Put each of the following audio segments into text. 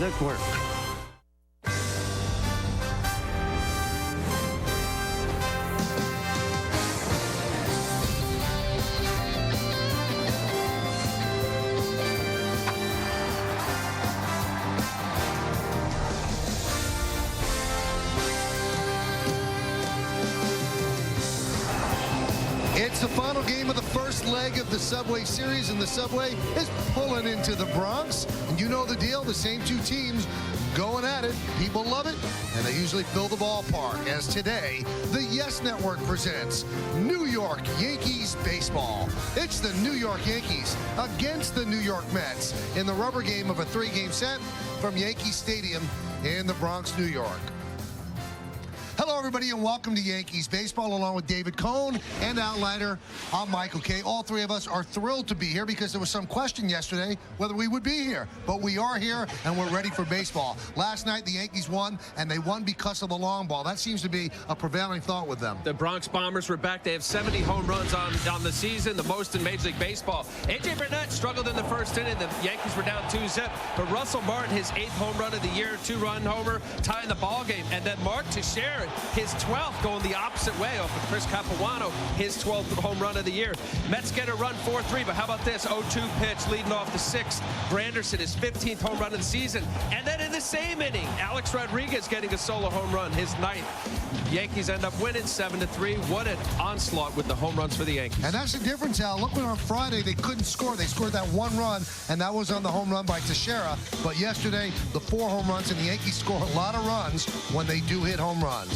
Network. It's the final game of the first leg of the Subway Series, and the Subway is pulling into the Bronx. And you know the deal, the same two teams going at it. People love it, and they usually fill the ballpark. As today, the YES Network presents New York Yankees baseball. It's the New York Yankees against the New York Mets in the rubber game of a three-game set from Yankee Stadium in the Bronx, New York. Hello, everybody, and welcome to Yankees Baseball, along with David Cohn and Outlighter. I'm Michael Kay. All three of us are thrilled to be here because there was some question yesterday whether we would be here. But we are here, and we're ready for baseball. Last night, the Yankees won, and they won because of the long ball. That seems to be a prevailing thought with them. The Bronx Bombers were back. They have 70 home runs on the season, the most in Major League Baseball. A.J. Burnett struggled in the first inning. The Yankees were down 2-zip. But Russell Martin, his 8th home run of the year, 2-run homer, tying the ball game. And then Mark Teixeira, his 12th, going the opposite way off of Chris Capuano, his 12th home run of the year. Mets get a run 4-3, but how about this 0-2 pitch leading off the 6th. Granderson, his 15th home run of the season. And then in the same inning, Alex Rodriguez getting a solo home run, his 9th. Yankees end up winning 7-3. What an onslaught with the home runs for the Yankees. And that's the difference, Al. Look, when on Friday they couldn't score. They scored that one run, and that was on the home run by Teixeira. But yesterday, the 4 home runs, and the Yankees score a lot of runs when they do hit home runs.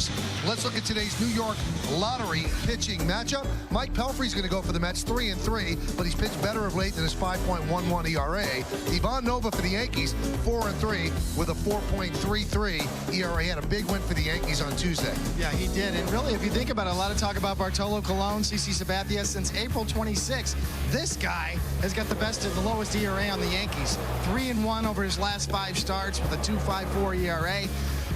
Let's look at today's New York Lottery pitching matchup. Mike Pelfrey's going to go for the Mets 3-3, but he's pitched better of late than his 5.11 ERA. Ivan Nova for the Yankees 4-3 with a 4.33 ERA. He had a big win for the Yankees on Tuesday. Yeah, he did. And really, if you think about it, a lot of talk about Bartolo Colon, CC Sabathia since April 26. This guy has got the best of the lowest ERA on the Yankees. 3-1 over his last 5 starts with a 2.54 ERA.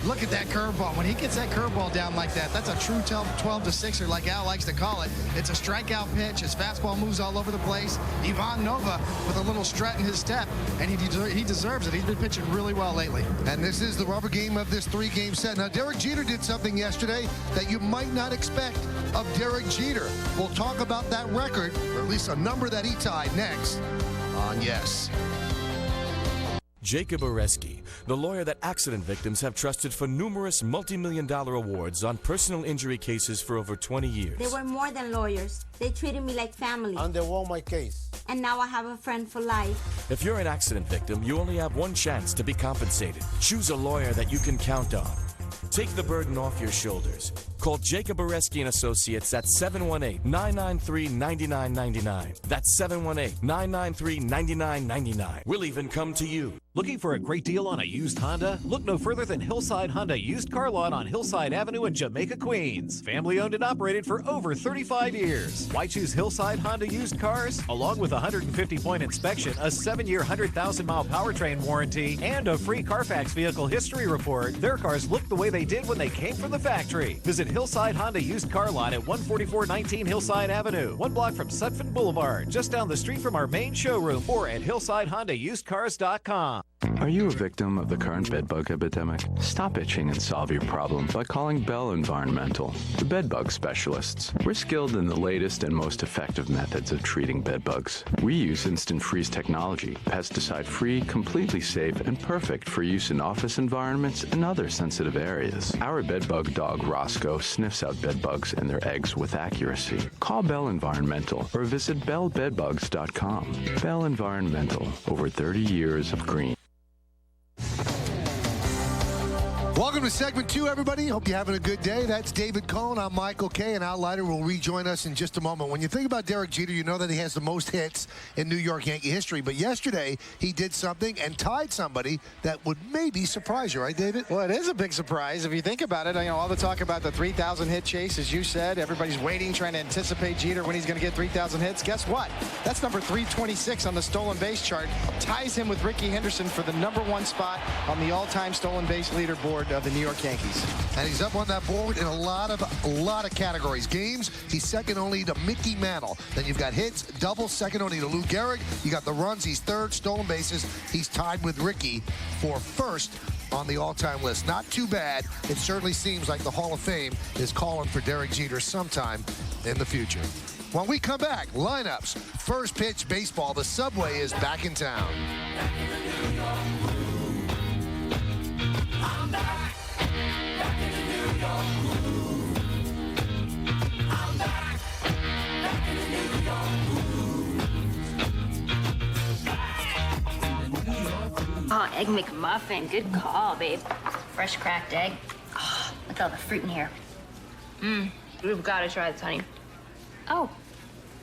Look at that curveball. When he gets that curveball down like that, that's a true 12-to-6er, like Al likes to call it. It's a strikeout pitch. His fastball moves all over the place. Ivan Nova with a little strut in his step, and he deserves it. He's been pitching really well lately. And this is the rubber game of this 3-game set. Now, Derek Jeter did something yesterday that you might not expect of Derek Jeter. We'll talk about that record, or at least a number that he tied, next on Yes. Jacob Oreski, the lawyer that accident victims have trusted for numerous multi-million-dollar awards on personal injury cases for over 20 years. They were more than lawyers. They treated me like family. And they won my case. And now I have a friend for life. If you're an accident victim, you only have one chance to be compensated. Choose a lawyer that you can count on. Take the burden off your shoulders. Call Jacob Oreski and Associates at 718-993-9999. That's 718-993-9999. We'll even come to you. Looking for a great deal on a used Honda? Look no further than Hillside Honda Used Car Lot on Hillside Avenue in Jamaica, Queens. Family owned and operated for over 35 years. Why choose Hillside Honda Used Cars? Along with a 150-point inspection, a 7-year, 100,000-mile powertrain warranty, and a free Carfax vehicle history report, their cars look the way they did when they came from the factory. Visit Hillside Honda Used Car Lot at 14419 Hillside Avenue, 1 block from Sutphin Boulevard, just down the street from our main showroom, or at hillsidehondausedcars.com. Are you a victim of the current bedbug epidemic? Stop itching and solve your problem by calling Bell Environmental, the bedbug specialists. We're skilled in the latest and most effective methods of treating bedbugs. We use instant freeze technology, pesticide-free, completely safe, and perfect for use in office environments and other sensitive areas. Our bedbug dog, Roscoe, sniffs out bedbugs and their eggs with accuracy. Call Bell Environmental or visit bellbedbugs.com. Bell Environmental, over 30 years of green. Welcome to segment 2, everybody. Hope you're having a good day. That's David Cohn. I'm Michael Kay, and Outlighter will rejoin us in just a moment. When you think about Derek Jeter, you know that he has the most hits in New York Yankee history. But yesterday, he did something and tied somebody that would maybe surprise you, right, David? Well, it is a big surprise. If you think about it, all the talk about the 3,000 hit chase, as you said, everybody's waiting, trying to anticipate Jeter when he's going to get 3,000 hits. Guess what? That's number 326 on the stolen base chart. Ties him with Rickey Henderson for the #1 spot on the all-time stolen base leaderboard of the New York Yankees. And he's up on that board in a lot of categories. Games, he's second only to Mickey Mantle. Then you've got hits, doubles, second only to Lou Gehrig. You got the runs, he's third. Stolen bases, he's tied with Ricky for first on the all-time list. Not too bad. It certainly seems like the Hall of Fame is calling for Derek Jeter sometime in the future. When we come back, lineups, first pitch baseball. The Subway is back in town. Oh, Egg McMuffin. Good call, babe. Fresh cracked egg. Oh, look at all the fruit in here. We've got to try this, honey. Oh,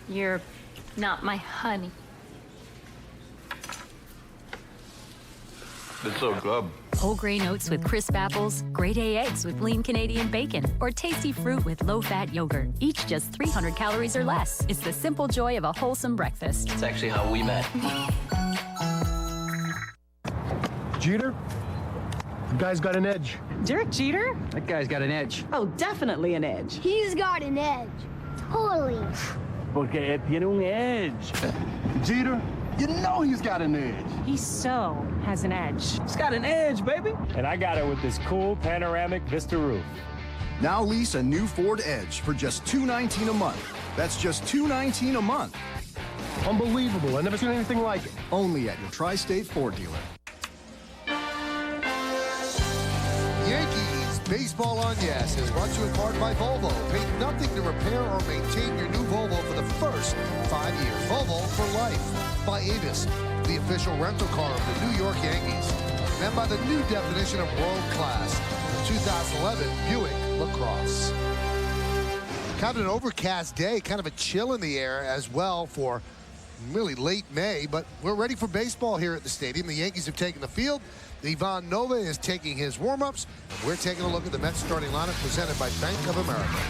you're not my honey. It's so good. Whole grain oats with crisp apples, grade A eggs with lean Canadian bacon, or tasty fruit with low-fat yogurt. Each just 300 calories or less. It's the simple joy of a wholesome breakfast. It's actually how we met. Jeter? The guy's got an edge. Derek Jeter? That guy's got an edge. Oh, definitely an edge. He's got an edge. Totally. Porque tiene un edge. Jeter, you know he's got an edge. He so has an edge. He's got an edge, baby. And I got it with this cool panoramic Vista roof. Now lease a new Ford Edge for just $219 a month. That's just $219 a month. Unbelievable. I've never seen anything like it. Only at your Tri-State Ford dealer. Yankees Baseball on Yes is brought to you in part by Volvo. Pay nothing to repair or maintain your new Volvo for the first 5 years. Volvo for life. By Avis, the official rental car of the New York Yankees. And by the new definition of world class, the 2011 Buick LaCrosse. Kind of an overcast day, kind of a chill in the air as well for really late May, but we're ready for baseball here at the stadium. The Yankees have taken the field. Ivan Nova is taking his warm-ups. We're taking a look at the Mets starting lineup presented by Bank of America.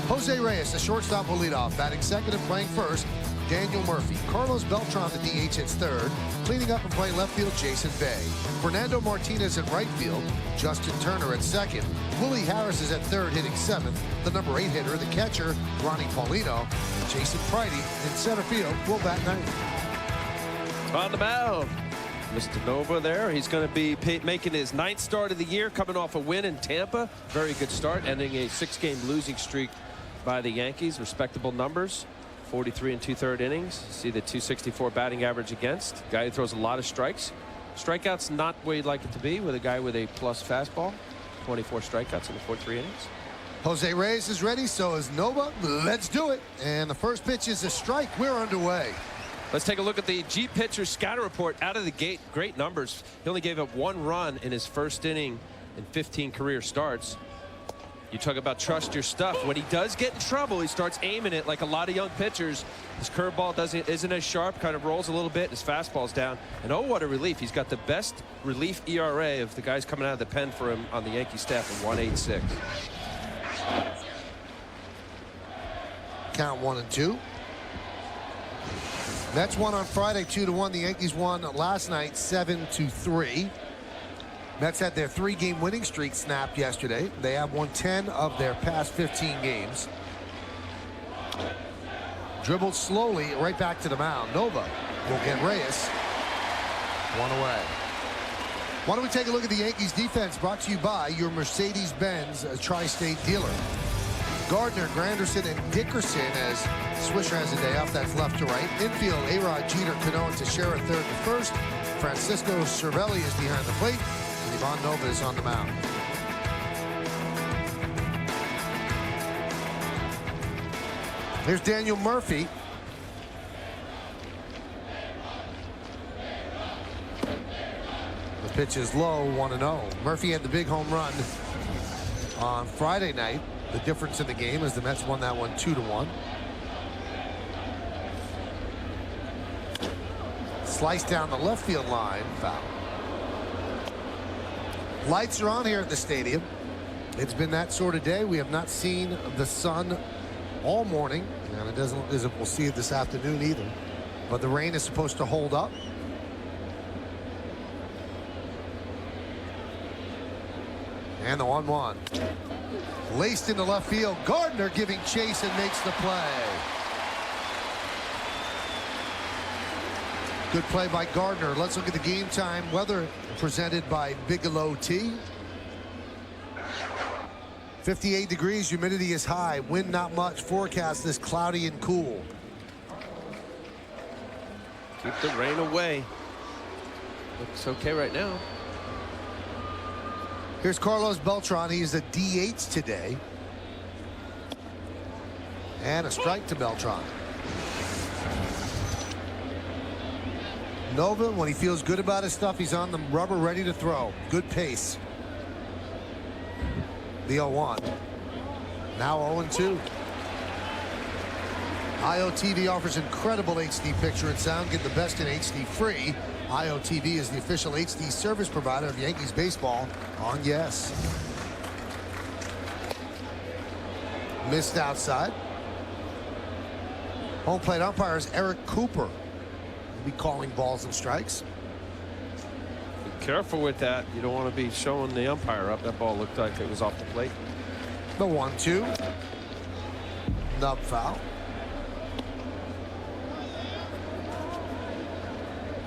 Jose Reyes, the shortstop, will lead off. Batting second and playing first, Daniel Murphy. Carlos Beltran, the DH, hits third. Cleaning up and playing left field, Jason Bay. Fernando Martinez at right field. Justin Turner at second. Willie Harris is at third, hitting seventh. The number 8 hitter, the catcher, Ronnie Paulino. Jason Pridey in center field will bat ninth. On the mound, Mr. Nova there. He's going to be making his 9th start of the year, coming off a win in Tampa. Very good start, ending a 6-game losing streak by the Yankees. Respectable numbers. 43 and 2/3 innings. See the 264 batting average against. Guy who throws a lot of strikes. Strikeouts not where you'd like it to be with a guy with a plus fastball. 24 strikeouts in the 4-3 innings. Jose Reyes is ready, so is Nova. Let's do it. And the first pitch is a strike. We're underway. Let's take a look at the G pitcher scatter report out of the gate. Great numbers. He only gave up 1 run in his first inning in 15 career starts. You talk about trust your stuff. When he does get in trouble, he starts aiming it like a lot of young pitchers. His curveball isn't as sharp, kind of rolls a little bit. His fastball's down. And oh, what a relief. He's got the best relief ERA of the guys coming out of the pen for him on the Yankee staff of 1.86. Count 1-2. Mets won on Friday 2-1. The Yankees won last night 7-3. Mets had their 3-game winning streak snapped yesterday. They have won 10 of their past 15 games. Dribbled slowly right back to the mound. Nova will get Reyes. 1 away. Why don't we take a look at the Yankees defense, brought to you by your Mercedes-Benz Tri-State dealer. Gardner, Granderson, and Dickerson as Swisher has a day off. That's left to right. Infield, A-Rod, Jeter, Cano, and Teixeira third to first. Francisco Cervelli is behind the plate. And Ivan Nova is on the mound. Here's Daniel Murphy. The pitch is low, 1-0. Murphy had the big home run on Friday night. The difference in the game is the Mets won that one 2-1. Slice down the left field line, foul. Lights are on here at the stadium. It's been that sort of day. We have not seen the sun all morning, and it doesn't look as if we'll see it this afternoon either. But the rain is supposed to hold up. And the 1-1. Laced into left field. Gardner giving chase and makes the play. Good play by Gardner. Let's look at the game time weather presented by Bigelow Tea. 58 degrees, humidity is high, wind not much, forecast is cloudy and cool. Keep the rain away. Looks okay right now. Here's Carlos Beltran. He's a DH today. And a strike to Beltran. Nova, when he feels good about his stuff, he's on the rubber ready to throw. Good pace. The 0-1. Now 0-2. IOTV offers incredible HD picture and sound. Get the best in HD free. IOTV is the official HD service provider of Yankees baseball on Yes. Missed outside. Home plate umpire is Eric Cooper. He'll be calling balls and strikes. Be careful with that. You don't want to be showing the umpire up. That ball looked like it was off the plate. The 1-2. Nub foul.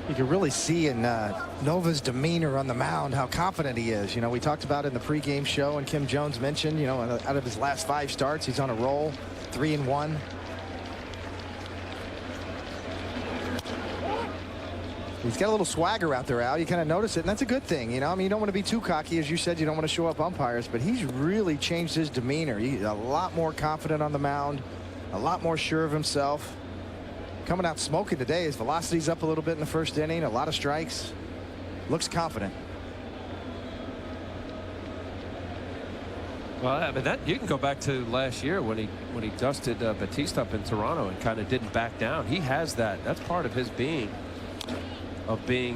You can really see in Nova's demeanor on the mound how confident he is. You know, we talked about it in the pregame show, and Kim Jones mentioned, you know, out of his last 5 starts, he's on a roll, 3-1. He's got a little swagger out there, Al. You kind of notice it, and that's a good thing. You know, I mean, you don't want to be too cocky. As you said, you don't want to show up umpires, but he's really changed his demeanor. He's a lot more confident on the mound, a lot more sure of himself. Coming out smoking today. His velocity's up a little bit in the first inning. A lot of strikes. Looks confident. Well, but that you can go back to last year when he dusted Batista up in Toronto and kind of didn't back down. He has that. That's part of his being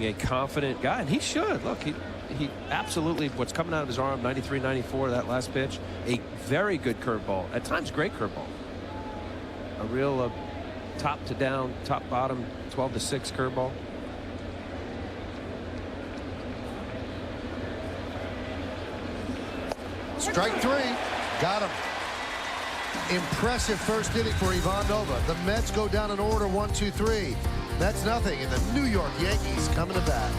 a confident guy, and he should. Look, he absolutely, what's coming out of his arm, 93, 94, that last pitch, a very good curveball. At times, great curveball. A real top to down, top bottom, 12-6 curveball. Strike 3. Got him. Impressive first inning for Ivan Nova. The Mets go down in order, 1-2-3. That's nothing, and the New York Yankees coming to bat.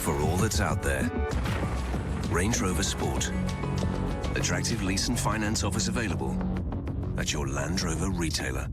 For all that's out there, Range Rover Sport. Attractive lease and finance offers available at your Land Rover retailer.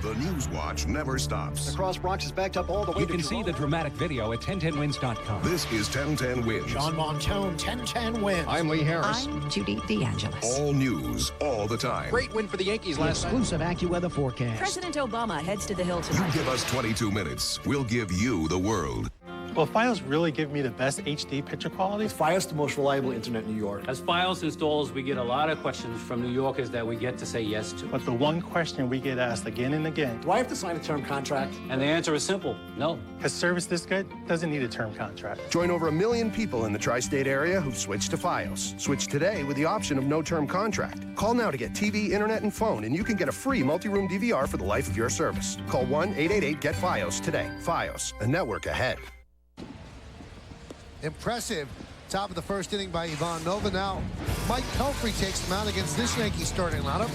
The News Watch never stops. The Cross Bronx is backed up all the way You can see the dramatic video at 1010wins.com. This is 1010 Wins. John Montone, 1010 Wins. I'm Lee Harris. I'm Judy DeAngelis. All news, all the time. Great win for the Yankees last night. Exclusive AccuWeather forecast. President Obama heads to the Hill tonight. You give us 22 minutes, we'll give you the world. Will Fios really give me the best HD picture quality? Is Fios the most reliable internet in New York? As Fios installs, we get a lot of questions from New Yorkers that we get to say yes to. But the one question we get asked again and again, do I have to sign a term contract? And the answer is simple, no. Has service this good? Doesn't need a term contract. Join over 1 million people in the tri-state area who've switched to Fios. Switch today with the option of no term contract. Call now to get TV, internet, and phone, and you can get a free multi-room DVR for the life of your service. Call 1-888-GET-FIOS today. Fios, a network ahead. Impressive top of the first inning by Ivan Nova. Now Mike Pelfrey takes the mound against this Yankee starting lineup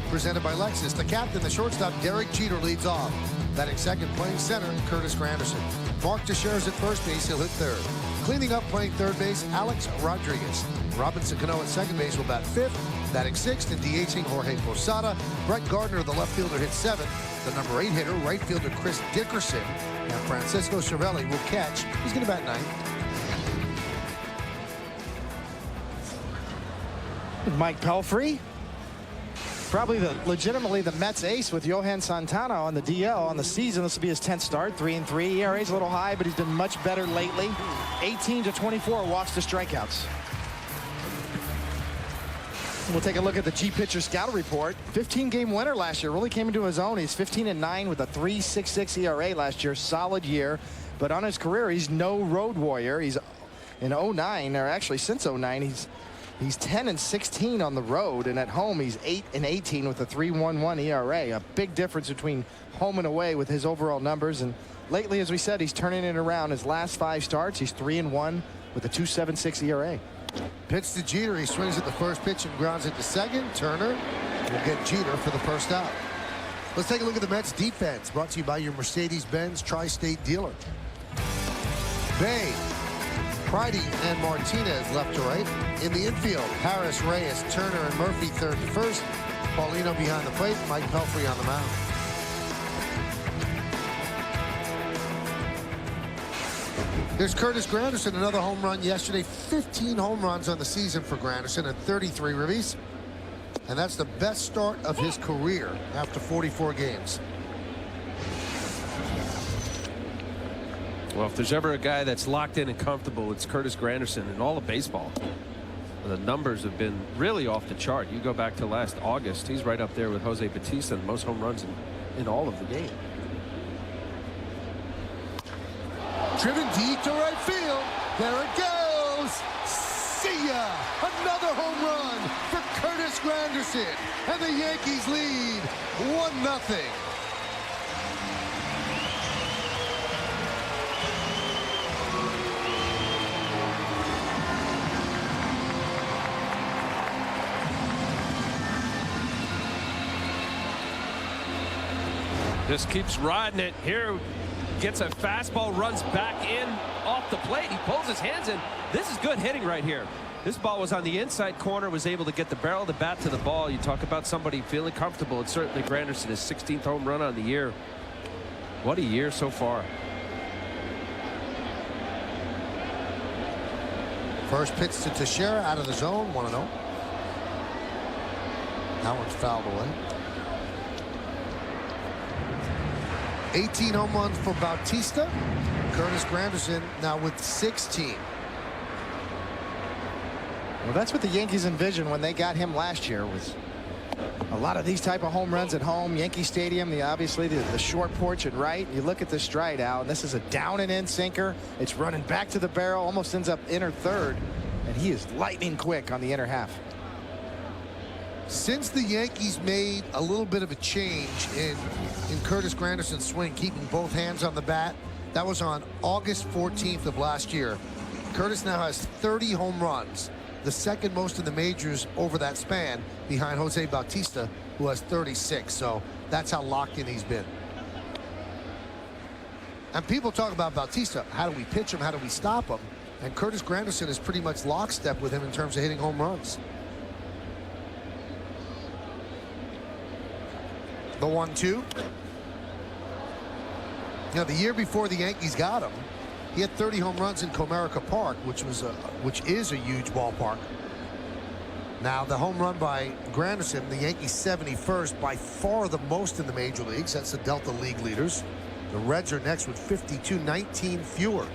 presented by Lexus. The captain, the shortstop, Derek Jeter, leads off. Batting second, playing center, Curtis Granderson. Mark Teixeira's at first base. He'll hit third. Cleaning up, playing third base, Alex Rodriguez. Robinson Cano at second base will bat fifth. Batting sixth and DHing Jorge Posada. Brett Gardner, the left fielder, hits seventh. The number 8 hitter, right fielder Chris Dickerson. Now Francisco Cervelli will catch. He's going to bat ninth. Mike Pelfrey, probably legitimately the Mets ace with Johan Santana on the DL on the season. This will be his 10th start, 3-3. ERA's a little high, but he's been much better lately. 18 to 24 walks to strikeouts. We'll take a look at the G-Pitcher Scout Report. 15-game winner last year. Really came into his own. He's 15-9 with a 3.66 ERA last year. Solid year. But on his career, he's no road warrior. He's in 09, or actually since 09, he's 10-16 on the road. And at home, he's 8-18 with a 3.11 ERA. A big difference between home and away with his overall numbers. And lately, as we said, he's turning it around. His last 5 starts, he's 3-1 with a 2.76 ERA. Pitch to Jeter. He swings at the first pitch and grounds it to second. Turner will get Jeter for the first out. Let's take a look at the Mets defense, brought to you by your Mercedes-Benz Tri-State dealer. Bay, Pridey, and Martinez left to right. In the infield, Harris, Reyes, Turner, and Murphy third to first. Paulino behind the plate. Mike Pelfrey on the mound. There's Curtis Granderson, another home run yesterday. 15 home runs on the season for Granderson and 33 ribbies. And that's the best start of his career after 44 games. Well, if there's ever a guy that's locked in and comfortable, it's Curtis Granderson in all of baseball. The numbers have been really off the chart. You go back to last August, he's right up there with Jose Bautista and most home runs in all of the game. Driven deep to right field. There it goes. See ya. Another home run for Curtis Granderson. And the Yankees lead 1-0. Just keeps riding it. Here gets a fastball, runs back in off the plate. He pulls his hands in. This is good hitting right here. This ball was on the inside corner, was able to get the barrel of the bat to the ball. You talk about somebody feeling comfortable. It's certainly Granderson, his 16th home run on the year. What a year so far. First pitch to Teixeira out of the zone, 1-0. That one's fouled away. 18 home runs for Bautista. Curtis Granderson now with 16. Well, that's what the Yankees envisioned when they got him last year, was a lot of these type of home runs at home. Yankee Stadium, obviously the short porch at right. You look at the stride out, and this is a down and in sinker. It's running back to the barrel, almost ends up inner third, and he is lightning quick on the inner half. Since the Yankees made a little bit of a change in Curtis Granderson's swing, keeping both hands on the bat, that was on August 14th of last year. Curtis now has 30 home runs, the second most in the majors over that span, behind Jose Bautista, who has 36. So that's how locked in he's been. And people talk about Bautista. How do we pitch him? How do we stop him? And Curtis Granderson is pretty much lockstep with him in terms of hitting home runs. The 1-2. Now, the year before the Yankees got him, he had 30 home runs in Comerica Park, which is a huge ballpark. Now, the home run by Granderson, the Yankees 71st, by far the most in the major leagues. That's the Delta League leaders. The Reds are next with 52, 19 fewer.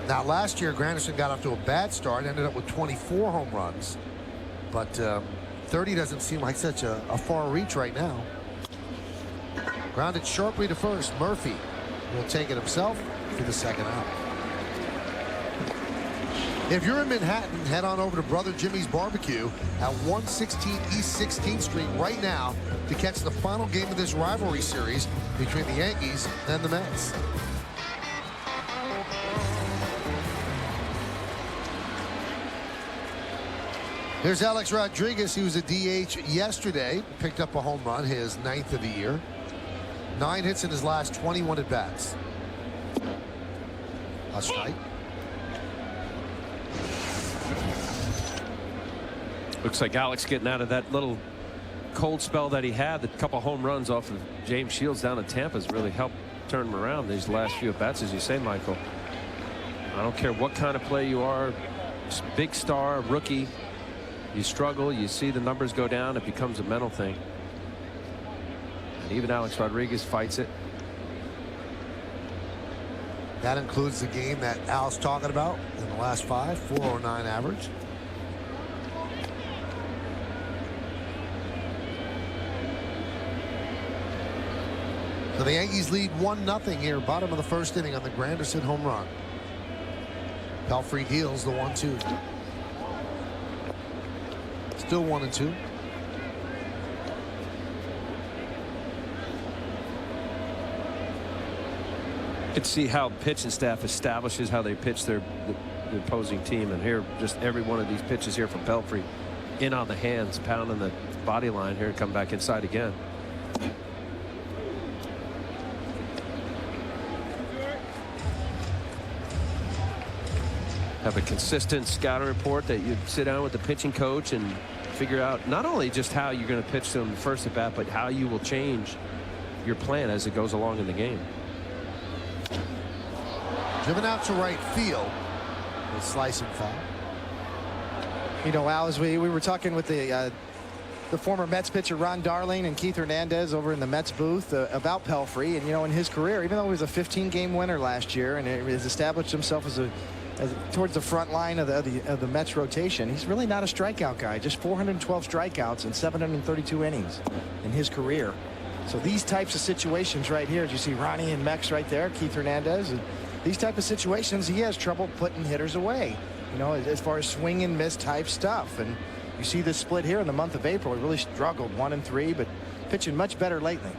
Now, last year, Granderson got off to a bad start, ended up with 24 home runs. But 30 doesn't seem like such a far reach right now. Grounded sharply to first. Murphy will take it himself for the second out. If you're in Manhattan, head on over to Brother Jimmy's Barbecue at 116 East 16th Street right now to catch the final game of this rivalry series between the Yankees and the Mets. Here's Alex Rodriguez. He was a DH yesterday. Picked up a home run, his 9th of the year. 9 hits in his last 21 at-bats. A strike. Looks like Alex getting out of that little cold spell that he had. The couple home runs off of James Shields down in Tampa has really helped turn him around these last few at-bats, as you say, Michael. I don't care what kind of play you are, big star, rookie. You struggle, you see the numbers go down, it becomes a mental thing. And even Alex Rodriguez fights it. That includes the game that Al's talking about in the last 5, 409 average. So the Yankees lead 1-0 here, bottom of the first inning on the Granderson home run. Pelfrey deals the 1-2. Still 1-2. You can see how pitching staff establishes how they pitch the opposing team, and here just every one of these pitches here from Pelfrey in on the hands, pounding the body line here, and come back inside again. Have a consistent scouting report that you sit down with the pitching coach and figure out not only just how you're going to pitch them first at bat, but how you will change your plan as it goes along in the game. Driven out to right field. A slicing foul. You know, Al, as we were talking with the former Mets pitcher Ron Darling and Keith Hernandez over in the Mets booth about Pelfrey, and you know, in his career, even though he was a 15-game winner last year and has established himself as towards the front line of the Mets rotation, he's really not a strikeout guy. Just 412 strikeouts and 732 innings in his career. So these types of situations right here, as you see Ronnie and Mex right there, Keith Hernandez, and these type of situations, he has trouble putting hitters away, you know, as far as swing and miss type stuff. And you see this split here in the month of April. He really struggled 1-3, but pitching much better lately.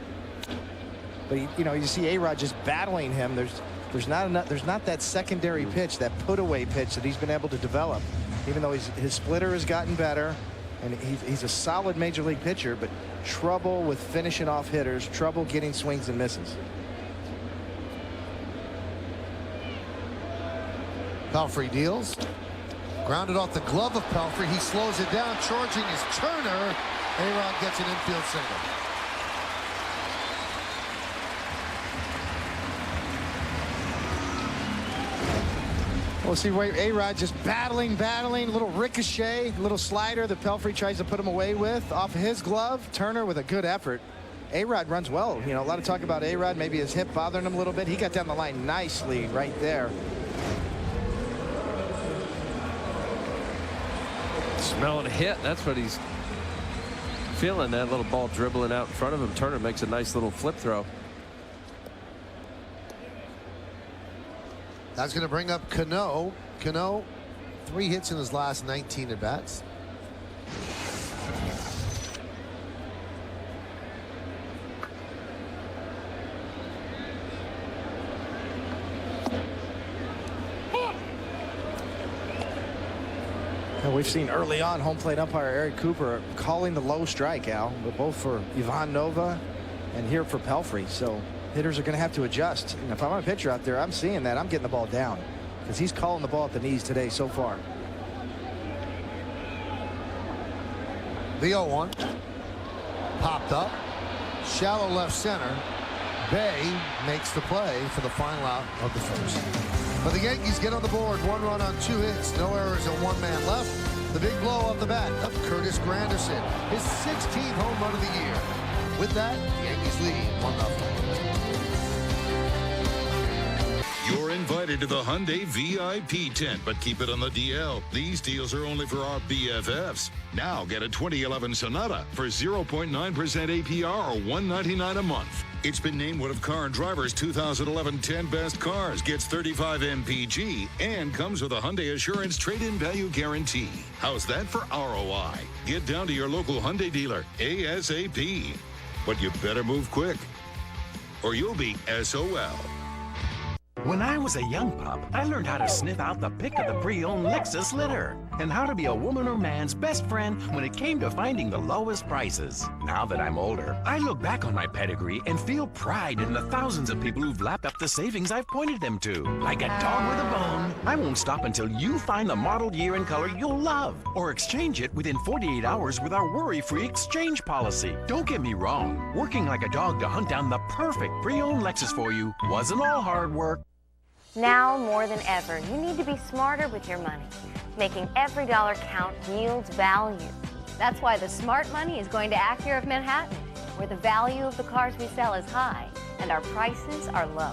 But you know, you see A-Rod just battling him. There's not that secondary pitch, that put away pitch that he's been able to develop, even though his splitter has gotten better and he's a solid major league pitcher, but trouble with finishing off hitters, trouble getting swings and misses. Pelfrey deals. Grounded off the glove of Pelfrey. He slows it down. Charging is Turner. A-Rod gets an infield single. We'll see where A-Rod just battling, little ricochet, little slider that Pelfrey tries to put him away with off his glove. Turner with a good effort. A-Rod runs well. You know, a lot of talk about A-Rod, maybe his hip bothering him a little bit. He got down the line nicely right there. Smelling a hit. That's what he's feeling. That little ball dribbling out in front of him. Turner makes a nice little flip throw. That's going to bring up Cano. Cano, 3 hits in his last 19 at bats. And we've seen early on home plate umpire Eric Cooper calling the low strike, Al, but both for Ivan Nova and here for Pelfrey. So hitters are going to have to adjust. And if I'm a pitcher out there, I'm seeing that. I'm getting the ball down because he's calling the ball at the knees today so far. The 0-1. Popped up. Shallow left center. Bay makes the play for the final out of the first. But the Yankees get on the board. 1 run on 2 hits. No errors and 1 man left. The big blow off the bat of Curtis Granderson. His 16th home run of the year. With that, the Yankees lead 1-0. You're invited to the Hyundai VIP tent, but keep it on the DL. These deals are only for our BFFs. Now get a 2011 Sonata for 0.9% APR or $199 a month. It's been named one of Car and Driver's 2011 10 Best Cars, gets 35 MPG, and comes with a Hyundai Assurance Trade-in Value Guarantee. How's that for ROI? Get down to your local Hyundai dealer ASAP. But you better move quick, or you'll be SOL. When I was a young pup, I learned how to sniff out the pick of the pre-owned Lexus litter and how to be a woman or man's best friend when it came to finding the lowest prices. Now that I'm older, I look back on my pedigree and feel pride in the thousands of people who've lapped up the savings I've pointed them to. Like a dog with a bone, I won't stop until you find the model, year, and color you'll love or exchange it within 48 hours with our worry-free exchange policy. Don't get me wrong, working like a dog to hunt down the perfect pre-owned Lexus for you wasn't all hard work. Now more than ever, you need to be smarter with your money. Making every dollar count yields value. That's why the smart money is going to Acura of Manhattan, where the value of the cars we sell is high and our prices are low.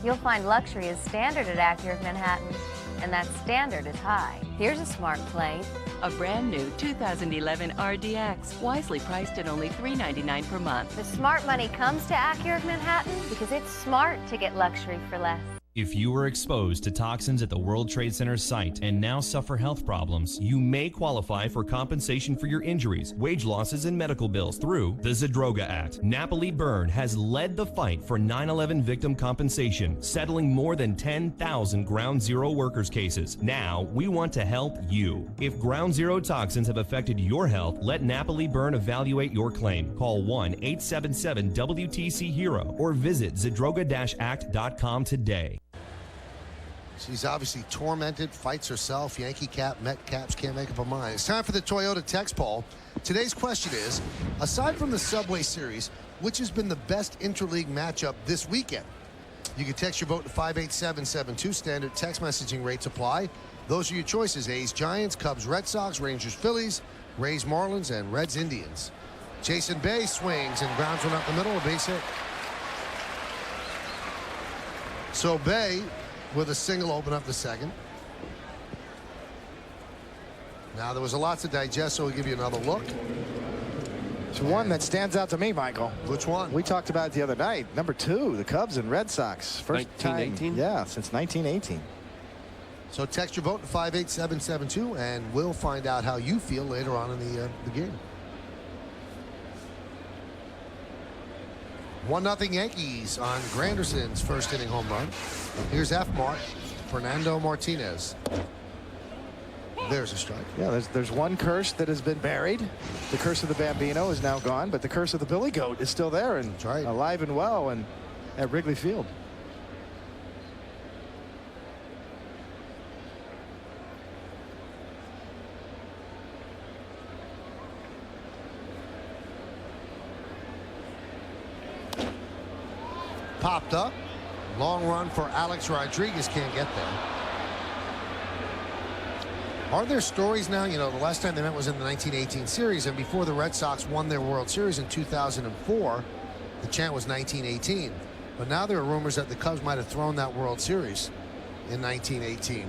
You'll find luxury is standard at Acura of Manhattan, and that standard is high. Here's a smart plate. A brand new 2011 RDX, wisely priced at only $399 per month. The smart money comes to Acura of Manhattan because it's smart to get luxury for less. If you were exposed to toxins at the World Trade Center site and now suffer health problems, you may qualify for compensation for your injuries, wage losses, and medical bills through the Zadroga Act. Napoli Byrne has led the fight for 9/11 victim compensation, settling more than 10,000 Ground Zero workers' cases. Now, we want to help you. If Ground Zero toxins have affected your health, let Napoli Byrne evaluate your claim. Call 1-877-WTC-HERO or visit zadroga-act.com today. She's obviously tormented, fights herself. Yankee cap, Met caps can't make up her mind. It's time for the Toyota text poll. Today's question is, aside from the Subway Series, which has been the best interleague matchup this weekend? You can text your vote to 58772. Standard text messaging rates apply. Those are your choices: A's Giants, Cubs Red Sox, Rangers Phillies, Rays Marlins, and Reds Indians. Jason Bay swings and grounds one up the middle, a base hit. So Bay with a single open up the second. Now there was a lot to digest, so we'll give you another look. It's one that stands out to me, Michael. Which one? We talked about it the other night. Number 2, the Cubs and Red Sox. First 1918? time, yeah, since 1918. So text your vote to 58772, and we'll find out how you feel later on in the game. 1-0 Yankees on Granderson's first inning home run. Here's F-Mart, Fernando Martinez. There's a strike. Yeah, there's one curse that has been buried. The curse of the Bambino is now gone, but the curse of the Billy Goat is still there and alive and well and at Wrigley Field. Popped up. Long run for Alex Rodriguez, can't get there. Are there stories now? You know, the last time they met was in the 1918 series, and before the Red Sox won their World Series in 2004, the chant was 1918. But now there are rumors that the Cubs might have thrown that World Series in 1918.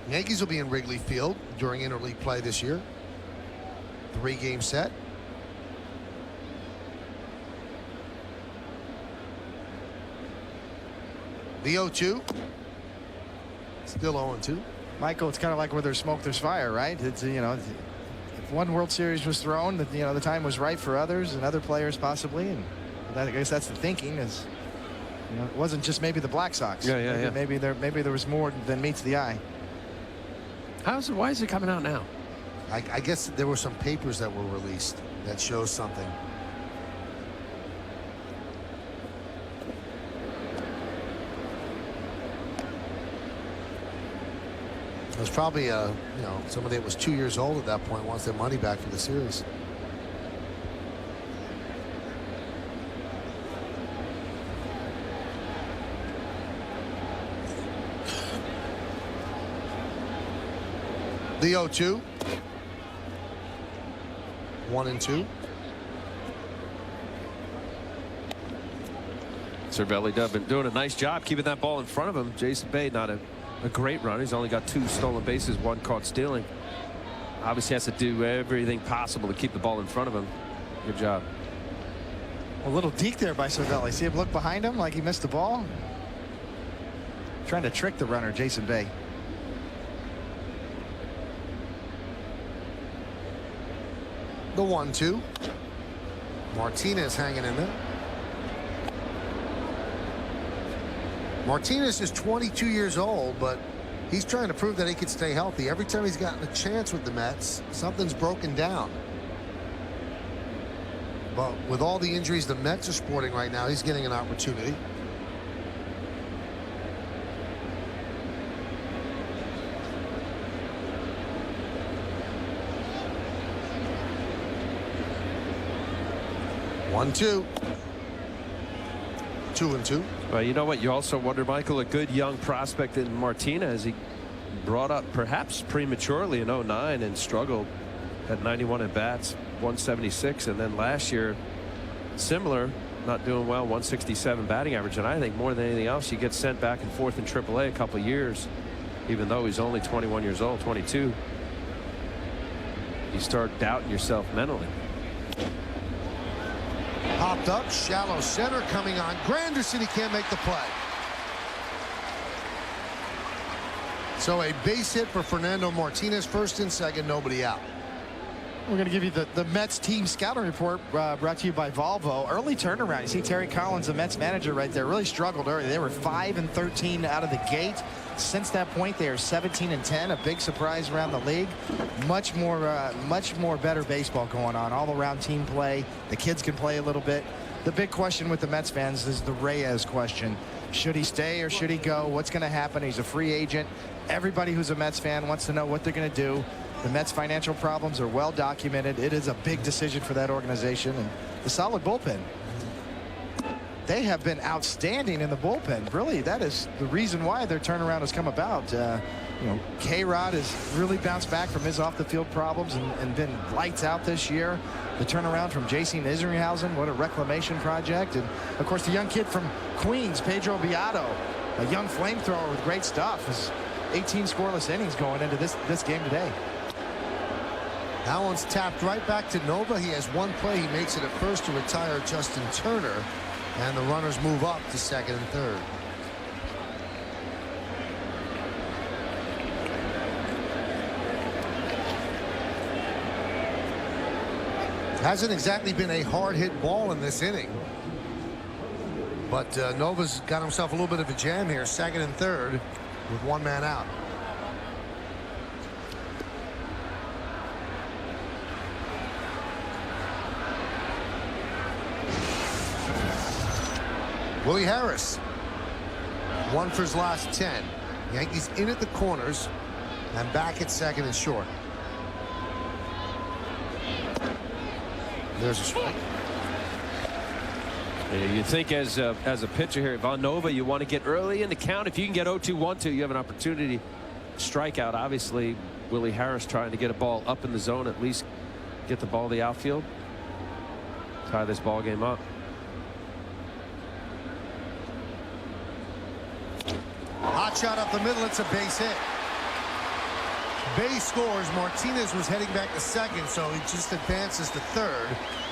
Yankees will be in Wrigley Field during interleague play this year. 3-game set. The 0-2. Still 0-2. Michael, it's kind of like where there's smoke, there's fire, right? It's, you know, if one World Series was thrown, that, you know, the time was right for others and other players possibly, and I guess that's the thinking. Is, you know, it wasn't just maybe the Black Sox. Maybe there was more than meets the eye. Why is it coming out now? I guess there were some papers that were released that shows something. It was probably, you know, somebody that was 2 years old at that point wants their money back for the series. The 0-2. 1-2. Cervelli been doing a nice job keeping that ball in front of him. Jason Bay, not a great run. He's only got 2 stolen bases, 1 caught stealing. Obviously has to do everything possible to keep the ball in front of him. Good job. A little deke there by Cervelli. See him look behind him like he missed the ball. Trying to trick the runner, Jason Bay. The 1-2. Martinez hanging in there. Martinez is 22 years old, but he's trying to prove that he can stay healthy. Every time he's gotten a chance with the Mets, something's broken down. But with all the injuries the Mets are sporting right now, he's getting an opportunity. One, 2. 2-2. Well, you know what? You also wonder, Michael, a good young prospect in Martinez. He brought up perhaps prematurely in 09 and struggled at 91 at bats, 176, and then last year, similar, not doing well. 167 batting average, and I think more than anything else, you get sent back and forth in AAA a couple of years, even though he's only 21 years old, 22. You start doubting yourself mentally. Popped up, shallow center coming on. Granderson, he can't make the play. So a base hit for Fernando Martinez, first and second, nobody out. We're going to give you the Mets team scouting report brought to you by Volvo. Early turnaround. You see Terry Collins, the Mets manager right there, really struggled early. They were 5-13 out of the gate. Since that point, they are 17-10, a big surprise around the league. Much more better baseball going on. All around team play. The kids can play a little bit. The big question with the Mets fans is the Reyes question. Should he stay or should he go? What's going to happen? He's a free agent. Everybody who's a Mets fan wants to know what they're going to do. The Mets' financial problems are well documented. It is a big decision for that organization, and the solid bullpen. They have been outstanding in the bullpen. Really, that is the reason why their turnaround has come about. You know, K-Rod has really bounced back from his off-the-field problems and been lights out this year. The turnaround from J.C. Isringhausen, what a reclamation project. And, of course, the young kid from Queens, Pedro Beato, a young flamethrower with great stuff. Is 18 scoreless innings going into this game today. That one's tapped right back to Nova. He has one play. He makes it at first to retire Justin Turner. And the runners move up to second and third. Hasn't exactly been a hard hit ball in this inning. But Nova's got himself a little bit of a jam here. Second and third with one man out. Willie Harris, one for his last 10. Yankees in at the corners and back at second and short. There's a strike. You think as a pitcher here, Von Nova, you want to get early in the count. If you can get 0-2-1-2, you have an opportunity to strike out. Obviously, Willie Harris trying to get a ball up in the zone, at least get the ball to the outfield, tie this ball game up. Hot shot up the middle. It's a base hit. Bay scores. Martinez was heading back to second, so he just advances to third.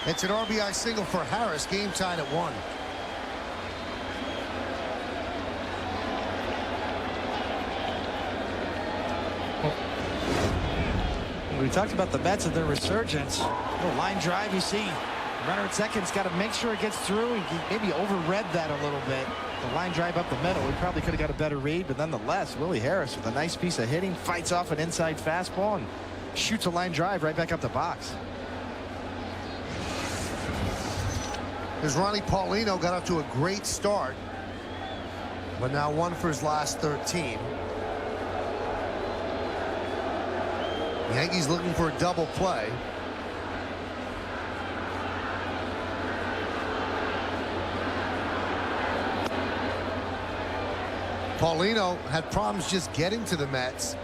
It's an RBI single for Harris. Game tied at 1. We talked about the Mets and their resurgence. Little line drive, you see. Runner at second's got to make sure it gets through. He maybe overread that a little bit. The line drive up the middle. We probably could have got a better read, but nonetheless, Willie Harris with a nice piece of hitting, fights off an inside fastball and shoots a line drive right back up the box. As Ronnie Paulino got off to a great start, but now one for his last 13. Yankees looking for a double play. Paulino had problems just getting to the Mets,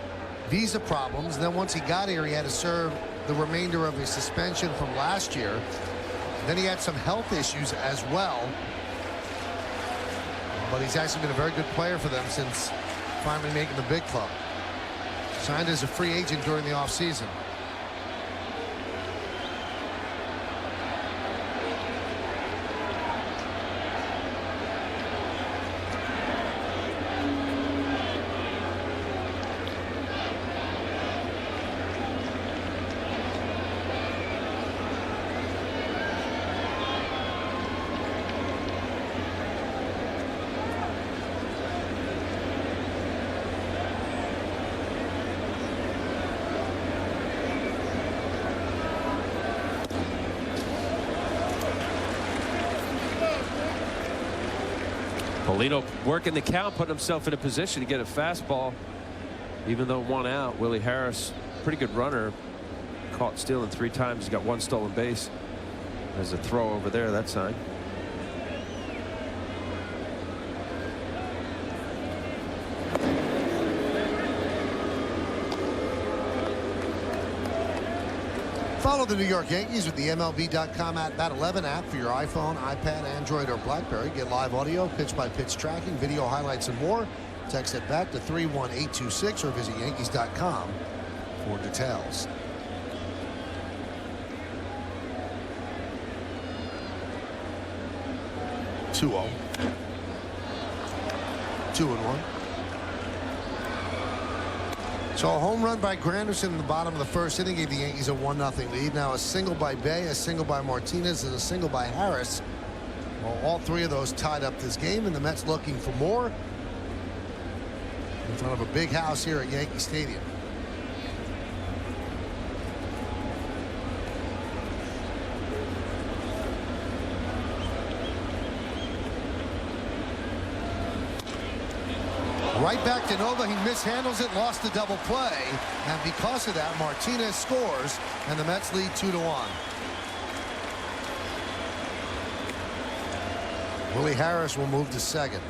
visa problems. Then once he got here, he had to serve the remainder of his suspension from last year. Then he had some health issues as well. But he's actually been a very good player for them since finally making the big club. Signed as a free agent during the offseason. Paulino working the count, putting himself in a position to get a fastball, even though one out. Willie Harris, pretty good runner, caught stealing 3 times. He's got 1 stolen base. There's a throw over there, that sign. Follow the New York Yankees with the MLB.com at Bat 11 app for your iPhone, iPad, Android, or BlackBerry. Get live audio, pitch-by-pitch tracking, video highlights, and more. Text at bat to 31826 or visit Yankees.com for details. (2-0). 2-1. So a home run by Granderson in the bottom of the first inning gave the Yankees a 1-0 lead. Now a single by Bay, a single by Martinez, and a single by Harris. Well, all three of those tied up this game, and the Mets looking for more in front of a big house here at Yankee Stadium. Right back to Nova. He mishandles it, lost the double play, and because of that, Martinez scores, and the Mets lead 2-1. Willie Harris will move to second.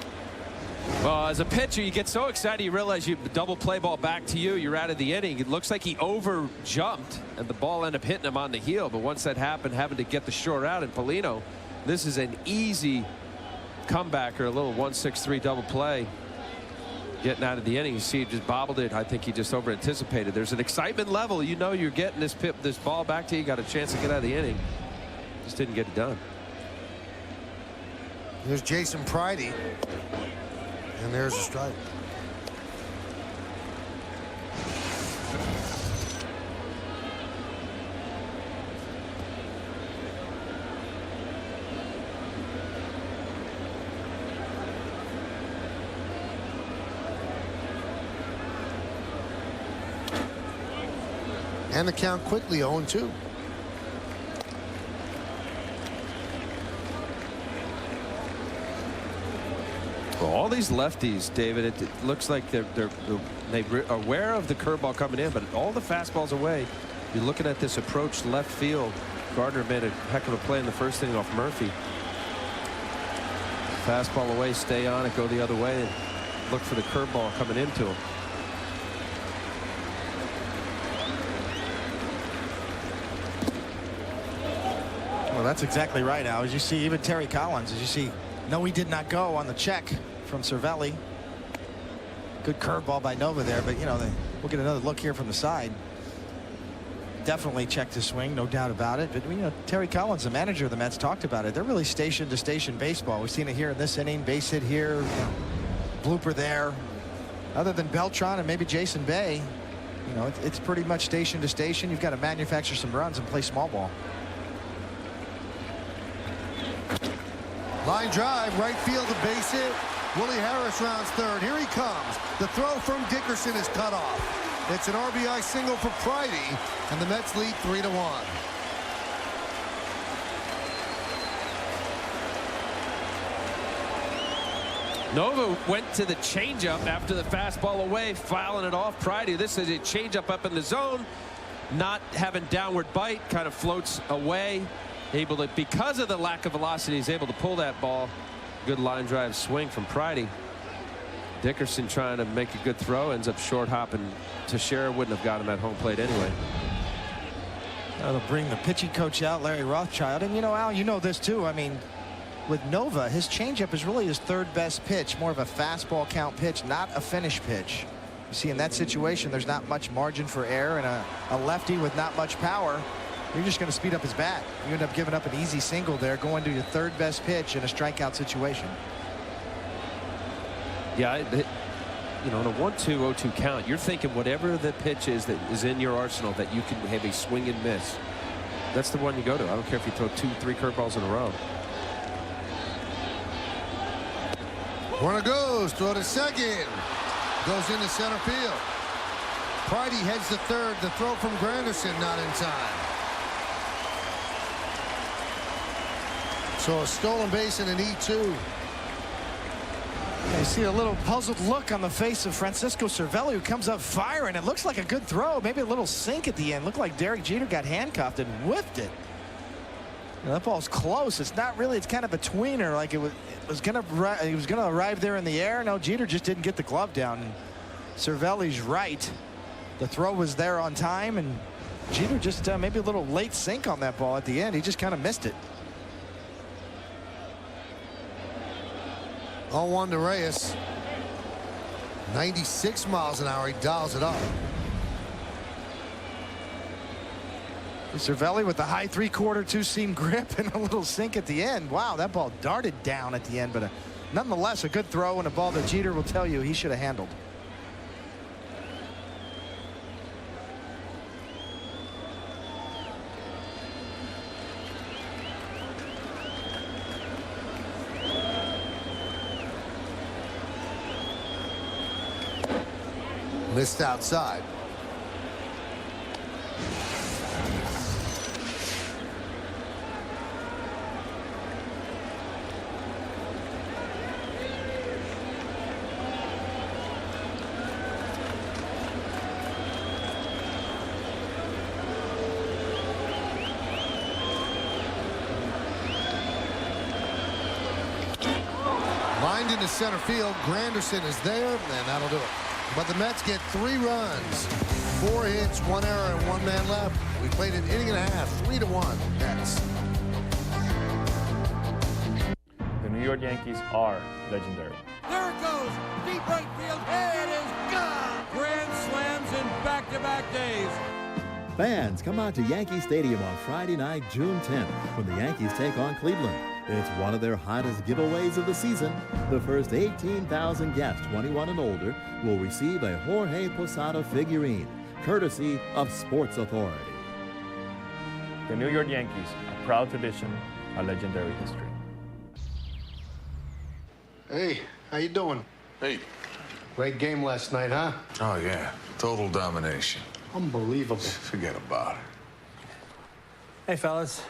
Well, as a pitcher, you get so excited you realize you double play ball back to you. You're out of the inning. It looks like he over jumped, and the ball ended up hitting him on the heel. But once that happened, having to get the short out, and Polino, this is an easy comeback or a little 1-6-3 double play. Getting out of the inning, you see he just bobbled it. I think he just over anticipated. There's an excitement level. You know you're getting this ball back to you. Got a chance to get out of the inning. Just didn't get it done. There's Jason Pridey. And there's a strike. And the count quickly 0-2. Well, all these lefties, David, it looks like they're aware of the curveball coming in, but all the fastballs away. You're looking at this approach left field. Gardner made a heck of a play in the first inning off Murphy. Fastball away, stay on it, go the other way, and look for the curveball coming into him. Well, that's exactly right, Al. As you see, even Terry Collins, as you see, no, he did not go on the check from Cervelli. Good curveball by Nova there, but, you know, we'll get another look here from the side. Definitely checked his swing, no doubt about it. But, you know, Terry Collins, the manager of the Mets, talked about it. They're really station-to-station baseball. We've seen it here in this inning, base hit here, blooper there. Other than Beltran and maybe Jason Bay, you know, it's pretty much station-to-station. You've got to manufacture some runs and play small ball. Line drive, right field, a base hit. Willie Harris rounds third. Here he comes. The throw from Dickerson is cut off. It's an RBI single for Pridey, and the Mets lead 3-1. Nova went to the changeup after the fastball away, fouling it off Pridey. This is a changeup up in the zone, not having downward bite, kind of floats away. Able to, because of the lack of velocity, he's able to pull that ball. Good line drive swing from Pridey. Dickerson trying to make a good throw, ends up short hopping. Teixeira wouldn't have got him at home plate anyway. That'll bring the pitching coach out, Larry Rothschild. And, you know, Al, you know this too. I mean, with Nova, his changeup is really his third best pitch, more of a fastball count pitch, not a finish pitch. You see, in that situation, there's not much margin for error, and a lefty with not much power, you're just going to speed up his bat. You end up giving up an easy single there, going to your third best pitch in a strikeout situation. Yeah, you know, in a 1-2-0-2 count, you're thinking whatever the pitch is that is in your arsenal that you can have a swing and miss. That's the one you go to. I don't care if you throw 2-3 curveballs in a row. Runner goes, throw to second. Goes into center field. Pridey heads to third. The throw from Granderson not in time. So a stolen base and an E2. I see a little puzzled look on the face of Francisco Cervelli, who comes up firing. It looks like a good throw, maybe a little sink at the end. Looked like Derek Jeter got handcuffed and whiffed it. You know, that ball's close. It's not really. It's kind of a tweener. Like he was gonna arrive there in the air. No, Jeter just didn't get the glove down. And Cervelli's right. The throw was there on time, and Jeter just maybe a little late sink on that ball at the end. He just kind of missed it. 0-1 to Reyes. 96 miles an hour. He dials it up. Cervelli with the high 3/4 two-seam grip and a little sink at the end. Wow, that ball darted down at the end, but nonetheless a good throw and a ball that Jeter will tell you he should have handled. Missed outside. Lined into center field. Granderson is there, and that'll do it. But the Mets get 3 runs, 4 hits, 1 error, and 1 man left. We played an inning and a half, 3-1 Mets. The New York Yankees are legendary. There it goes, deep right field, it is gone! Grand slams in back-to-back days. Fans, come out to Yankee Stadium on Friday night, June 10th, when the Yankees take on Cleveland. It's one of their hottest giveaways of the season. The first 18,000 guests 21 and older will receive a Jorge Posada figurine, courtesy of Sports Authority. The New York Yankees, a proud tradition, a legendary history. Hey, how you doing? Hey. Great game last night, huh? Oh, yeah. Total domination. Unbelievable. Forget about it. Hey, fellas.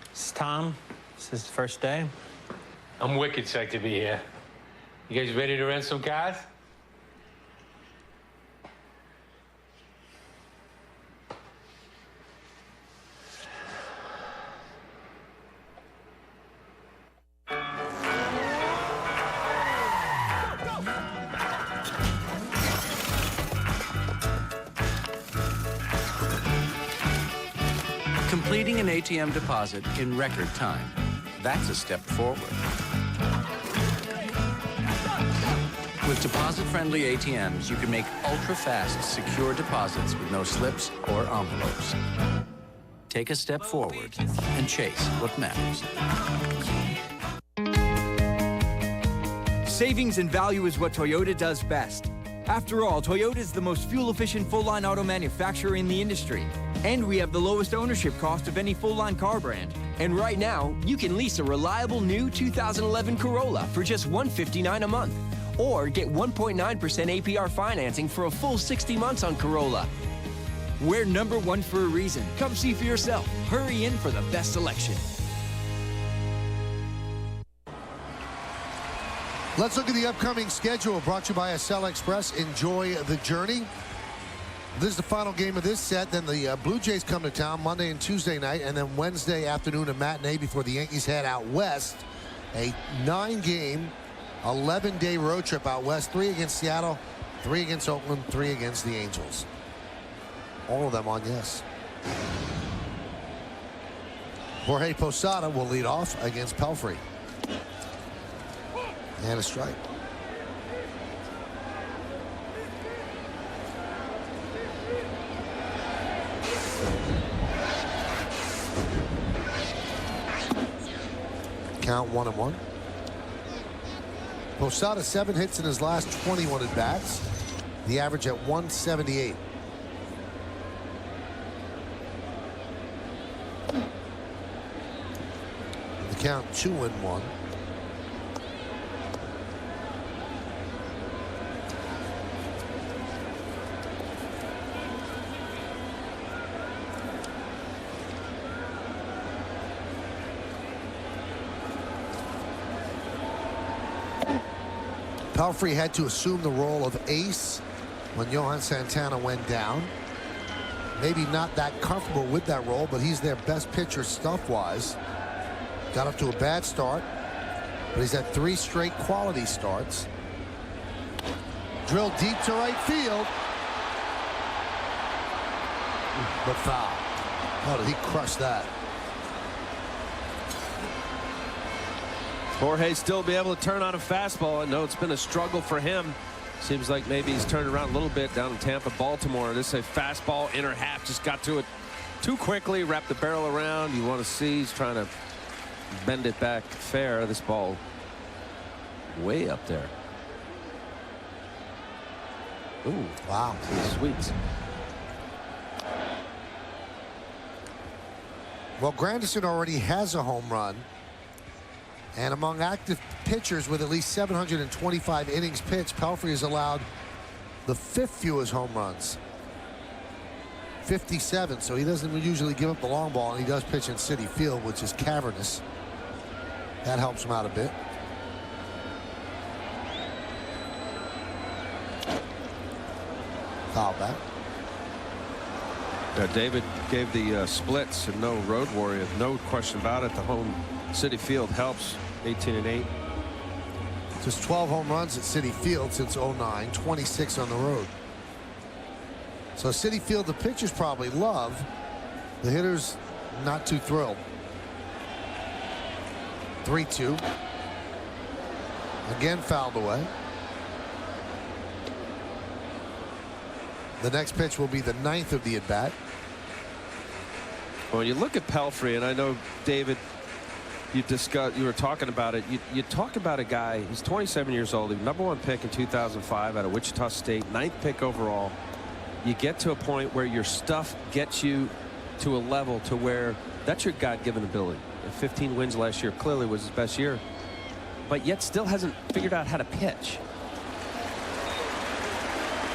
This is Tom. This is the first day. I'm wicked psyched to be here. You guys ready to rent some cars? Completing an ATM deposit in record time. That's a step forward. With deposit-friendly ATMs, you can make ultra-fast, secure deposits with no slips or envelopes. Take a step forward and chase what matters. Savings and value is what Toyota does best. After all, Toyota is the most fuel-efficient full-line auto manufacturer in the industry. And we have the lowest ownership cost of any full-line car brand. And right now, you can lease a reliable new 2011 Corolla for just $159 a month. Or get 1.9% APR financing for a full 60 months on Corolla. We're #1 for a reason. Come see for yourself. Hurry in for the best selection. Let's look at the upcoming schedule brought to you by Acela Express. Enjoy the journey. This is the final game of this set. Then the Blue Jays come to town Monday and Tuesday night, and then Wednesday afternoon a matinee before the Yankees head out west. A 9-game, 11-day road trip out west. 3 against Seattle, 3 against Oakland, 3 against the Angels. All of them on yes. Jorge Posada will lead off against Pelfrey. And a strike. Count 1-1. Posada 7 hits in his last 21 at bats. The average at 178. The count 2-1. Pelfrey had to assume the role of ace when Johan Santana went down. Maybe not that comfortable with that role, but he's their best pitcher stuff-wise. Got up to a bad start, but he's had 3 straight quality starts. Drilled deep to right field. but foul. Oh, did he crush that? Jorge still be able to turn on a fastball. I know it's been a struggle for him. Seems like maybe he's turned around a little bit down in Tampa, Baltimore. This is a fastball, inner half, just got to it too quickly, wrapped the barrel around. You want to see he's trying to bend it back fair. This ball way up there. Ooh, wow. Sweets. Well, Granderson already has a home run. And among active pitchers with at least 725 innings pitched, Pelfrey has allowed the 5th fewest home runs. 57, so he doesn't usually give up the long ball, and he does pitch in Citi Field, which is cavernous. That helps him out a bit. Foul back. David gave the splits and no road warrior. No question about it. The home Citi Field helps. 18-8. Just 12 home runs at Citi Field since 09, 26 on the road. So Citi Field, the pitchers probably love. The hitters not too thrilled. 3-2. Again fouled away. The next pitch will be the 9th of the at bat. When you look at Pelfrey, and I know David, you were talking about it. You talk about a guy. He's 27 years old. He was #1 pick in 2005 out of Wichita State. 9th pick overall. You get to a point where your stuff gets you to a level to where that's your God-given ability. 15 wins last year clearly was his best year, but yet still hasn't figured out how to pitch.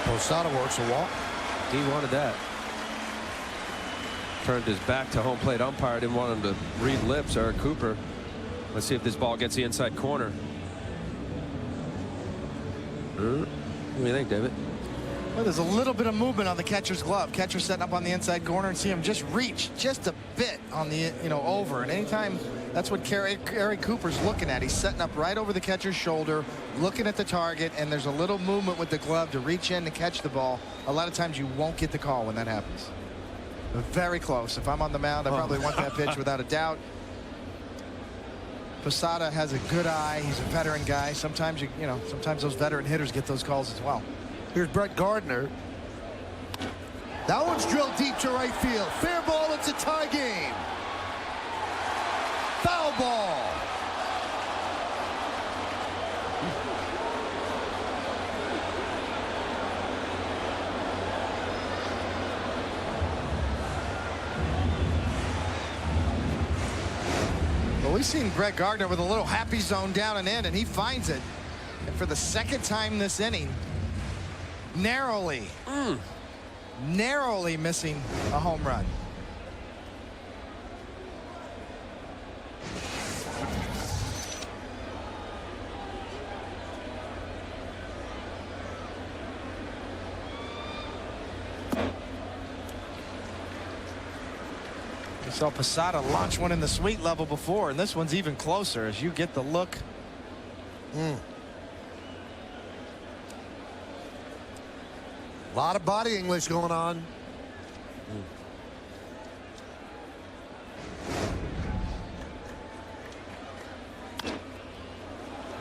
Posada works a walk. He wanted that. Turned his back to home plate umpire. Didn't want him to read lips. Eric Cooper. Let's see if this ball gets the inside corner. What do you think, David? Well, there's a little bit of movement on the catcher's glove. Catcher setting up on the inside corner, and see him just reach just a bit on the, over. And anytime, that's what Eric Cooper's looking at. He's setting up right over the catcher's shoulder, looking at the target, and there's a little movement with the glove to reach in to catch the ball. A lot of times you won't get the call when that happens. But very close. If I'm on the mound, I probably want that pitch without a doubt. Posada has a good eye. He's a veteran guy. Sometimes sometimes those veteran hitters get those calls as well. Here's Brett Gardner. That one's drilled deep to right field. Fair ball. It's a tie game. Foul ball. Well, we've seen Brett Gardner with a little happy zone down and in, and he finds it. And for the second time this inning, narrowly missing a home run. We saw Posada launch one in the sweet level before, and this one's even closer as you get the look. A lot of body English going on.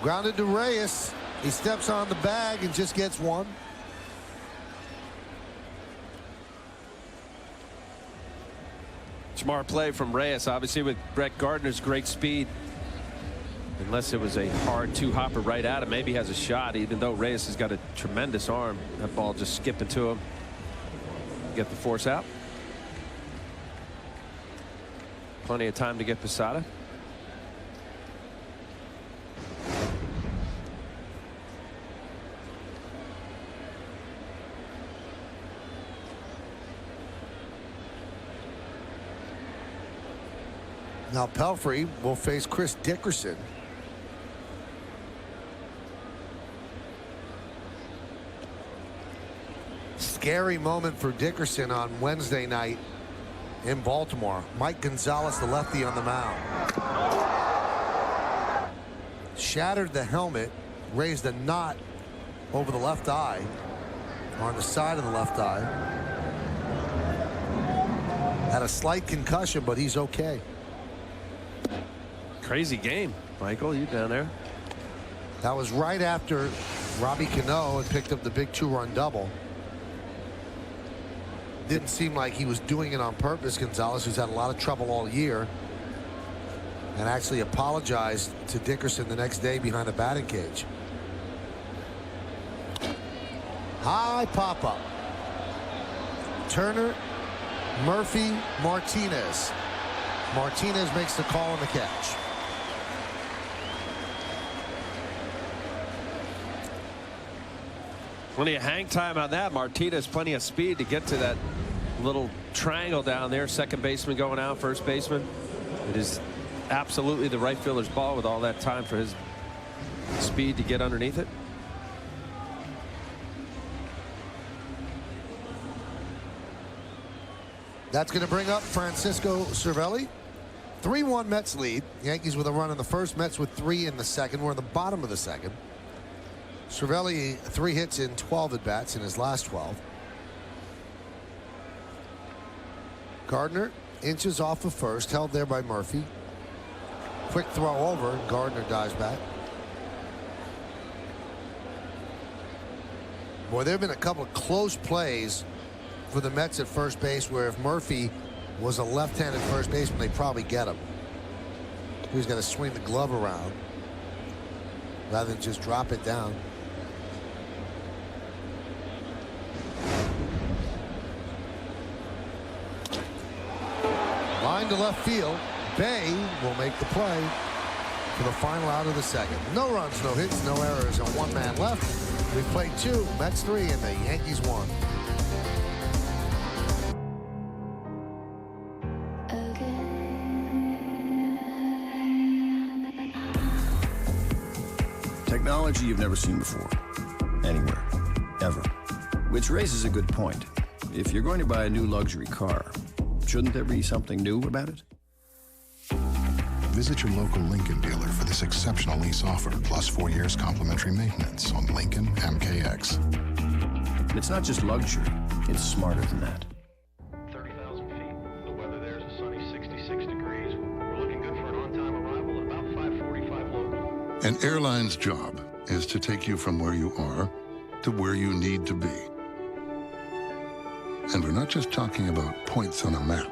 Grounded to Reyes. He steps on the bag and just gets one. Smart play from Reyes, obviously, with Brett Gardner's great speed. Unless it was a hard two-hopper right at him, maybe he has a shot, even though Reyes has got a tremendous arm. That ball just skipping to him. Get the force out. Plenty of time to get Posada. Now Pelfrey will face Chris Dickerson. Scary moment for Dickerson on Wednesday night in Baltimore. Mike Gonzalez, the lefty, on the mound. Shattered the helmet, raised a knot over the left eye, on the side of the left eye. Had a slight concussion, but he's okay. Crazy game. Michael, you down there? That was right after Robbie Cano had picked up the big 2-run double. Didn't seem like he was doing it on purpose. Gonzalez, who's had a lot of trouble all year, and actually apologized to Dickerson the next day behind the batting cage. High pop-up. Turner, Murphy, Martinez. Martinez makes the call on the catch. Plenty of hang time on that. Martinez, plenty of speed to get to that little triangle down there. Second baseman going out, first baseman. It is absolutely the right fielder's ball with all that time for his speed to get underneath it. That's going to bring up Francisco Cervelli. 3-1 Mets lead. Yankees with a run in the first. Mets with 3 in the second. We're in the bottom of the second. Cervelli 3 hits in 12 at bats in his last 12. Gardner inches off of first, held there by Murphy. Quick throw over. Gardner dives back. Boy, there have been a couple of close plays for the Mets at first base where if Murphy was a left-handed first baseman, they'd probably get him. He's got to swing the glove around rather than just drop it down. Line to left field. Bay will make the play for the final out of the second. No runs, no hits, no errors, and 1 man left. We've played 2, Mets 3, and the Yankees 1. Technology you've never seen before, anywhere, ever. Which raises a good point. If you're going to buy a new luxury car, shouldn't there be something new about it? Visit your local Lincoln dealer for this exceptional lease offer, plus 4 years complimentary maintenance on Lincoln MKX. It's not just luxury, it's smarter than that. 30,000 feet. The weather there is a sunny 66 degrees. We're looking good for an on-time arrival at about 5:45 local. An airline's job is to take you from where you are to where you need to be. And we're not just talking about points on a map.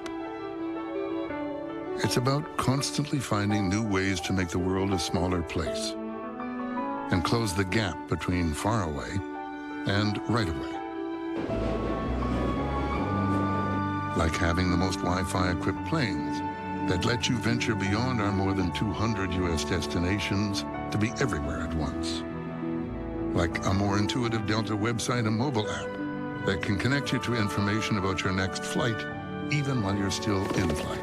It's about constantly finding new ways to make the world a smaller place and close the gap between far away and right away. Like having the most Wi-Fi equipped planes that let you venture beyond our more than 200 U.S. destinations to be everywhere at once. Like a more intuitive Delta website and mobile app that can connect you to information about your next flight, even while you're still in flight.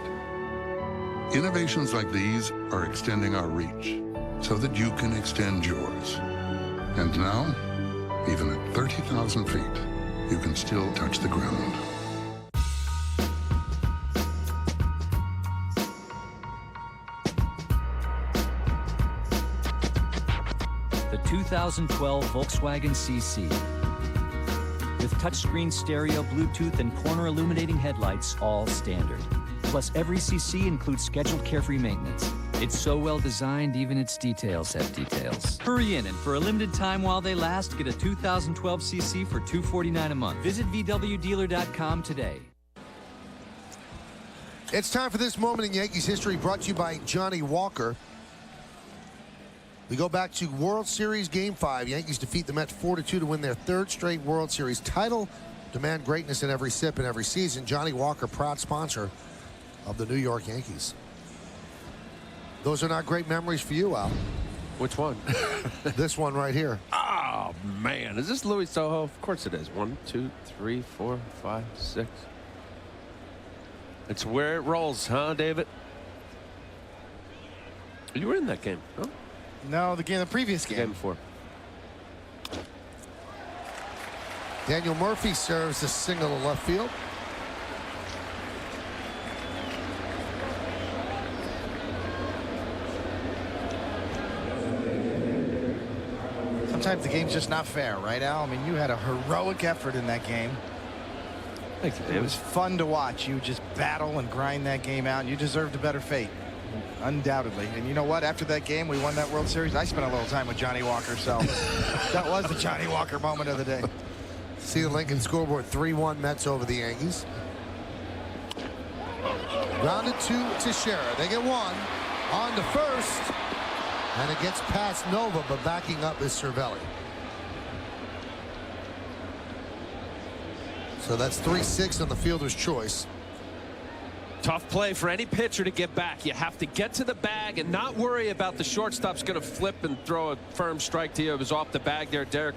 Innovations like these are extending our reach so that you can extend yours. And now, even at 30,000 feet, you can still touch the ground. The 2012 Volkswagen CC. With touchscreen stereo, Bluetooth, and corner illuminating headlights, all standard. Plus, every CC includes scheduled carefree maintenance. It's so well designed, even its details have details. Hurry in, and for a limited time while they last, get a 2012 CC for $249 a month. Visit VWDealer.com today. It's time for this moment in Yankees history, brought to you by Johnny Walker. We go back to World Series Game 5. Yankees defeat the Mets 4-2 to win their 3rd straight World Series title. Demand greatness in every sip and every season. Johnny Walker, proud sponsor of the New York Yankees. Those are not great memories for you, Al. Which one? This one right here. Oh, man. Is this Louis Soho? Of course it is. 1, 2, 3, 4, 5, 6. It's where it rolls, huh, David? You were in that game, huh? No, the previous game. Game before. Daniel Murphy serves a single to left field. Sometimes the game's just not fair, right, Al? I mean, you had a heroic effort in that game. Thank you, It David. was fun to watch. You just battle and grind that game out. And you deserved a better fate, undoubtedly. And you know what? After that game, we won that World Series. I spent a little time with Johnny Walker, so that was the Johnny Walker moment of the day. See the Lincoln scoreboard, 3-1 Mets over the Yankees. Grounded to Teixeira. They get one on to first, and it gets past Nova, but backing up is Cervelli. So that's 3-6 on the fielder's choice. Tough play for any pitcher to get back. You have to get to the bag and not worry about the shortstop's going to flip and throw a firm strike to you. It was off the bag there. Derek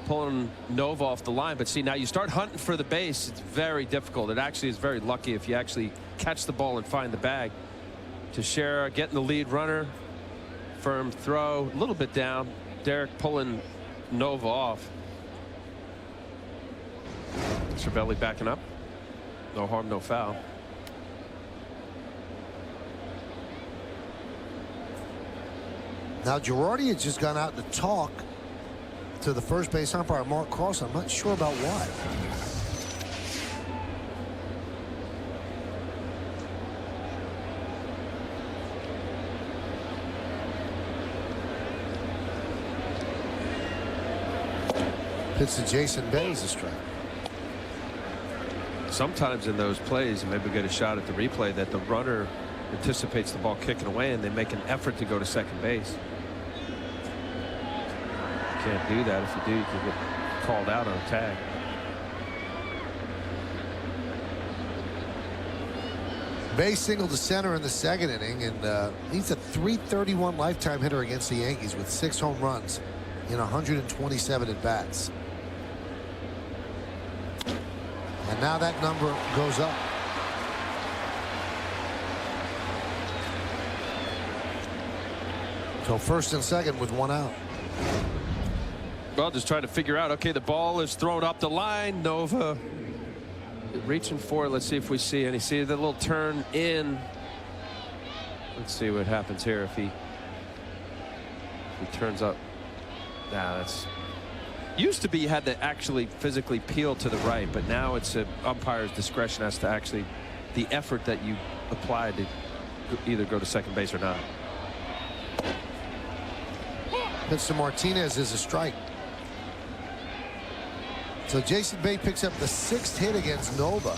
pulling Nova off the line. But see, now you start hunting for the base. It's very difficult. It actually is very lucky if you actually catch the ball and find the bag. Teixeira getting the lead runner. Firm throw. A little bit down. Derek pulling Nova off. Cervelli backing up. No harm, no foul. Now Girardi has just gone out to talk to the first base umpire, Mark Cross. I'm not sure about why. Pitch to Jason Bay is a strike. Sometimes in those plays, and maybe get a shot at the replay, that the runner anticipates the ball kicking away and they make an effort to go to second base. Can't do that. If you do, you can get called out on a tag. Bay singled to center in the second inning, and he's a .331 lifetime hitter against the Yankees with 6 home runs in 127 at bats. And now that number goes up. So first and second with 1 out. Well, just trying to figure out, okay, the ball is thrown up the line. Nova reaching for it. Let's see if we see any. See the little turn in. Let's see what happens here if he turns up. Nah, that's used to be you had to actually physically peel to the right, but now it's an umpire's discretion as to actually the effort that you apply to either go to second base or not. Mr. Martinez is a strike. So Jason Bay picks up the 6th hit against Nova.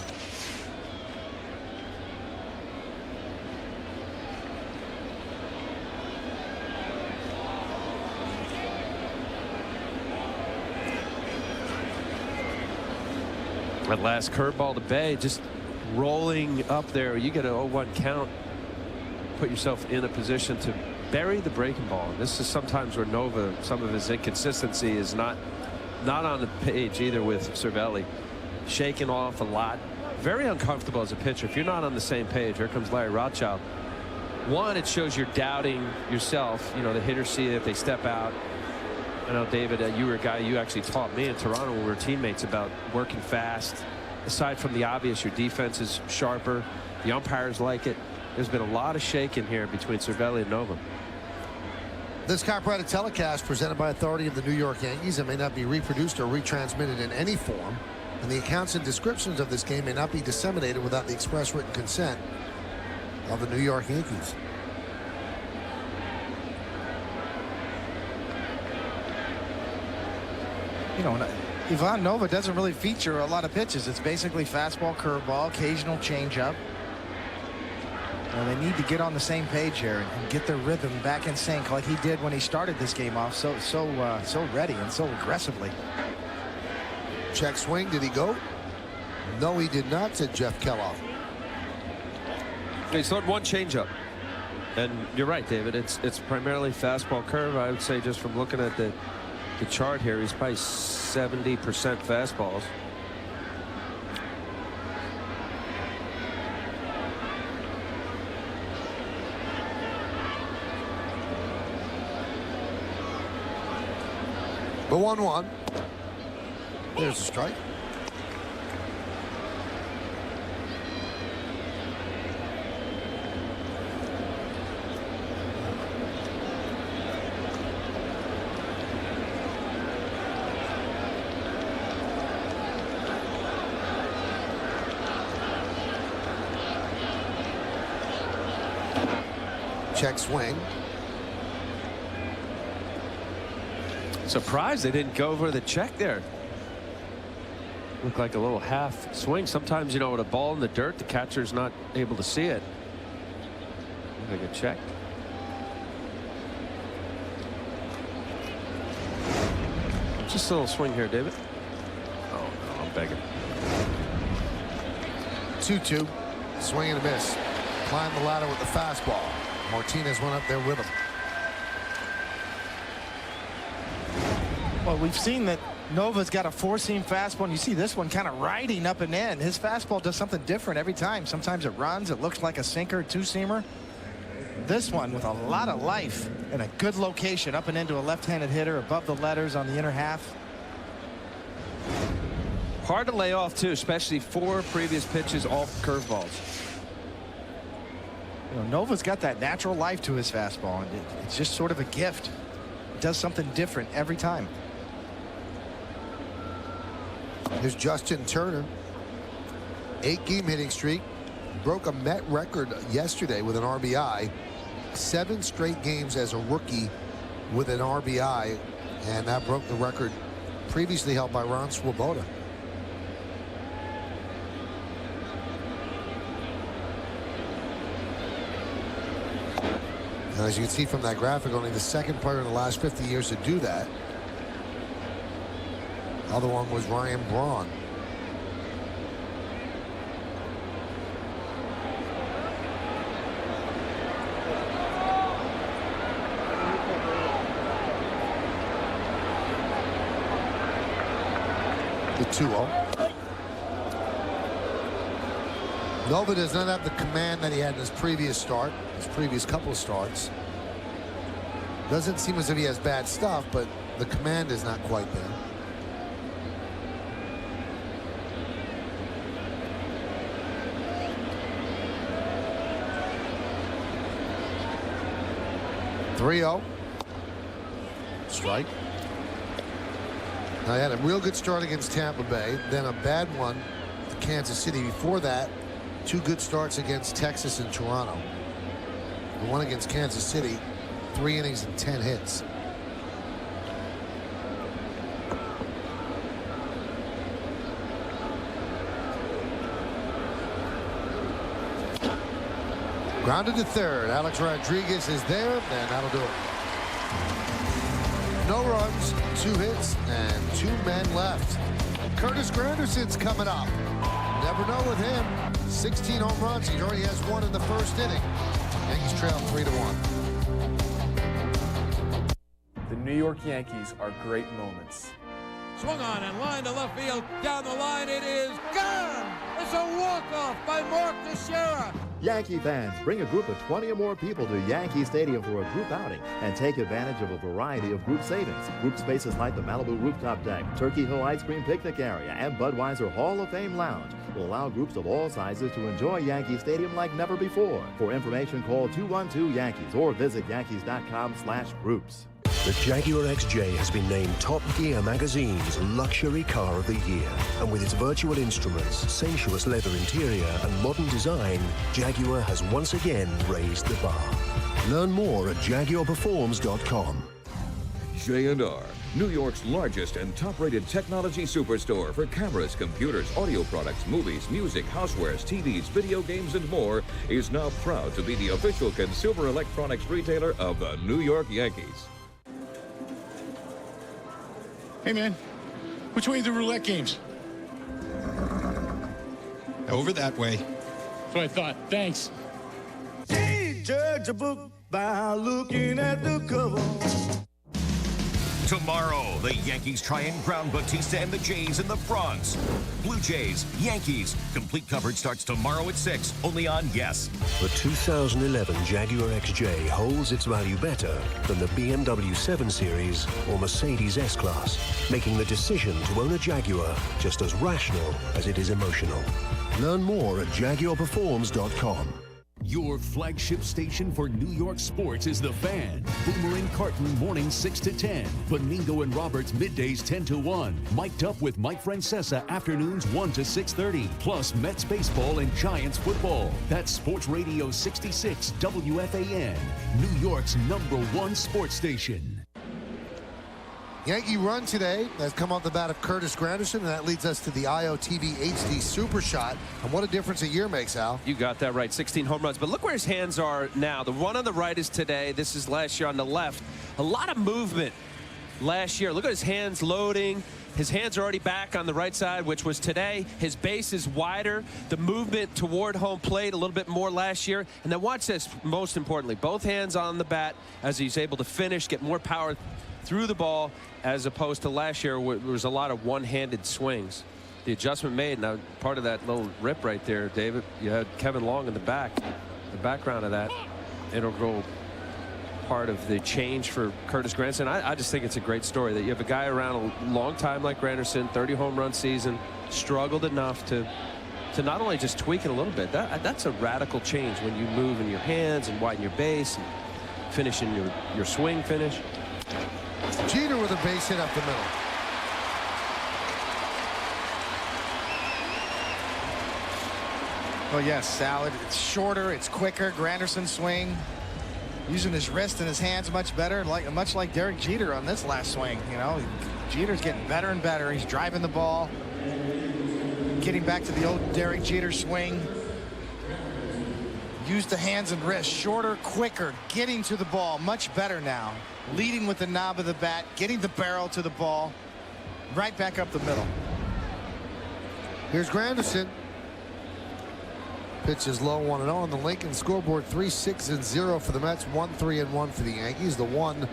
That last curveball to Bay, just rolling up there. You get a 0-1 count. Put yourself in a position to bury the breaking ball. This is sometimes where Nova, some of his inconsistency is not on the page either with Cervelli. Shaking off a lot. Very uncomfortable as a pitcher. If you're not on the same page, here comes Larry Rothschild. One, it shows you're doubting yourself. You know, the hitters see it, they step out. I know, David, you were a guy you actually taught me in Toronto when we were teammates about working fast. Aside from the obvious, your defense is sharper. The umpires like it. There's been a lot of shaking here between Cervelli and Nova. This copyrighted telecast presented by authority of the New York Yankees and may not be reproduced or retransmitted in any form, and the accounts and descriptions of this game may not be disseminated without the express written consent of the New York Yankees. You know, Ivan Nova doesn't really feature a lot of pitches. It's basically fastball, curveball, occasional changeup. They need to get on the same page here and get their rhythm back in sync like he did when he started this game off so ready and so aggressively. Check swing. Did he go? No, he did not, said Jeff Kellogg. He's thrown 1 changeup. And you're right, David. It's primarily fastball curve. I would say just from looking at the chart here, he's probably 70% fastballs. The 1-1. There's a strike. Check swing. Surprised they didn't go for the check there. Looked like a little half swing. Sometimes, you know, with a ball in the dirt, the catcher's not able to see it. Like a check. Just a little swing here, David. Oh, no, I'm begging. 2-2. Swing and a miss. Climbed the ladder with the fastball. Martinez went up there with him. Well, we've seen that Nova's got a four-seam fastball, and you see this one kind of riding up and in. His fastball does something different every time. Sometimes it runs. It looks like a sinker, two-seamer. This one with a lot of life and a good location up and into a left-handed hitter above the letters on the inner half. Hard to lay off, too, especially 4 previous pitches, all curveballs. You know, Nova's got that natural life to his fastball, and it's just sort of a gift. It does something different every time. Here's Justin Turner. 8-game hitting streak. Broke a Met record yesterday with an RBI. 7 straight games as a rookie with an RBI, and that broke the record previously held by Ron Swoboda. And as you can see from that graphic, only the second player in the last 50 years to do that. Other one was Ryan Braun. The 2-0. Nova does not have the command that he had in his previous start, his previous couple of starts. Doesn't seem as if he has bad stuff, but the command is not quite there. .3-0. Strike. Now, he had a real good start against Tampa Bay, then a bad one to Kansas City. Before that, 2 good starts against Texas and Toronto. The one against Kansas City, 3 innings and 10 hits. Grounded to third. Alex Rodriguez is there, and that'll do it. No runs, 2 hits, and 2 men left. Curtis Granderson's coming up. Never know with him. 16 home runs. He already has 1 in the first inning. Yankees trail 3-1. The New York Yankees are great moments. Swung on and line to left field. Down the line, it is gone. It's a walk-off by Mark Teixeira. Yankee fans, bring a group of 20 or more people to Yankee Stadium for a group outing and take advantage of a variety of group savings. Group spaces like the Malibu Rooftop Deck, Turkey Hill Ice Cream Picnic Area, and Budweiser Hall of Fame Lounge will allow groups of all sizes to enjoy Yankee Stadium like never before. For information, call 212-YANKEES or visit yankees.com/groups. The Jaguar XJ has been named Top Gear magazine's luxury car of the year. And with its virtual instruments, sensuous leather interior, and modern design, Jaguar has once again raised the bar. Learn more at jaguarperforms.com. J&R, New York's largest and top-rated technology superstore for cameras, computers, audio products, movies, music, housewares, TVs, video games, and more, is now proud to be the official consumer electronics retailer of the New York Yankees. Hey, man, which way are the roulette games? Over that way. That's what I thought. Thanks. Judge a book by looking at the cover. Tomorrow, the Yankees try and ground Bautista and the Jays in the Bronx. Blue Jays, Yankees. Complete coverage starts tomorrow at 6, only on Yes. The 2011 Jaguar XJ holds its value better than the BMW 7 Series or Mercedes S-Class, making the decision to own a Jaguar just as rational as it is emotional. Learn more at jaguarperforms.com. Your flagship station for New York sports is The Fan. Boomer and Carton mornings 6 to 10. Beningo and Roberts middays 10 to 1. Mic'd Up with Mike Francesa afternoons 1 to 6:30. Plus Mets baseball and Giants football. That's Sports Radio 66 WFAN, New York's #1 sports station. Yankee run today has come off the bat of Curtis Granderson, and that leads us to the IOTV HD Super Shot. And what a difference a year makes, Al. You got that right, 16 home runs. But look where his hands are now. The one on the right is today. This is last year on the left. A lot of movement last year. Look at his hands loading. His hands are already back on the right side, which was today. His base is wider. The movement toward home plate a little bit more last year. And then watch this, most importantly, both hands on the bat as he's able to finish, get more power through the ball, as opposed to last year where there was a lot of one-handed swings. The adjustment made. Now, part of that little rip right there, David, you had Kevin Long in the background of that integral part of the change for Curtis Granderson. I just think it's a great story that you have a guy around a long time like Granderson, 30 home run season, struggled enough to not only just tweak it a little bit. That's a radical change when you move in your hands and widen your base and finish in your swing finish. Jeter with a base hit up the middle. Well, yes, Sal, it's shorter, it's quicker. Granderson's swing, using his wrist and his hands much better, much like Derek Jeter on this last swing. You know, Jeter's getting better and better. He's driving the ball, getting back to the old Derek Jeter swing. Use the hands and wrists, shorter, quicker, getting to the ball much better now. Leading with the knob of the bat, getting the barrel to the ball, right back up the middle. Here's Granderson. Pitch is low, 1-0 on the Lincoln scoreboard. 3-6-0 for the Mets, 1-3-1 for the Yankees. The one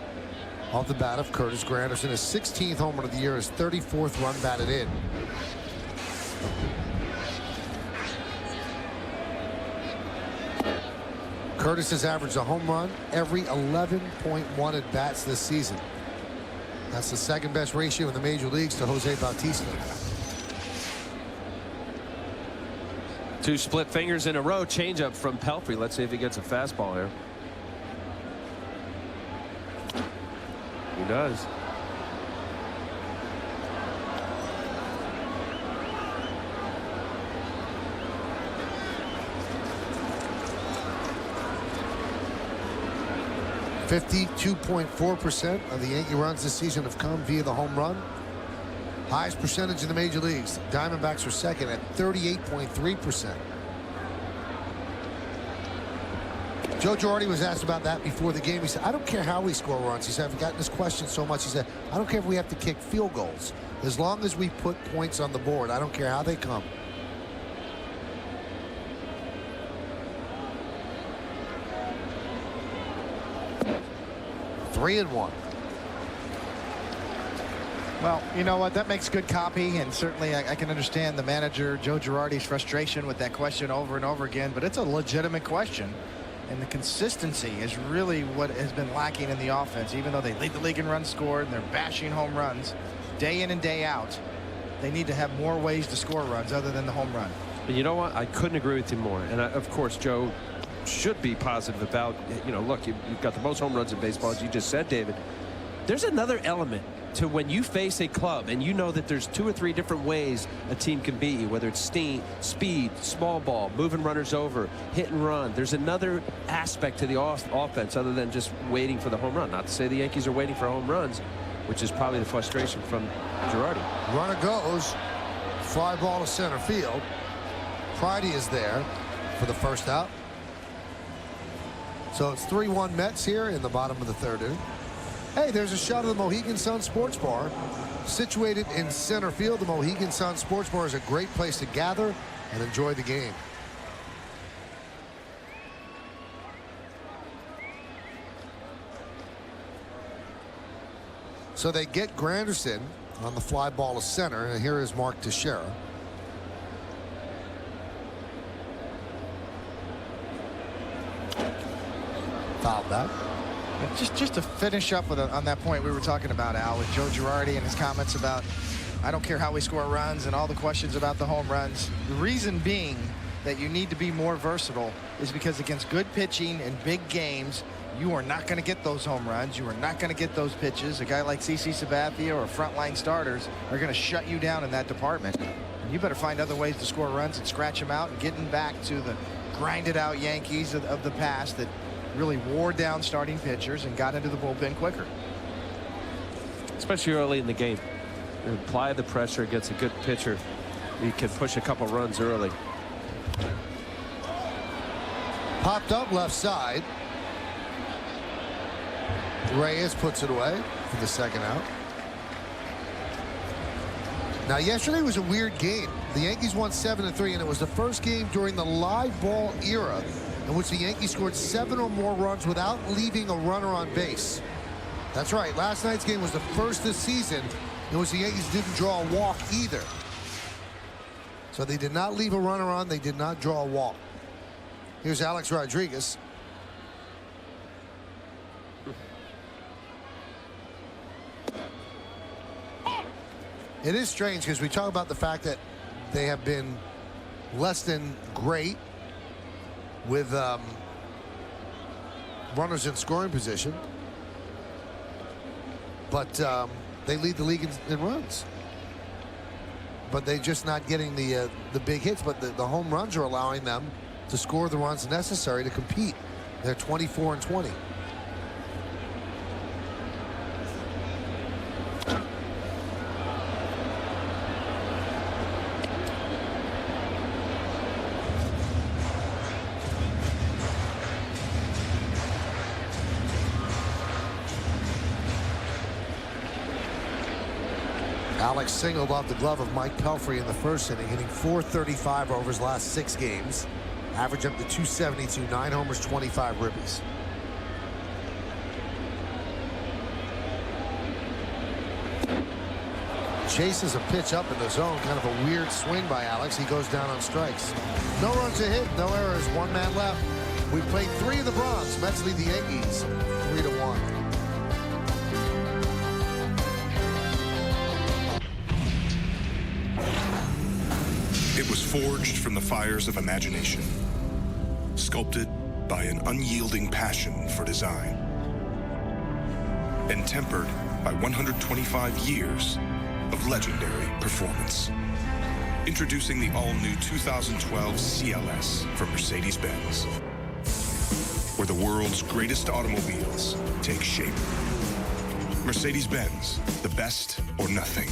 off the bat of Curtis Granderson. His 16th home run of the year, his 34th run batted in. Curtis has averaged a home run every 11.1 at bats this season. That's the second best ratio in the major leagues to Jose Bautista. 2 split fingers in a row. Changeup from Pelfrey. Let's see if he gets a fastball here. He does. .4% of the Yankee runs this season have come via the home run. Highest percentage in the major leagues. Diamondbacks are second at 38.3%. Joe Girardi was asked about that before the game. He said, I don't care how we score runs. He said, I've gotten this question so much. He said, I don't care if we have to kick field goals. As long as we put points on the board, I don't care how they come. Three and one. Well, you know what? That makes good copy, and certainly I can understand the manager, Joe Girardi's frustration with that question over and over again, but it's a legitimate question. And the consistency is really what has been lacking in the offense. Even though they lead the league in runs scored and they're bashing home runs day in and day out, they need to have more ways to score runs other than the home run. You know what? I couldn't agree with you more. And of course, Joe should be positive about, you know, look, you've got the most home runs in baseball, as you just said, David. There's another element to when you face a club and you know that there's 2 or 3 different ways a team can beat you, whether it's speed, small ball, moving runners over, hit and run. There's another aspect to the offense other than just waiting for the home run. Not to say the Yankees are waiting for home runs, which is probably the frustration from Girardi. Runner goes, fly ball to center field. Friday is there for the first out. So it's 3-1 Mets here in the bottom of the third inning. Hey, there's a shot of the Mohegan Sun Sports Bar. Situated in center field, the Mohegan Sun Sports Bar is a great place to gather and enjoy the game. So they get Granderson on the fly ball to center, and here is Mark Teixeira. Fouled that. Just to finish up with on that point we were talking about, Al, with Joe Girardi and his comments about I don't care how we score runs and all the questions about the home runs. The reason being that you need to be more versatile is because against good pitching and big games, you are not going to get those home runs. You are not going to get those pitches. A guy like CC Sabathia or frontline starters are going to shut you down in that department. And you better find other ways to score runs and scratch them out and getting back to the grinded out Yankees of the past that really wore down starting pitchers and got into the bullpen quicker. Especially early in the game. You apply the pressure against a good pitcher. You can push a couple runs early. Popped up left side. Reyes puts it away for the second out. Now, yesterday was a weird game. The Yankees won 7-3, and it was the first game during the live ball era in which the Yankees scored 7 or more runs without leaving a runner on base. That's right. Last night's game was the first this season in which the Yankees didn't draw a walk either. So they did not leave a runner on. They did not draw a walk. Here's Alex Rodriguez. It is strange because we talk about the fact that they have been less than great with runners in scoring position, but they lead the league in runs. But they're just not getting the big hits. But the home runs are allowing them to score the runs necessary to compete. They're 24-20. Alex singled off the glove of Mike Pelfrey in the first inning, hitting .435 over his last 6 games. Average up to 272, 9 homers, 25 ribbies. Chases a pitch up in the zone, kind of a weird swing by Alex. He goes down on strikes. No runs to hit, no errors, 1 man left. We've played 3 in the Bronx. Mets lead the Yankees 3-1. It was forged from the fires of imagination, sculpted by an unyielding passion for design, and tempered by 125 years of legendary performance. Introducing the all-new 2012 CLS from Mercedes-Benz, where the world's greatest automobiles take shape. Mercedes-Benz, the best or nothing.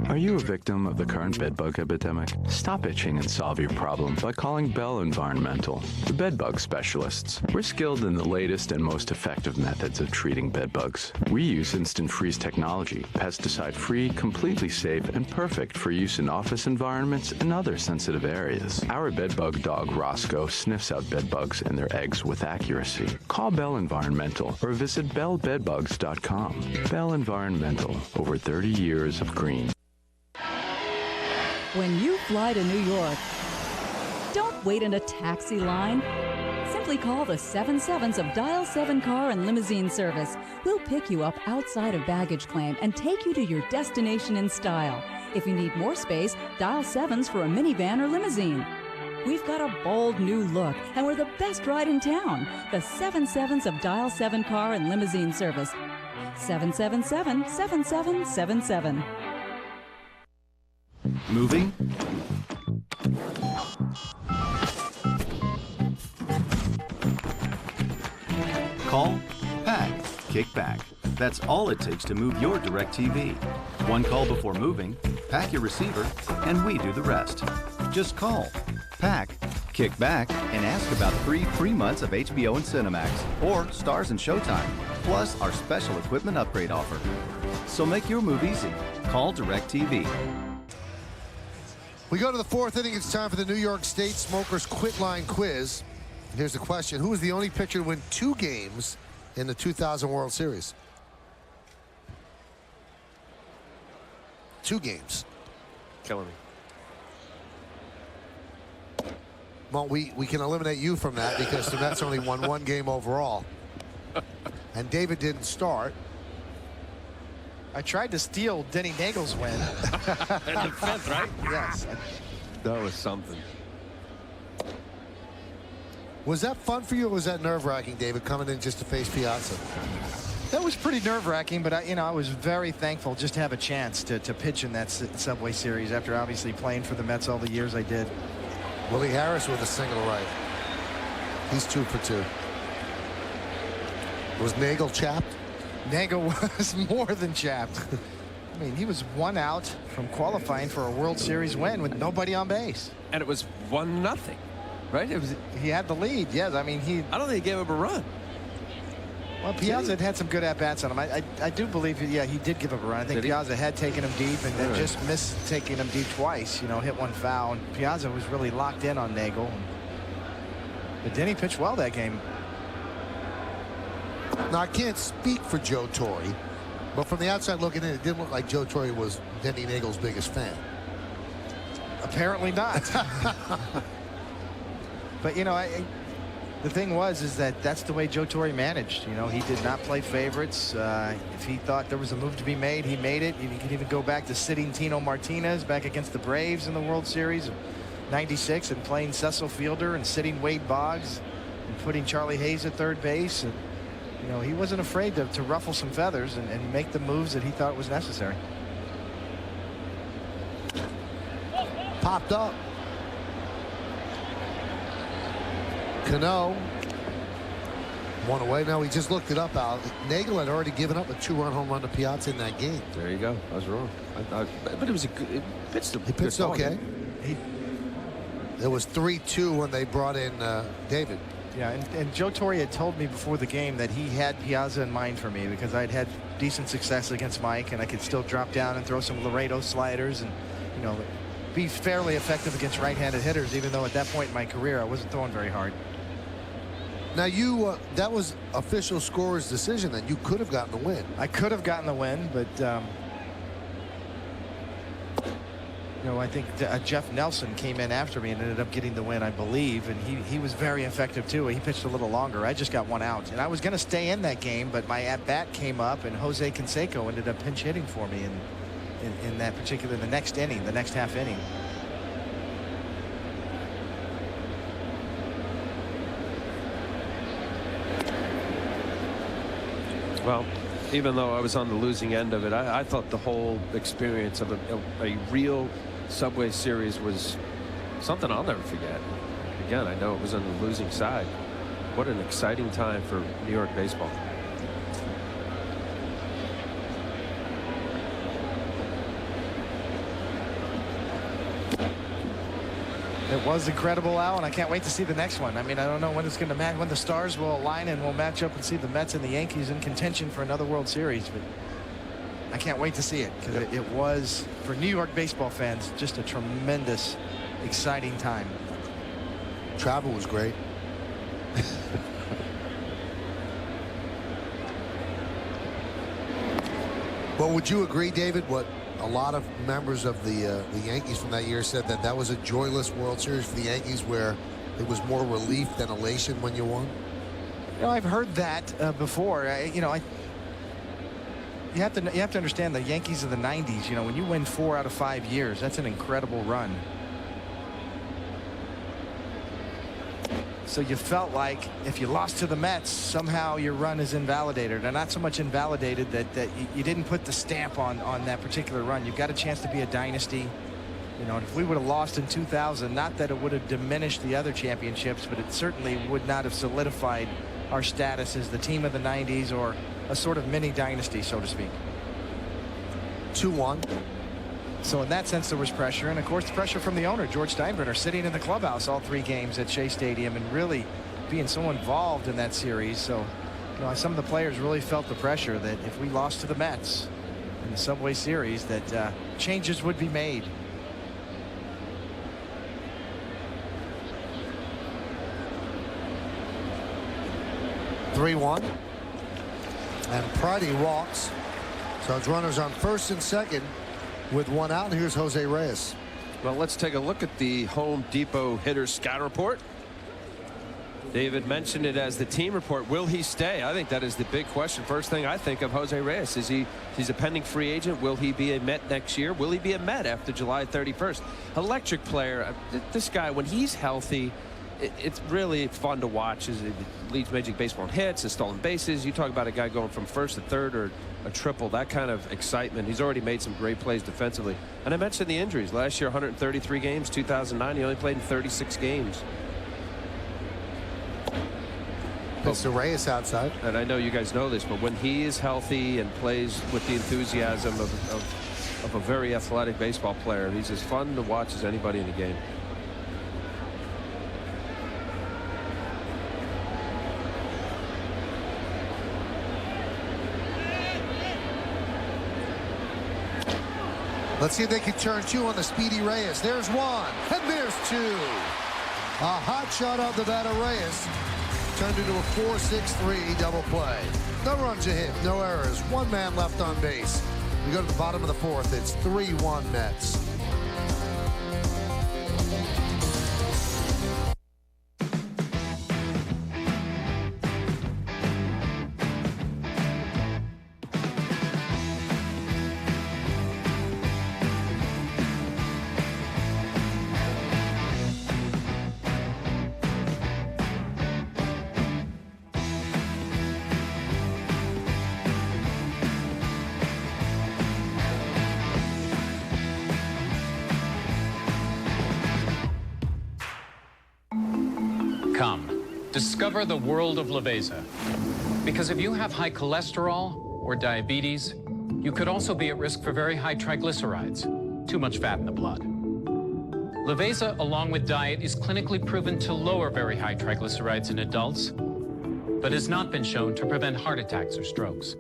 Are you a victim of the current bedbug epidemic? Stop itching and solve your problem by calling Bell Environmental, the bedbug specialists. We're skilled in the latest and most effective methods of treating bedbugs. We use instant freeze technology, pesticide-free, completely safe, and perfect for use in office environments and other sensitive areas. Our bedbug dog, Roscoe, sniffs out bedbugs and their eggs with accuracy. Call Bell Environmental or visit bellbedbugs.com. Bell Environmental, over 30 years of green. When you fly to New York, don't wait in a taxi line. Simply call the 77s of Dial 7 Car and Limousine Service. We'll pick you up outside of baggage claim and take you to your destination in style. If you need more space, dial 7s for a minivan or limousine. We've got a bold new look, and we're the best ride in town. The 77s of Dial 7 Car and Limousine Service. 777-7777. Moving? Call, pack, kick back. That's all it takes to move your DirecTV. One call before moving, pack your receiver, and we do the rest. Just call, pack, kick back, and ask about free 3 months of HBO and Cinemax, or Stars and Showtime, plus our special equipment upgrade offer. So make your move easy. Call DirecTV. We go to the 4th inning. It's time for the New York State Smokers Quit Line Quiz. Here's the question. Who was the only pitcher to win 2 games in the 2000 World Series? 2 games. Killing me. Well, we can eliminate you from that because the Mets only won 1 game overall. And David didn't start. I tried to steal Denny Nagel's win. In the 5th, right? Yes. That was something. Was that fun for you, or was that nerve-wracking, David, coming in just to face Piazza? That was pretty nerve-wracking, but I was very thankful just to have a chance to pitch in that Subway Series after obviously playing for the Mets all the years I did. Willie Harris with a single right. He's 2 for 2. Was Nagel chapped? Nagel was more than chapped. I mean, he was 1 out from qualifying for a World Series win with nobody on base. And it was 1-0, right? He had the lead. Yes, I mean I don't think he gave up a run. Well, Piazza had some good at-bats on him. I do believe, yeah, he did give up a run. I think Piazza had taken him deep and then just missed taking him deep twice. You know, hit 1 foul. And Piazza was really locked in on Nagel. But then he pitched well that game. Now, I can't speak for Joe Torre, but from the outside looking in, it didn't look like Joe Torre was Denny Nagel's biggest fan. Apparently not. But, you know, the thing is that that's the way Joe Torre managed. You know, he did not play favorites. If he thought there was a move to be made, he made it. You could even go back to sitting Tino Martinez back against the Braves in the World Series of '96 and playing Cecil Fielder and sitting Wade Boggs and putting Charlie Hayes at third base. And, you know, he wasn't afraid to ruffle some feathers and make the moves that he thought was necessary. Popped up. Cano. 1 away. Now, we just looked it up, Al. Nagel had already given up a 2-run home run to Piazza in that game. There you go. I was wrong. But it was a good. He pitched okay. It was 3-2 when they brought in David. Yeah, and Joe Torre had told me before the game that he had Piazza in mind for me because I'd had decent success against Mike, and I could still drop down and throw some Laredo sliders and, you know, be fairly effective against right-handed hitters, even though at that point in my career I wasn't throwing very hard. Now, that was official scorer's decision then. You could have gotten the win. I could have gotten the win, but you know, I think Jeff Nelson came in after me and ended up getting the win, I believe, and he was very effective too. He pitched a little longer. I just got 1 out, and I was going to stay in that game, but my at-bat came up, and Jose Canseco ended up pinch hitting for me in that particular, the next inning, the next half inning. Well, even though I was on the losing end of it, I thought the whole experience of a real Subway Series was something I'll never forget. Again, I know it was on the losing side. What an exciting time for New York baseball. It was incredible, Al, and I can't wait to see the next one. I mean, I don't know when it's going to match, when the stars will align and we'll match up and see the Mets and the Yankees in contention for another World Series. But I can't wait to see it because it was, for New York baseball fans, just a tremendous, exciting time. Travel was great. Well, would you agree, David, what a lot of members of the Yankees from that year said, that was a joyless World Series for the Yankees where it was more relief than elation when you won? You know, I've heard that before. You have to understand the Yankees of the 90s. You know, when you win 4 out of 5 years, that's an incredible run. So you felt like if you lost to the Mets, somehow your run is invalidated, and not so much invalidated that you didn't put the stamp on that particular run. You got a chance to be a dynasty. You know, and if we would have lost in 2000, not that it would have diminished the other championships, but it certainly would not have solidified our status as the team of the 90s or a sort of mini dynasty, so to speak. 2-1. So in that sense, there was pressure, and of course the pressure from the owner, George Steinbrenner, sitting in the clubhouse all 3 games at Shea Stadium and really being so involved in that series. So, you know, some of the players really felt the pressure that if we lost to the Mets in the Subway Series, that changes would be made. (3-1) and Pridey walks, so it's runners on first and second with 1 out, and here's Jose Reyes. Well, let's take a look at the Home Depot hitter scout report. David mentioned it as the team report. Will he stay? I think that is the big question. First thing I think of Jose Reyes is he's a pending free agent. Will he be a Met next year? Will he be a Met after July 31st? Electric player. This guy, when he's healthy, it's really fun to watch. As it leads Major League Baseball in hits and stolen bases. You talk about a guy going from first to third or a triple, that kind of excitement. He's already made some great plays defensively. And I mentioned the injuries. Last year, 133 games. 2009, he only played in 36 games. It's the Reyes outside. And I know you guys know this, but when he is healthy and plays with the enthusiasm of a very athletic baseball player, he's as fun to watch as anybody in the game. Let's see if they can turn two on the speedy Reyes. There's one, and there's two. A hot shot on the bat of Reyes. Turned into a 4-6-3 double play. No runs a hit, no errors. One man left on base. We go to the bottom of the fourth. It's 3-1 Mets. Come, discover the world of Leveza. Because if you have high cholesterol or diabetes, you could also be at risk for very high triglycerides, too much fat in the blood. Leveza, along with diet, is clinically proven to lower very high triglycerides in adults, but has not been shown to prevent heart attacks or strokes.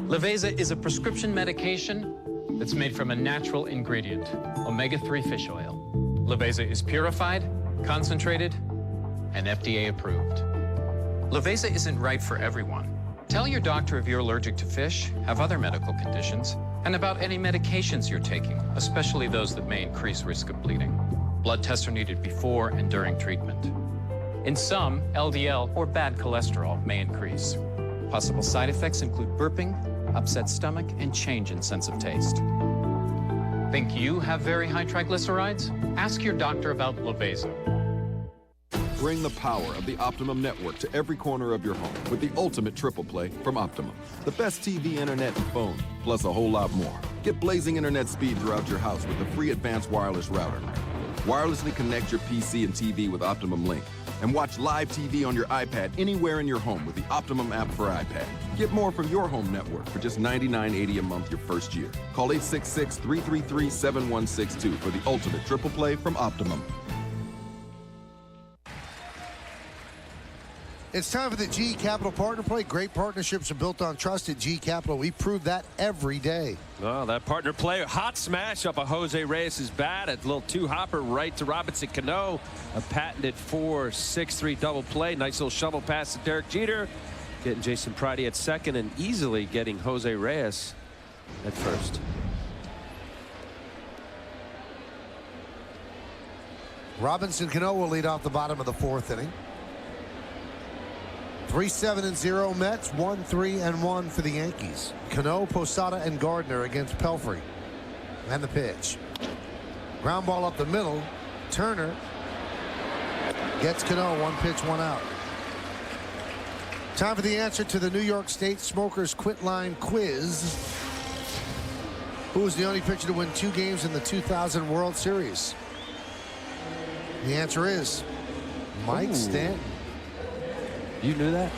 Leveza is a prescription medication that's made from a natural ingredient, omega-3 fish oil. Leveza is purified, concentrated, and FDA approved. Leveza isn't right for everyone. Tell your doctor if you're allergic to fish, have other medical conditions, and about any medications you're taking, especially those that may increase risk of bleeding. Blood tests are needed before and during treatment. In some, LDL or bad cholesterol may increase. Possible side effects include burping, upset stomach, and change in sense of taste. Think you have very high triglycerides? Ask your doctor about Leveza. Bring the power of the Optimum network to every corner of your home with the ultimate triple play from Optimum. The best TV, internet, and phone, plus a whole lot more. Get blazing internet speed throughout your house with the free advanced wireless router. Wirelessly connect your PC and TV with Optimum Link. And watch live TV on your iPad anywhere in your home with the Optimum app for iPad. Get more from your home network for just $99.80 a month your first year. Call 866-333-7162 for the ultimate triple play from Optimum. It's time for the GE Capital Partner Play. Great partnerships are built on trust at GE Capital. We prove that every day. Oh, that partner play. Hot smash up of Jose Reyes' bat. A little two-hopper right to Robinson Cano. A patented 4-6-3 double play. Nice little shovel pass to Derek Jeter. Getting Jason Pridey at second and easily getting Jose Reyes at first. Robinson Cano will lead off the bottom of the fourth inning. 3-7-0 Mets, 1-3-1 for the Yankees. Cano, Posada, and Gardner against Pelfrey. And the pitch. Ground ball up the middle. Turner gets Cano, one pitch, one out. Time for the answer to the New York State Smokers Quit Line Quiz. Who was the only pitcher to win 2 games in the 2000 World Series? The answer is Mike Stanton. You knew that?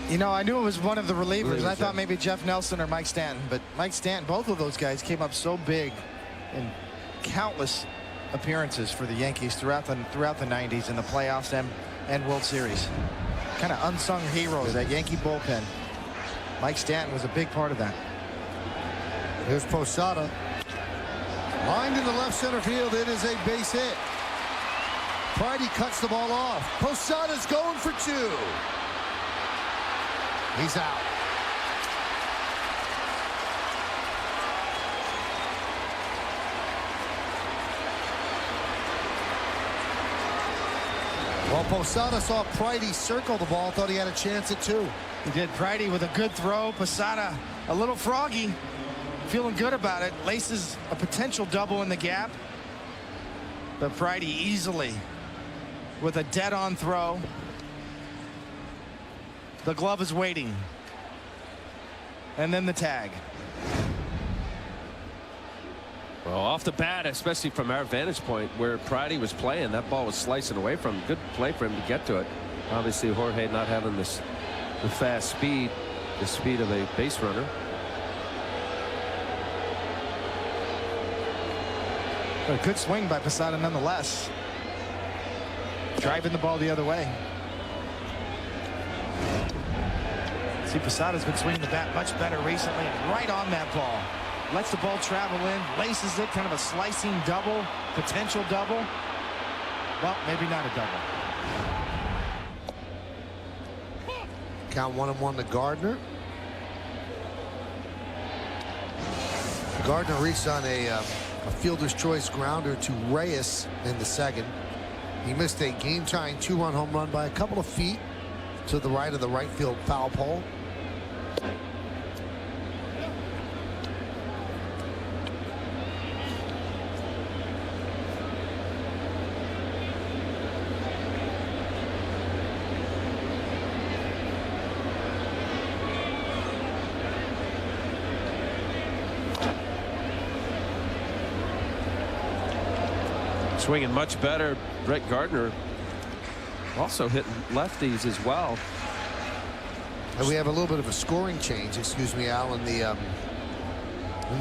You know, I knew it was one of the relievers. I thought maybe Jeff Nelson or Mike Stanton, but Mike Stanton, both of those guys came up so big in countless appearances for the Yankees throughout the 90s in the playoffs and World Series. Kind of unsung heroes, that Yankee bullpen. Mike Stanton was a big part of that. Here's Posada. Lined in the left center field. It is a base hit. Pridey cuts the ball off. Posada's going for 2. He's out. Well, Posada saw Pridey circle the ball, thought he had a chance at 2. He did. Pridey with a good throw. Posada a little froggy, feeling good about it. Laces a potential double in the gap, but Pridey easily with a dead-on throw. The glove is waiting. And then the tag. Well, off the bat, especially from our vantage point where Pridey was playing, that ball was slicing away from him. Good play for him to get to it. Obviously, Jorge not having the fast speed, the speed of a base runner. A good swing by Posada nonetheless. Driving the ball the other way. See, Posada's been swinging the bat much better recently, and right on that ball. Lets the ball travel in, laces it, kind of a slicing double, potential double. Well, maybe not a double. Count 1-1 to Gardner. Gardner reached on a fielder's choice grounder to Reyes in the second. He missed a game-tying 2-run home run by a couple of feet to the right of the right field foul pole. Swinging much better. Brett Gardner also hitting lefties as well. And we have a little bit of a scoring change, excuse me, Al, in the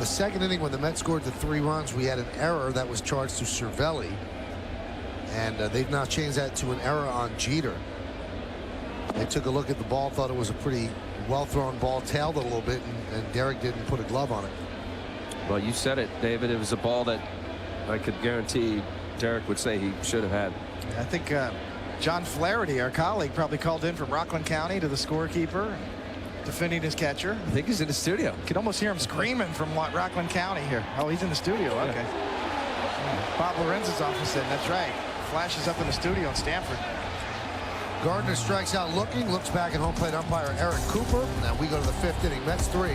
second inning when the Mets scored the 3 runs. We had an error that was charged to Cervelli, and they've now changed that to an error on Jeter. They took a look at the ball, thought it was a pretty well thrown ball, tailed it a little bit, and Derek didn't put a glove on it. Well, you said it, David. It was a ball that I could guarantee Derek would say he should have had. I think John Flaherty, our colleague, probably called in from Rockland County to the scorekeeper, defending his catcher. I think he's in the studio. You can almost hear him screaming from Rockland County here. Oh, he's in the studio. Okay. Yeah. Bob Lorenz's office in. That's right. Flash is up in the studio in Stanford. Gardner strikes out looking, looks back at home plate umpire Eric Cooper. Now we go to the 5th inning. Mets 3,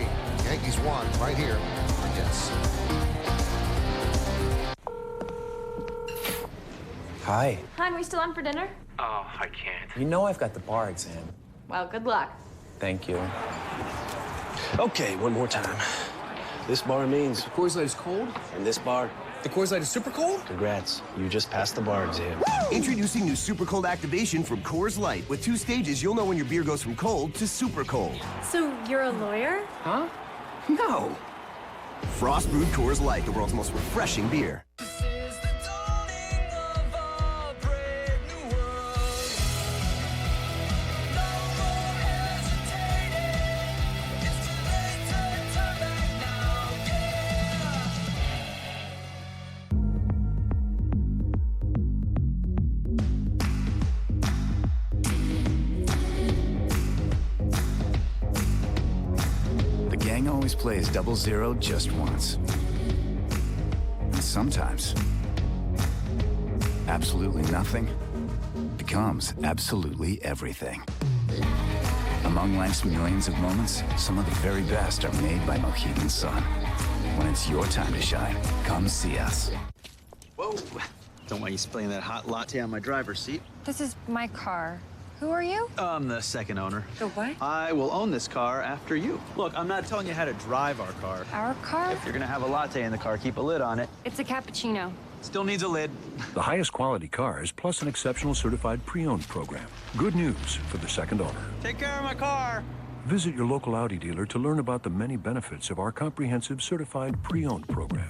Yankees 1, right here. Yes. Hi. Hon, we still on for dinner? Oh, I can't. You know I've got the bar exam. Well, good luck. Thank you. Okay, one more time. This bar means the Coors Light is cold, and this bar, the Coors Light is super cold? Congrats, you just passed the bar exam. Woo! Introducing new super cold activation from Coors Light. With 2 stages, you'll know when your beer goes from cold to super cold. So you're a lawyer? Huh? No. Frost brewed Coors Light, the world's most refreshing beer. Plays 00 just once. And sometimes, absolutely nothing becomes absolutely everything. Among life's millions of moments, some of the very best are made by Mohegan Sun. When it's your time to shine, come see us. Whoa! Don't want you spilling that hot latte on my driver's seat. This is my car. Who are you? I'm the second owner. The what? I will own this car after you. Look, I'm not telling you how to drive our car. Our car? If you're gonna have a latte in the car, keep a lid on it. It's a cappuccino. Still needs a lid. The highest quality cars, plus an exceptional certified pre-owned program. Good news for the second owner. Take care of my car. Visit your local Audi dealer to learn about the many benefits of our comprehensive certified pre-owned program.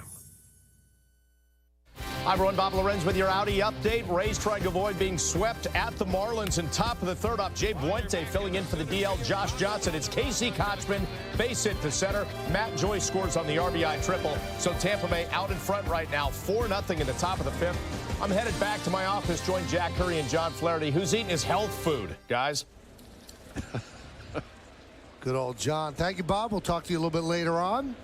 Hi, everyone. Bob Lorenz with your Audi update. Rays trying to avoid being swept at the Marlins. And top of the 3rd off, Jay Buente filling in for the DL, Josh Johnson. It's Casey Kochman, base hit to center. Matt Joyce scores on the RBI triple. So Tampa Bay out in front right now, 4-0 in the top of the 5th. I'm headed back to my office, join Jack Curry and John Flaherty, who's eating his health food, guys. Good old John. Thank you, Bob. We'll talk to you a little bit later on.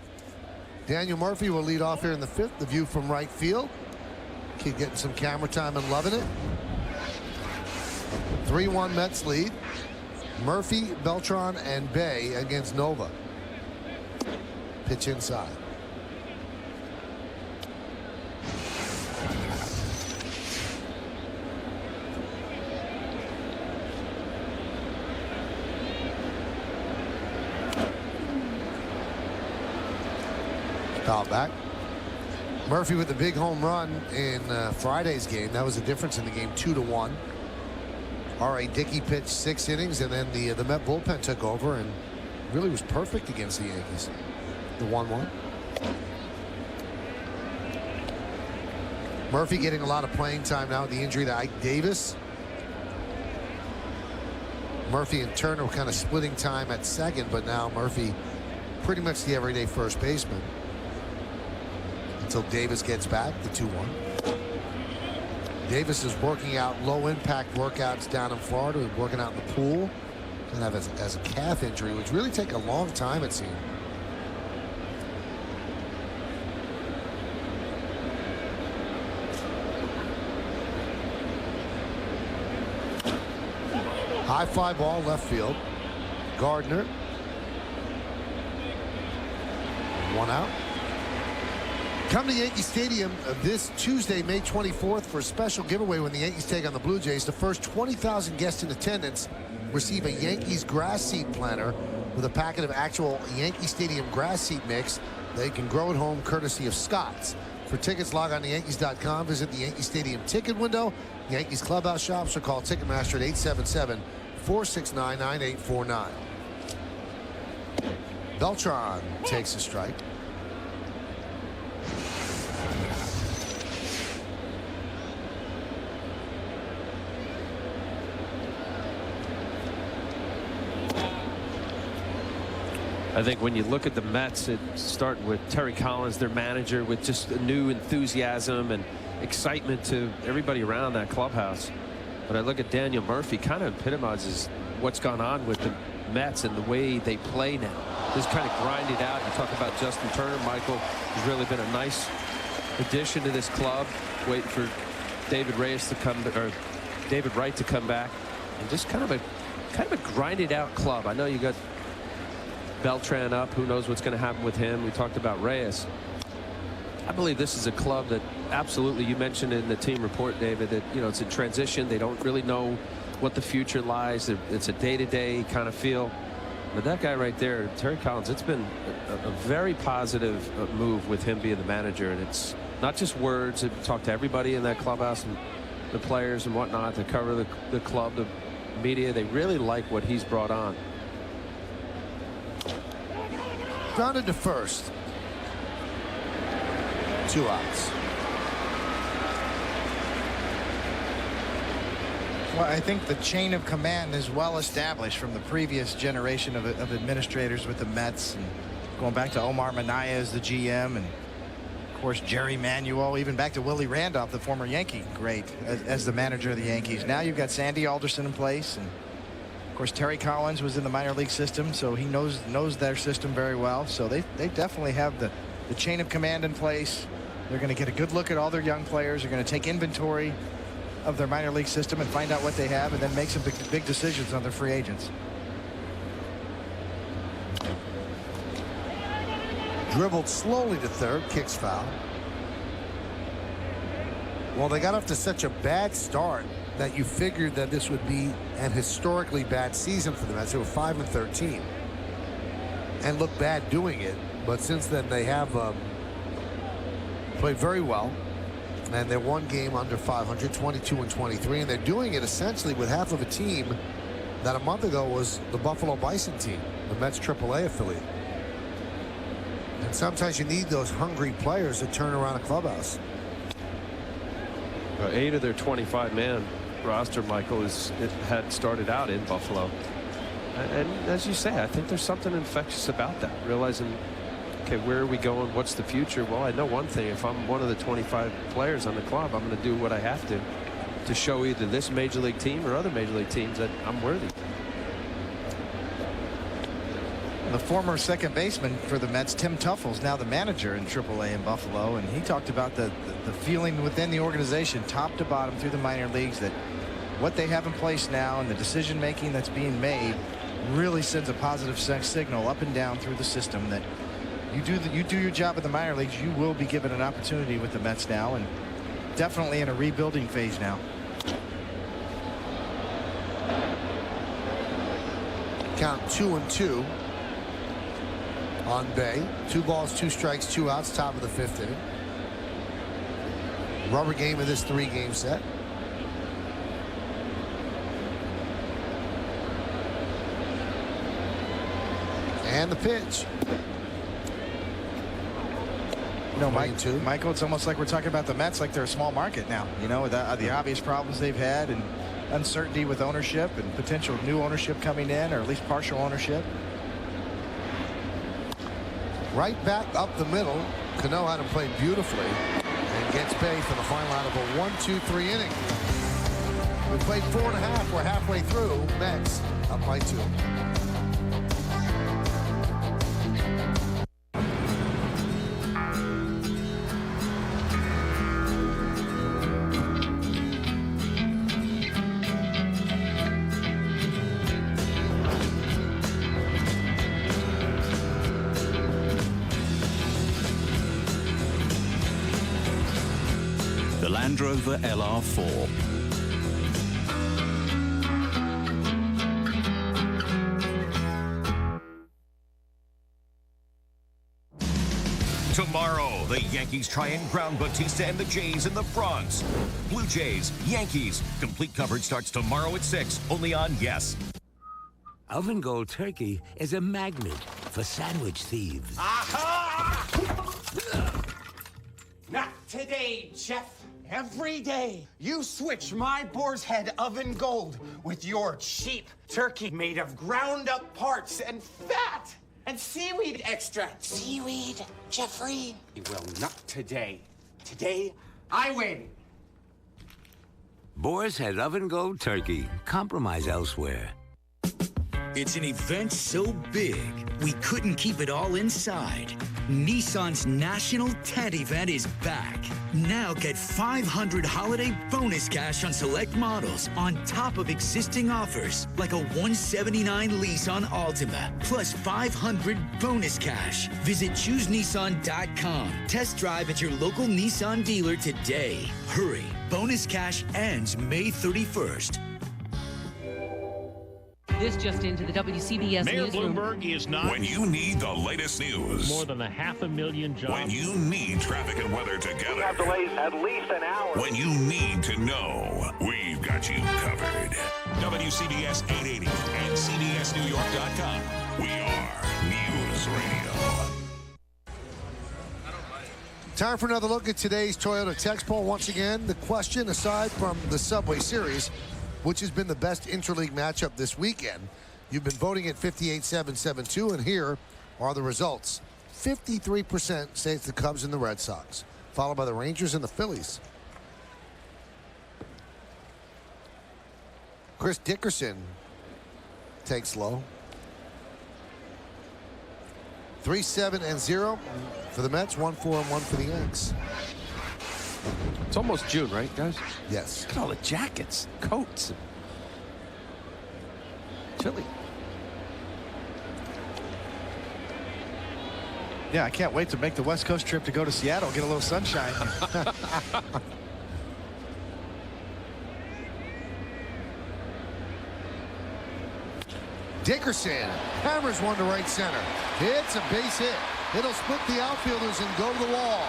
Daniel Murphy will lead off here in the 5th. The view from right field. Kid getting some camera time and loving it. 3-1 Mets lead. Murphy, Beltran, and Bay against Nova. Pitch inside. Foul back. Murphy with the big home run in Friday's game. That was the difference in the game, 2-1. R.A. Dickey pitched 6 innings, and then the Met bullpen took over and really was perfect against the Yankees. The 1-1. Murphy getting a lot of playing time now with the injury to Ike Davis. Murphy and Turner were kind of splitting time at second, but now Murphy pretty much the everyday first baseman until Davis gets back, the 2-1. Davis is working out low-impact workouts down in Florida, working out in the pool. And have as a calf injury, which really take a long time, it seemed. High fly ball left field. Gardner. 1 out. Come to Yankee Stadium this Tuesday, May 24th, for a special giveaway when the Yankees take on the Blue Jays. The first 20,000 guests in attendance receive a Yankees grass seed planter with a packet of actual Yankee Stadium grass seed mix they can grow at home, courtesy of Scott's. For tickets, log on to Yankees.com, visit the Yankee Stadium ticket window, Yankees clubhouse shops, or call Ticketmaster at 877-469-9849. Beltran takes a strike. I think when you look at the Mets, it's starting with Terry Collins, their manager, with just a new enthusiasm and excitement to everybody around that clubhouse. But I look at Daniel Murphy, kind of epitomizes what's gone on with the Mets and the way they play now. Just kind of grind it out. You talk about Justin Turner. Michael has really been a nice addition to this club. Waiting for David Reyes to come, or David Wright to come back, and just kind of a grinded out club. I know you got Beltran up. Who knows what's going to happen with him? We talked about Reyes. I believe this is a club that absolutely, you mentioned in the team report, David, that, you know, it's a transition. They don't really know what the future lies. It's a day-to-day kind of feel. But that guy right there, Terry Collins, it's been a very positive move with him being the manager. And it's not just words. Talk to everybody in that clubhouse and the players and whatnot to cover the club, the media. They really like what he's brought on. Grounded to first. 2 outs. Well, I think the chain of command is well established from the previous generation of administrators with the Mets, and going back to Omar Minaya as the GM, and of course Jerry Manuel, even back to Willie Randolph, the former Yankee great, as the manager of the Yankees. Now you've got Sandy Alderson in place, and of course Terry Collins was in the minor league system, so he knows their system very well. So they definitely have the chain of command in place. They're going to get a good look at all their young players. They're going to take inventory of their minor league system and find out what they have, and then make some big decisions on their free agents. Dribbled slowly to third, kicks foul. Well, they got off to such a bad start that you figured that this would be an historically bad season for the Mets. They were 5-13 and looked bad doing it, but since then they have played very well, and they're 1 game under 500, 22-23, and they're doing it essentially with half of a team that a month ago was the Buffalo Bison team, the Mets AAA affiliate. And sometimes you need those hungry players to turn around a clubhouse. 8 of their 25-man roster, Michael, had started out in Buffalo. And as you say, I think there's something infectious about that, realizing, okay, where are we going? What's the future? Well, I know one thing. If I'm one of the 25 players on the club, I'm going to do what I have to show either this major league team or other major league teams that I'm worthy. The former second baseman for the Mets, Tim Tuffle's now the manager in AAA in Buffalo, and he talked about the feeling within the organization, top to bottom through the minor leagues, that what they have in place now and the decision making that's being made really sends a positive signal up and down through the system that you do your job in the minor leagues, you will be given an opportunity with the Mets now, and definitely in a rebuilding phase now. Count 2-2. on Bay. 2 balls, 2 strikes, 2 outs, top of the 5th inning. Rubber game of this 3-game set. And the pitch. You know, Michael, it's almost like we're talking about the Mets like they're a small market now. You know, the obvious problems they've had and uncertainty with ownership and potential new ownership coming in, or at least partial ownership. Right back up the middle. Cano had him play beautifully and gets paid for the final out of a 1-2-3 inning. We played 4.5. We're halfway through. Mets up by 2. The Land Rover LR4. Tomorrow, the Yankees try and ground Bautista and the Jays in the Bronx. Blue Jays, Yankees. Complete coverage starts tomorrow at 6, only on Yes. Oven Gold Turkey is a magnet for sandwich thieves. Aha! Not today, Jeff. Every day, you switch my boar's head oven gold with your cheap turkey made of ground-up parts and fat and seaweed extract. Seaweed, Jeffrey. Well, not today. Today, I win. Boar's Head Oven Gold Turkey. Compromise elsewhere. It's an event so big, we couldn't keep it all inside. Nissan's National Tent Event is back. Now get $500 holiday bonus cash on select models on top of existing offers, like a $179 lease on Altima, plus $500 bonus cash. Visit ChooseNissan.com. Test drive at your local Nissan dealer today. Hurry, bonus cash ends May 31st. This just into the WCBS Mayor newsroom. Bloomberg is not. When you need the latest news. More than 500,000 jobs. When you need traffic and weather together. We have delays at least an hour. When you need to know, we've got you covered. WCBS 880 and CBSNewYork.com. We are News Radio. Time for another look at today's Toyota text poll. Once again, the question, aside from the Subway Series, which has been the best interleague matchup this weekend. You've been voting at 58-7-7-2, and here are the results. 53% say it's the Cubs and the Red Sox, followed by the Rangers and the Phillies. Chris Dickerson takes low. 3-7-0 for the Mets, 1-4-1 for the Yanks. It's almost June, right, guys? Yes. Look at all the jackets, coats, chilly. Yeah, I can't wait to make the West Coast trip to go to Seattle, get a little sunshine. Dickerson hammers one to right center. It's a base hit. It'll split the outfielders and go to the wall.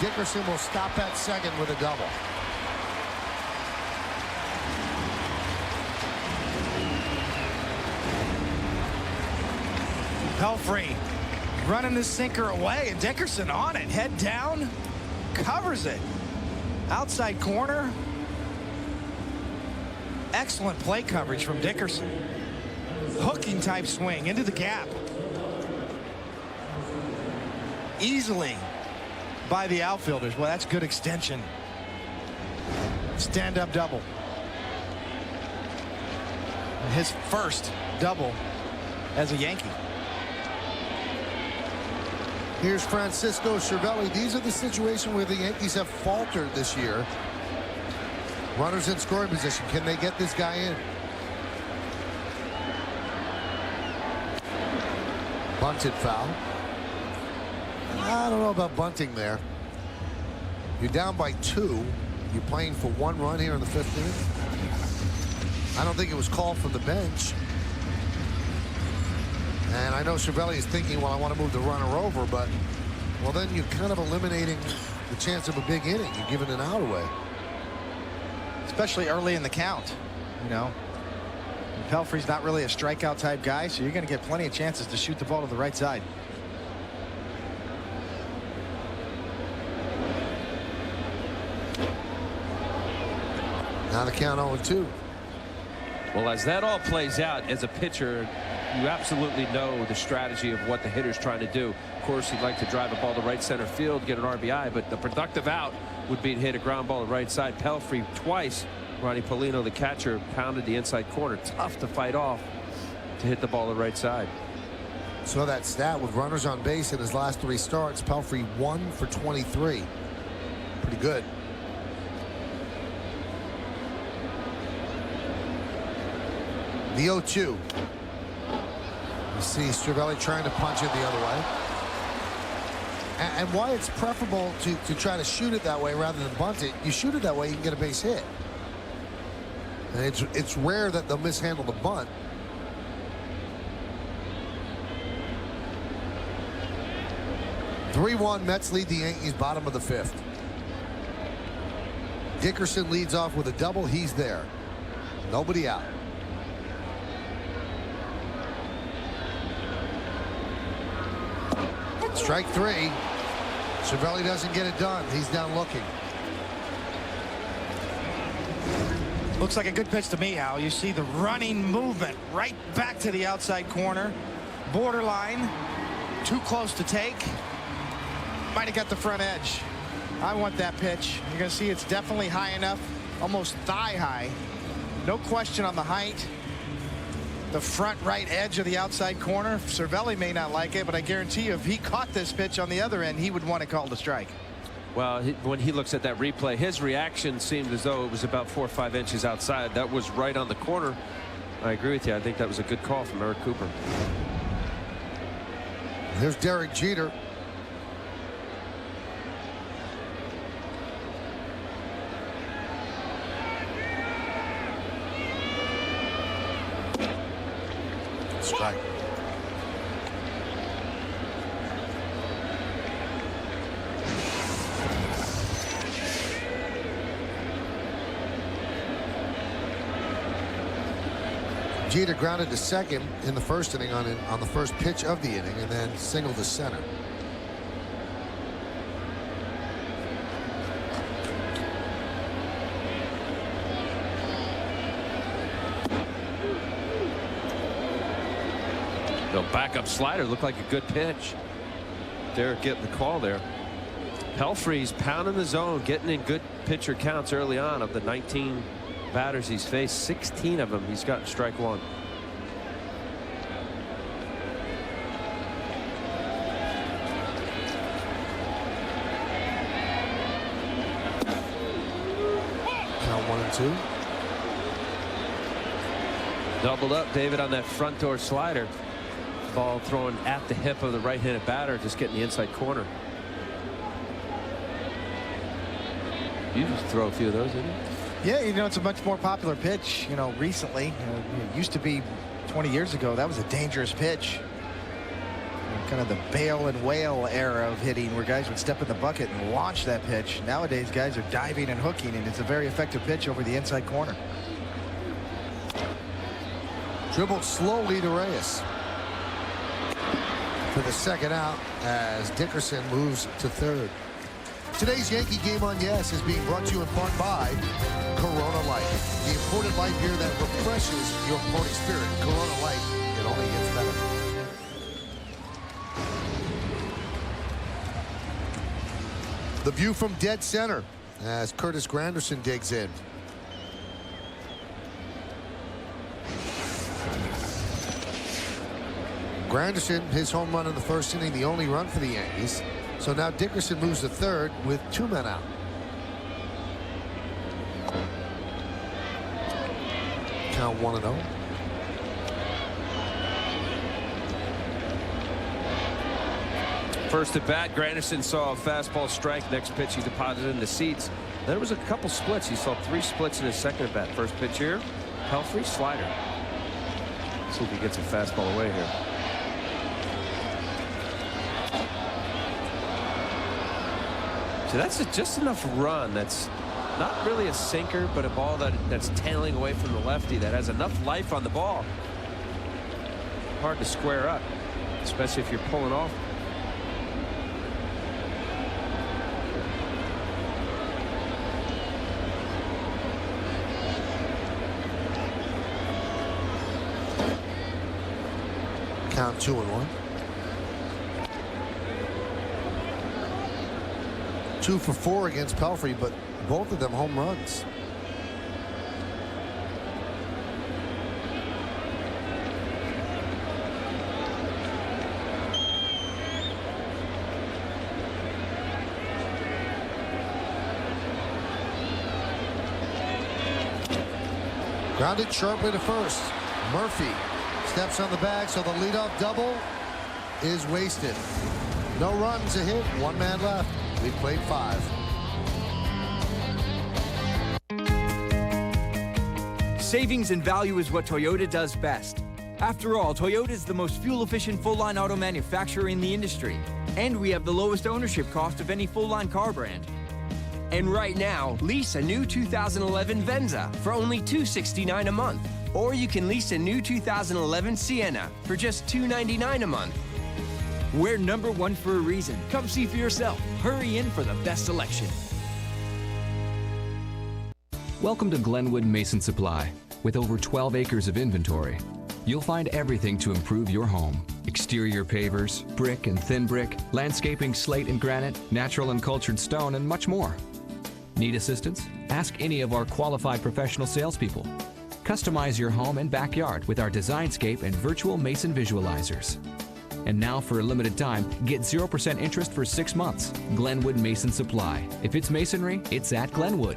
Dickerson will stop at second with a double. Pelfrey running the sinker away, and Dickerson on it, head down, covers it. Outside corner. Excellent play coverage from Dickerson. Hooking type swing into the gap. Easily by the outfielders. Well, that's good extension. Stand-up double. His first double as a Yankee. Here's Francisco Cervelli. These are the situations where the Yankees have faltered this year. Runners in scoring position. Can they get this guy in? Bunted foul. I don't know about bunting there. You're down by 2. You're playing for 1 run here in the 5th inning. I don't think it was called from the bench. And I know Cervelli is thinking, well, I want to move the runner over, but, well, then you're kind of eliminating the chance of a big inning. You're giving an out away. Especially early in the count, you know. Pelfrey's not really a strikeout type guy, so you're going to get plenty of chances to shoot the ball to the right side. Now the count 0-2. Well, as that all plays out, as a pitcher, you absolutely know the strategy of what the hitter's trying to do. Of course, he'd like to drive a ball to right center field, get an RBI, but the productive out would be to hit a ground ball to right side. Pelfrey twice. Ronnie Polino, the catcher, pounded the inside corner. Tough to fight off to hit the ball to the right side. So that stat with runners on base in his last 3 starts, Pelfrey 1 for 23. Pretty good. The 0-2. You see Cervelli trying to punch it the other way. And why it's preferable to try to shoot it that way rather than bunt it. You shoot it that way, you can get a base hit. And it's rare that they'll mishandle the bunt. (3-1) Mets lead the Yankees, bottom of the 5th. Dickerson leads off with a double. He's there. Nobody out. Strike 3. Cervelli doesn't get it done. He's down looking. Looks like a good pitch to me, Hal. You see the running movement right back to the outside corner. Borderline. Too close to take. Might have got the front edge. I want that pitch. You're going to see it's definitely high enough. Almost thigh high. No question on the height. The front right edge of the outside corner. Cervelli may not like it, but I guarantee you if he caught this pitch on the other end, he would want to call the strike. Well, when he looks at that replay, his reaction seemed as though it was about 4 or 5 inches outside. That was right on the corner. I agree with you. I think that was a good call from Eric Cooper. Here's Derek Jeter. Strike. Jeter grounded to second in the first inning on the first pitch of the inning, and then singled to center. The backup slider looked like a good pitch. Derek getting the call there. Pelfrey's pounding the zone, getting in good pitcher counts early on. Of the 19 batters he's faced, 16 of them he's gotten strike 1. Count 1 and 2. Doubled up, David, on that front door slider. Ball thrown at the hip of the right-handed batter, just getting the inside corner. You just throw a few of those, didn't you? Yeah, you know, it's a much more popular pitch, you know, recently. It used to be 20 years ago, that was a dangerous pitch. Kind of the bail and whale era of hitting, where guys would step in the bucket and launch that pitch. Nowadays, guys are diving and hooking, and it's a very effective pitch over the inside corner. Dribbled slowly to Reyes for the second out as Dickerson moves to third. Today's Yankee Game on Yes is being brought to you in part by Corona Light, the imported light beer that refreshes your sporting spirit. Corona Light, it only gets better. The view from dead center as Curtis Granderson digs in. Granderson, his home run in the first inning, the only run for the Yankees. So now Dickerson moves to third with 2 men out. Count 1-0. First at bat, Granderson saw a fastball strike. Next pitch, he deposited in the seats. There was a couple splits. He saw 3 splits in his second at bat. First pitch here, Pelfrey, slider. See if he gets a fastball away here. So that's just enough run. That's not really a sinker, but a ball that's tailing away from the lefty that has enough life on the ball. Hard to square up, especially if you're pulling off. Count 2-1. 2 for 4 against Pelfrey, but both of them home runs. Grounded sharply to first. Murphy steps on the bag, so the leadoff double is wasted. No runs, a hit, 1 man left. We've played 5. Savings and value is what Toyota does best. After all, Toyota is the most fuel-efficient full-line auto manufacturer in the industry. And we have the lowest ownership cost of any full-line car brand. And right now, lease a new 2011 Venza for only $269 a month. Or you can lease a new 2011 Sienna for just $299 a month. We're #1 for a reason. Come see for yourself. Hurry in for the best selection. Welcome to Glenwood Mason Supply. With over 12 acres of inventory, you'll find everything to improve your home. Exterior pavers, brick and thin brick, landscaping, slate and granite, natural and cultured stone, and much more. Need assistance? Ask any of our qualified professional salespeople. Customize your home and backyard with our Designscape and virtual Mason visualizers. And now for a limited time, get 0% interest for 6 months. Glenwood Mason Supply. If it's masonry, it's at Glenwood.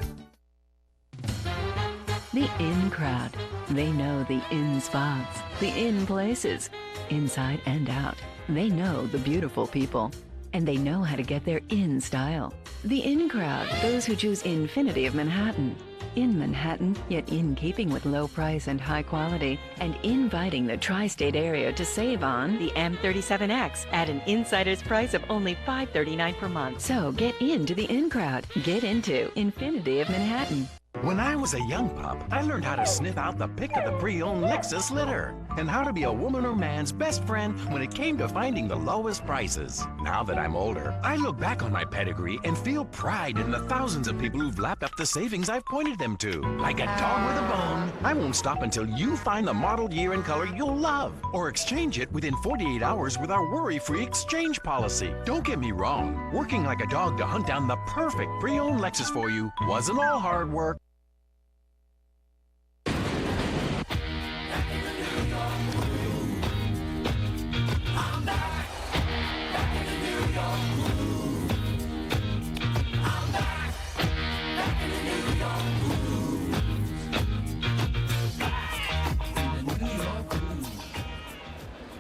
The in crowd. They know the in spots, the in places, inside and out. They know the beautiful people, and they know how to get there in style. The in crowd, those who choose Infinity of Manhattan. In Manhattan, yet in keeping with low price and high quality, and inviting the tri-state area to save on the M37X at an insider's price of only $539 per month. So get into the in crowd. Get into Infinity of Manhattan. When I was a young pup, I learned how to sniff out the pick of the pre-owned Lexus litter and how to be a woman or man's best friend when it came to finding the lowest prices. Now that I'm older, I look back on my pedigree and feel pride in the thousands of people who've lapped up the savings I've pointed them to. Like a dog with a bone, I won't stop until you find the model, year, and color you'll love or exchange it within 48 hours with our worry-free exchange policy. Don't get me wrong, working like a dog to hunt down the perfect pre-owned Lexus for you wasn't all hard work.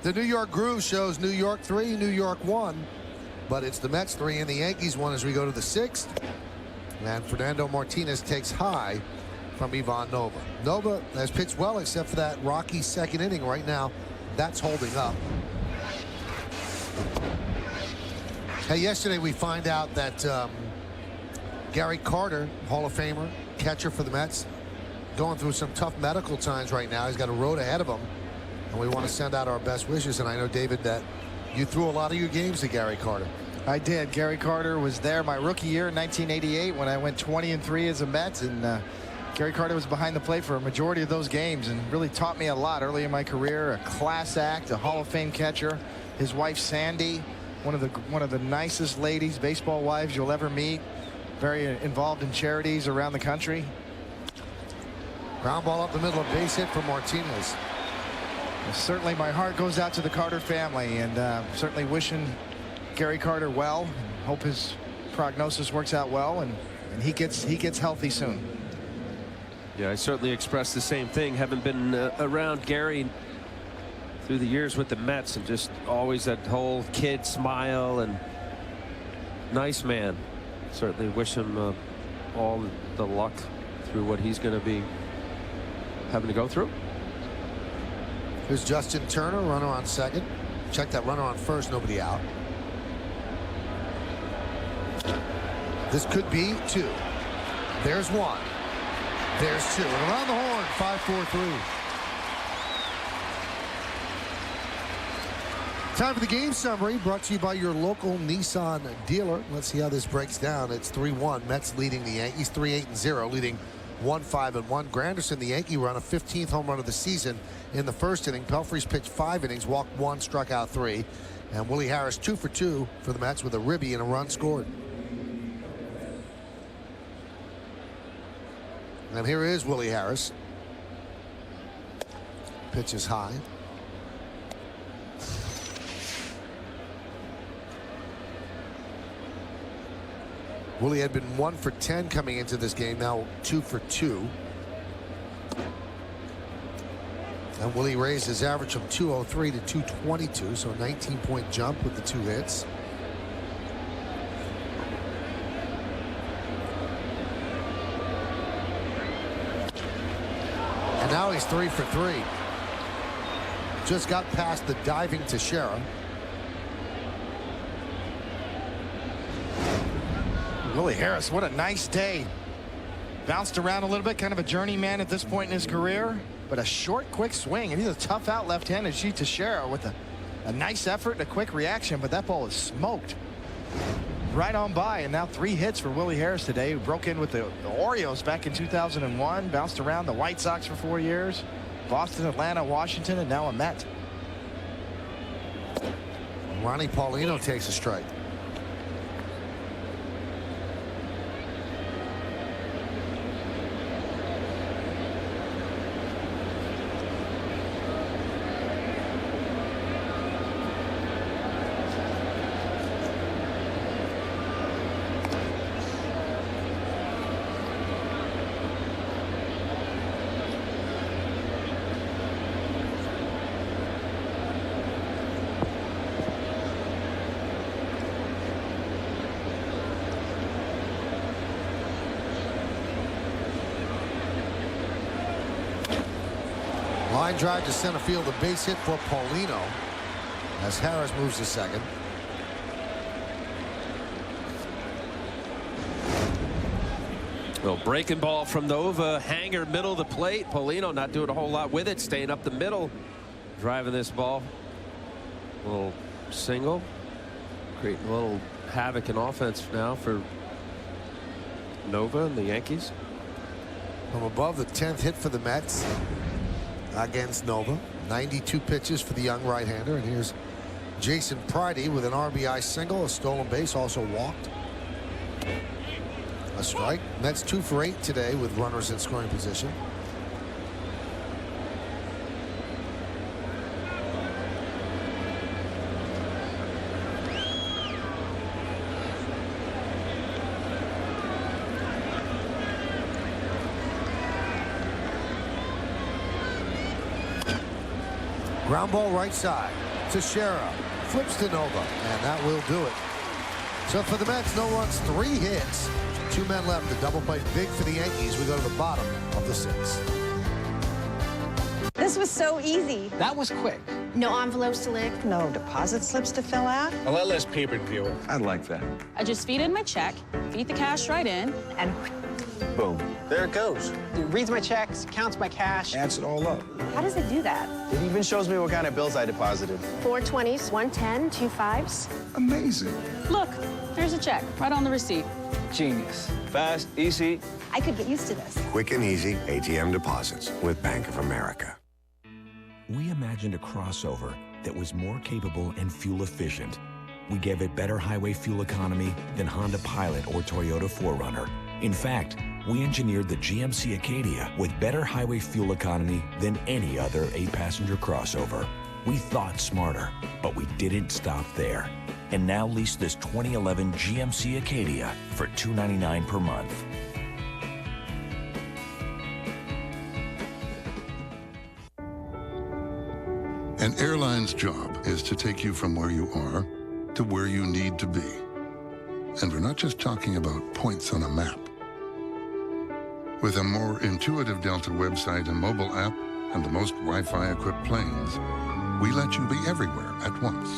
The New York Groove shows New York 3, New York 1, but it's the Mets 3 and the Yankees 1 as we go to the 6th. And Fernando Martinez takes high from Ivan Nova. Nova has pitched well except for that rocky second inning right now. That's holding up. Hey, yesterday we find out that Gary Carter, Hall of Famer, catcher for the Mets, going through some tough medical times right now. He's got a road ahead of him. And we want to send out our best wishes. And I know, David, that you threw a lot of your games to Gary Carter. I did. Gary Carter was there my rookie year in 1988 when I went 20-3 as a Met. And Gary Carter was behind the plate for a majority of those games and really taught me a lot early in my career. A class act, a Hall of Fame catcher. His wife, Sandy, one of the nicest ladies, baseball wives you'll ever meet. Very involved in charities around the country. Ground ball up the middle, a base hit for Martinez. Certainly my heart goes out to the Carter family, and certainly wishing Gary Carter well. Hope his prognosis works out well, and he gets healthy soon. Yeah, I certainly expressed the same thing. Haven't been around Gary through the years with the Mets, and just always that whole kid smile and nice man. Certainly wish him all the luck through what he's going to be having to go through. Here's Justin Turner, runner on second. Check that runner on first, nobody out. This could be 2. There's 1. There's 2. And around the horn, 5-4-3. Time for the game summary, brought to you by your local Nissan dealer. Let's see how this breaks down. It's 3-1. Mets leading the Yankees, 3-8-0, leading 1-5-1. Granderson, the Yankee run, a 15th home run of the season in the first inning. Pelfrey's pitched 5 innings, walked 1, struck out 3. And Willie Harris 2 for 2 for the Mets with a ribby and a run scored. And here is Willie Harris. Pitch is high. Willie had been 1 for 10 coming into this game, now 2 for 2. And Willie raised his average from 203 to 222, so a 19-point jump with the 2 hits. And now he's 3 for 3. Just got past the diving Teixeira. Willie Harris, what a nice day. Bounced around a little bit, kind of a journeyman at this point in his career, but a short, quick swing. And he's a tough out left-handed Shi Teixeira with a nice effort and a quick reaction, but that ball is smoked right on by. And now 3 hits for Willie Harris today, who broke in with the Orioles back in 2001, bounced around the White Sox for 4 years, Boston, Atlanta, Washington, and now a Met. Ronnie Paulino takes a strike. Line drive to center field, a base hit for Paulino as Harris moves to second. Well, breaking ball from Nova, hanger middle of the plate. Paulino not doing a whole lot with it, staying up the middle, driving this ball. A little single, creating a little havoc in offense now for Nova and the Yankees. From above, the 10th hit for the Mets against Nova. 92 pitches for the young right-hander. And here's Jason Pridey with an RBI single, a stolen base, also walked. A strike. Mets 2 for 8 today with runners in scoring position. Ground ball right side. Teixeira flips to Nova, and that will do it. So for the Mets, no runs, 3 hits. 2 men left. The double play big for the Yankees. We go to the bottom of the 6th. This was so easy. That was quick. No envelopes to lick, no deposit slips to fill out. A lot less paper to deal with. I'd like that. I just feed in my check, feed the cash right in, and boom. There it goes. It reads my checks, counts my cash. Adds it all up. how does it do that? It even shows me what kind of bills I deposited. 4 20s, 1 10, 2 5s. Amazing. Look, there's a check right on the receipt. Genius. Fast, easy. I could get used to this. Quick and easy ATM deposits with Bank of America. We imagined a crossover that was more capable and fuel efficient. We gave it better highway fuel economy than Honda Pilot or Toyota 4Runner. In fact, we engineered the GMC Acadia with better highway fuel economy than any other 8-passenger crossover. We thought smarter, but we didn't stop there. And now lease this 2011 GMC Acadia for $299 per month. An airline's job is to take you from where you are to where you need to be. And we're not just talking about points on a map. With a more intuitive Delta website and mobile app and the most Wi-Fi equipped planes, we let you be everywhere at once.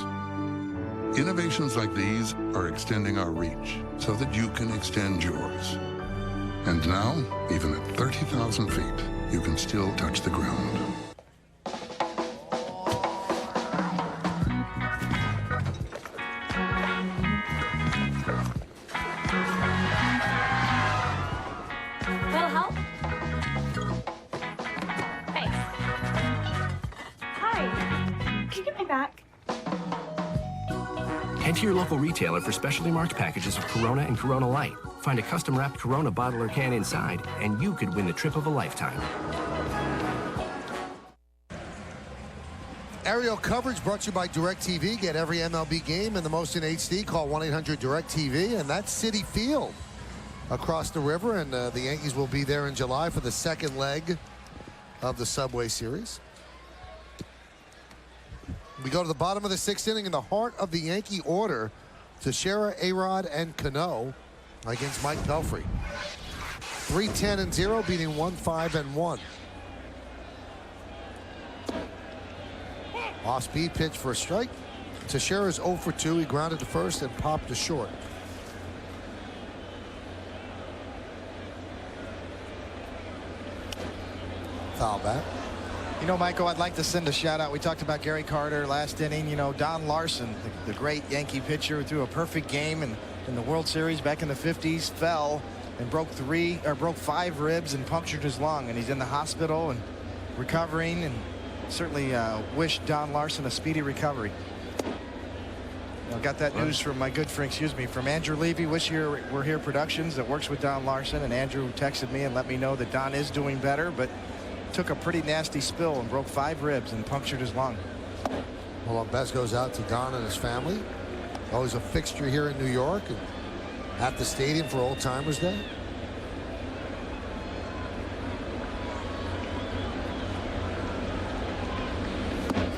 Innovations like these are extending our reach so that you can extend yours. And now, even at 30,000 feet, you can still touch the ground. Will help? Thanks. Hi. Can you get my back? Head to your local retailer for specialty marked packages of Corona and Corona Light. Find a custom-wrapped Corona bottle or can inside, and you could win the trip of a lifetime. Aerial coverage brought to you by DirecTV. Get every MLB game and the most in HD. Call 1-800-DirecTV, and that's Citi Field across the river, and the Yankees will be there in July for the second leg of the Subway Series. We go to the bottom of the sixth inning in the heart of the Yankee order. Teixeira, A-Rod, and Cano against Mike Pelfrey. 3-10-0, beating 1-5-1. Off-speed pitch for a strike. Teixeira's 0 for 2. He grounded to first and popped to short. Foul back. You know, Michael, I'd like to send a shout out. We talked about Gary Carter last inning. You know, Don Larson, the great Yankee pitcher who threw a perfect game in the World Series back in the 50s, fell and broke 5 ribs and punctured his lung. And he's in the hospital and recovering, and certainly wish Don Larson a speedy recovery. I got that news from my good friend, from Andrew Levy, Wish Here We're Here Productions, that works with Don Larson. And Andrew texted me and let me know that Don is doing better, but took a pretty nasty spill and broke 5 ribs and punctured his lung. Well, our best goes out to Don and his family. Always a fixture here in New York and at the stadium for Old Timers Day.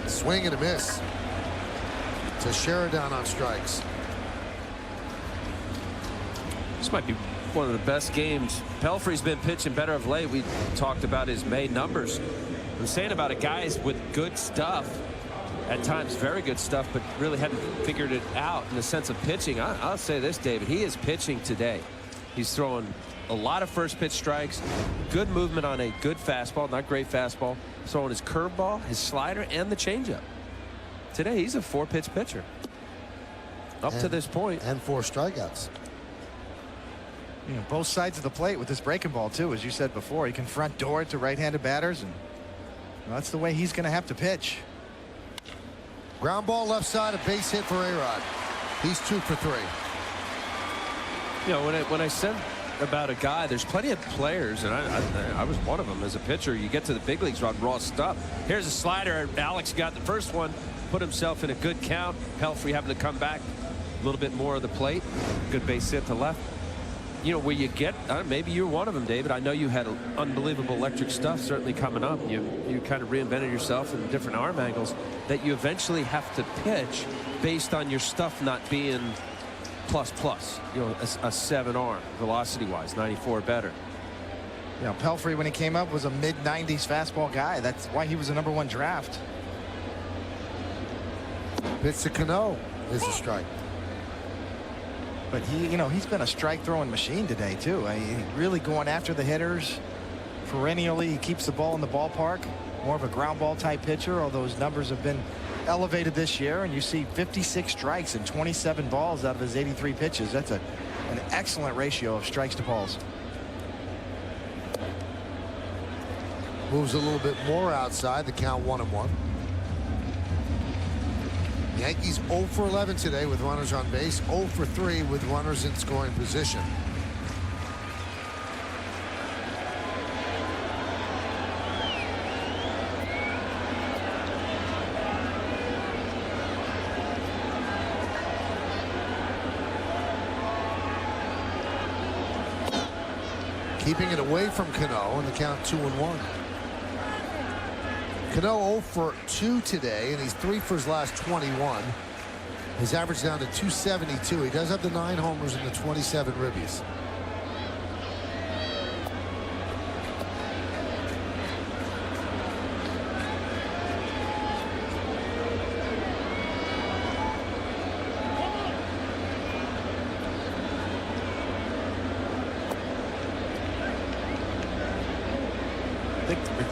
Swing and a miss. Teixeira down on strikes. This might be one of the best games. Pelfrey's been pitching better of late. We talked about his May numbers. I'm saying about a guy with good stuff, at times very good stuff, but really hadn't figured it out in the sense of pitching. I'll say this, David, he is pitching today. He's throwing a lot of first pitch strikes, good movement on a good fastball, not great fastball, throwing his curveball, his slider, and the changeup. Today he's a 4-pitch pitcher up to this point, and 4 strikeouts. You know, both sides of the plate with this breaking ball too, as you said before. He can front door it to right-handed batters, and well, that's the way he's going to have to pitch. Ground ball left side, a base hit for A-Rod. He's 2 for 3. You know, when I said about a guy, there's plenty of players, and I was one of them as a pitcher. You get to the big leagues on raw stuff. Here's a slider. Alex got the first one, put himself in a good count. Pelfrey having to come back a little bit more of the plate. Good base hit to left. You know, where you get, maybe you're one of them, David. I know you had unbelievable electric stuff certainly coming up. You kind of reinvented yourself in different arm angles that you eventually have to pitch based on your stuff not being plus. You know, a 7 arm velocity wise, 94 better. You know, Pelfrey, when he came up, was a mid-90s fastball guy. That's why he was a #1 draft. Pitch to Cano is a strike. But he's been a strike throwing machine today too. Really going after the hitters perennially. He keeps the ball in the ballpark. More of a ground ball type pitcher, although his numbers have been elevated this year. And you see 56 strikes and 27 balls out of his 83 pitches. That's an excellent ratio of strikes to balls. Moves a little bit more outside. The count 1-1. Yankees 0 for 11 today with runners on base, 0 for 3 with runners in scoring position. Keeping it away from Cano, and the count 2-1. Cano 0 for 2 today, and he's 3 for his last 21. His average down to 272. He does have the 9 homers and the 27 ribbies.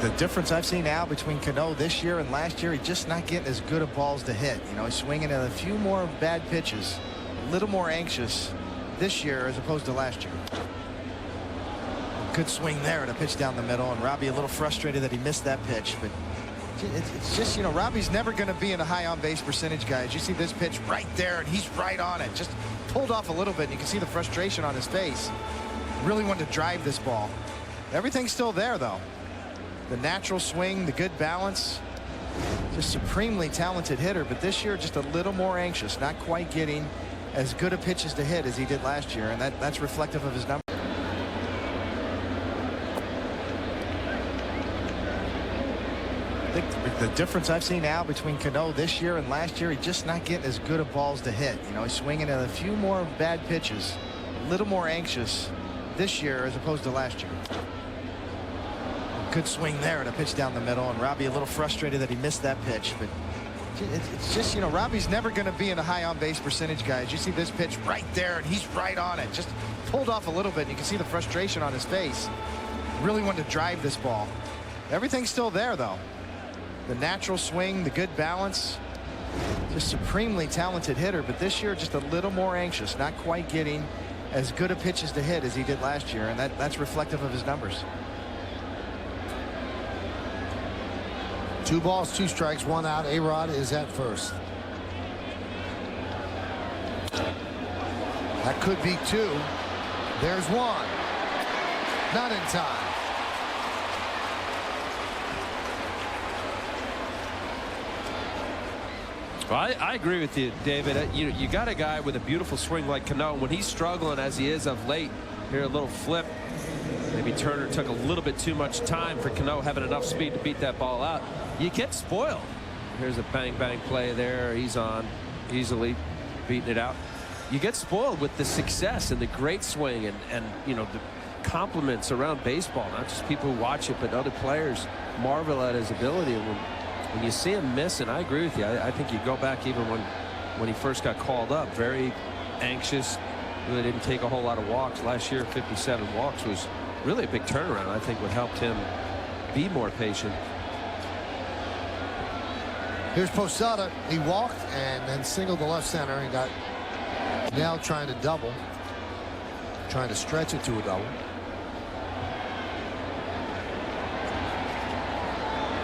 The difference I've seen now between Cano this year and last year, he's just not getting as good of balls to hit. You know, he's swinging at a few more bad pitches, a little more anxious this year as opposed to last year. Good swing there to pitch down the middle, and Robbie a little frustrated that he missed that pitch, but it's just, you know, Robbie's never going to be in a high on-base percentage, guys. You see this pitch right there, and he's right on it. Just pulled off a little bit, and you can see the frustration on his face. Really wanted to drive this ball. Everything's still there, though. The natural swing, the good balance. Just supremely talented hitter, but this year just a little more anxious, not quite getting as good of pitches to hit as he did last year, and that's reflective of his number. I think the difference I've seen now between Cano this year and last year, he's just not getting as good of balls to hit. You know, he's swinging at a few more bad pitches, a little more anxious this year as opposed to last year. Good swing there to pitch down the middle, and Robbie a little frustrated that he missed that pitch, but it's just, you know, Robbie's never going to be in a high on-base percentage, guys. You see this pitch right there, and he's right on it. Just pulled off a little bit, and you can see the frustration on his face. Really wanted to drive this ball. Everything's still there, though. The natural swing, the good balance. Just supremely talented hitter, but this year just a little more anxious, not quite getting as good of pitches to hit as he did last year, and that's reflective of his numbers. 2 balls, 2 strikes, 1 out. A-Rod is at first. That could be 2. There's 1. Not in time. Well, I agree with you, David. You got a guy with a beautiful swing like Cano. When he's struggling, as he is of late, here a little flip. Maybe Turner took a little bit too much time for Cano having enough speed to beat that ball out. You get spoiled. Here's a bang play there. He's on easily beating it out. You get spoiled with the success and the great swing and you know, the compliments around baseball. Not just people who watch it, but other players marvel at his ability. And when you see him miss, and I agree with you, I think you go back even when he first got called up, very anxious, really didn't take a whole lot of walks. Last year, 57 walks was really a big turnaround. I think would help him be more patient. Here's Posada. He walked and then singled to left center and got now trying to double, trying to stretch it to a double.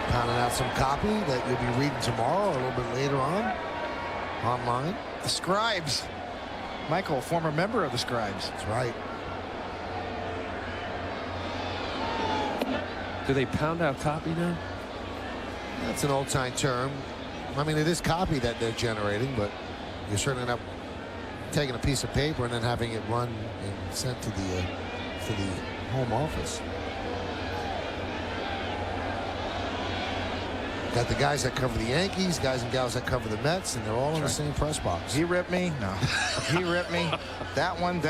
Pounding out some copy that you'll be reading tomorrow or a little bit later on online. The Scribes. Michael, former member of the Scribes. That's right. Do they pound out copy now? That's an old-time term. I mean, it is copy that they're generating, but you're certainly not taking a piece of paper and then having it run and sent to the home office. Got the guys that cover the Yankees, guys and gals that cover the Mets, and they're all in the same press box. He ripped me. No. He ripped me. That one.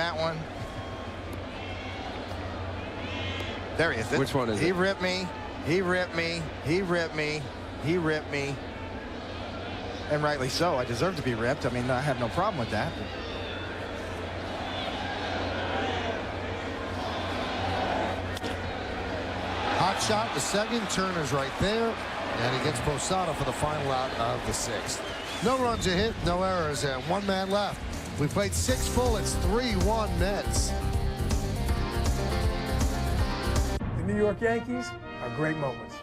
There he is. Which one is it? He ripped me. He ripped me. He ripped me. He ripped me. And rightly so. I deserve to be ripped. I mean, I have no problem with that. Hot shot to second. Turner's right there. And he gets Posada for the final out of the 6th. No runs are hit, no errors, and 1 man left. We played 6 full. It's 3-1 Mets. The New York Yankees are great moments.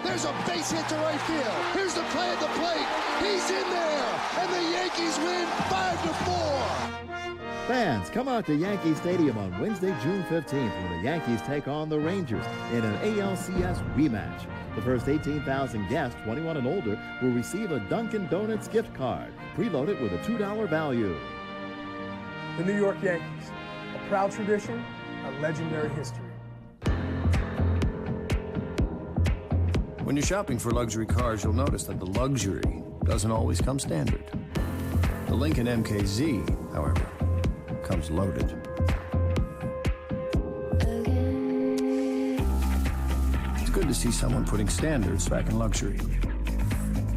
There's a base hit to right field. Here's the play at the plate. He's in there, and the Yankees win 5-4. Fans, come out to Yankee Stadium on Wednesday, June 15th, when the Yankees take on the Rangers in an ALCS rematch. The first 18,000 guests, 21 and older, will receive a Dunkin' Donuts gift card, preloaded with a $2 value. The New York Yankees, a proud tradition, a legendary history. When you're shopping for luxury cars, you'll notice that the luxury doesn't always come standard. The Lincoln MKZ, however, comes loaded. It's good to see someone putting standards back in luxury.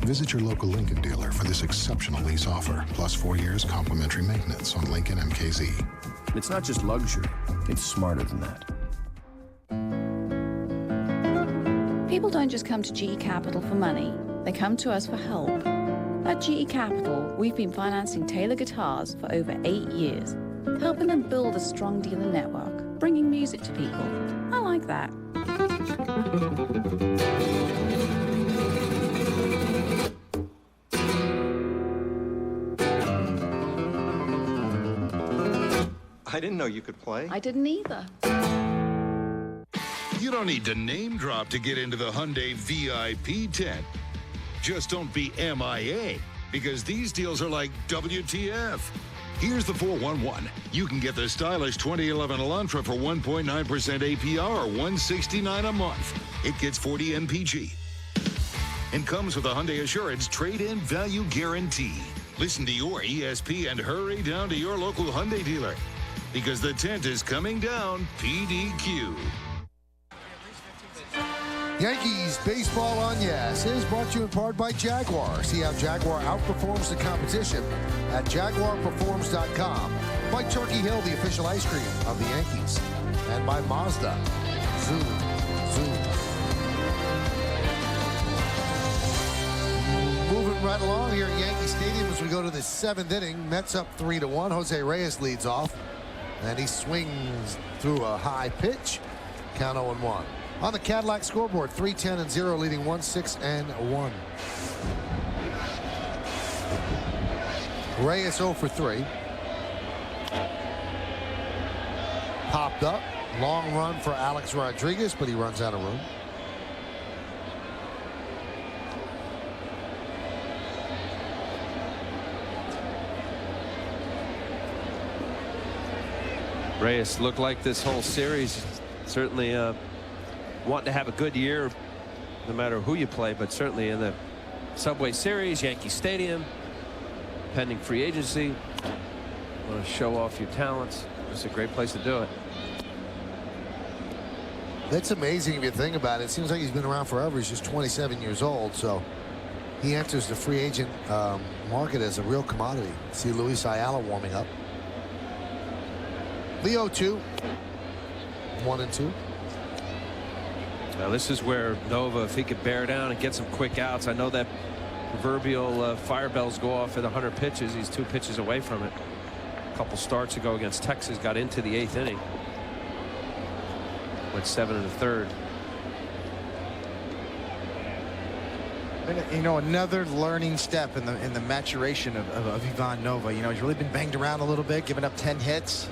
Visit your local Lincoln dealer for this exceptional lease offer, plus 4 years complimentary maintenance on Lincoln MKZ. It's not just luxury, it's smarter than that. People don't just come to GE Capital for money. They come to us for help. At GE Capital, we've been financing Taylor guitars for over 8 years, helping them build a strong dealer network, bringing music to people. I like that. I didn't know you could play. I didn't either. You don't need to name drop to get into the Hyundai VIP tent. Just don't be MIA, because these deals are like WTF. Here's the 411. You can get the stylish 2011 Elantra for 1.9% APR or $169 a month. It gets 40 MPG and comes with a Hyundai Assurance trade-in value guarantee. Listen to your ESP and hurry down to your local Hyundai dealer, because the tent is coming down PDQ. Yankees baseball on Yes is brought to you in part by Jaguar. See how Jaguar outperforms the competition at JaguarPerforms.com. By Turkey Hill, the official ice cream of the Yankees. And by Mazda. Zoom, zoom. Moving right along here at Yankee Stadium as we go to the 7th inning. Mets up 3-1. Jose Reyes leads off. And he swings through a high pitch. Count 0-1. On the Cadillac scoreboard, 3-10-0, leading 1-6-1. Reyes 0 for 3. Popped up. Long run for Alex Rodriguez, but he runs out of room. Reyes looked like this whole series certainly wanting to have a good year no matter who you play, but certainly in the Subway Series, Yankee Stadium, pending free agency. Want to show off your talents. It's a great place to do it. That's amazing if you think about it. It seems like he's been around forever. He's just 27 years old, so he enters the free agent market as a real commodity. See Luis Ayala warming up. Leo 2, 1-2. Now this is where Nova, if he could bear down and get some quick outs. I know that proverbial fire bells go off at 100 pitches. He's 2 pitches away from it. A couple starts ago against Texas, got into the 8th inning. Went 7 1/3. You know, another learning step in the maturation of Ivan Nova. You know, he's really been banged around a little bit, giving up 10 hits.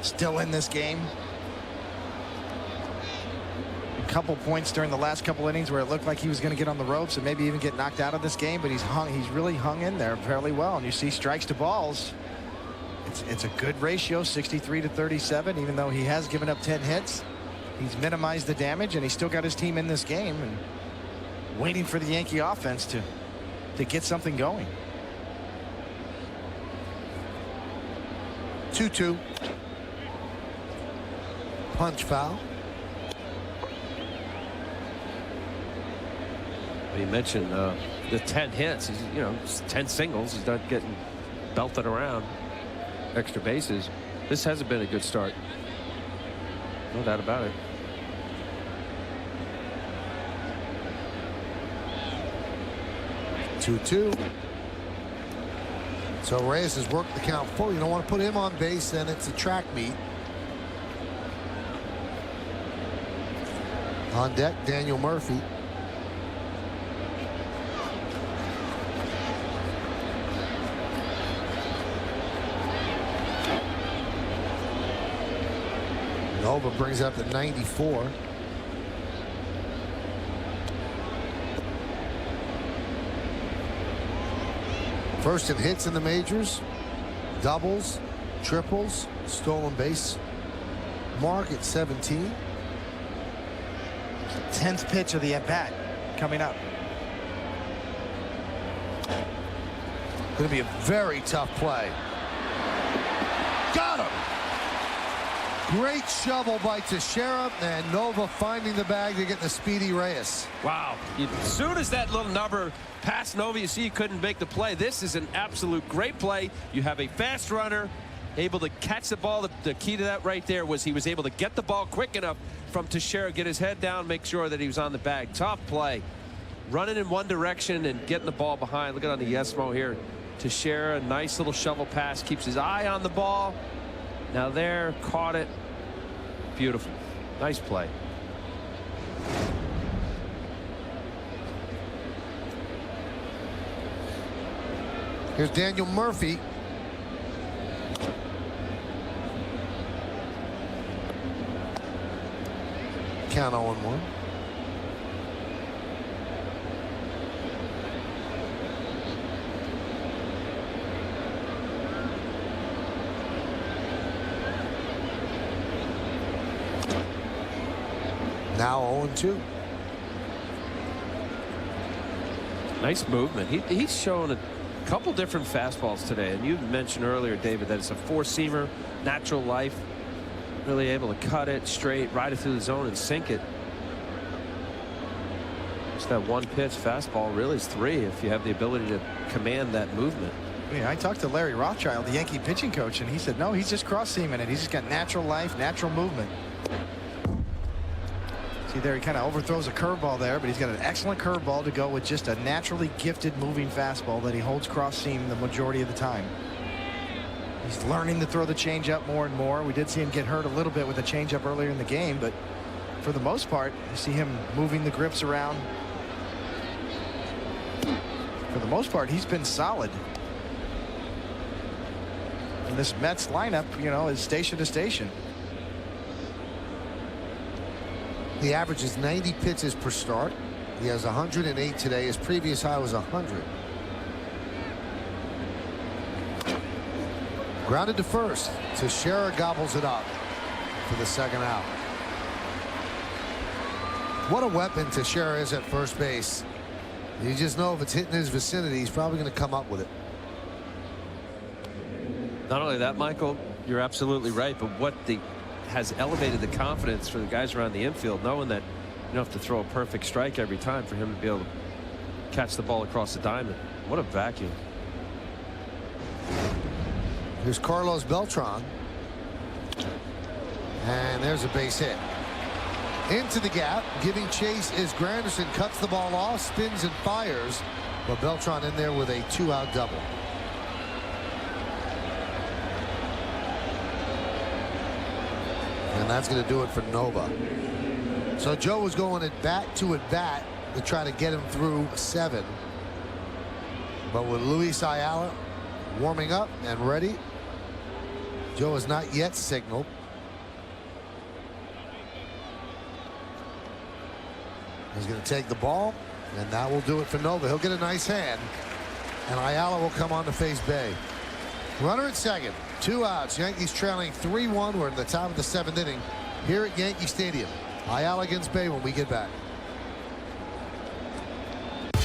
Still in this game. A couple points during the last couple innings where it looked like he was going to get on the ropes and maybe even get knocked out of this game, but he's really hung in there fairly well. And you see strikes to balls. It's a good ratio, 63-37, even though he has given up 10 hits. He's minimized the damage, and he's still got his team in this game and waiting for the Yankee offense to get something going. 2-2. Punch foul. You mentioned the 10 hits. He's, you know, 10 singles. He's not getting belted around. Extra bases. This hasn't been a good start. No doubt about it. Two. So Reyes has worked the count full. You don't want to put him on base, then it's a track meet. On deck, Daniel Murphy. Nova brings up to 94. First in hits in the majors, doubles, triples, stolen base mark at 17. 10th pitch of the at-bat coming up. Going to be a very tough play. Got him. Great shovel by Teixeira, and Nova finding the bag to get the speedy Reyes. Wow. As soon as that little number passed Nova, you see he couldn't make the play. This is an absolute great play. You have a fast runner able to catch the ball. The key to that right there was he was able to get the ball quick enough from Teixeira. Get his head down, make sure that he was on the bag. Tough play. Running in one direction and getting the ball behind. Look at on the Yesmo here. Teixeira, nice little shovel pass. Keeps his eye on the ball. Now there, caught it. Beautiful. Nice play. Here's Daniel Murphy. Count 0-1. Now 0-2. Nice movement. He's shown a couple different fastballs today, and you mentioned earlier, David, that it's a four-seamer, natural life, really able to cut it straight, ride it through the zone and sink it. Just that one pitch fastball really is 3 if you have the ability to command that movement. Yeah, I talked to Larry Rothschild, the Yankee pitching coach, and he said no, he's just cross-seaming it. He's just got natural life, natural movement. See there, he kind of overthrows a curveball there, but he's got an excellent curveball to go with just a naturally gifted moving fastball that he holds cross-seam the majority of the time. He's learning to throw the changeup more and more. We did see him get hurt a little bit with the changeup earlier in the game, but for the most part, you see him moving the grips around. For the most part, he's been solid. And this Mets lineup, you know, is station to station. The average is 90 pitches per start. He has 108 today. His previous high was 100. Grounded to first. Teixeira gobbles it up for the second out. What a weapon Teixeira is at first base. You just know if it's hitting his vicinity, he's probably going to come up with it. Not only that, Michael, you're absolutely right, but what has elevated the confidence for the guys around the infield, knowing that you don't have to throw a perfect strike every time for him to be able to catch the ball across the diamond. What a vacuum. Here's Carlos Beltran. And there's a base hit. Into the gap. Giving chase is Granderson. Cuts the ball off, spins and fires. But Beltran in there with a 2-out double. And that's going to do it for Nova. So Joe was going at bat to try to get him through 7. But with Luis Ayala warming up and ready, Joe has not yet signaled. He's going to take the ball, and that will do it for Nova. He'll get a nice hand, and Ayala will come on to face Bay. Runner at second, 2 outs. Yankees trailing 3-1. We're in the top of the 7th inning here at Yankee Stadium. Ayala against Bay when we get back.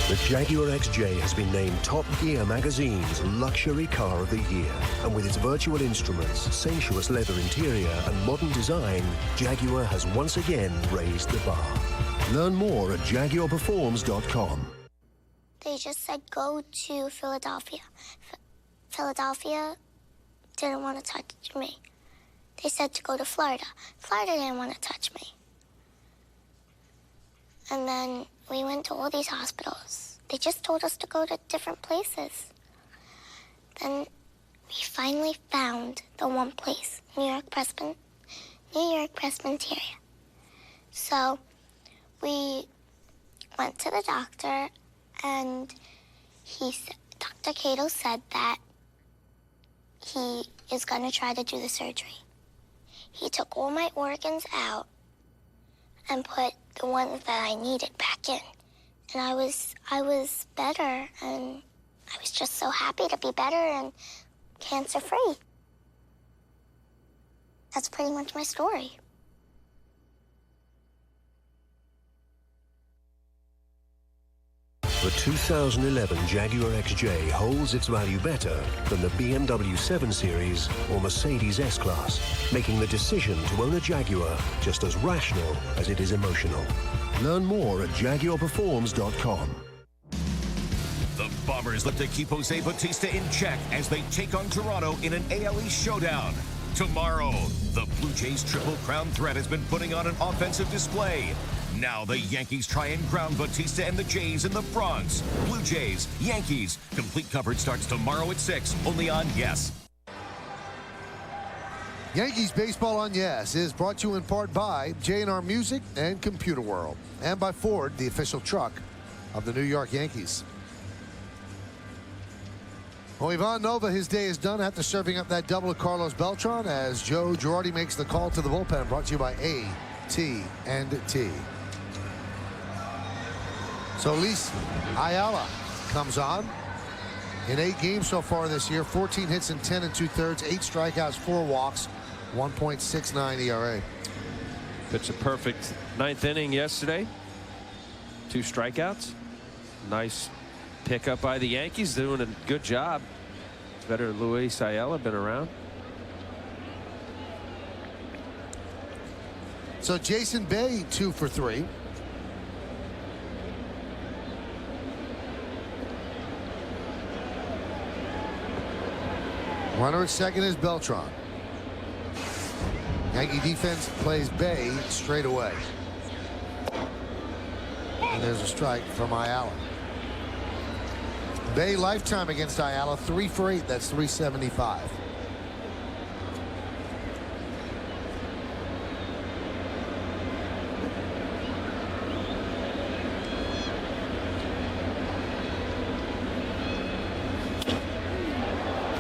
The Jaguar XJ has been named Top Gear magazine's luxury car of the year. And with its virtual instruments, sensuous leather interior, and modern design, Jaguar has once again raised the bar. Learn more at jaguarperforms.com. They just said go to Philadelphia. Philadelphia didn't want to touch me. They said to go to Florida. Florida didn't want to touch me. And then we went to all these hospitals. They just told us to go to different places. Then we finally found the one place, New York Presbyterian. So we went to the doctor, and Dr. Cato said that he is going to try to do the surgery. He took all my organs out and put the ones that I needed back in. And I was better, and I was just so happy to be better and cancer-free. That's pretty much my story. The 2011 Jaguar XJ holds its value better than the BMW 7 Series or Mercedes S-Class, making the decision to own a Jaguar just as rational as it is emotional. Learn more at jaguarperforms.com. The Bombers look to keep Jose Bautista in check as they take on Toronto in an AL East showdown. Tomorrow, the Blue Jays Triple Crown threat has been putting on an offensive display. Now the Yankees try and ground Bautista and the Jays in the Bronx. Blue Jays, Yankees. Complete coverage starts tomorrow at 6, only on Yes. Yankees Baseball on Yes is brought to you in part by J&R Music and Computer World, and by Ford, the official truck of the New York Yankees. Well, Ivan Nova, his day is done after serving up that double to Carlos Beltran as Joe Girardi makes the call to the bullpen, brought to you by AT&T. So Luis Ayala comes on. In 8 games so far this year, 14 hits in 10 2/3, 8 strikeouts, 4 walks, 1.69 ERA. Pitched a perfect 9th inning yesterday. 2 strikeouts. Nice pickup by the Yankees, doing a good job. It's better than Luis Ayala, been around. So Jason Bay 2 for 3. Runner at second is Beltran. Yankee defense plays Bay straight away. And there's a strike from Ayala. Bay lifetime against Ayala, 3 for 8. That's 375.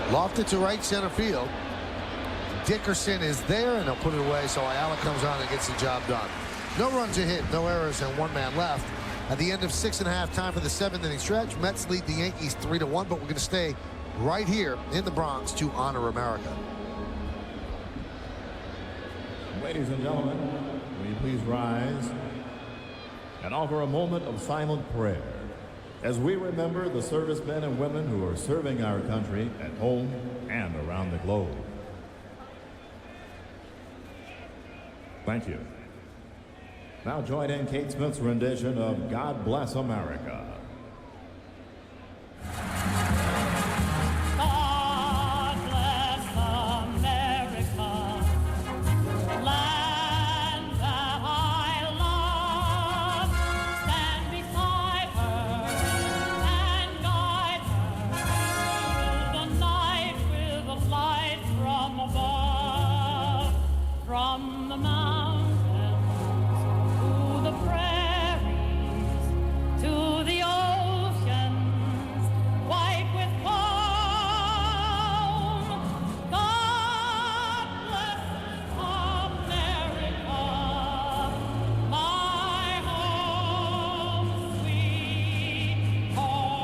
Lofted to right center field. Dickerson is there, and they'll put it away, so Ayala comes on and gets the job done. No runs a hit, no errors, and 1 man left. At the end of 6.5 time for the 7th inning stretch, Mets lead the Yankees 3-1, but we're going to stay right here in the Bronx to honor America. Ladies and gentlemen, will you please rise and offer a moment of silent prayer as we remember the servicemen and women who are serving our country at home and around the globe. Thank you. Now join in Kate Smith's rendition of God Bless America. God bless America, land that I love. Stand beside her and guide her through the night with a light from above, from the mountains to the prairies to the oceans white with foam. God bless America, my home, sweet home.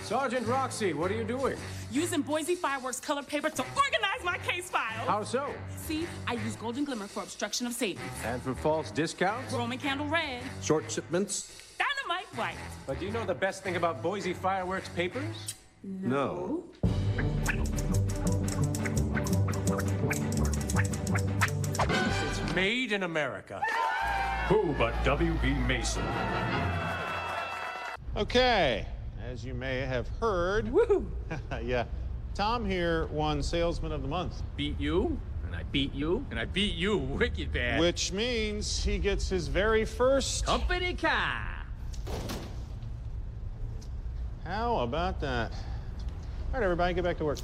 Sergeant Roxy, what are you doing? Using Boise Fireworks color paper to organize my case file. How so? See, I use Golden Glimmer for obstruction of savings. And for false discounts? Roman candle red. Short shipments? Dynamite white. But do you know the best thing about Boise Fireworks papers? No. It's made in America. Who but W.B. Mason? Okay, as you may have heard, yeah, Tom here won Salesman of the Month. Beat you, and I beat you, and I beat you wicked bad. Which means he gets his very first company car. How about that? All right, everybody, get back to work.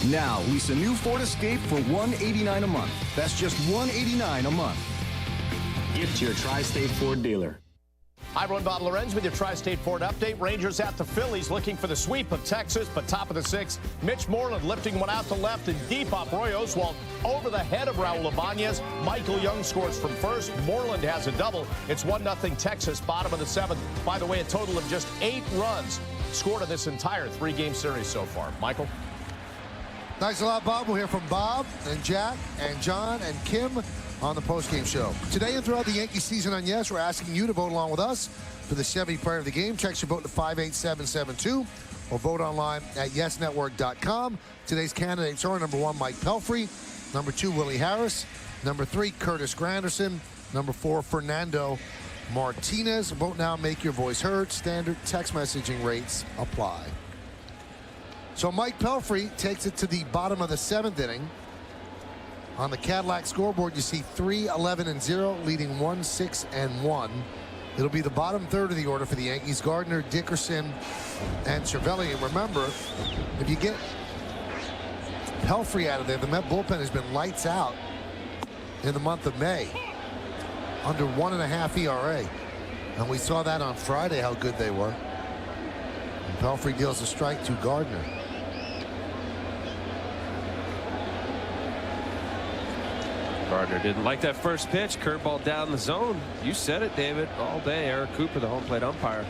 Now, lease a new Ford Escape for $189 a month. That's just $189 a month. Gift to your Tri-State Ford dealer. Hi, everyone. Bob Lorenz with your Tri-State Ford update. Rangers at the Phillies looking for the sweep of Texas, but top of the sixth, Mitch Moreland lifting one out to left and deep off Roy Oswalt over the head of Raul Ibanez. Michael Young scores from first. Moreland has a double. It's 1-0 Texas, bottom of the seventh. By the way, a total of just 8 runs scored in this entire 3-game series so far. Michael? Thanks a lot, Bob. We'll hear from Bob and Jack and John and Kim on the postgame show. Today and throughout the Yankee season on Yes, we're asking you to vote along with us for the Chevy Player of the Game. Text your vote to 58772 or vote online at yesnetwork.com. Today's candidates are number 1, Mike Pelfrey, number 2, Willie Harris, number 3, Curtis Granderson, number 4, Fernando Martinez. Vote now, make your voice heard. Standard text messaging rates apply. So Mike Pelfrey takes it to the bottom of the 7th inning. On the Cadillac scoreboard, you see 3-11-0, leading 1-6-1. It'll be the bottom third of the order for the Yankees. Gardner, Dickerson, and Cervelli. And remember, if you get Pelfrey out of there, the Met bullpen has been lights out in the month of May. Under 1.5 ERA. And we saw that on Friday, how good they were. And Pelfrey deals a strike to Gardner. Gardner didn't like that first pitch. Curveball down the zone. You said it, David, all day. Eric Cooper, the home plate umpire,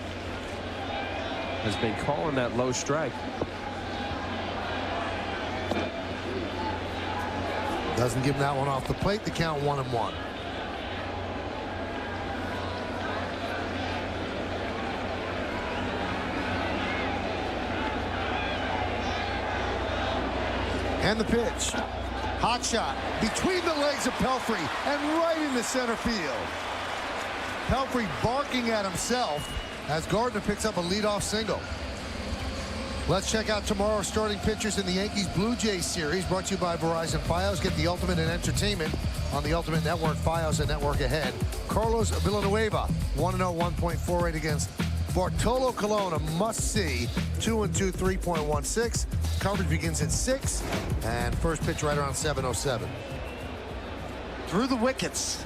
has been calling that low strike. Doesn't give him that one off the plate. The count 1-1. And the pitch. Hot shot between the legs of Pelfrey and right into center field. Pelfrey barking at himself as Gardner picks up a leadoff single. Let's check out tomorrow's starting pitchers in the Yankees-Blue Jays series, brought to you by Verizon Fios. Get the ultimate in entertainment on the Ultimate Network, Fios and Network Ahead. Carlos Villanueva, 1-0, 1.48 against Bartolo Colon, a must-see, 2-2, 3.16. Coverage begins at 6, and first pitch right around 7:07. Through the wickets.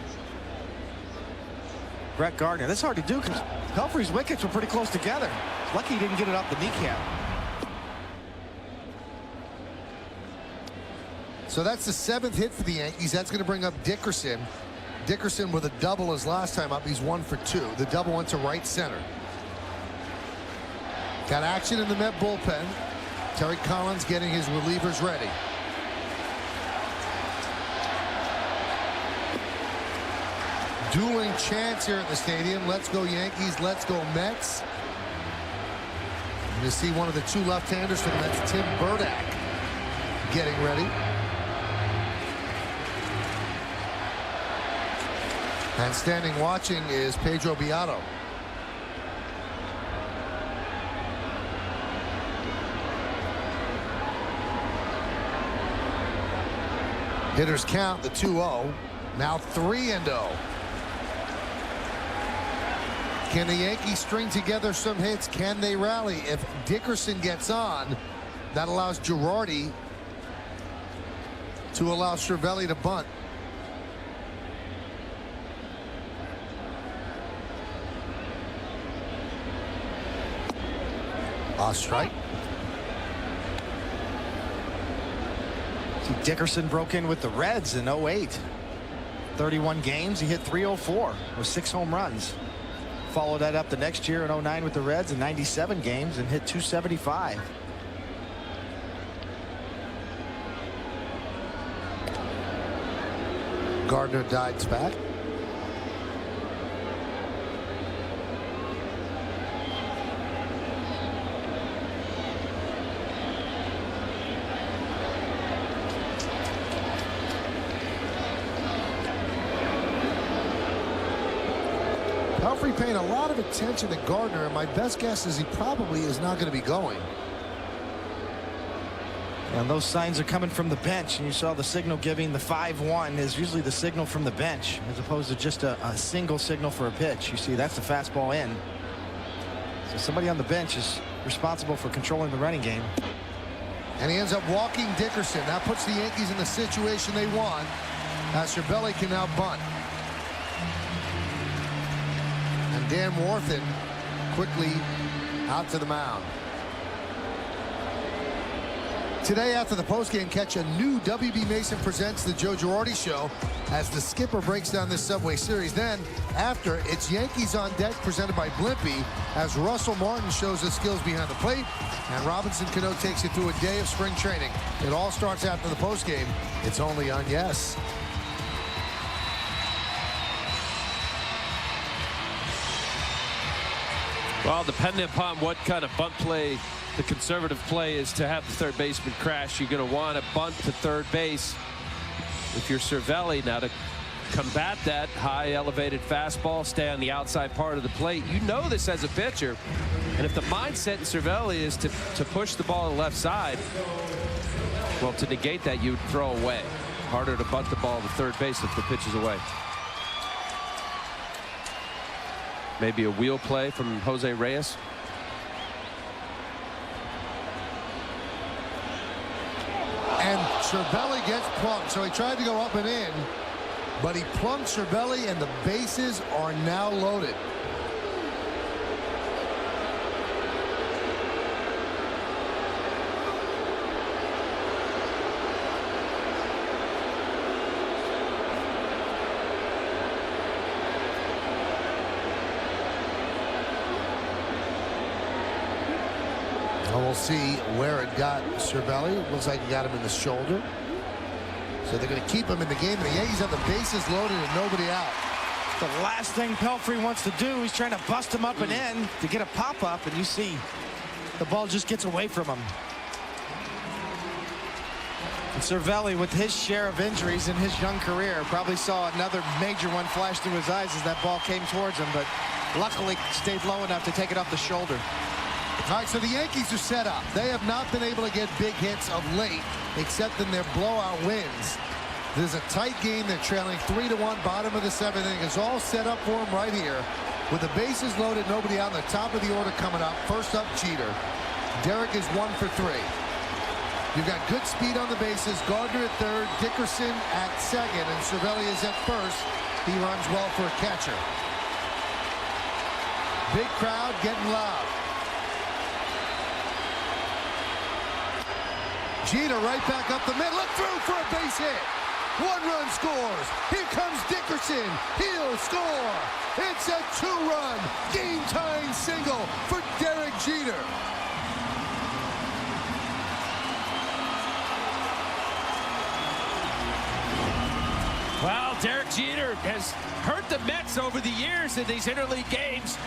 Brett Gardner. That's hard to do because Pelfrey's wickets were pretty close together. Lucky he didn't get it up the kneecap. So that's the 7th hit for the Yankees. That's going to bring up Dickerson. Dickerson with a double his last time up. He's 1 for 2. The double went to right center. Got action in the Met bullpen. Terry Collins getting his relievers ready. Dueling chants here at the stadium. Let's go Yankees, let's go Mets. And you see one of the 2 left-handers for the Mets, Tim Burdack, getting ready. And standing watching is Pedro Beato. Hitters count the 2-0. Now 3-0. Can the Yankees string together some hits? Can they rally? If Dickerson gets on, that allows Girardi to allow Cervelli to bunt. A strike. Dickerson broke in with the Reds in 08. 31 games, he hit .304 with 6 home runs. Followed that up the next year in 09 with the Reds in 97 games and hit .275. Gardner dives back. Pelfrey paying a lot of attention to Gardner, and my best guess is he probably is not going to be going. And those signs are coming from the bench, and you saw the signal giving the 5-1 is usually the signal from the bench as opposed to just a single signal for a pitch. You see that's the fastball in. So somebody on the bench is responsible for controlling the running game. And he ends up walking Dickerson. That puts the Yankees in the situation they want, as Cervelli can now bunt. And Dan Warthen quickly out to the mound. Today, after the postgame catch, a new WB Mason Presents the Joe Girardi Show as the skipper breaks down this Subway Series. Then, after, it's Yankees on Deck presented by Blimpie as Russell Martin shows his skills behind the plate and Robinson Cano takes you through a day of spring training. It all starts after the postgame. It's only on Yes. Well, depending upon what kind of bunt play the conservative play is to have the third baseman crash, you're going to want to bunt to third base. If you're Cervelli, now to combat that high elevated fastball, stay on the outside part of the plate. You know this as a pitcher. And if the mindset in Cervelli is to push the ball to the left side, well, to negate that, you would throw away. Harder to bunt the ball to third base if the pitch is away. Maybe a wheel play from Jose Reyes. And Cervelli gets plunked, so he tried to go up and in, but he plunked Cervelli, and the bases are now loaded. We'll see where it got Cervelli. Looks like he got him in the shoulder. So they're going to keep him in the game. And the Yankees have the bases loaded and nobody out. The last thing Pelfrey wants to do, he's trying to bust him up and in to get a pop-up, and you see the ball just gets away from him. And Cervelli, with his share of injuries in his young career, probably saw another major one flash through his eyes as that ball came towards him, but luckily stayed low enough to take it off the shoulder. All right, so the Yankees are set up. They have not been able to get big hits of late, except in their blowout wins. There's a tight game. They're trailing 3-1, bottom of the seventh inning. It's all set up for them right here. With the bases loaded, nobody out in the top of the order coming up. First up, Jeter. Derek is 1 for 3. You've got good speed on the bases. Gardner at third, Dickerson at second, and Cervelli is at first. He runs well for a catcher. Big crowd getting loud. Jeter right back up the middle, look through for a base hit. 1 run scores. Here comes Dickerson. He'll score. It's a 2-run game-tying single for Derek Jeter. Well, Derek Jeter has hurt the Mets over the years in these interleague games.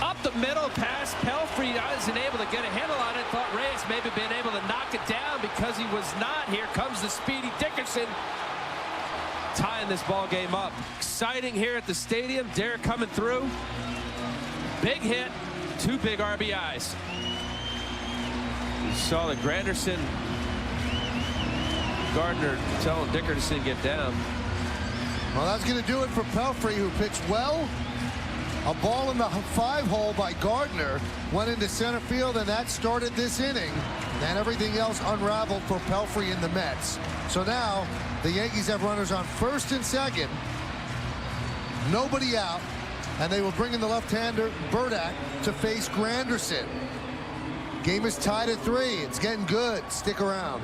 Up the middle, past Pelfrey, isn't able to get a handle on it. Thought Reyes maybe been able to knock it down because he was not. Here comes the speedy Dickerson, tying this ball game up. Exciting here at the stadium. Derek coming through. Big hit, 2 big RBIs. You saw the Granderson, Gardner telling Dickerson to get down. Well, that's going to do it for Pelfrey, who pitched well. A ball in the 5-hole by Gardner went into center field, and that started this inning. And everything else unraveled for Pelfrey and the Mets. So now the Yankees have runners on first and second. Nobody out. And they will bring in the left-hander, Burdak, to face Granderson. Game is tied at 3. It's getting good. Stick around.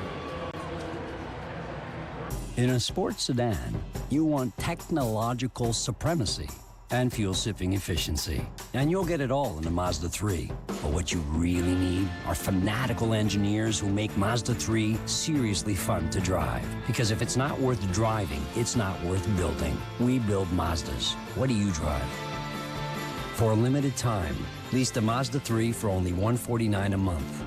In a sports sedan, you want technological supremacy and fuel-sipping efficiency. And you'll get it all in the Mazda 3. But what you really need are fanatical engineers who make Mazda 3 seriously fun to drive. Because if it's not worth driving, it's not worth building. We build Mazdas. What do you drive? For a limited time, lease the Mazda 3 for only $149 a month.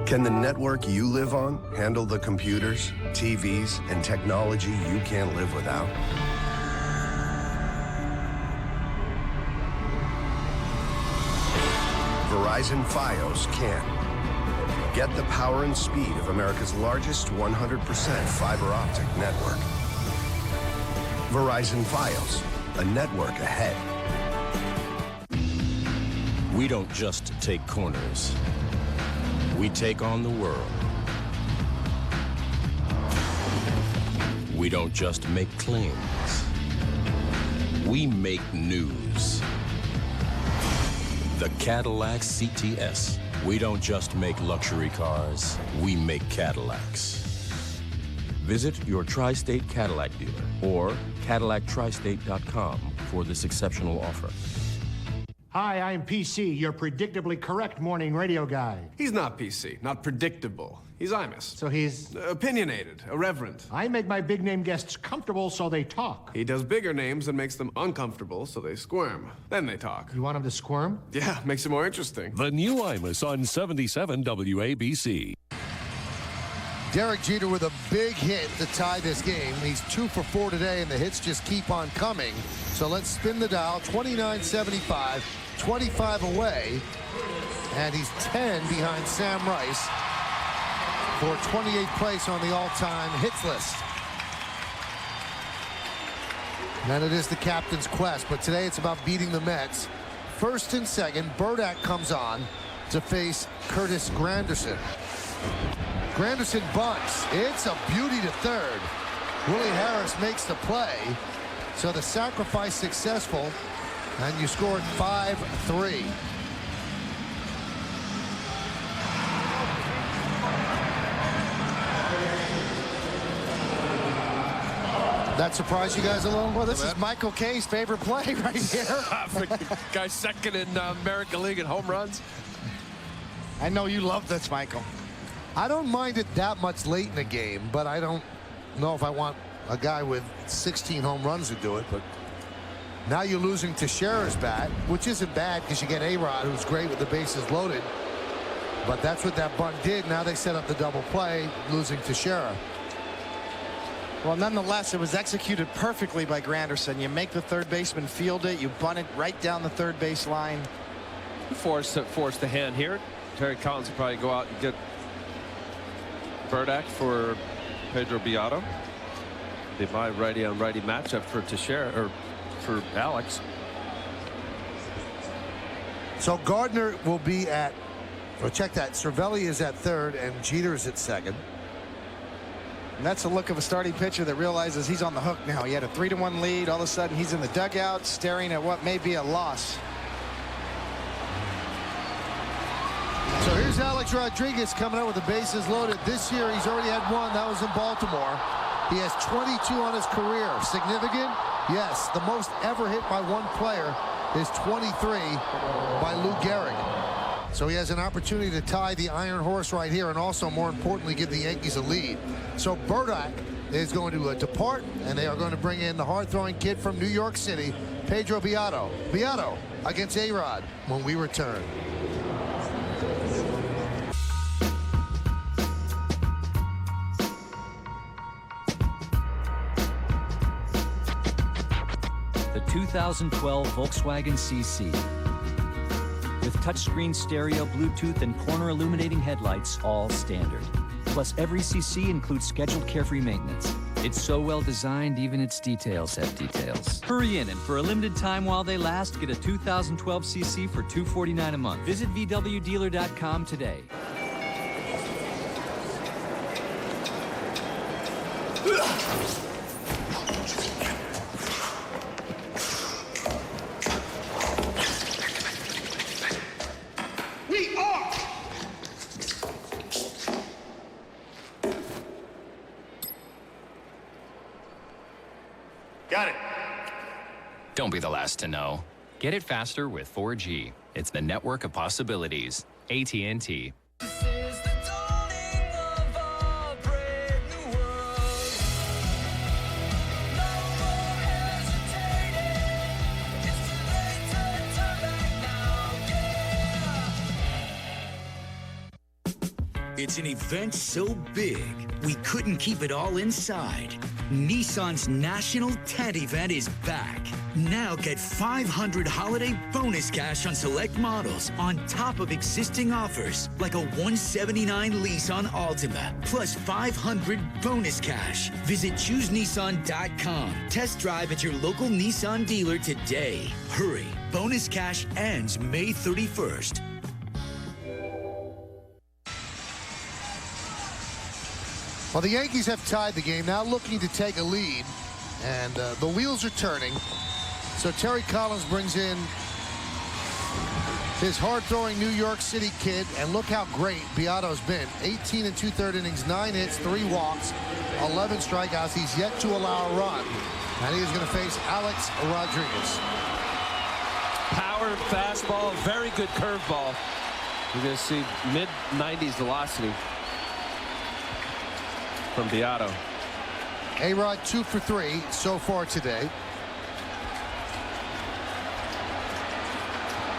Can the network you live on handle the computers, TVs, and technology you can't live without? Verizon Fios can. Get the power and speed of America's largest 100% fiber optic network. Verizon Fios, a network ahead. We don't just take corners. We take on the world. We don't just make claims. We make news. The Cadillac CTS. We don't just make luxury cars. We make Cadillacs. Visit your Tri-State Cadillac dealer or CadillacTristate.com for this exceptional offer. Hi, I'm PC, your predictably correct morning radio guy. He's not PC, not predictable. He's Imus. So he's... opinionated, irreverent. I make my big name guests comfortable so they talk. He does bigger names and makes them uncomfortable so they squirm. Then they talk. You want them to squirm? Yeah, makes it more interesting. The new Imus on 77 WABC. Derek Jeter with a big hit to tie this game. He's 2 for 4 today, and the hits just keep on coming. So let's spin the dial. 29-75, 25 away, and he's 10 behind Sam Rice for 28th place on the all-time hits list. And it is the captain's quest, but today it's about beating the Mets. First and second, Burdack comes on to face Curtis Granderson. Granderson bunts. It's a beauty to third. Willie Harris makes the play. So the sacrifice successful, and you scored 5-3. That surprised you guys a little? Well, this is Michael Kay's favorite play right here. Guy second in American League in home runs. I know you love this, Michael. I don't mind it that much late in the game, but I don't know if I want a guy with 16 home runs to do it. But now you're losing Teixeira's bat, which isn't bad because you get A-Rod, who's great with the bases loaded. But that's what that bunt did. Now they set up the double play, losing Teixeira. Well, nonetheless, it was executed perfectly by Granderson. You make the third baseman field it. You bunt it right down the third base line. Force the hand here. Terry Collins will probably go out and get Burdack for Pedro Beato. Be my righty on righty matchup for Teixeira or for Alex. So Gardner will be at, well, check that. Cervelli is at third and Jeter is at second. And that's the look of a starting pitcher that realizes he's on the hook now. He had a 3-1 lead. All of a sudden, he's in the dugout staring at what may be a loss. So here's Alex Rodriguez coming out with the bases loaded. This year, he's already had one. That was in Baltimore. He has 22 on his career. Significant? Yes. The most ever hit by one player is 23 by Lou Gehrig. So he has an opportunity to tie the Iron Horse right here and also, more importantly, give the Yankees a lead. So Burdack is going to depart, and they are going to bring in the hard-throwing kid from New York City, Pedro Beato. Beato against A-Rod when we return. The 2012 Volkswagen CC. With touchscreen stereo, Bluetooth, and corner illuminating headlights, all standard. Plus, every CC includes scheduled carefree maintenance. It's so well designed, even its details have details. Hurry in, and for a limited time while they last, get a 2012 CC for $249 a month. Visit VWDealer.com today. Got it. Don't be the last to know. Get it faster with 4G. It's the network of possibilities. AT&T. It's an event so big, we couldn't keep it all inside. Nissan's National Tent Event is back. Now get $500 holiday bonus cash on select models on top of existing offers, like a $179 lease on Altima, plus $500 bonus cash. Visit ChooseNissan.com. Test drive at your local Nissan dealer today. Hurry, bonus cash ends May 31st. Well, the Yankees have tied the game, now looking to take a lead, and the wheels are turning. So Terry Collins brings in his hard-throwing New York City kid, and look how great Beato's been. 18 and 2/3 innings, 9 hits, 3 walks, 11 strikeouts. He's yet to allow a run, and he is going to face Alex Rodriguez. Power fastball, very good curveball. You're going to see mid-90s velocity from Beato. A-Rod 2 for 3 so far today.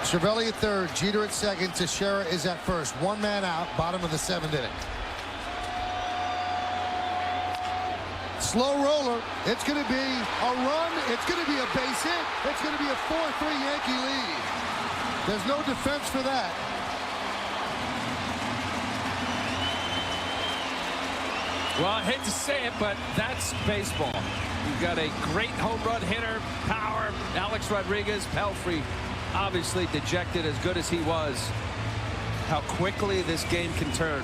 Cervelli at third, Jeter at second, Teixeira is at first. 1 man out, bottom of the 7th inning. Slow roller. It's going to be a run. It's going to be a base hit. It's going to be a 4-3 Yankee lead. There's no defense for that. Well, I hate to say it, but that's baseball. You've got a great home run hitter, power, Alex Rodriguez, Pelfrey, obviously dejected as good as he was. How quickly this game can turn.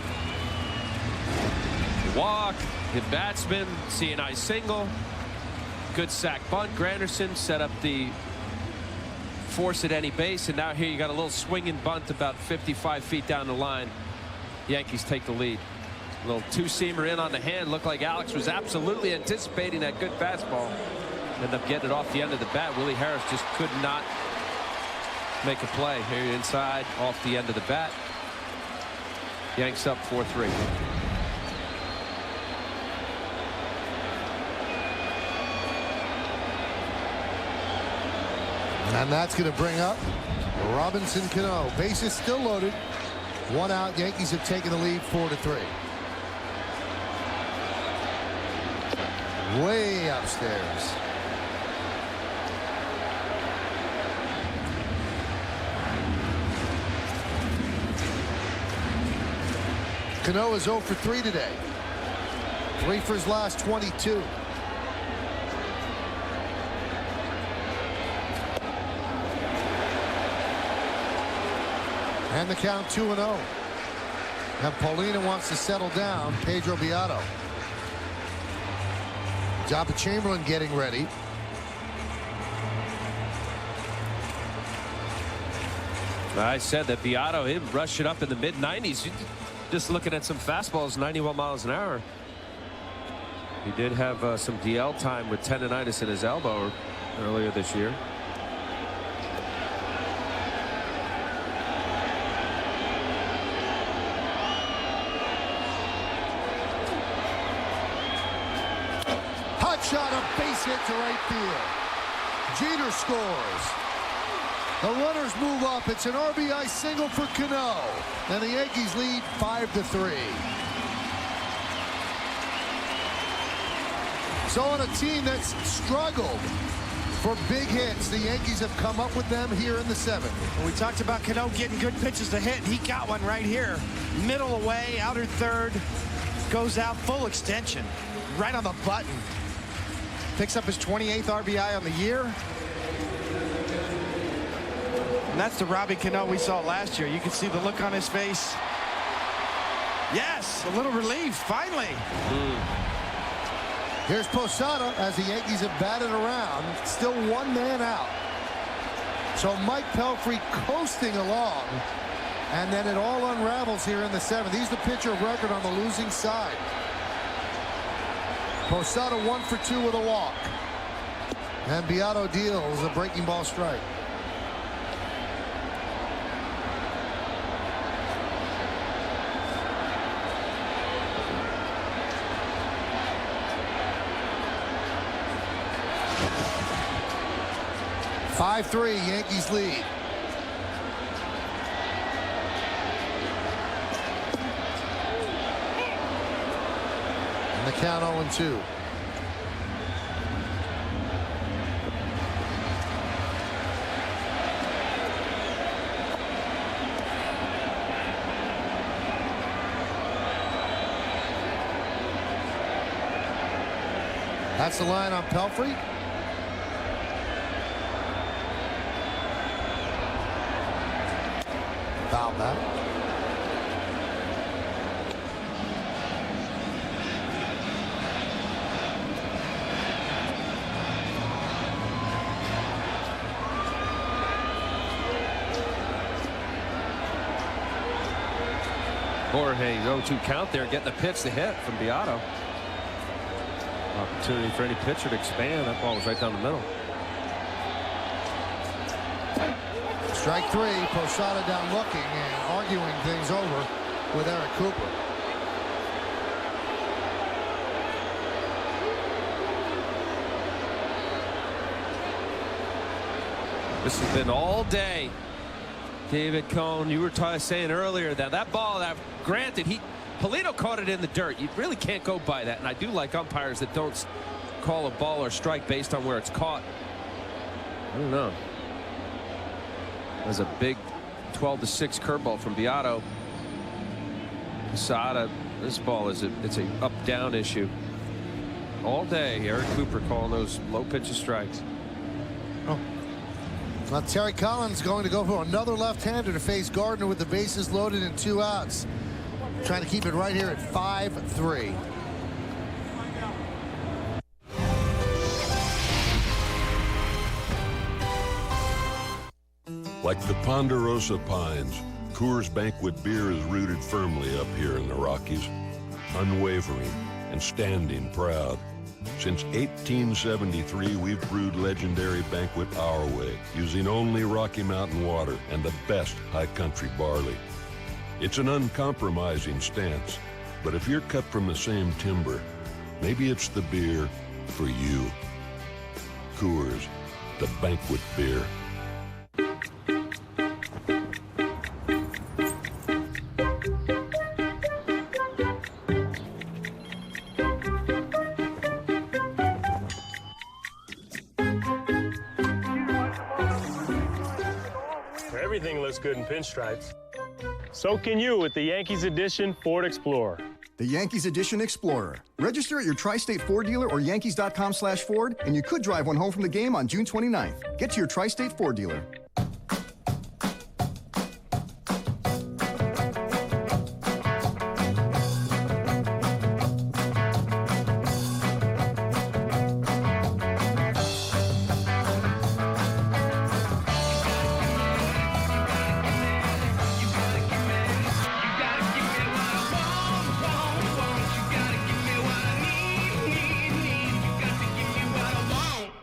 Walk, hit batsman, CNI single, good sack bunt. Granderson set up the force at any base, and now here you got a little swinging bunt about 55 feet down the line. Yankees take the lead. A little two-seamer in on the hand. Looked like Alex was absolutely anticipating that good fastball. Ended up getting it off the end of the bat. Willie Harris just could not make a play. Here inside, off the end of the bat. Yanks up 4-3. And that's going to bring up Robinson Cano. Bases still loaded. 1 out. Yankees have taken the lead 4-3. Way upstairs. Cano is 0 for 3 today. 3 for his last 22. And the count 2-0. And Paulina wants to settle down Pedro Beato. Jabba Chamberlain getting ready. I said that Beato, he'd rush it up in the mid-90s. Just looking at some fastballs, 91 miles an hour. He did have some DL time with tendonitis in his elbow earlier this year. Hot shot, a base hit to right field. Jeter scores. The runners move up. It's an RBI single for Cano. And the Yankees lead 5-3. So on a team that's struggled for big hits, the Yankees have come up with them here in the 7th. We talked about Cano getting good pitches to hit. He got one right here. Middle away, outer third. Goes out full extension. Right on the button. Picks up his 28th RBI on the year. And that's the Robbie Cano we saw last year. You can see the look on his face. Yes, a little relief, finally. Here's Posada as the Yankees have batted around. Still 1 man out. So Mike Pelfrey coasting along. And then it all unravels here in the 7th. He's the pitcher of record on the losing side. Posada 1 for 2 with a walk. And Beato deals a breaking ball strike. (5-3) Yankees lead. And the count 0-2. That's the line on Pelfrey. Foul that. Jorge 0-2 count there, getting the pitch to hit from Beato. Opportunity for any pitcher to expand. That ball was right down the middle. Strike three. Posada down looking and arguing things over with Eric Cooper. This has been all day. David Cone, you were saying earlier that ball, granted, Polito caught it in the dirt. You really can't go by that. And I do like umpires that don't call a ball or strike based on where it's caught. I don't know. There's a big 12-6 curveball from Beato. Posada, this ball it's a up-down issue. All day, Eric Cooper calling those low pitches strikes. Oh. Well, Terry Collins going to go for another left-hander to face Gardner with the bases loaded and 2 outs. Trying to keep it right here at 5-3. Like the Ponderosa Pines, Coors Banquet beer is rooted firmly up here in the Rockies, unwavering and standing proud. Since 1873, we've brewed legendary Banquet our way, using only Rocky Mountain water and the best high country barley. It's an uncompromising stance, but if you're cut from the same timber, maybe it's the beer for you. Coors, the Banquet beer. Everything looks good in pinstripes. So can you with the Yankees Edition Ford Explorer. The Yankees Edition Explorer. Register at your Tri-State Ford dealer or Yankees.com/Ford, and you could drive one home from the game on June 29th. Get to your Tri-State Ford dealer.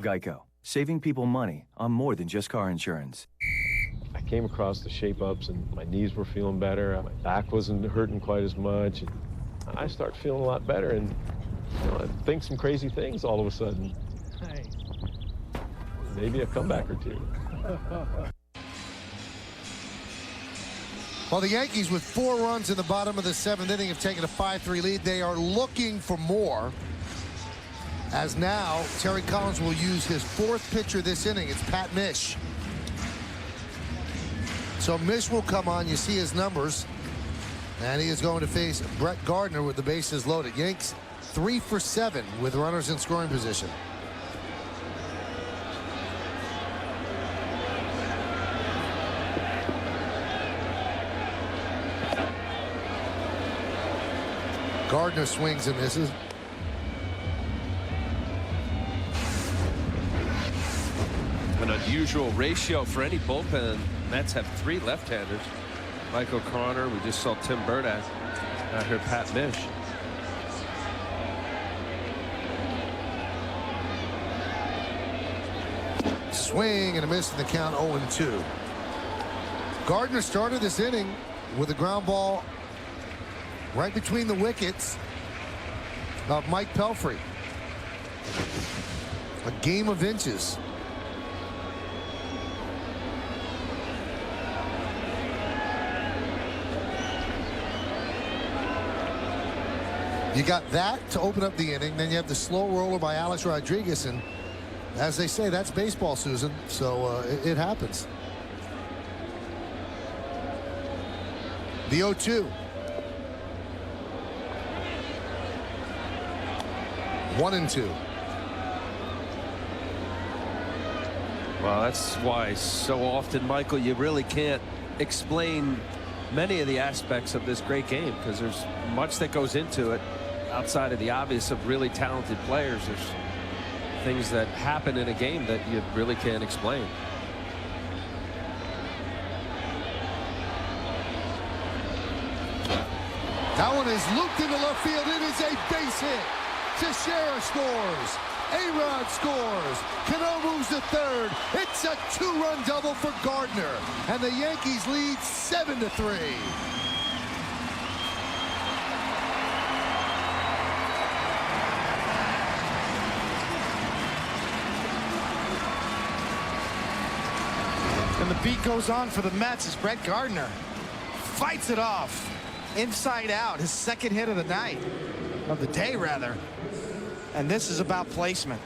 Geico, saving people money on more than just car insurance. I came across the shape-ups and my knees were feeling better. My back wasn't hurting quite as much. And I start feeling a lot better and I think some crazy things all of a sudden. Hey. Maybe a comeback or two. Well, the Yankees with 4 runs in the bottom of the 7th inning have taken a 5-3 lead. They are looking for more. As now, Terry Collins will use his 4th pitcher this inning. It's Pat Mish. So Mish will come on. You see his numbers. And he is going to face Brett Gardner with the bases loaded. Yanks 3 for 7 with runners in scoring position. Gardner swings and misses. An unusual ratio for any bullpen. Mets have 3 left-handers. Michael Connor, we just saw Tim Burdack. Out here, Pat Mish. Swing and a miss in the count, 0-2. Gardner started this inning with a ground ball right between the wickets of Mike Pelfrey. A game of inches. You got that to open up the inning. Then you have the slow roller by Alex Rodriguez. And as they say, that's baseball, Susan. So it happens. The 0-2. 1-2. Well, that's why so often, Michael, you really can't explain many of the aspects of this great game because there's much that goes into it outside of the obvious of really talented players. There's things that happen in a game that you really can't explain. That one is looped into left field. It is a base hit. Teixeira scores. A-Rod scores. Cano moves to third. It's a two-run double for Gardner. And the Yankees lead 7-3. And the beat goes on for the Mets as Brett Gardner fights it off. Inside out, his second hit of the night. Of the day, rather. And this is about placement.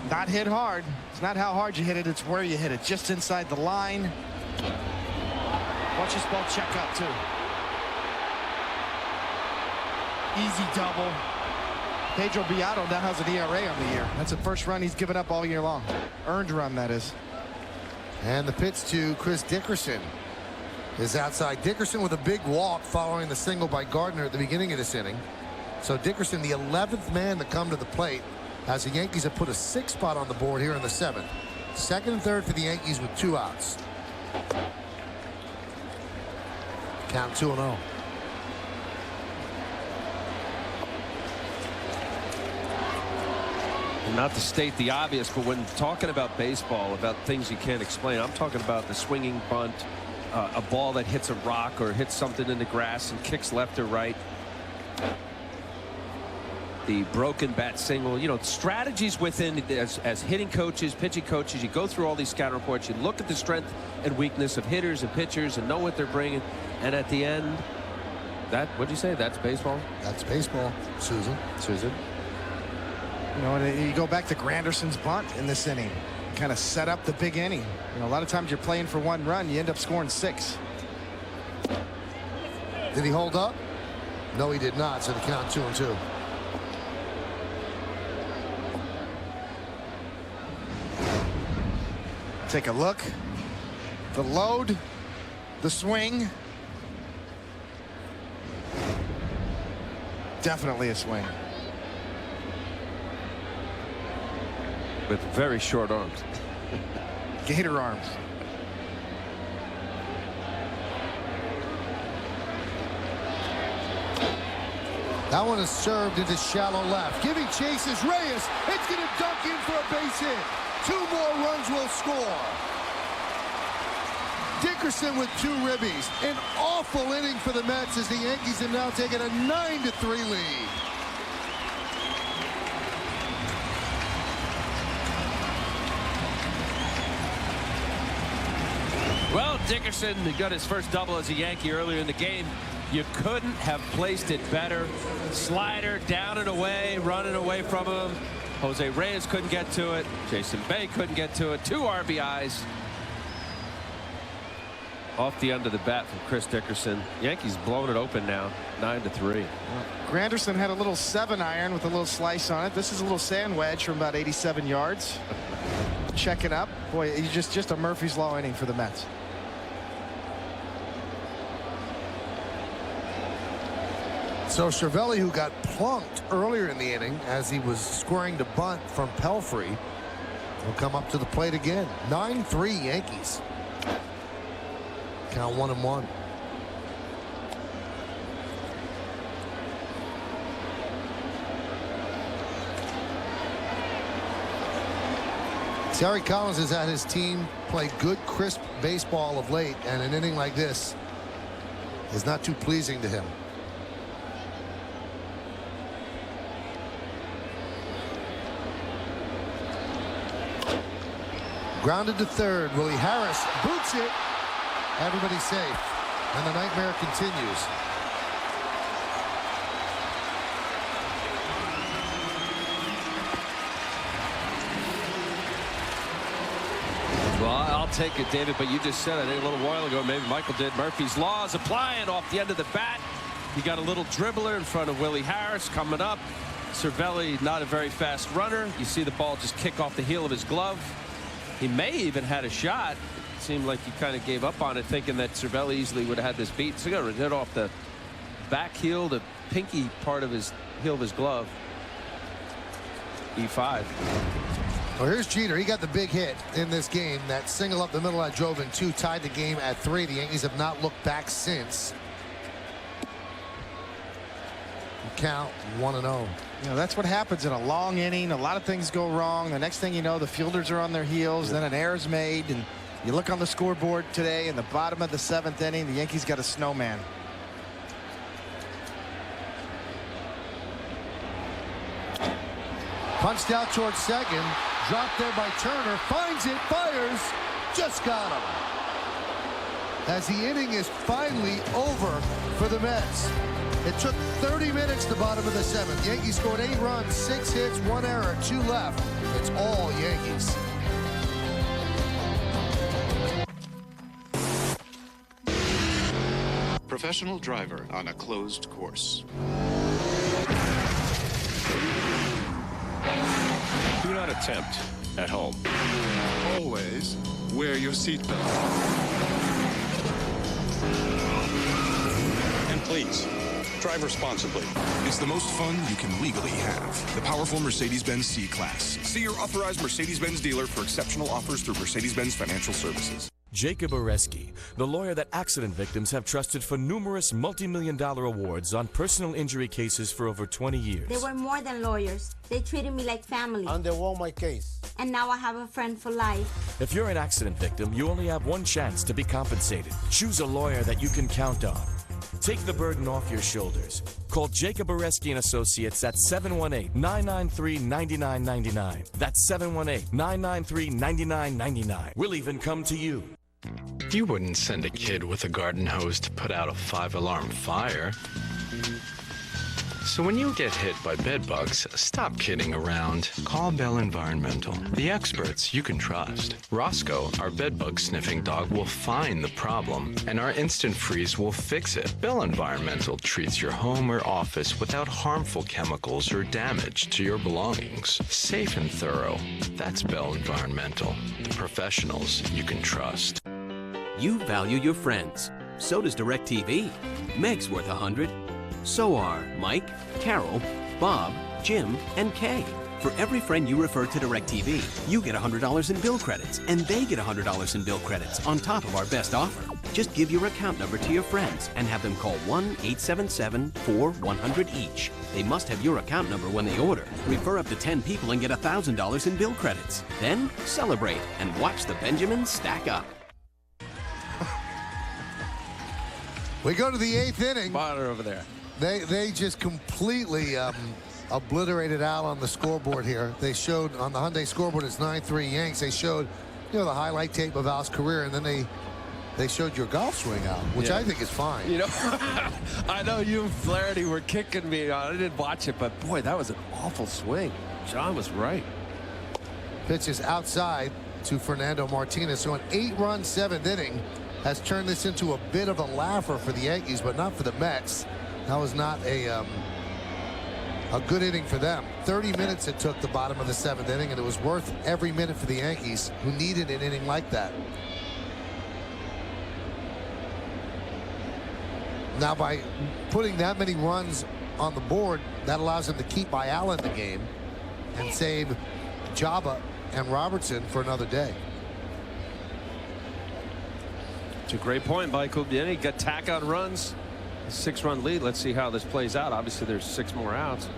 Not hit hard. It's not how hard you hit it, it's where you hit it. Just inside the line. Watch this ball check up, too. Easy double. Pedro Beato now has an ERA on the year. That's the first run he's given up all year long. Earned run, that is. And the pitch to Chris Dickerson is outside. Dickerson with a big walk following the single by Gardner at the beginning of this inning. So Dickerson, the 11th man to come to the plate, as the Yankees have put a 6th spot on the board here in the 7th. Second and third for the Yankees with 2 outs. Count 2-0. Not to state the obvious, but when talking about baseball, about things you can't explain, I'm talking about the swinging bunt, a ball that hits a rock or hits something in the grass and kicks left or right. The broken bat single, you know, strategies within as hitting coaches, pitching coaches, you go through all these scout reports, you look at the strength and weakness of hitters and pitchers and know what they're bringing. And at the end, what'd you say? That's baseball? That's baseball, Susan. You know, and you go back to Granderson's bunt in this inning. Kind of set up the big inning. You know, a lot of times you're playing for 1 run, you end up scoring 6. Did he hold up? No, he did not. So the count 2-2. Take a look. The load, the swing. Definitely a swing. With very short arms. Gator arms. That one is served into shallow left. Giving chase is Reyes. It's going to dunk in for a base hit. 2 more runs will score. Dickerson with 2 ribbies. An awful inning for the Mets as the Yankees have now taken a 9-3 lead. Well, Dickerson got his first double as a Yankee earlier in the game. You couldn't have placed it better. Slider down and away, running away from him. Jose Reyes couldn't get to it. Jason Bay couldn't get to it. 2 RBIs. Off the end of the bat from Chris Dickerson. Yankees blowing it open now, 9-3. Granderson had a little 7-iron with a little slice on it. This is a little sand wedge from about 87 yards. Check it up. Boy, he's just a Murphy's Law inning for the Mets. So Cervelli, who got plunked earlier in the inning as he was scoring the bunt from Pelfrey, will come up to the plate again. 9-3 Yankees. Count 1-1. Terry Collins has had his team play good, crisp baseball of late, and an inning like this is not too pleasing to him. Grounded to third. Willie Harris boots it. Everybody's safe. And the nightmare continues. Well, I'll take it, David, but you just said, I think a little while ago, maybe Michael did, Murphy's Law is applying off the end of the bat. He got a little dribbler in front of Willie Harris coming up. Cervelli, not a very fast runner. You see the ball just kick off the heel of his glove. He may even had a shot. It seemed like he kind of gave up on it, thinking that Cervelli easily would have had this beat. So he got hit off the back heel, the pinky part of his heel of his glove. E5. Well, here's Jeter. He got the big hit in this game. That single up the middle that drove in 2 tied the game at 3. The Yankees have not looked back since. count, 1-0. You know, that's what happens in a long inning. A lot of things go wrong. The next thing you know, the fielders are on their heels. Then an error's made, and you look on the scoreboard today, in the bottom of the 7th inning, the Yankees got a snowman. Punched out towards second, dropped there by Turner, finds it, fires, just got him. As the inning is finally over for the Mets. It took 30 minutes, the bottom of the 7th. Yankees scored 8 runs, 6 hits, 1 error, 2 left. It's all Yankees. Professional driver on a closed course. Do not attempt at home. Always wear your seatbelt. And please, drive responsibly. It's the most fun you can legally have. The powerful Mercedes-Benz C-Class. See your authorized Mercedes-Benz dealer for exceptional offers through Mercedes-Benz Financial Services. Jacob Oreski, the lawyer that accident victims have trusted for numerous multi-million-dollar awards on personal injury cases for over 20 years. They were more than lawyers. They treated me like family. And they won my case. And now I have a friend for life. If you're an accident victim, you only have one chance to be compensated. Choose a lawyer that you can count on. Take the burden off your shoulders. Call Jacob Oreski & Associates at 718-993-9999. That's 718-993-9999. We'll even come to you. You wouldn't send a kid with a garden hose to put out a 5-alarm fire. So when you get hit by bed bugs, stop kidding around. Call Bell Environmental, the experts you can trust. Roscoe, our bed bug sniffing dog, will find the problem, and our instant freeze will fix it. Bell Environmental treats your home or office without harmful chemicals or damage to your belongings. Safe and thorough. That's Bell Environmental. The professionals you can trust. You value your friends. So does DirecTV. Meg's worth 100. So are Mike, Carol, Bob, Jim, and Kay. For every friend you refer to DirecTV, you get $100 in bill credits, and they get $100 in bill credits on top of our best offer. Just give your account number to your friends and have them call 1-877-4-100 each. They must have your account number when they order. Refer up to 10 people and get $1,000 in bill credits. Then celebrate and watch the Benjamins stack up. We go to the 8th inning. Monitor over there. They just completely obliterated Al on the scoreboard here. They showed on the Hyundai scoreboard it's 9-3 Yanks. They showed, you know, the highlight tape of Al's career, and then they showed your golf swing out, which I think is fine. You know, I know you and Flaherty were kicking me on. I didn't watch it, but boy, that was an awful swing. John was right. Pitch is outside to Fernando Martinez. So an 8-run 7th inning has turned this into a bit of a laugher for the Yankees, but not for the Mets. That was not a good inning for them. 30 minutes it took the bottom of the 7th inning, and it was worth every minute for the Yankees, who needed an inning like that. Now, by putting that many runs on the board, that allows them to keep Ayala in the game and save Jabba and Robertson for another day. It's a great point, Michael. He got tack on runs. 6-run lead. Let's see how this plays out. Obviously, there's 6 more outs.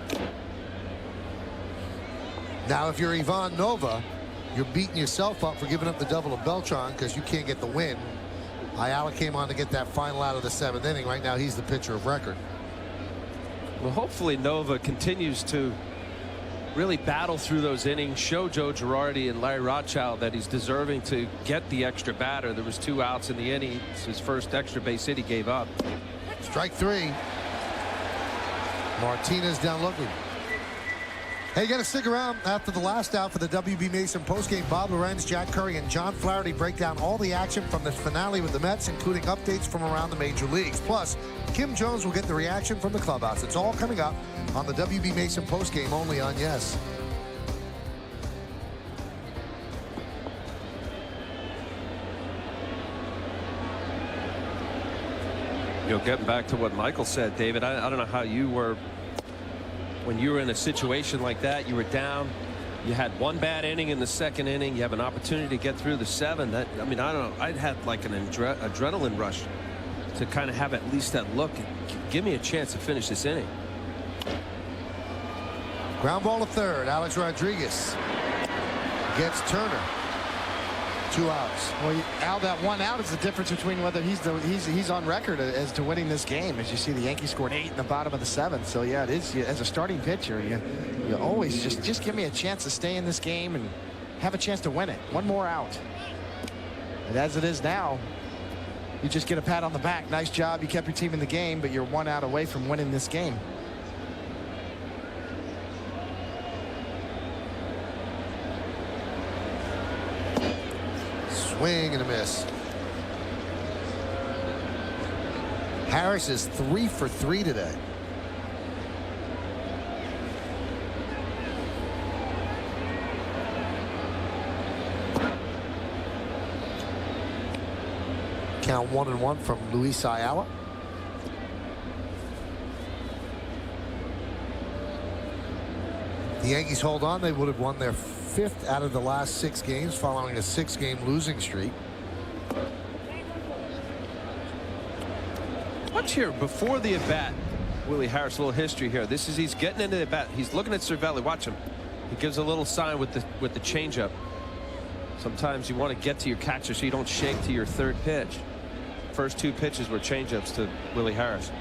Now, if you're Ivan Nova, you're beating yourself up for giving up the double of Beltran because you can't get the win. Ayala came on to get that final out of the 7th inning. Right now, he's the pitcher of record. Well, hopefully Nova continues to really battle through those innings, show Joe Girardi and Larry Rothschild that he's deserving to get the extra batter. There was 2 outs in the inning. It's his first extra base hit he gave up. Strike 3. Martinez down looking. Hey, you got to stick around after the last out for the WB Mason postgame. Bob Lorenz, Jack Curry, and John Flaherty break down all the action from the finale with the Mets, including updates from around the major leagues. Plus, Kim Jones will get the reaction from the clubhouse. It's all coming up on the WB Mason postgame only on Yes. You know, getting back to what Michael said, David, I don't know how you were when you were in a situation like that. You were down. You had 1 bad inning in the 2nd inning. You have an opportunity to get through the 7. That, I mean, I don't know. I'd had like an adrenaline rush to kind of have at least that look. Give me a chance to finish this inning. Ground ball to third. Alex Rodriguez gets Turner. 2 outs. Well, Al, that 1 out is the difference between whether he's on record as to winning this game. As you see, the Yankees scored 8 in the bottom of the 7th. So yeah, it is, as a starting pitcher, you always just give me a chance to stay in this game and have a chance to win it. 1 more out. And as it is now, you just get a pat on the back. Nice job. You kept your team in the game, but you're 1 out away from winning this game. Swing and a miss. Harris is 3 for 3 today. Count 1-1 from Luis Ayala. The Yankees hold on. They would have won their 5th out of the last 6 games following a 6-game losing streak. Watch here before the at-bat. Willie Harris, a little history here. He's getting into the at-bat. He's looking at Cervelli. Watch him. He gives a little sign with the changeup. Sometimes you want to get to your catcher so you don't shake to your 3rd pitch. First 2 pitches were changeups to Willie Harris.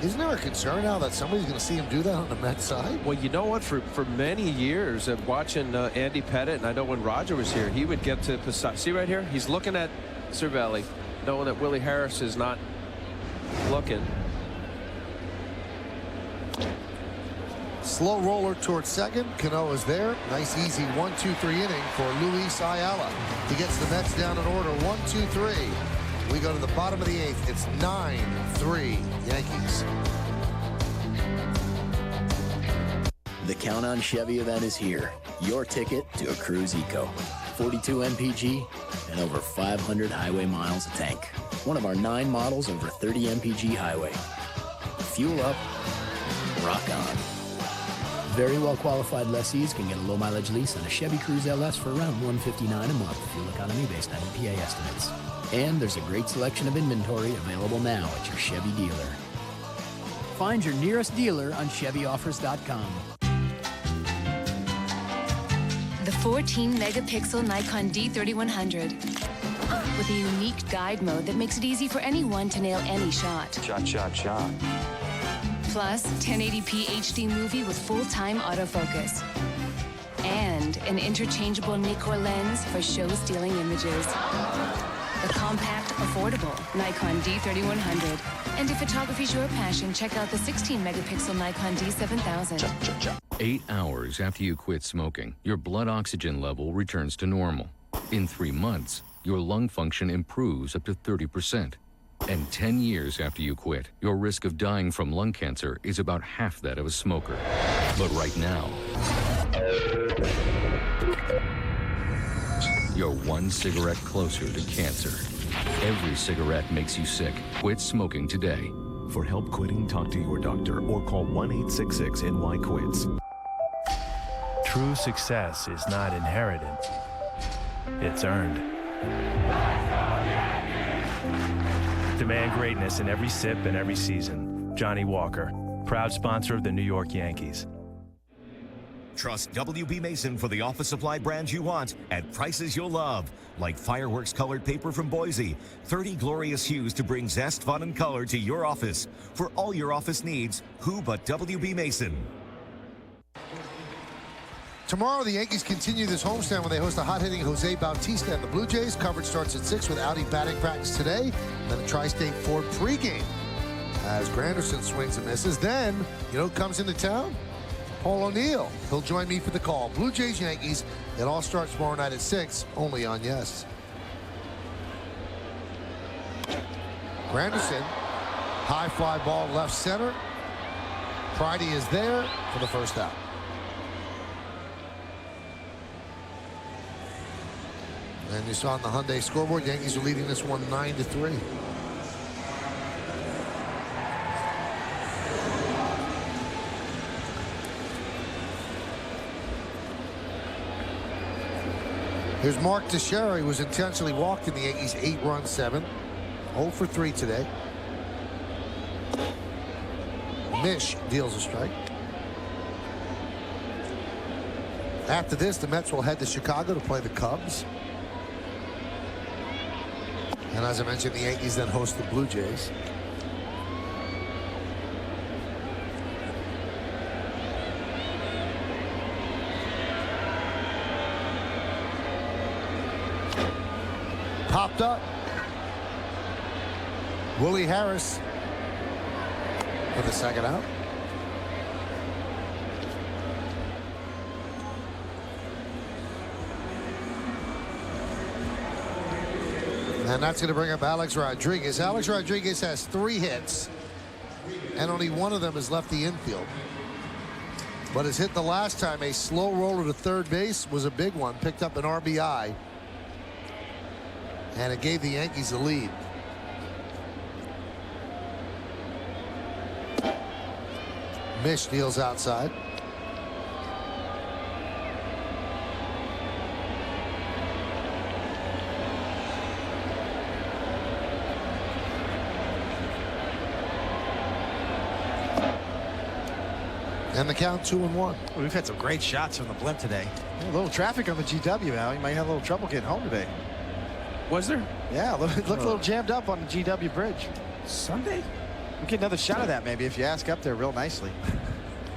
Isn't there a concern now that somebody's going to see him do that on the Mets side? Well, you know what? For many years of watching Andy Pettitte, and I know when Roger was here, he would get to Posada. See right here? He's looking at Cervelli, knowing that Willie Harris is not looking. Slow roller towards second. Cano is there. Nice, easy 1-2-3 inning for Luis Ayala. He gets the Mets down in order 1-2-3. We go to the bottom of the 8th. It's 9-3 Yankees. The Count on Chevy event is here. Your ticket to a Cruise Eco. 42 MPG and over 500 highway miles a tank. One of our 9 models over 30 MPG highway. Fuel up, rock on. Very well qualified lessees can get a low mileage lease on a Chevy Cruze LS for around $159 a month. Fuel economy based on EPA estimates. And there's a great selection of inventory available now at your Chevy dealer. Find your nearest dealer on ChevyOffers.com. The 14-megapixel Nikon D3100 with a unique guide mode that makes it easy for anyone to nail any shot. Shot, shot, shot. Plus, 1080p HD movie with full-time autofocus. And an interchangeable Nikkor lens for show-stealing images. The compact, affordable Nikon D3100. And if photography's your passion, check out the 16-megapixel Nikon D7000. 8 hours after you quit smoking, your blood oxygen level returns to normal. In 3 months, your lung function improves up to 30%. And 10 years after you quit, your risk of dying from lung cancer is about half that of a smoker. But right now, you're 1 cigarette closer to cancer. Every cigarette makes you sick. Quit smoking today. For help quitting, talk to your doctor or call 1-866-NY-QUITS. True success is not inherited. It's earned. Demand greatness in every sip and every season. Johnny Walker, proud sponsor of the New York Yankees. Trust WB Mason for the office supply brands you want at prices you'll love. Like fireworks colored paper from Boise. 30 glorious hues to bring zest, fun, and color to your office. For all your office needs, who but WB Mason? Tomorrow, the Yankees continue this homestand when they host a hot-hitting Jose Bautista and the Blue Jays. Coverage starts at 6 with Audi batting practice today. Then a Tri-State Ford pregame as Granderson swings and misses. Then, you know who comes into town? Paul O'Neill. He'll join me for the call. Blue Jays, Yankees. It all starts tomorrow night at 6, only on Yes. Granderson, high fly ball left center. Pridey is there for the first out. And you saw on the Hyundai scoreboard, Yankees are leading this one 9-3. Here's Mark Teixeira. He was intentionally walked in the Yankees' 8-run 7. 0 for 3 today. Mish deals a strike. After this, the Mets will head to Chicago to play the Cubs. And as I mentioned, the Yankees then host the Blue Jays. Popped up. Willie Harris for the second out. And that's going to bring up Alex Rodriguez. Alex Rodriguez has 3 hits, and only one of them has left the infield. But his hit the last time, a slow roller to third base, was a big one. Picked up an RBI, and it gave the Yankees the lead. Mish deals outside. And the count 2-1. Well, we've had some great shots from the blimp today. A little traffic on the GW, Al. You might have a little trouble getting home today. Was there? Yeah, it looked a little jammed up on the GW bridge. Sunday? We'll get another shot of that maybe if you ask up there real nicely.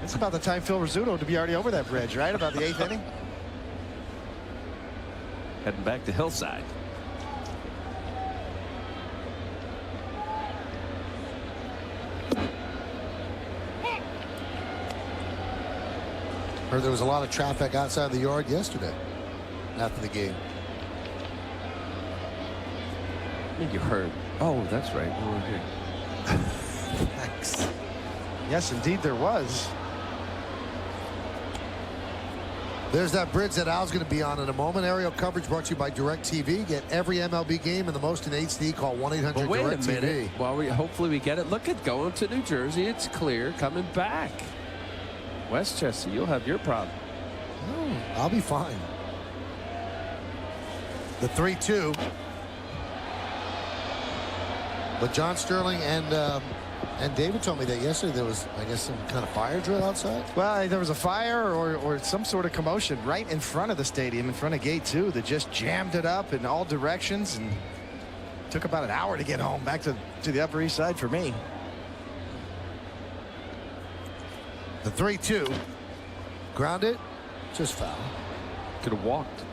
It's about the time Phil Rizzuto to be already over that bridge, right? About the 8th inning? Heading back to Hillside. Heard there was a lot of traffic outside the yard yesterday after the game. I think you heard. Oh, that's right. We were here. Thanks. Yes, indeed there was. There's that bridge that Al's going to be on in a moment. Aerial coverage brought to you by DirecTV. Get every MLB game and the most in HD. Call 1-800-DirecTV. Wait a minute. Well, hopefully we get it. Look at going to New Jersey. It's clear. Coming back. Westchester, you'll have your problem. Oh, I'll be fine. The 3-2. But John Sterling and David told me that yesterday there was, I guess, some kind of fire drill outside. Well, there was a fire or some sort of commotion right in front of the stadium, in front of gate 2, that just jammed it up in all directions, and took about an hour to get home back to the Upper East Side for me. The 3-2. Grounded. Just foul. Could have walked.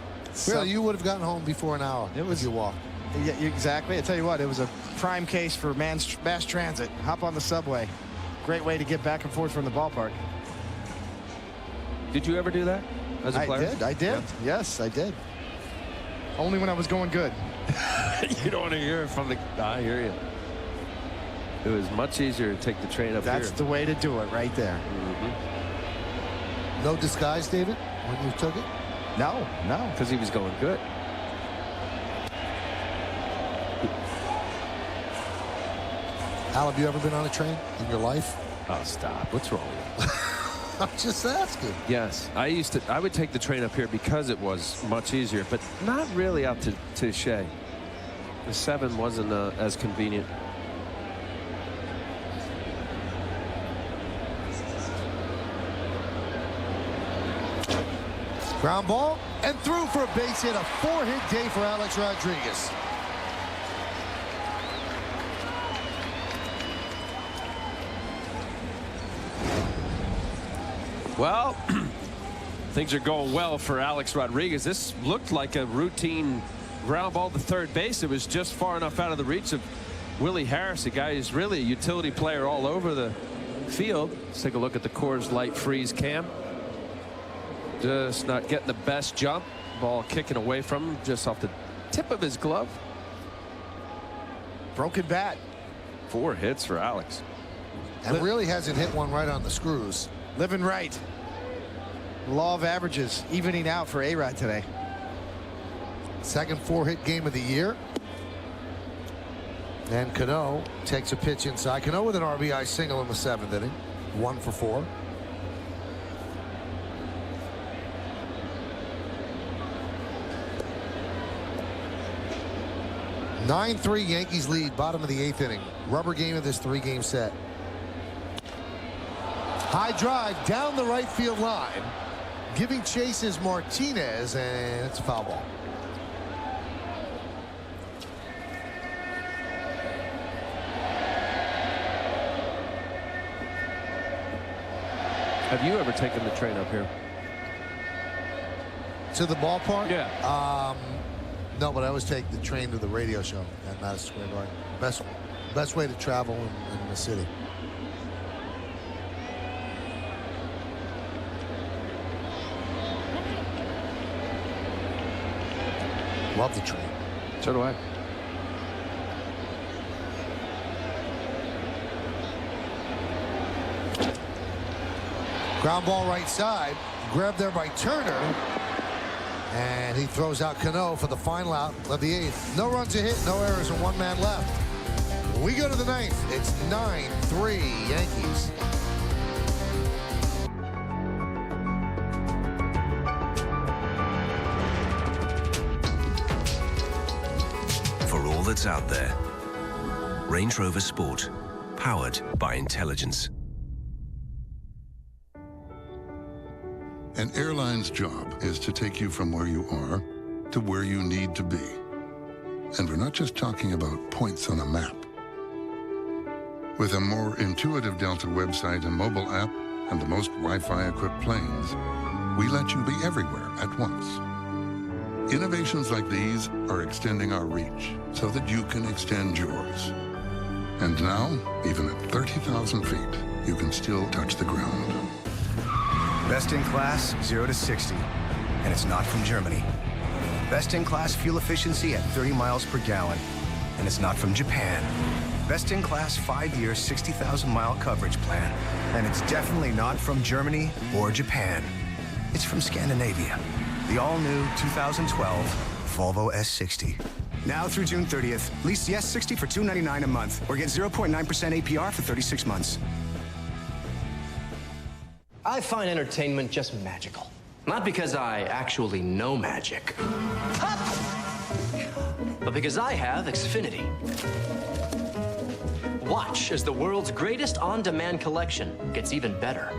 Really, you would have gotten home before an hour. It was you walked. Yeah, exactly. I tell you what, it was a prime case for mass transit. Hop on the subway. Great way to get back and forth from the ballpark. Did you ever do that as a player? I did. Yeah. Yes, I did. Only when I was going good. You don't want to hear it from the... I hear you. It was much easier to take the train up here. That's the way to do it right there. Mm-hmm. No disguise, David, when you took it? No. Because he was going good. Al, have you ever been on a train in your life? Oh, stop. What's wrong with you? I'm just asking. Yes. I would take the train up here because it was much easier, but not really out to Shea. The 7 wasn't as convenient. Ground ball and through for a base hit. A 4-hit day for Alex Rodriguez. Well, things are going well for Alex Rodriguez. This looked like a routine ground ball to third base. It was just far enough out of the reach of Willie Harris, a guy who's really a utility player all over the field. Let's take a look at the Coors Light freeze cam. Just not getting the best jump. Ball kicking away from him just off the tip of his glove. Broken bat. 4 hits for Alex. And really hasn't hit one right on the screws. Living right. Law of averages evening out for A-Rod today. Second 4-hit game of the year. And Cano takes a pitch inside. Cano with an RBI single in the 7th inning. 1 for 4. (9-3) Yankees lead, bottom of the 8th inning. Rubber game of this 3-game set. High drive down the right field line. Giving chase is Martinez, and it's a foul ball. Have you ever taken the train up here? To the ballpark? Yeah. No, but I always take the train to the radio show at Madison Square Garden. Best way to travel in the city. Love the train. So do I. Ground ball right side. Grabbed there by Turner. And he throws out Cano for the final out of the 8th. No runs a hit, no errors, and 1 man left. We go to the 9th. It's 9-3 Yankees. For all that's out there, Range Rover Sport, powered by intelligence. An airline's job is to take you from where you are to where you need to be. And we're not just talking about points on a map. With a more intuitive Delta website and mobile app and the most Wi-Fi equipped planes, we let you be everywhere at once. Innovations like these are extending our reach so that you can extend yours. And now, even at 30,000 feet, you can still touch the ground. Best in class, 0 to 60. And it's not from Germany. Best in class fuel efficiency at 30 miles per gallon. And it's not from Japan. Best in class 5-year, 60,000 mile coverage plan. And it's definitely not from Germany or Japan. It's from Scandinavia. The all-new 2012 Volvo S60. Now through June 30th, lease the S60 for $299 a month or get 0.9% APR for 36 months. I find entertainment just magical. Not because I actually know magic, but because I have Xfinity. Watch as the world's greatest on-demand collection gets even better.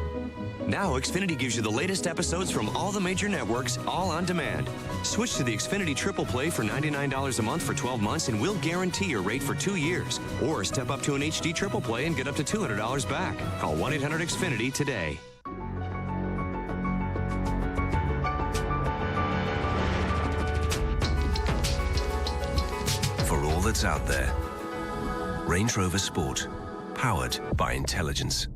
Now, Xfinity gives you the latest episodes from all the major networks, all on demand. Switch to the Xfinity Triple Play for $99 a month for 12 months, and we'll guarantee your rate for 2 years. Or step up to an HD Triple Play and get up to $200 back. Call 1-800-XFINITY today. For all that's out there, Range Rover Sport, powered by intelligence.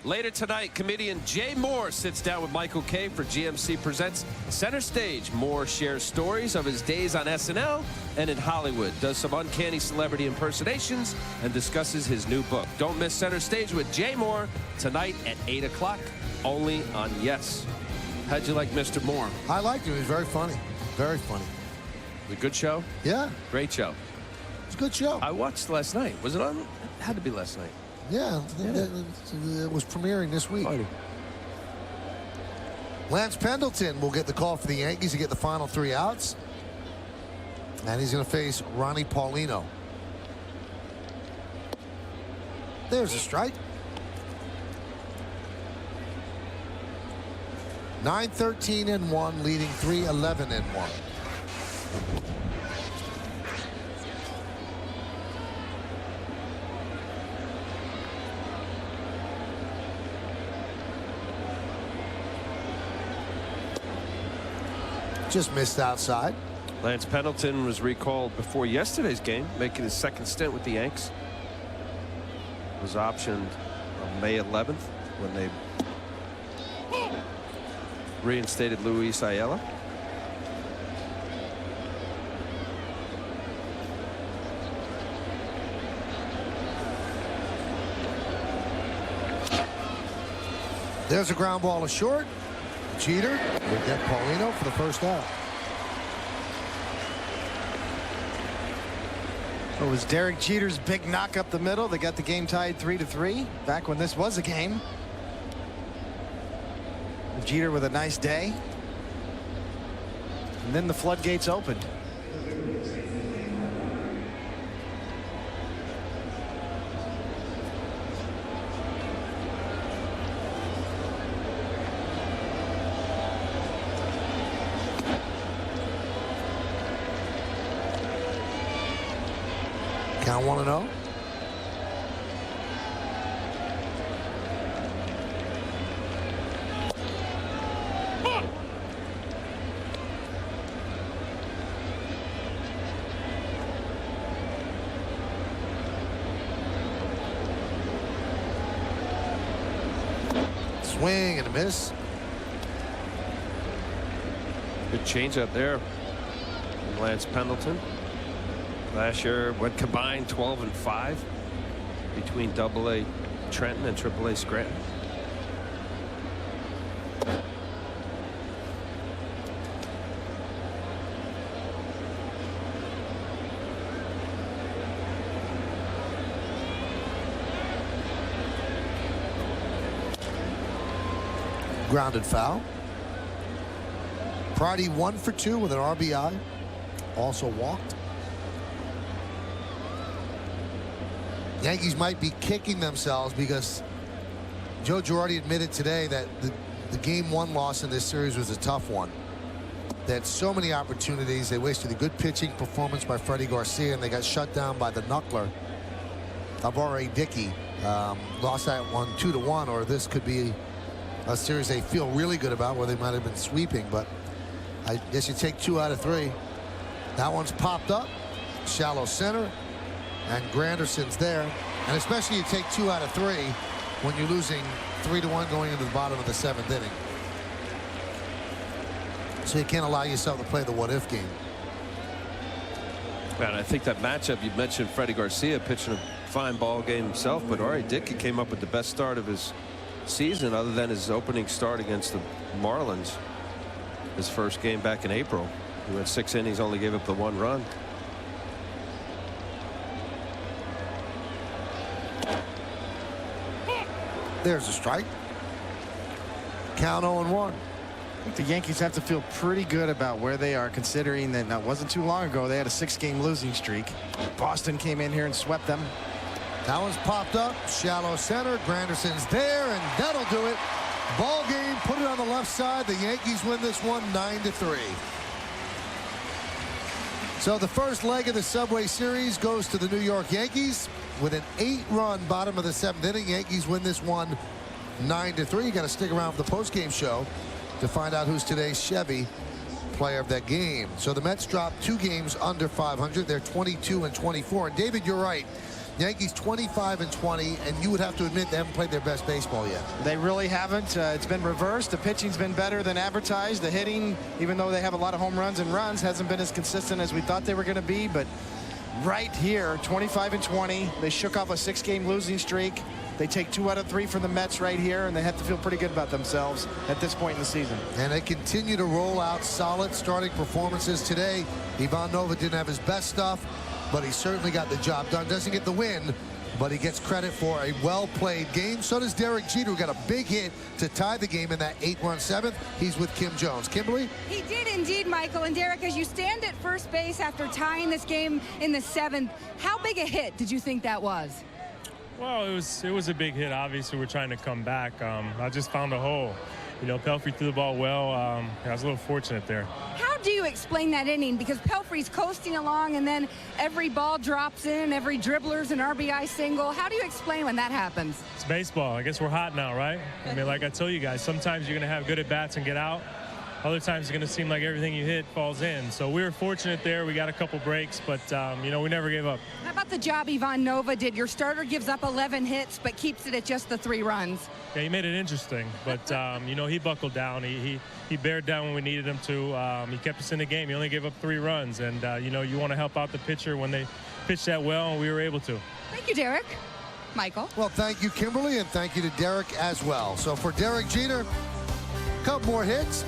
Later tonight, comedian Jay Moore sits down with Michael Kay for GMC Presents Center Stage. Moore shares stories of his days on SNL and in Hollywood, does some uncanny celebrity impersonations, and discusses his new book. Don't miss Center Stage with Jay Moore tonight at 8 o'clock, only on Yes. How'd you like Mr. Moore? I liked him. He was very funny. Very funny. A good show? Yeah. Great show. It's a good show. I watched last night. Was it on? It had to be last night. Yeah, it was premiering this week. Funny. Lance Pendleton will get the call for the Yankees to get the final 3 outs. And he's going to face Ronnie Paulino. There's a strike. 9-13-1, leading 3-11-1. Just missed outside. Lance Pendleton was recalled before yesterday's game, making his second stint with the Yanks. Was optioned on May 11th when they reinstated Luis Ayala. There's a ground ball to short. Jeter will get Paulino for the first out. It was Derek Jeter's big knock up the middle that got the game tied 3-3 back when this was a game. Jeter with a nice day. And then the floodgates opened. Count 1-0. Swing and a miss. Good changeup there from Lance Pendleton. Last year went combined 12-5 between AA Trenton and AAA Scranton. Grounded foul. Priddy 1 for 2 with an RBI. Also walked. Yankees might be kicking themselves because Joe Girardi admitted today that the game 1 loss in this series was a tough one. They had so many opportunities. They wasted a good pitching performance by Freddie Garcia, and they got shut down by the knuckler of R.A. Dickey. Lost that one 2-1, or this could be a series they feel really good about where they might have been sweeping, but I guess you take 2 out of 3. That one's popped up. Shallow center. And Granderson's there. And especially you take 2 out of 3 when you're losing 3-1 going into the bottom of the 7th inning. So you can't allow yourself to play the what-if game. And I think that matchup, you mentioned Freddie Garcia pitching a fine ball game himself, but R.A. Dickey came up with the best start of his season other than his opening start against the Marlins. His first game back in April. He went 6 innings, only gave up the 1 run. There's a strike. Count 0-1. I think the Yankees have to feel pretty good about where they are, considering that it wasn't too long ago they had a 6-game losing streak. Boston came in here and swept them. That one's popped up. Shallow center. Granderson's there, and that'll do it. Ball game. Put it on the left side. The Yankees win this one 9-3. So the first leg of the Subway Series goes to the New York Yankees with an 8-run bottom of the 7th inning. Yankees win this one 9-3. You got to stick around for the postgame show to find out who's today's Chevy player of that game. So the Mets dropped 2 games under 500. They're 22-24. And David, you're right. Yankees 25-20, and you would have to admit they haven't played their best baseball yet. They really haven't. It's been reversed. The pitching's been better than advertised. The hitting, even though they have a lot of home runs and runs, hasn't been as consistent as we thought they were going to be. But right here, 25-20, they shook off a 6-game losing streak. They take 2 out of 3 from the Mets right here, and they have to feel pretty good about themselves at this point in the season. And they continue to roll out solid starting performances today. Ivan Nova didn't have his best stuff, but he certainly got the job done. Doesn't get the win, but he gets credit for a well-played game. So does Derek Jeter, who got a big hit to tie the game in that 8-run 7th. He's with Kim Jones. Kimberly? He did indeed, Michael. And Derek, as you stand at first base after tying this game in the 7th, how big a hit did you think that was? Well, it was a big hit. Obviously, we're trying to come back. I just found a hole. You know, Pelfrey threw the ball well. I was a little fortunate there. How do you explain that inning? Because Pelfrey's coasting along, and then every ball drops in, every dribbler's an RBI single. How do you explain when that happens? It's baseball. I guess we're hot now, right? I mean, like I told you guys, sometimes you're going to have good at-bats and get out. Other times it's going to seem like everything you hit falls in. So we were fortunate there. We got a couple breaks, but, you know, we never gave up. How about the job Ivan Nova did? Your starter gives up 11 hits, but keeps it at just the 3 runs. Yeah, he made it interesting, but, you know, he buckled down. He bared down when we needed him to. He kept us in the game. He only gave up 3 runs, and, you know, you want to help out the pitcher when they pitch that well, and we were able to. Thank you, Derek. Michael? Well, thank you, Kimberly, and thank you to Derek as well. So for Derek Jeter, a couple more hits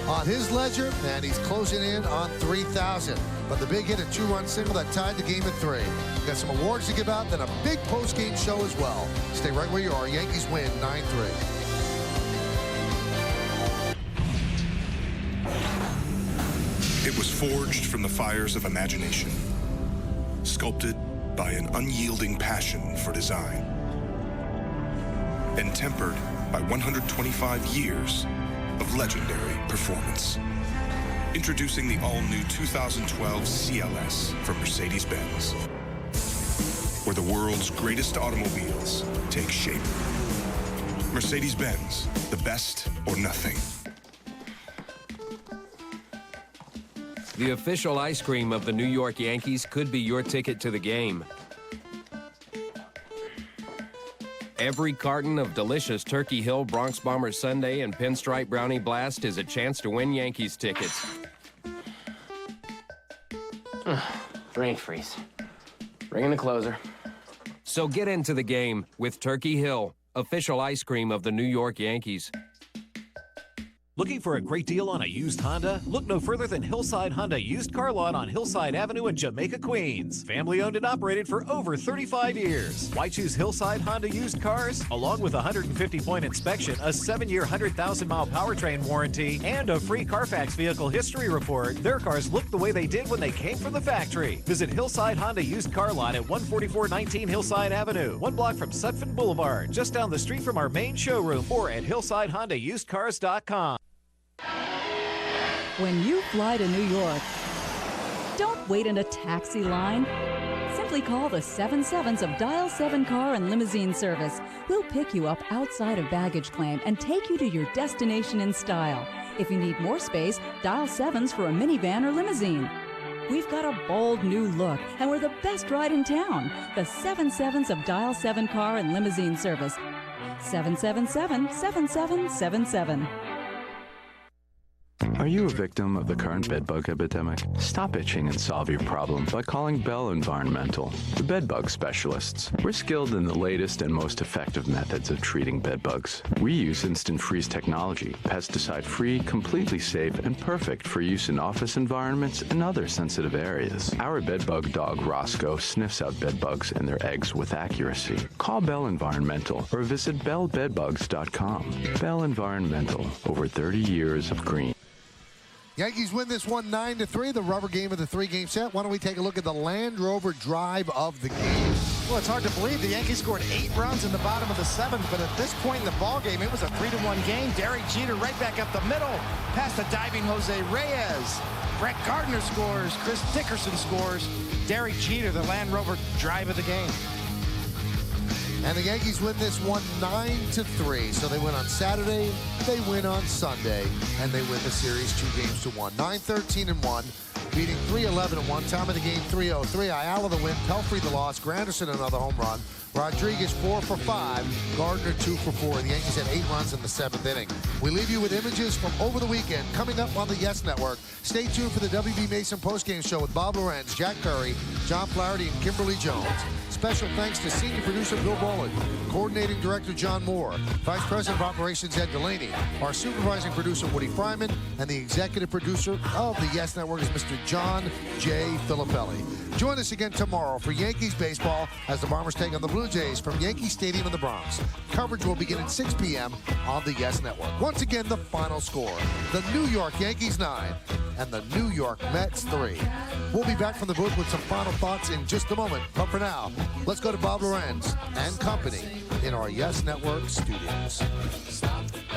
on his ledger, and he's closing in on 3,000. But the big hit, a 2-run single that tied the game at 3. We've got some awards to give out, then a big post-game show as well. Stay right where you are. Yankees win 9-3. It was forged from the fires of imagination, sculpted by an unyielding passion for design, and tempered by 125 years of legendary performance. Introducing the all-new 2012 CLS from Mercedes-Benz. where the world's greatest automobiles take shape. Mercedes-Benz, the best or nothing. The official ice cream of the New York Yankees could be your ticket to the game. Every carton of delicious Turkey Hill Bronx Bomber Sundae and Pinstripe Brownie Blast is a chance to win Yankees tickets. Brain freeze. Bring in the closer. So get into the game with Turkey Hill, official ice cream of the New York Yankees. Looking for a great deal on a used Honda? Look no further than Hillside Honda Used Car Lot on Hillside Avenue in Jamaica, Queens. Family owned and operated for over 35 years. Why choose Hillside Honda Used Cars? Along with a 150-point inspection, a 7-year, 100,000-mile powertrain warranty, and a free Carfax vehicle history report, their cars look the way they did when they came from the factory. Visit Hillside Honda Used Car Lot at 14419 Hillside Avenue, 1 block from Sutphin Boulevard, just down the street from our main showroom, or at hillsidehondausedcars.com. When you fly to New York, don't wait in a taxi line. Simply call the 77s of Dial 7 Car and Limousine Service. We'll pick you up outside of baggage claim and take you to your destination in style. If you need more space, dial 7s for a minivan or limousine. We've got a bold new look, and we're the best ride in town. The 77s of Dial 7 Car and Limousine Service. 777-7777. Are you a victim of the current bedbug epidemic? Stop itching and solve your problem by calling Bell Environmental, the bedbug specialists. We're skilled in the latest and most effective methods of treating bedbugs. We use instant freeze technology, pesticide-free, completely safe, and perfect for use in office environments and other sensitive areas. Our bedbug dog, Roscoe, sniffs out bedbugs and their eggs with accuracy. Call Bell Environmental or visit bellbedbugs.com. Bell Environmental, over 30 years of green. Yankees win this one 9-3, the rubber game of the 3-game set. Why don't we take a look at the Land Rover drive of the game? Well, it's hard to believe the Yankees scored 8 runs in the bottom of the 7th, but at this point in the ball game, it was a 3-1 game. Derek Jeter right back up the middle, past the diving Jose Reyes. Brett Gardner scores, Chris Dickerson scores. Derek Jeter, the Land Rover drive of the game. And the Yankees win this one 9-3. So they win on Saturday, they win on Sunday, and they win the series 2-1. 9-13-1, beating 3-11-1. Time of the game 3-0-3. Ayala the win, Pelfrey the loss, Granderson another home run. Rodriguez 4 for 5, Gardner 2 for 4. The Yankees had 8 runs in the 7th inning. We leave you with images from over the weekend coming up on the Yes Network. Stay tuned for the WB Mason postgame show with Bob Lorenz, Jack Curry, John Flaherty, and Kimberly Jones. Special thanks to senior producer Bill Boland, coordinating director John Moore, vice president of operations Ed Delaney, our supervising producer Woody Fryman, and the executive producer of the Yes Network is Mr. John J. Filippelli. Join us again tomorrow for Yankees baseball as the Bombers take on the Blue Jays from Yankee Stadium in the Bronx. Coverage will begin at 6 p.m. on the Yes Network. Once again, the final score, the New York Yankees 9 and the New York Mets 3. We'll be back from the booth with some final thoughts in just a moment. But for now, let's go to Bob Lorenz and company in our Yes Network studios.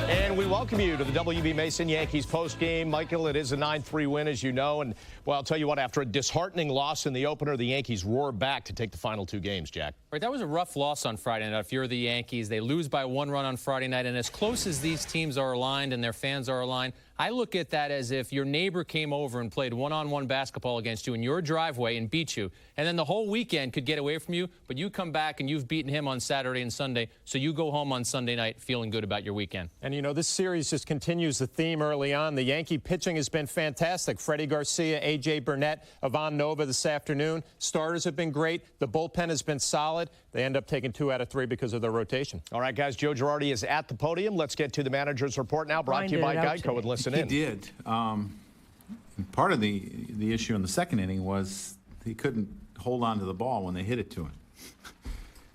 And we welcome you to the WB Mason Yankees postgame. Michael, it is a 9-3 win, as you know. And, well, I'll tell you what, after a disheartening loss in the opener, the Yankees roar back to take the final 2 games, Jack. Right, that was a rough loss on Friday night. If you're the Yankees, they lose by 1 run on Friday night. And as close as these teams are aligned and their fans are aligned, I look at that as if your neighbor came over and played one-on-one basketball against you in your driveway and beat you. And then the whole weekend could get away from you, but you come back and you've beaten him on Saturday and Sunday, so you go home on Sunday night feeling good about your weekend. And, you know, this series just continues the theme early on. The Yankee pitching has been fantastic. Freddie Garcia, A.J. Burnett, Ivan Nova this afternoon. Starters have been great. The bullpen has been solid. They end up taking 2 out of 3 because of their rotation. All right, guys, Joe Girardi is at the podium. Let's get to the manager's report now, brought to you by Geico, and listen in. He did. Part of the issue in the second inning was he couldn't hold on to the ball when they hit it to him.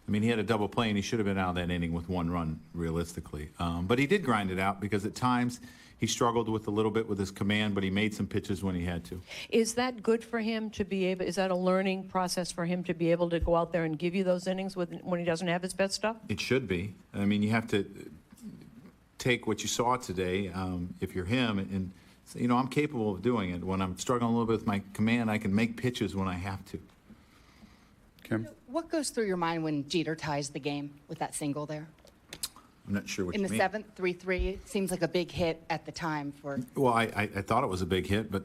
I mean, he had a double play, and he should have been out of that inning with 1 run, realistically. But he did grind it out because at times he struggled with a little bit with his command, but he made some pitches when he had to. Is that good for him to be able, is that a learning process for him to be able to go out there and give you those innings when he doesn't have his best stuff? It should be. I mean, you have to take what you saw today, if you're him, and you know, I'm capable of doing it. When I'm struggling a little bit with my command, I can make pitches when I have to. Kim? What goes through your mind when Jeter ties the game with that single there? I'm not sure what In you the mean. seventh, 3-3, it seems like a big hit at the time for. Well, I thought it was a big hit, but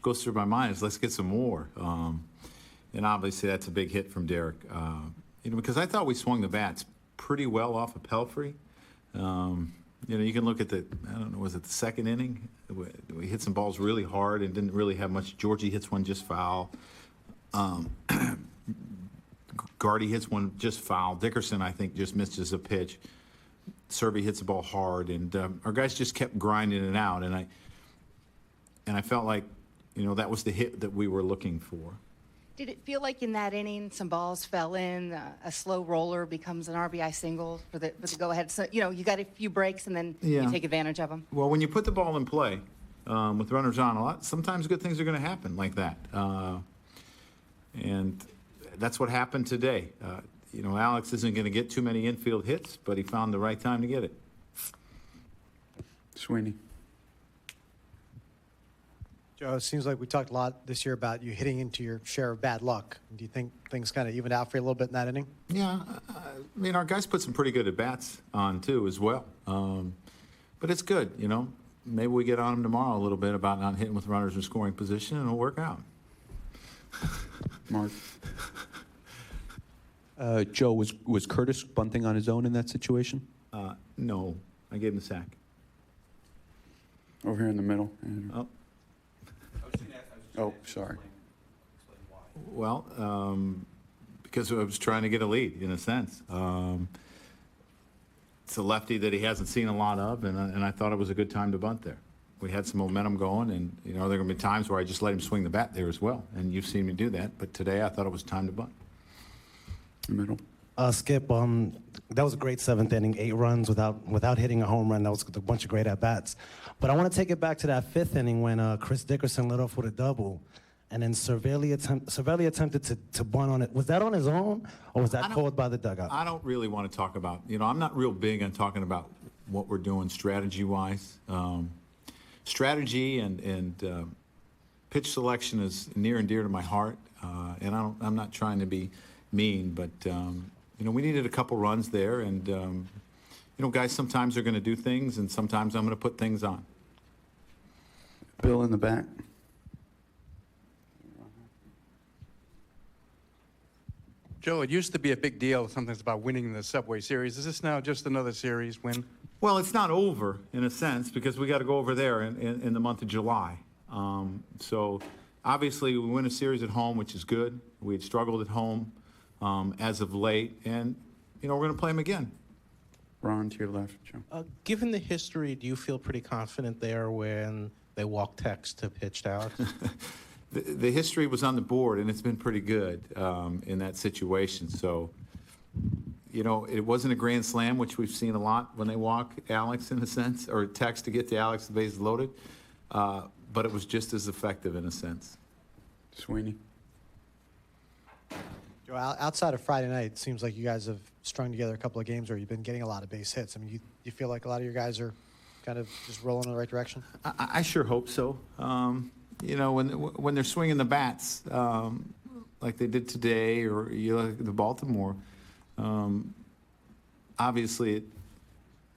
goes through my mind is let's get some more. And obviously that's a big hit from Derek. Because I thought we swung the bats pretty well off of Pelfrey. You can look at I don't know, was it the second inning? We hit some balls really hard and didn't really have much. Georgie hits one just foul. Gardy hits one just foul. Dickerson, I think, just misses a pitch. Serby hits the ball hard, and our guys just kept grinding it out. And I felt like, that was the hit that we were looking for. Did it feel like in that inning some balls fell in, a slow roller becomes an RBI single for the go-ahead? So, you got a few breaks and then you take advantage of them? Well, when you put the ball in play with runners on, sometimes good things are going to happen like that. And that's what happened today. Alex isn't going to get too many infield hits, but he found the right time to get it. Sweeney. Joe, it seems like we talked a lot this year about you hitting into your share of bad luck. Do you think things kind of evened out for you a little bit in that inning? Yeah, our guys put some pretty good at-bats on, too, as well. But it's good, Maybe we get on them tomorrow a little bit about not hitting with runners in scoring position, and it'll work out. Mark. Joe, was Curtis bunting on his own in that situation? No, I gave him the sack. Over here in the middle. Oh. Oh, sorry. Well, because I was trying to get a lead, in a sense. It's a lefty that he hasn't seen a lot of, and I thought it was a good time to bunt there. We had some momentum going, and, there are going to be times where I just let him swing the bat there as well, and you've seen me do that. But today I thought it was time to bunt. Middle. Skip, that was a great seventh inning, 8 runs without hitting a home run. That was a bunch of great at-bats. But I want to take it back to that 5th inning when Chris Dickerson led off with a double, and then Cervelli attempted to bunt on it. Was that on his own, or was that called by the dugout? I don't really want to talk about, I'm not real big on talking about what we're doing strategy-wise. Strategy and pitch selection is near and dear to my heart, and I'm not trying to be mean, but we needed a couple runs there, and guys sometimes are going to do things, and sometimes I'm going to put things on. Bill in the back. Joe, it used to be a big deal, sometimes about winning the Subway Series. Is this now just another series win? Well, it's not over in a sense because we got to go over there in the month of July. So obviously we win a series at home, which is good. We had struggled at home as of late, and we're going to play them again. Ron, to your left, Joe. Given the history, do you feel pretty confident there when they walk Tex to pitch to Alex? The history was on the board, and it's been pretty good in that situation. So, it wasn't a grand slam, which we've seen a lot when they walk Alex in a sense, or Tex to get to Alex, the base loaded. But it was just as effective in a sense. Sweeney. Joe, outside of Friday night, it seems like you guys have strung together a couple of games where you've been getting a lot of base hits. I mean, you feel like a lot of your guys are kind of just rolling in the right direction? I sure hope so. When they're swinging the bats like they did today, or like the Baltimore, obviously it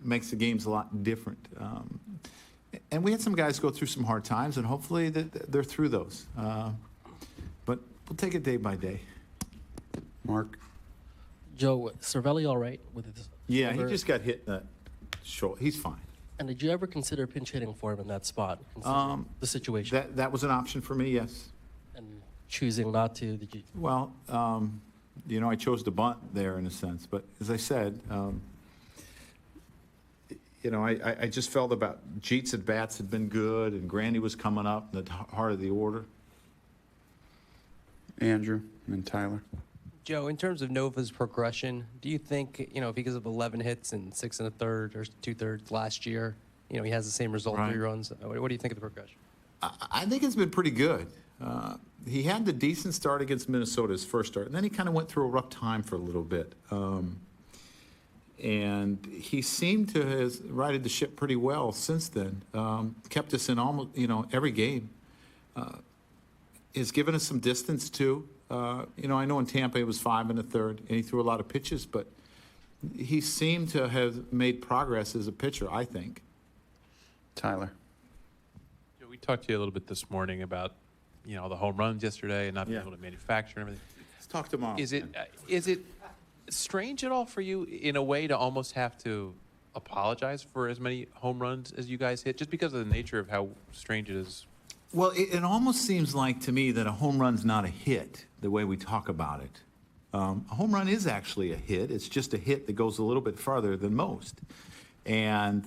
makes the games a lot different. And we had some guys go through some hard times, and hopefully they're through those. But we'll take it day by day. Mark? Joe, Cervelli all right with this? Yeah, he just got hit in the shoulder. He's fine. And did you ever consider pinch hitting for him in that spot, considering the situation? That was an option for me, yes. And choosing not to, did you? Well, I chose to bunt there in a sense. But as I said, I just felt about Jeet's at-bats had been good, and Grandy was coming up in the heart of the order. Andrew, and then Tyler. Joe, in terms of Nova's progression, do you think, because of 11 hits and 6 1/3 or 2/3 last year, he has the same result, Right. 3 runs? What do you think of the progression? I think it's been pretty good. He had the decent start against Minnesota, his first start, and then he kind of went through a rough time for a little bit. And he seemed to have righted the ship pretty well since then. Kept us in almost, every game. Has given us some distance too. You know, I know in Tampa it was 5 1/3, and he threw a lot of pitches, but he seemed to have made progress as a pitcher, I think. Tyler. We talked to you a little bit this morning about, you know, the home runs yesterday and not being able to manufacture and everything. Let's talk tomorrow. Is it strange at all for you in a way to almost have to apologize for as many home runs as you guys hit, just because of the nature of how strange it is? Well, it almost seems like to me that a home run's not a hit, the way we talk about it. A home run is actually a hit. It's just a hit that goes a little bit farther than most. And,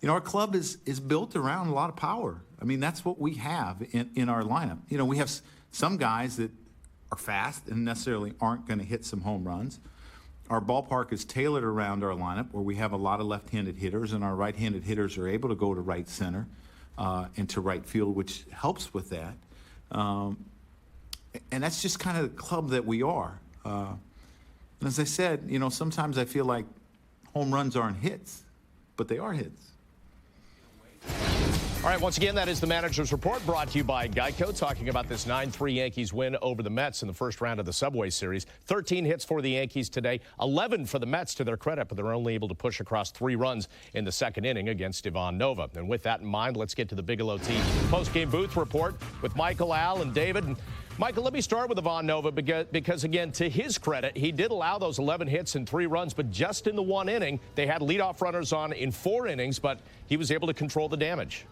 you know, our club is built around a lot of power. I mean, that's what we have in our lineup. You know, we have some guys that are fast and necessarily aren't going to hit some home runs. Our ballpark is tailored around our lineup where we have a lot of left-handed hitters, and our right-handed hitters are able to go to right center and to right field, which helps with that. And that's just kind of the club that we are. And as I said, you know, sometimes I feel like home runs aren't hits, but they are hits. All right, once again, that is the manager's report brought to you by Geico, talking about this 9-3 Yankees win over the Mets in the first round of the Subway Series. 13 hits for the Yankees today, 11 for the Mets to their credit, but they're only able to push across 3 runs in the second inning against Ivan Nova. And with that in mind, let's get to the Bigelow team post-game booth report with Michael, Al, and David. And Michael, let me start with Ivan Nova because, again, to his credit, he did allow those 11 hits and 3 runs, but just in the one inning. They had leadoff runners on in 4 innings, but he was able to control the damage.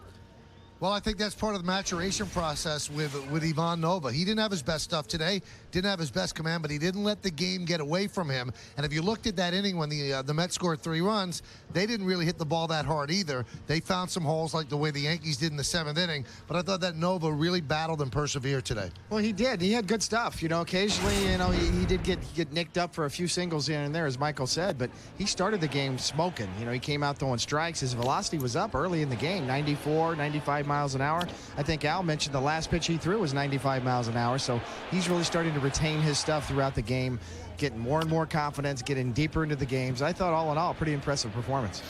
Well, I think that's part of the maturation process with Ivan Nova. He didn't have his best stuff today, didn't have his best command, but he didn't let the game get away from him. And if you looked at that inning when the Mets scored 3 runs, they didn't really hit the ball that hard either. They found some holes like the way the Yankees did in the 7th inning, but I thought that Nova really battled and persevered today. Well, he did. He had good stuff. You know, occasionally, you know, he did get nicked up for a few singles here and there, as Michael said, but he started the game smoking. You know, he came out throwing strikes. His velocity was up early in the game, 94, 95 miles an hour. I think Al mentioned the last pitch he threw was 95 miles an hour, so he's really starting to retain his stuff throughout the game, getting more and more confidence, getting deeper into the games. I thought, all in all, pretty impressive performance.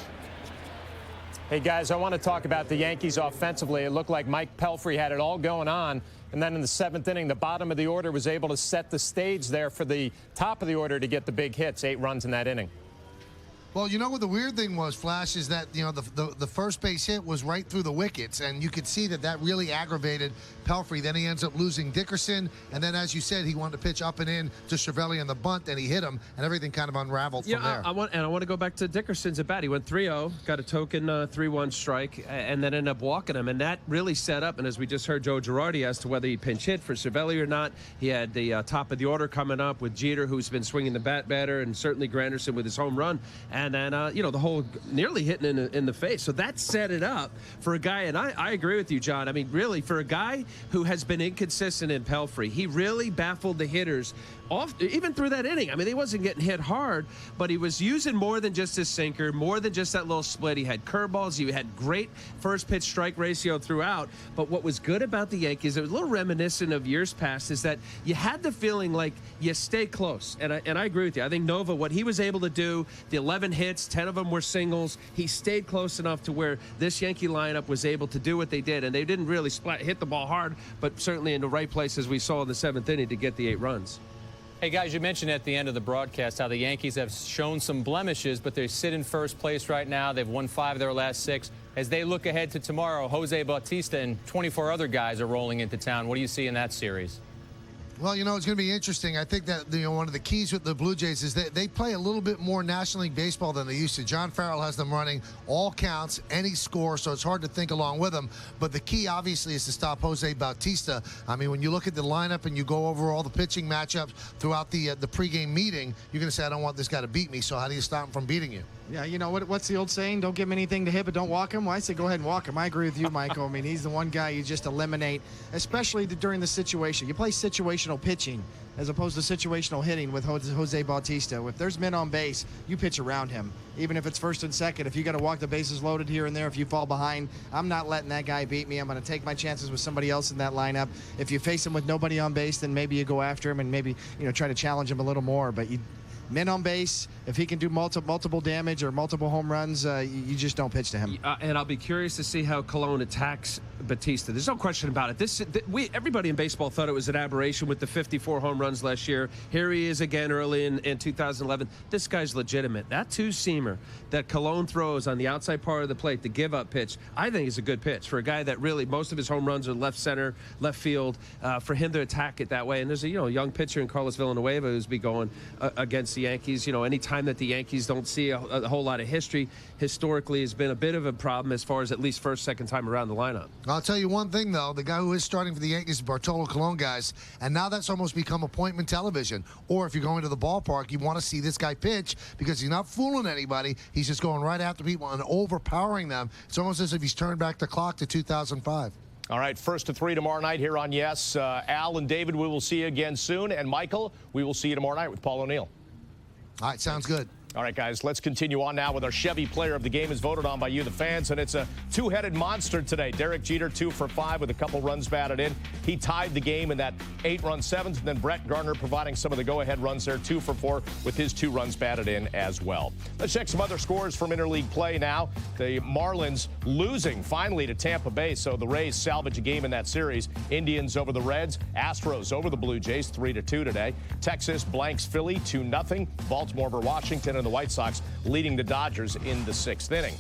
Hey, guys, I want to talk about the Yankees offensively. It looked like Mike Pelfrey had it all going on. And then in the 7th inning, the bottom of the order was able to set the stage there for the top of the order to get the big hits, 8 runs in that inning. Well, you know what the weird thing was, Flash, is that, you know, the first base hit was right through the wickets, and you could see that really aggravated Pelfrey. Then he ends up losing Dickerson, and then, as you said, he wanted to pitch up and in to Cervelli on the bunt, and he hit him, and everything kind of unraveled from there. I want to go back to Dickerson's at bat. He went 3-0, got a token 3-1 strike, and then ended up walking him, and that really set up. And as we just heard Joe Girardi as to whether he pinch hit for Cervelli or not, he had the top of the order coming up with Jeter, who's been swinging the bat better, and certainly Granderson with his home run. And then, you know, the whole nearly hitting in the face. So that set it up for a guy, and I agree with you, John. I mean, really, for a guy who has been inconsistent in Pelfrey, he really baffled the hitters off, even through that inning. I mean, he wasn't getting hit hard, but he was using more than just his sinker, more than just that little split. He had curveballs. He had great first pitch strike ratio throughout. But what was good about the Yankees, it was a little reminiscent of years past, is that you had the feeling like you stay close. And I agree with you. I think Nova, what he was able to do, the 11 hits, 10 of them were singles. He stayed close enough to where this Yankee lineup was able to do what they did. And they didn't really hit the ball hard, but certainly in the right place, as we saw in the 7th inning, to get the 8 runs. Hey, guys, you mentioned at the end of the broadcast how the Yankees have shown some blemishes, but they sit in first place right now. They've won 5 of their last 6. As they look ahead to tomorrow, Jose Bautista and 24 other guys are rolling into town. What do you see in that series? Well, you know, it's going to be interesting. I think that, you know, one of the keys with the Blue Jays is that they play a little bit more National League Baseball than they used to. John Farrell has them running all counts, any score, so it's hard to think along with them. But the key, obviously, is to stop Jose Bautista. I mean, when you look at the lineup and you go over all the pitching matchups throughout the pregame meeting, you're going to say, I don't want this guy to beat me, so how do you stop him from beating you? Yeah, you know, what's the old saying? Don't give him anything to hit, but don't walk him. Well, I say go ahead and walk him. I agree with you, Michael. I mean, he's the one guy you just eliminate, especially during the situation. You play situational pitching as opposed to situational hitting with Jose Bautista. If there's men on base, you pitch around him. Even if it's first and second, if you got to walk the bases loaded here and there, if you fall behind, I'm not letting that guy beat me. I'm going to take my chances with somebody else in that lineup. If you face him with nobody on base, then maybe you go after him and maybe, you know, try to challenge him a little more. But men on base. If he can do multiple damage or multiple home runs, you just don't pitch to him. And I'll be curious to see how Cologne attacks Batista. There's no question about it. Everybody in baseball thought it was an aberration with the 54 home runs last year. Here he is again early in 2011. This guy's legitimate. That two-seamer that Cologne throws on the outside part of the plate, the give-up pitch, I think is a good pitch for a guy that really most of his home runs are left center, left field. For him to attack it that way, and there's a young pitcher in Carlos Villanueva who's be going against the Yankees. Anytime that the Yankees don't see a whole lot of history, historically has been a bit of a problem as far as at least first, second time around the lineup. I'll tell you one thing, though. The guy who is starting for the Yankees is Bartolo Colon, guys, and now that's almost become appointment television. Or if you're going to the ballpark, you want to see this guy pitch because he's not fooling anybody. He's just going right after people and overpowering them. It's almost as if he's turned back the clock to 2005. All right, 1 to 3 tomorrow night here on Yes. Al and David, we will see you again soon. And Michael, we will see you tomorrow night with Paul O'Neill. All right, sounds good. All right, guys, let's continue on now with our Chevy Player of the Game as voted on by you, the fans, and it's a two-headed monster today. Derek Jeter, 2 for 5 with a couple runs batted in. He tied the game in that 8-run seventh, and then Brett Gardner providing some of the go-ahead runs there, 2 for 4 with his 2 runs batted in as well. Let's check some other scores from interleague play now. The Marlins losing finally to Tampa Bay, so the Rays salvage a game in that series. Indians over the Reds, Astros over the Blue Jays, 3-2 today. Texas blanks Philly, 2-0. Baltimore over Washington, and the White Sox leading the Dodgers in the 6th inning.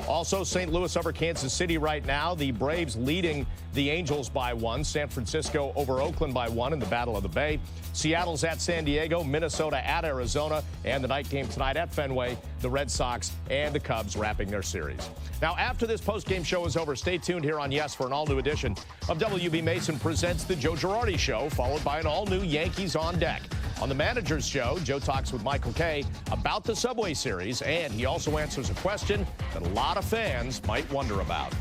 Also, St. Louis over Kansas City right now. The Braves leading the Angels by 1. San Francisco over Oakland by 1 in the Battle of the Bay. Seattle's at San Diego. Minnesota at Arizona. And the night game tonight at Fenway, the Red Sox and the Cubs wrapping their series. Now, after this post-game show is over, stay tuned here on Yes for an all-new edition of WB Mason Presents the Joe Girardi Show, followed by an all-new Yankees on Deck. On the Manager's Show, Joe talks with Michael Kay about the Subway Series, and he also answers a question that a lot of fans might wonder about.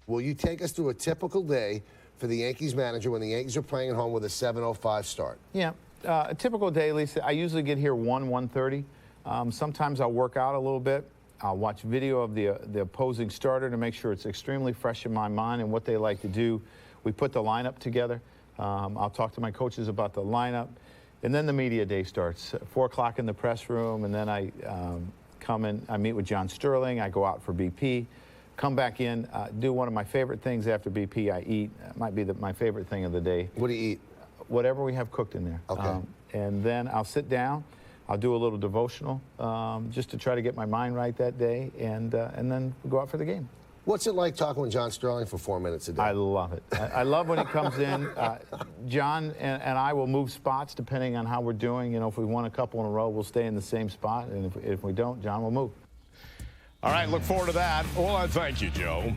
Will you take us through a typical day for the Yankees manager when the Yankees are playing at home with a 7:05 start? Yeah, a typical day, Lisa, I usually get here 1:30. Sometimes I'll work out a little bit. I'll watch video of the opposing starter to make sure it's extremely fresh in my mind and what they like to do. We put the lineup together. I'll talk to my coaches about the lineup. And then the media day starts, 4 o'clock in the press room, and then I come in, I meet with John Sterling, I go out for BP, come back in, do one of my favorite things after BP, I eat. It might be my favorite thing of the day. What do you eat? Whatever we have cooked in there. Okay. And then I'll sit down, I'll do a little devotional, just to try to get my mind right that day, and then go out for the game. What's it like talking with John Sterling for 4 minutes a day? I love it. I love when he comes in. John and I will move spots depending on how we're doing. You know, if we won a couple in a row, we'll stay in the same spot. And if we don't, John will move. All right, look forward to that. Well, thank you, Joe.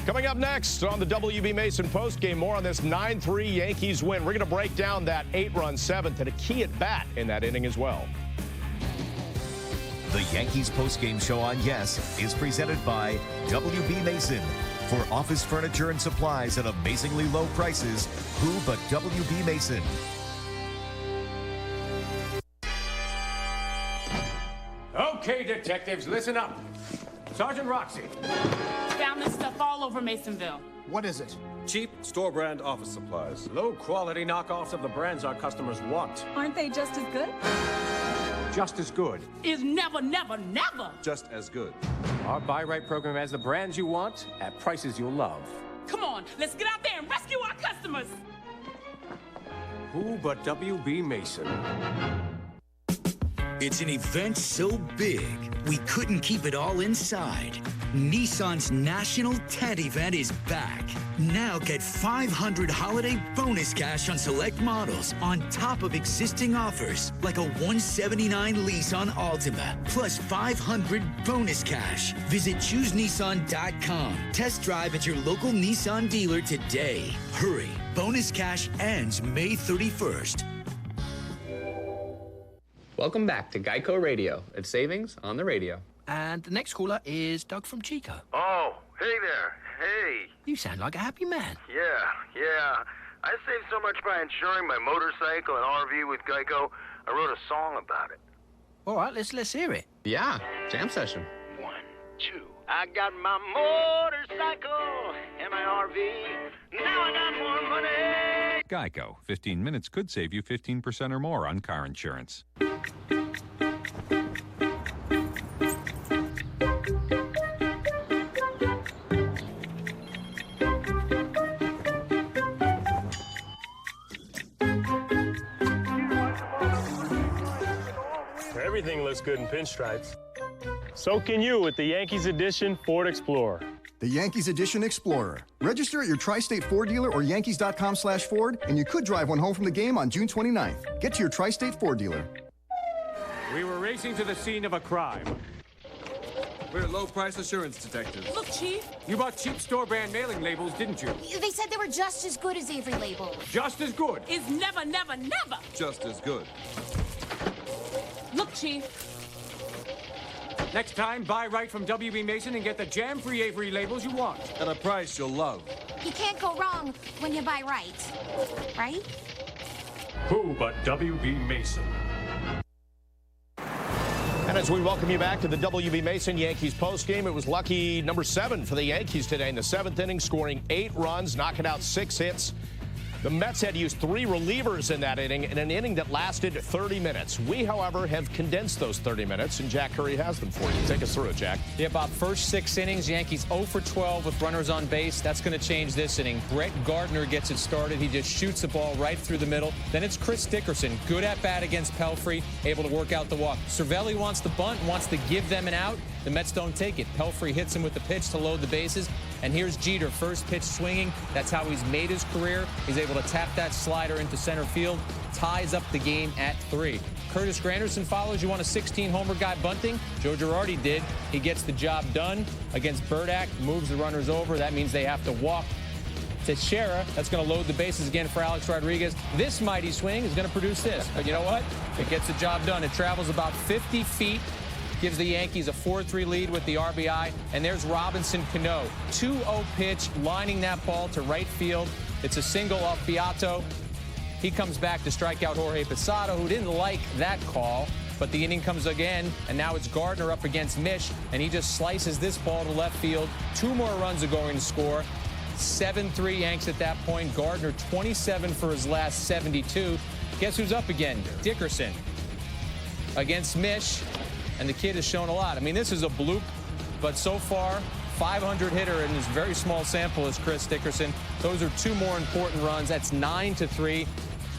Coming up next on the WB Mason postgame, more on this 9-3 Yankees win. We're going to break down that 8-run seventh and a key at bat in that inning as well. The Yankees postgame show on Yes is presented by WB Mason. For office furniture and supplies at amazingly low prices, who but WB Mason? Okay, detectives, listen up. Sergeant Roxy. Found this stuff all over Masonville. What is it? Cheap, store-brand office supplies. Low-quality knockoffs of the brands our customers want. Aren't they just as good? Just as good. Is never, never, never. Just as good. Our Buy Right program has the brands you want at prices you'll love. Come on, let's get out there and rescue our customers. Who but WB Mason? It's an event so big, we couldn't keep it all inside. Nissan's National Tent Event is back. Now get $500 holiday bonus cash on select models on top of existing offers, like a $179 lease on Altima, plus $500 bonus cash. Visit ChooseNissan.com. Test drive at your local Nissan dealer today. Hurry, bonus cash ends May 31st. Welcome back to Geico Radio. It's savings on the radio. And the next caller is Doug from Chico. Oh, hey there. Hey. You sound like a happy man. Yeah. I saved so much by insuring my motorcycle and RV with Geico, I wrote a song about it. All right, let's hear it. Yeah, jam session. 1, 2. I got my motorcycle and my RV. Now I got more money Geico. 15 minutes could save you 15% or more on car insurance. Everything looks good in pinstripes. So can you with the Yankees Edition Ford Explorer. The Yankees Edition Explorer. Register at your Tri-State Ford dealer or Yankees.com/Ford, and you could drive one home from the game on June 29th. Get to your Tri-State Ford dealer. We were racing to the scene of a crime. We're low-price assurance detectives. Look, Chief. You bought cheap store-brand mailing labels, didn't you? They said they were just as good as Avery labels. Just as good. Is never, never, never. Just as good. Look, Chief. Next time, buy right from WB Mason and get the jam-free Avery labels you want. At a price you'll love. You can't go wrong when you buy right. Right? Who but WB Mason? And as we welcome you back to the WB Mason Yankees postgame, it was lucky number 7 for the Yankees today in the 7th inning, scoring 8 runs, knocking out 6 hits. The Mets had to use 3 relievers in that inning, in an inning that lasted 30 minutes. We, however, have condensed those 30 minutes, and Jack Curry has them for you. Take us through it, Jack. Yeah, Bob, first 6 innings, Yankees 0 for 12 with runners on base. That's going to change this inning. Brett Gardner gets it started. He just shoots the ball right through the middle. Then it's Chris Dickerson, good at bat against Pelfrey, able to work out the walk. Cervelli wants the bunt, wants to give them an out. The Mets don't take it. Pelfrey hits him with the pitch to load the bases. And here's Jeter, first pitch swinging. That's how he's made his career. He's able to tap that slider into center field, ties up the game at 3. Curtis Granderson follows. You want a 16-homer guy bunting? Joe Girardi did. He gets the job done against Burdack, moves the runners over. That means they have to walk Teixeira. That's going to load the bases again for Alex Rodriguez. This mighty swing is going to produce this. But you know what? It gets the job done. It travels about 50 feet. Gives the Yankees a 4-3 lead with the RBI. And there's Robinson Cano. 2-0 pitch, lining that ball to right field. It's a single off Beato. He comes back to strike out Jorge Posada, who didn't like that call. But the inning comes again, and now it's Gardner up against Mish, and he just slices this ball to left field. 2 more runs are going to score. 7-3 Yanks at that point. Gardner 27 for his last 72. Guess who's up again? Dickerson against Mish. And the kid has shown a lot. I mean, this is a bloop, but so far, 500 hitter in this very small sample is Chris Dickerson. Those are 2 more important runs. That's 9-3.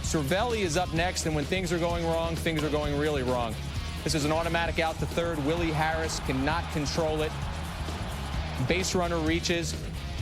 Cervelli is up next, and when things are going wrong, things are going really wrong. This is an automatic out to third. Willie Harris cannot control it. Base runner reaches.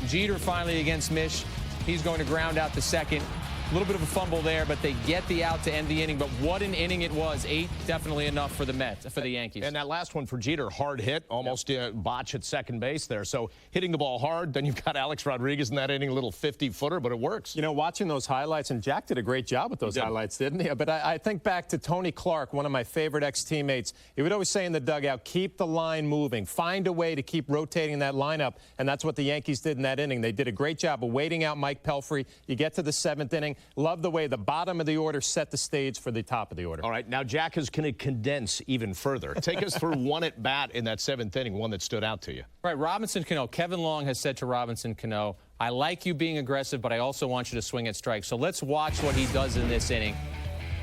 Jeter finally against Mish. He's going to ground out to second. A little bit of a fumble there, but they get the out to end the inning. But what an inning it was. 8 definitely enough for the Mets, for the Yankees. And that last one for Jeter, hard hit, almost botch at second base there. So hitting the ball hard, then you've got Alex Rodriguez in that inning, a little 50-footer, but it works. You know, watching those highlights, and Jack did a great job with those highlights, didn't he? But I think back to Tony Clark, one of my favorite ex-teammates. He would always say in the dugout, keep the line moving. Find a way to keep rotating that lineup, and that's what the Yankees did in that inning. They did a great job of waiting out Mike Pelfrey. You get to the 7th inning. Love the way the bottom of the order set the stage for the top of the order. All right, now Jack is going to condense even further. Take us through one at bat in that 7th inning, one that stood out to you. Right, Robinson Cano. Kevin Long has said to Robinson Cano, I like you being aggressive, but I also want you to swing at strikes. So let's watch what he does in this inning.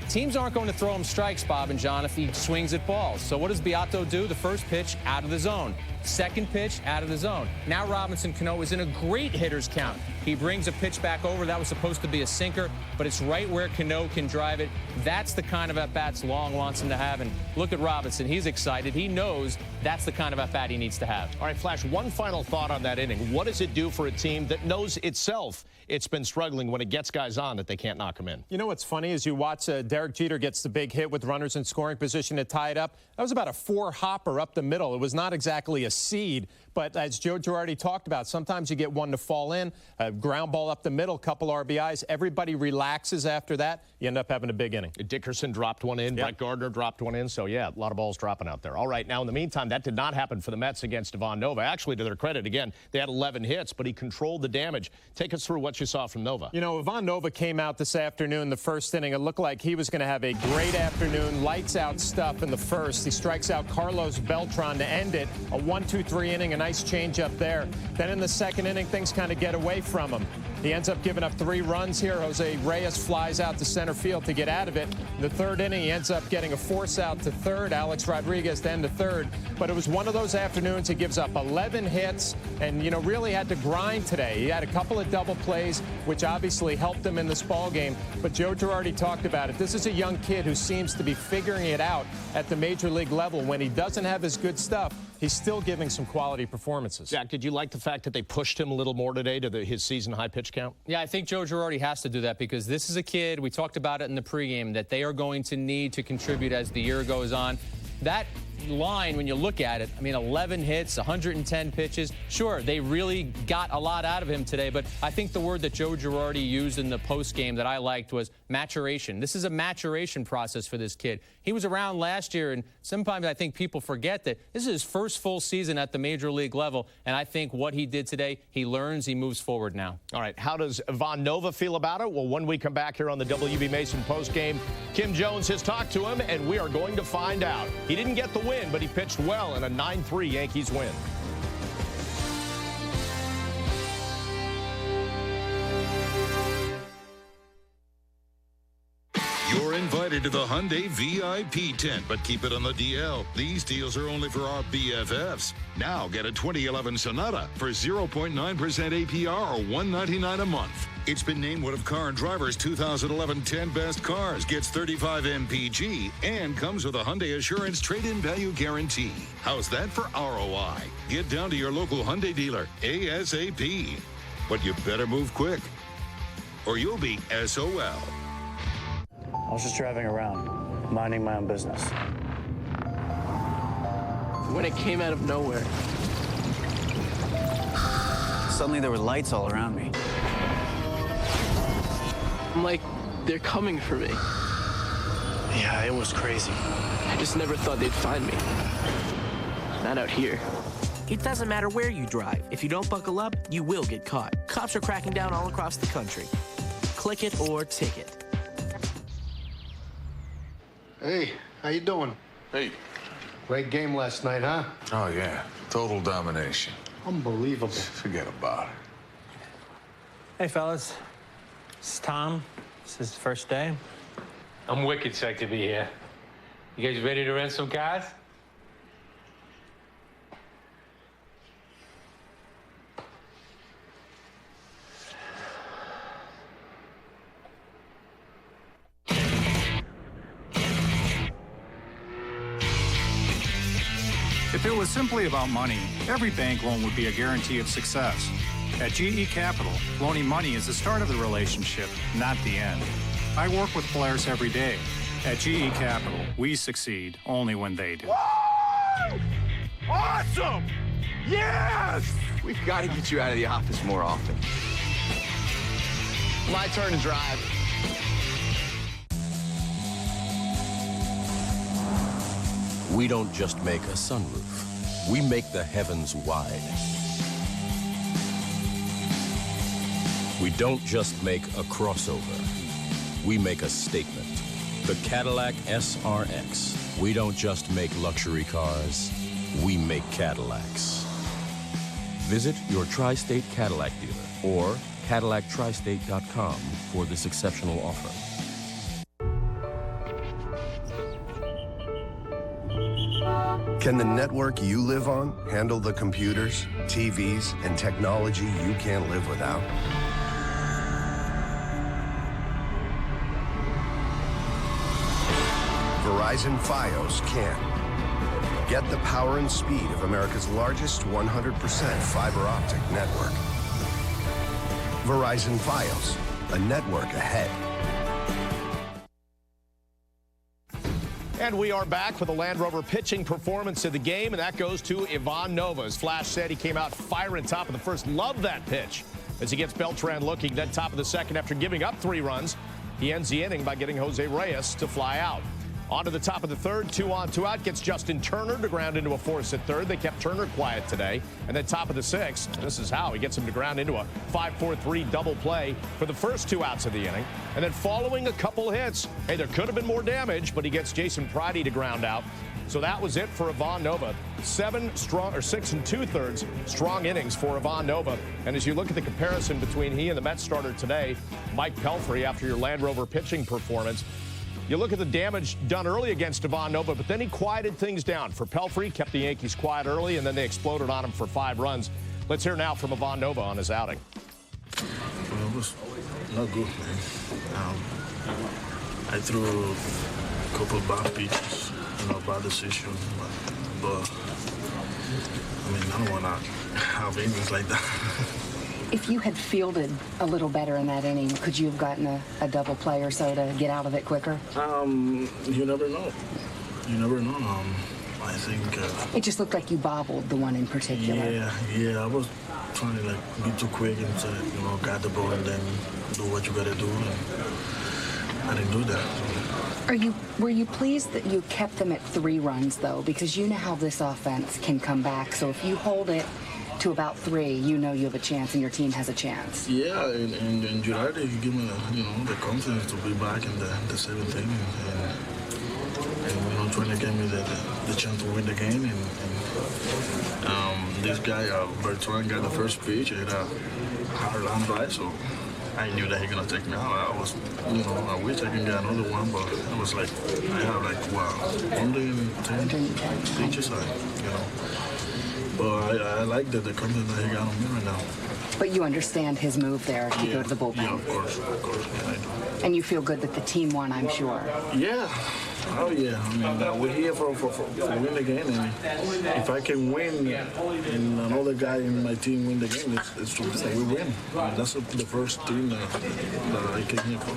Teams aren't going to throw him strikes, Bob and John, if he swings at balls. So what does Beato do? The first pitch, out of the zone. Second pitch, out of the zone. Now Robinson Cano is in a great hitter's count. He brings a pitch back over. That was supposed to be a sinker, but it's right where Cano can drive it. That's the kind of at-bats Long wants him to have. And look at Robinson. He's excited. He knows that's the kind of at-bat he needs to have. All right, Flash, one final thought on that inning. What does it do for a team that knows itself it's been struggling when it gets guys on that they can't knock them in? You know what's funny is you watch Derek Jeter gets the big hit with runners in scoring position to tie it up. That was about a 4-hopper up the middle. It was not exactly a seed, but as Joe Girardi talked about, sometimes you get one to fall in, a ground ball up the middle, couple RBIs. Everybody relaxes after that. You end up having a big inning. Dickerson dropped one in. Yep. Brett Gardner dropped one in. So, yeah, a lot of balls dropping out there. All right, now in the meantime, that did not happen for the Mets against Ivan Nova. Actually, to their credit, again, they had 11 hits, but he controlled the damage. Take us through what you saw from Nova. You know, Ivan Nova came out this afternoon, the first inning. It looked like he was going to have a great afternoon, lights out stuff in the first. He strikes out Carlos Beltran to end it. A 1-2-3 inning, a nice nice changeup there. Then in the second inning, things kind of get away from him. He ends up giving up 3 runs here. Jose Reyes flies out to center field to get out of it. In the third inning, he ends up getting a force out to third. Alex Rodriguez then to third. But it was one of those afternoons he gives up 11 hits and, you know, really had to grind today. He had a couple of double plays, which obviously helped him in this ball game. But Joe Girardi talked about it. This is a young kid who seems to be figuring it out at the major league level. When he doesn't have his good stuff, he's still giving some quality performances. Jack, did you like the fact that they pushed him a little more today to his season high pitch count? Yeah, I think Joe Girardi has to do that because this is a kid, we talked about it in the pregame, that they are going to need to contribute as the year goes on. That line, when you look at it, I mean, 11 hits, 110 pitches. Sure, they really got a lot out of him today, but I think the word that Joe Girardi used in the postgame that I liked was maturation. This is a maturation process for this kid. He was around last year, and sometimes I think people forget that this is his first full season at the major league level, and I think what he did today, he learns, he moves forward now. All right, how does Ivan Nova feel about it? Well, when we come back here on the WB Mason postgame, Kim Jones has talked to him, and we are going to find out. He didn't get the win, but he pitched well in a 9-3 Yankees win. You're invited to the Hyundai VIP tent, but keep it on the DL. These deals are only for our BFFs. Now get a 2011 Sonata for 0.9% APR or $199 a month. It's been named one of Car and Driver's 2011 10 Best Cars, gets 35 MPG, and comes with a Hyundai Assurance trade-in value guarantee. How's that for ROI? Get down to your local Hyundai dealer ASAP. But you better move quick, or you'll be SOL. I was just driving around, minding my own business. When it came out of nowhere, Suddenly there were lights all around me. I'm like, they're coming for me. Yeah, it was crazy. I just never thought they'd find me. Not out here. It doesn't matter where you drive. If you don't buckle up, you will get caught. Cops are cracking down all across the country. Click it or ticket. Hey, how you doing? Hey. Great game last night, huh? Oh, yeah. Total domination. Unbelievable. Forget about it. Hey, fellas. This is Tom. This is the first day. I'm wicked psyched to be here. You guys ready to rent some cars? If it was simply about money, every bank loan would be a guarantee of success. At GE Capital, loaning money is the start of the relationship, not the end. I work with players every day. At GE Capital, we succeed only when they do. Woo! Awesome! Yes! We've got to get you out of the office more often. My turn to drive. We don't just make a sunroof. We make the heavens wide. We don't just make a crossover. We make a statement. The Cadillac SRX. We don't just make luxury cars. We make Cadillacs. Visit your Tri-State Cadillac dealer or CadillacTristate.com for this exceptional offer. Can the network you live on handle the computers, TVs, and technology you can't live without? Verizon Fios can. Get the power and speed of America's largest 100% fiber optic network. Verizon Fios, a network ahead. And we are back with the Land Rover pitching performance of the game, and that goes to Ivan Nova. As Flash said, he came out firing top of the first. Love that pitch as he gets Beltran looking. Then top of the second, after giving up 3 runs, he ends the inning by getting Jose Reyes to fly out. On to the top of the third, 2 on, 2 out. Gets Justin Turner to ground into a force at third. They kept Turner quiet today. And then top of the sixth, this is how he gets him to ground into a 5-4-3 double play for the first 2 outs of the inning. And then following a couple hits, hey, there could have been more damage, but he gets Jason Pridey to ground out. So that was it for Ivan Nova. 6 2/3 strong innings for Ivan Nova. And as you look at the comparison between he and the Mets starter today, Mike Pelfrey, after your Land Rover pitching performance, you look at the damage done early against Ivan Nova, but then he quieted things down. For Pelfrey, kept the Yankees quiet early, and then they exploded on him for 5 runs. Let's hear now from Ivan Nova on his outing. Well, it was not good, man. I threw a couple of bad pitches, bad decision, but I mean, I don't want to have innings like that. If you had fielded a little better in that inning, could you have gotten a double play or so to get out of it quicker? You never know. You never know. I think... it just looked like you bobbled the one in particular. Yeah. I was trying to, be too quick and say, got the ball and then do what you got to do. And I didn't do that. Were you pleased that you kept them at 3 runs, though? Because you know how this offense can come back. So if you hold it to about 3, you know you have a chance and your team has a chance. Yeah, and July, they give me, the confidence to be back in the 7th inning. And trying to give me the chance to win the game. And this guy, Bertrand, got the first pitch at a hard line drive, so I knew that he gonna take me out. I was, I wish I could get another one, but it was like, I have 110 pitches, But I like the confidence that he got on me right now. But you understand his move there to go to the bullpen. Yeah, of course, yeah, I do. And you feel good that the team won, I'm sure. Yeah. Oh, yeah. I mean, we're here for win the game. And if I can win and another guy in my team win the game, it's to say we win. That's the first thing that I came here for.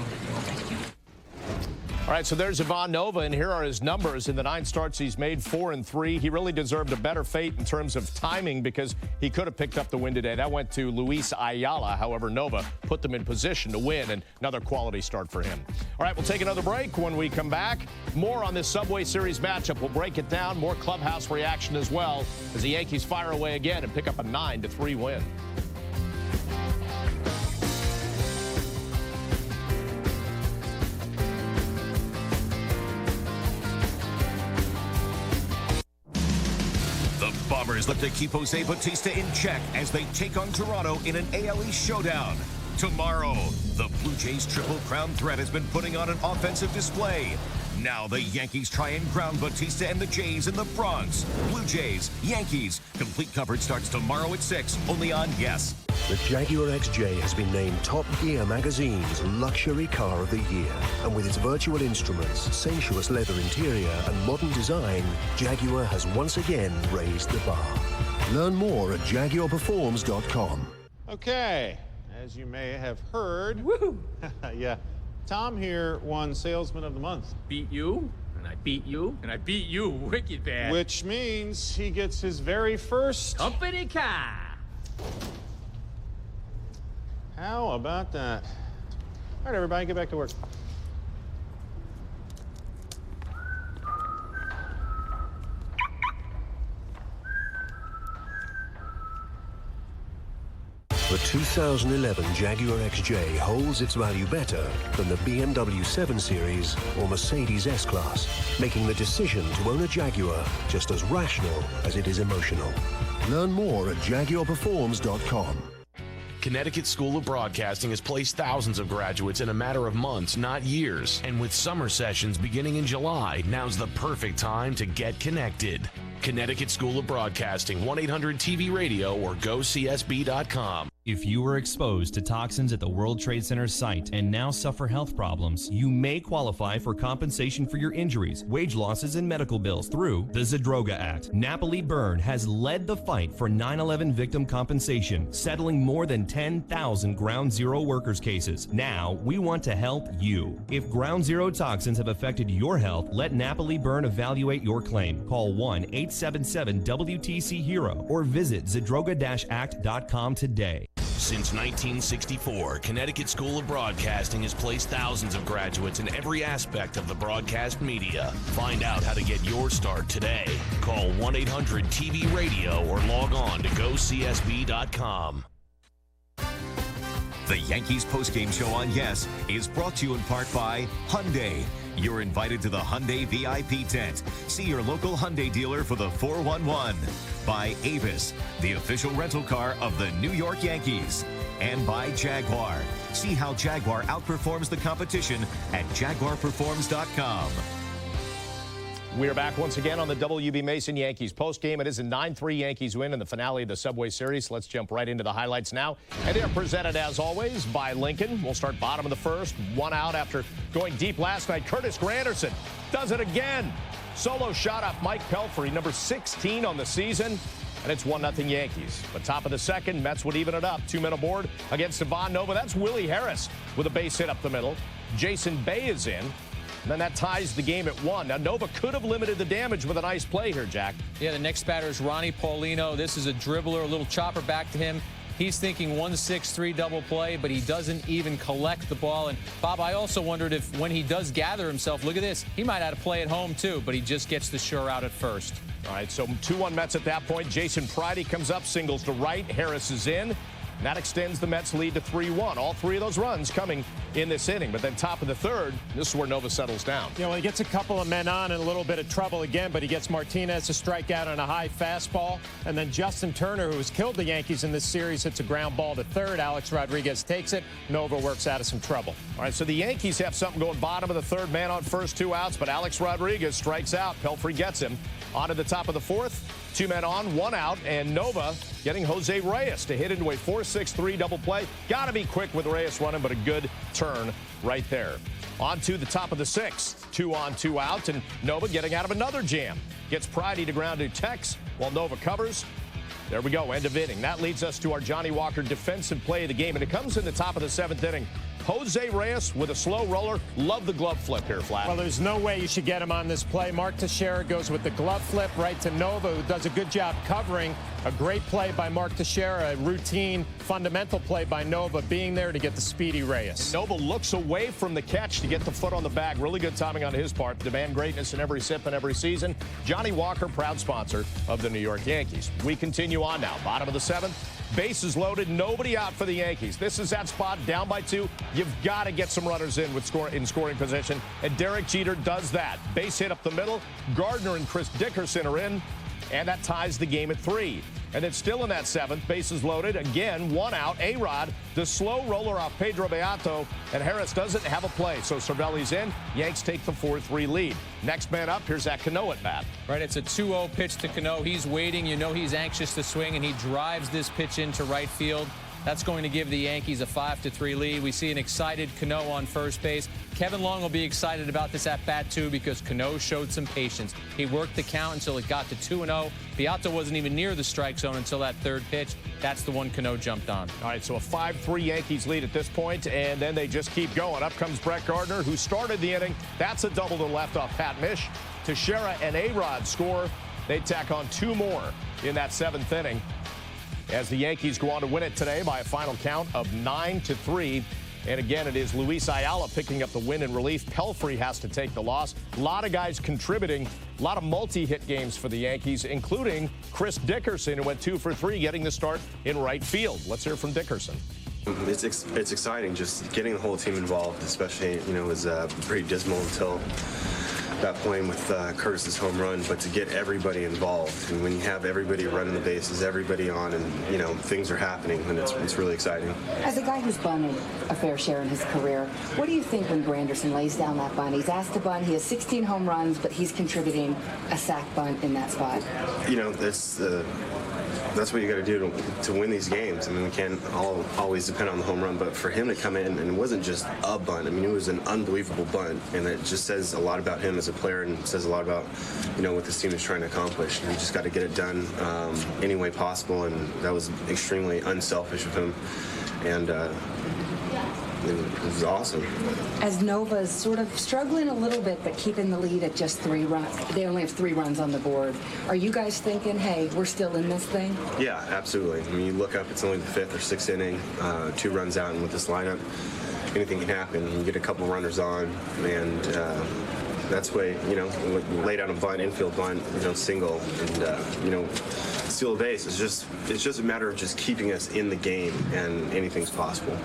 All right, so there's Ivan Nova, and here are his numbers. In the 9 starts he's made, 4 and 3. He really deserved a better fate in terms of timing because he could have picked up the win today. That went to Luis Ayala. However, Nova put them in position to win, and another quality start for him. All right, we'll take another break. When we come back, more on this Subway Series matchup. We'll break it down, more clubhouse reaction as well as the Yankees fire away again and pick up a 9-3 win. Bombers look to keep Jose Bautista in check as they take on Toronto in an AL East showdown. Tomorrow, the Blue Jays' Triple Crown threat has been putting on an offensive display. Now the Yankees try and ground Bautista and the Jays in the Bronx. Blue Jays, Yankees. Complete coverage starts tomorrow at 6, only on Yes. The Jaguar XJ has been named Top Gear magazine's luxury car of the year. And with its virtual instruments, sensuous leather interior, and modern design, Jaguar has once again raised the bar. Learn more at jaguarperforms.com. Okay, as you may have heard, yeah, Tom here won Salesman of the Month. Beat you, and I beat you, and I beat you wicked bad. Which means he gets his very first company car. How about that? All right, everybody, get back to work. The 2011 Jaguar XJ holds its value better than the BMW 7 Series or Mercedes S-Class, making the decision to own a Jaguar just as rational as it is emotional. Learn more at jaguarperforms.com. Connecticut School of Broadcasting has placed thousands of graduates in a matter of months, not years. And with summer sessions beginning in July, now's the perfect time to get connected. Connecticut School of Broadcasting, 1-800-TV-RADIO or gocsb.com. If you were exposed to toxins at the World Trade Center site and now suffer health problems, you may qualify for compensation for your injuries, wage losses, and medical bills through the Zadroga Act. Napoli Byrne has led the fight for 9/11 victim compensation, settling more than 10,000 Ground Zero workers cases. Now, we want to help you. If Ground Zero toxins have affected your health, let Napoli Byrne evaluate your claim. Call 1-877-WTC-HERO or visit zadroga-act.com today. Since 1964, Connecticut School of Broadcasting has placed thousands of graduates in every aspect of the broadcast media. Find out how to get your start today. Call 1-800-TV-RADIO or log on to gocsb.com. The Yankees postgame show on Yes is brought to you in part by Hyundai. You're invited to the Hyundai VIP tent. See your local Hyundai dealer for the 411. By Avis, the official rental car of the New York Yankees. And by Jaguar. See how Jaguar outperforms the competition at jaguarperforms.com. We are back once again on the WB Mason Yankees postgame. It is a 9-3 Yankees win in the finale of the Subway Series. Let's jump right into the highlights now. And they are presented, as always, by Lincoln. We'll start bottom of the first. One out after going deep last night. Curtis Granderson does it again. Solo shot off Mike Pelfrey, number 16 on the season. And it's 1-0 Yankees. But top of the second, Mets would even it up. 2 men aboard against Ivan Nova. That's Willie Harris with a base hit up the middle. Jason Bay is in. And then that ties the game at 1. Now, Nova could have limited the damage with a nice play here, Jack. Yeah, the next batter is Ronnie Paulino. This is a dribbler, a little chopper back to him. He's thinking 1-6-3 double play, but he doesn't even collect the ball. And, Bob, I also wondered if when he does gather himself, look at this, he might have to play at home, too, but he just gets the sure out at first. All right, so 2-1 Mets at that point. Jason Pridey comes up, singles to right. Harris is in. And that extends the Mets' lead to 3-1. All three of those runs coming in this inning. But then top of the third, this is where Nova settles down. You know, he gets a couple of men on and a little bit of trouble again, but he gets Martinez a strikeout on a high fastball. And then Justin Turner, who has killed the Yankees in this series, hits a ground ball to third. Alex Rodriguez takes it. Nova works out of some trouble. All right, so the Yankees have something going bottom of the third, man on first, 2 outs, but Alex Rodriguez strikes out. Pelfrey gets him. On to the top of the fourth, 2 men on, 1 out, and Nova getting Jose Reyes to hit into a 4-6-3 double play. Got to be quick with Reyes running, but a good turn right there. On to the top of the 6th, 2 on, 2 out, and Nova getting out of another jam. Gets Pridey to ground to Tex while Nova covers. There we go, end of inning. That leads us to our Johnny Walker defensive play of the game, and it comes in the top of the 7th inning. Jose Reyes with a slow roller. Love the glove flip here, Flat. Well, there's no way you should get him on this play. Mark Teixeira goes with the glove flip right to Nova, who does a good job covering. A great play by Mark Teixeira, a routine, fundamental play by Nova, being there to get the speedy Reyes. Nova looks away from the catch to get the foot on the bag. Really good timing on his part. Demand greatness in every sip and every season. Johnny Walker, proud sponsor of the New York Yankees. We continue on now. Bottom of the 7th. Bases loaded, nobody out for the Yankees. This is that spot, down by 2. You've got to get some runners in with scoring position, and Derek Jeter does that. Base hit up the middle. Gardner and Chris Dickerson are in, and that ties the game at 3. And then still in that 7th, bases loaded, again, 1 out. A-Rod, the slow roller off Pedro Beato, and Harris doesn't have a play. So Cervelli's in. Yanks take the 4-3 lead. Next man up, here's that Cano at bat. Right, it's a 2-0 pitch to Cano. He's waiting. You know he's anxious to swing, and he drives this pitch into right field. That's going to give the Yankees a 5-3 lead. We see an excited Cano on first base. Kevin Long will be excited about this at-bat, too, because Cano showed some patience. He worked the count until it got to 2-0. Beato wasn't even near the strike zone until that third pitch. That's the one Cano jumped on. All right, so a 5-3 Yankees lead at this point, and then they just keep going. Up comes Brett Gardner, who started the inning. That's a double to left off Pat Mish. Teixeira and A-Rod score. They tack on 2 more in that 7th inning, as the Yankees go on to win it today by a final count of 9-3. And again, it is Luis Ayala picking up the win in relief. Pelfrey has to take the loss. A lot of guys contributing, a lot of multi-hit games for the Yankees, including Chris Dickerson, who went 2 for 3, getting the start in right field. Let's hear from Dickerson. It's exciting just getting the whole team involved, especially, you know, it was pretty dismal until that point with Curtis's home run, but to get everybody involved, and when you have everybody running the bases, everybody on, and you know things are happening, and it's really exciting. As a guy who's bunted a fair share in his career, what do you think when Granderson lays down that bunt? He's asked to bunt. He has 16 home runs, but he's contributing a sac bunt in that spot. You know, that's what you got to do to win these games. I mean, we can't always depend on the home run, but for him to come in, and it wasn't just a bunt. I mean, it was an unbelievable bunt, and it just says a lot about him as a player, and says a lot about, you know, what this team is trying to accomplish. And he just got to get it done any way possible, and that was extremely unselfish of him. And it was awesome. As Nova's sort of struggling a little bit, but keeping the lead at just 3 runs. They only have 3 runs on the board. Are you guys thinking, hey, we're still in this thing? Yeah, absolutely. I mean, you look up, it's only the 5th or 6th inning, 2 runs out, and with this lineup, anything can happen. You get a couple runners on, and that's why, you know, lay down a bunt, infield bunt, you know, single, and, you know, steal a base. It's just a matter of just keeping us in the game, and anything's possible.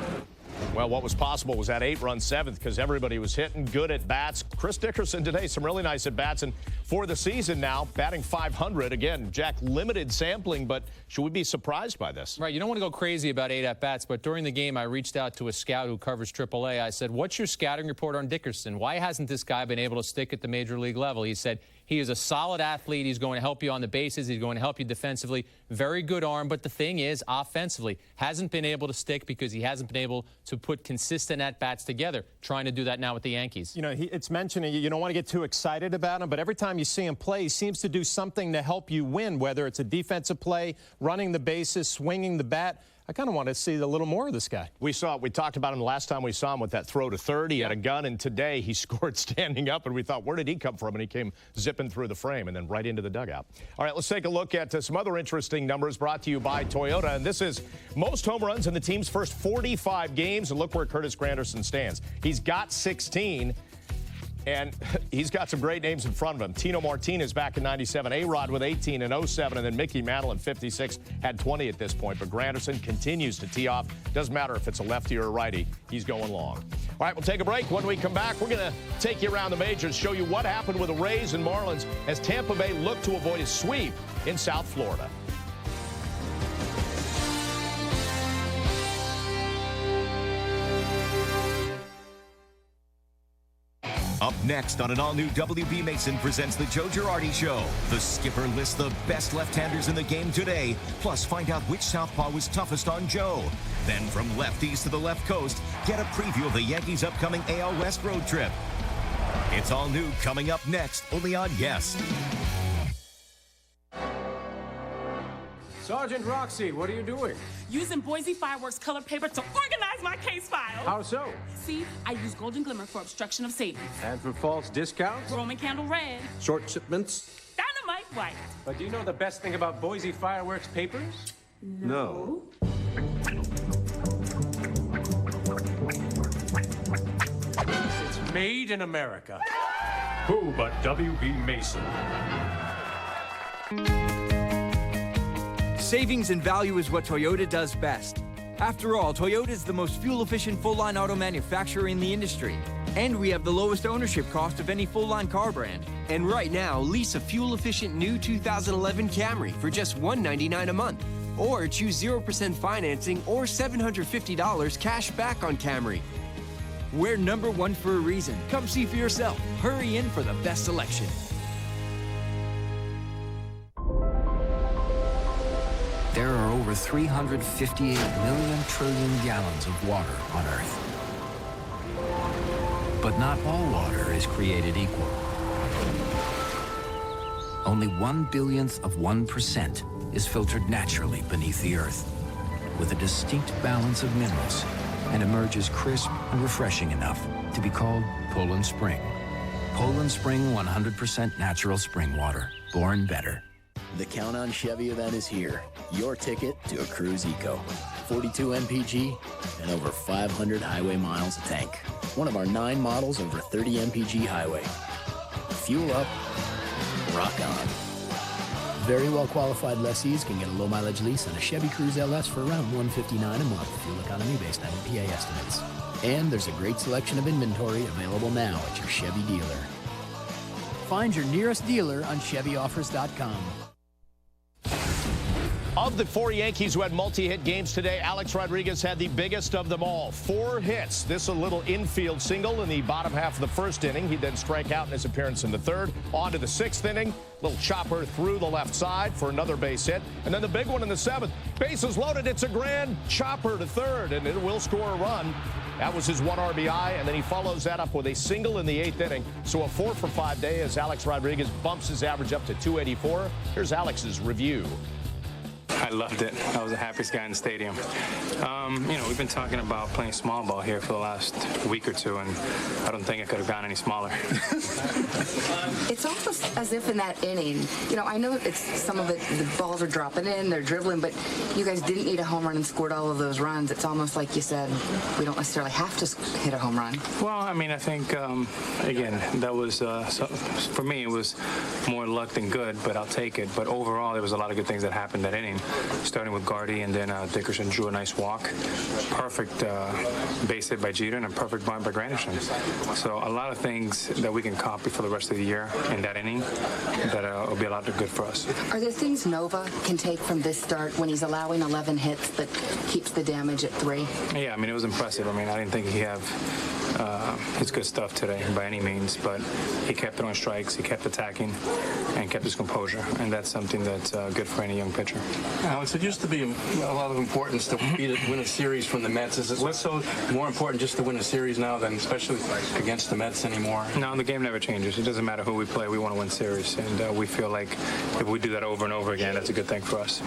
Well, what was possible was that 8-run 7th because everybody was hitting good at bats. Chris Dickerson today, some really nice at bats. And for the season now, batting .500. Again, Jack, limited sampling, but should we be surprised by this? Right. You don't want to go crazy about 8 at-bats, but during the game, I reached out to a scout who covers AAA. I said, what's your scouting report on Dickerson? Why hasn't this guy been able to stick at the major league level? He said, he is a solid athlete. He's going to help you on the bases. He's going to help you defensively. Very good arm. But the thing is, offensively, hasn't been able to stick because he hasn't been able to put consistent at-bats together. Trying to do that now with the Yankees. You know, it's mentioning you don't want to get too excited about him, but every time you see him play, he seems to do something to help you win, whether it's a defensive play, running the bases, swinging the bat. I kind of want to see a little more of this guy. We talked about him the last time we saw him with that throw to third. He had a gun, and today he scored standing up, and we thought, where did he come from? And he came zipping through the frame and then right into the dugout. All right, let's take a look at some other interesting numbers brought to you by Toyota. And this is most home runs in the team's first 45 games. And look where Curtis Granderson stands. He's got 16. And he's got some great names in front of him. Tino Martinez back in 97, A-Rod with 18 in 07, and then Mickey Mantle in 56 had 20 at this point. But Granderson continues to tee off. Doesn't matter if it's a lefty or a righty. He's going long. All right, we'll take a break. When we come back, we're going to take you around the majors, show you what happened with the Rays and Marlins as Tampa Bay looked to avoid a sweep in South Florida. Up next on an all-new WB Mason presents the Joe Girardi Show. The skipper lists the best left-handers in the game today. Plus, find out which southpaw was toughest on Joe. Then from lefties to the left coast, get a preview of the Yankees' upcoming AL West road trip. It's all new coming up next, only on Yes. Sergeant Roxy, what are you doing? Using Boise Fireworks color paper to organize my case file. How so? See, I use Golden Glimmer for obstruction of savings. And for false discounts? Roman Candle Red. Short shipments? Dynamite White. But do you know the best thing about Boise Fireworks papers? No. It's made in America. Who but WB Mason? Savings and value is what Toyota does best. After all, Toyota is the most fuel-efficient full-line auto manufacturer in the industry. And we have the lowest ownership cost of any full-line car brand. And right now, lease a fuel-efficient new 2011 Camry for just $199 a month. Or choose 0% financing or $750 cash back on Camry. We're #1 for a reason. Come see for yourself. Hurry in for the best selection. There are over 358 million trillion gallons of water on Earth. But not all water is created equal. Only 1/1000th of 1% is filtered naturally beneath the Earth, with a distinct balance of minerals, and emerges crisp and refreshing enough to be called Poland Spring. Poland Spring 100% natural spring water, born better. The Count on Chevy event is here. Your ticket to a Cruise Eco. 42 MPG and over 500 highway miles a tank. One of our 9 models over 30 MPG highway. Fuel up, rock on. Very well qualified lessees can get a low mileage lease on a Chevy Cruze LS for around $159 a month, fuel economy based on EPA estimates. And there's a great selection of inventory available now at your Chevy dealer. Find your nearest dealer on ChevyOffers.com. Of the 4 Yankees who had multi-hit games today, Alex Rodriguez had the biggest of them all. 4 hits. This a little infield single in the bottom half of the first inning. He'd then strike out in his appearance in the third. On to the 6th inning. Little chopper through the left side for another base hit. And then the big one in the 7th. Bases loaded. It's a grand chopper to third, and it will score a run. That was his 1 RBI, and then he follows that up with a single in the 8th inning. So a 4-for-5 day as Alex Rodriguez bumps his average up to 284. Here's Alex's review. I loved it. I was the happiest guy in the stadium. You know, we've been talking about playing small ball here for the last week or two, and I don't think it could have gone any smaller. It's almost as if in that inning, you know, I know it's some of it, the balls are dropping in, they're dribbling, but you guys didn't need a home run and scored all of those runs. It's almost like you said, we don't necessarily have to hit a home run. Well, I mean, I think, again, that was, for me, it was more luck than good, but I'll take it. But overall, there was a lot of good things that happened that inning, starting with Gardy, and then Dickerson drew a nice walk. Perfect base hit by Jeter and a perfect bunt by Granderson. So a lot of things that we can copy for the rest of the year in that inning that will be a lot of good for us. Are there things Nova can take from this start when he's allowing 11 hits that keeps the damage at 3? Yeah, I mean, it was impressive. I mean, I didn't think he'd have his good stuff today by any means, but he kept it on strikes, he kept attacking, and kept his composure, and that's something that's good for any young pitcher. Alex, it used to be a lot of importance to win a series from the Mets. Is it less so more important just to win a series now than especially against the Mets anymore? No, the game never changes. It doesn't matter who we play. We want to win series, and we feel like if we do that over and over again, that's a good thing for us.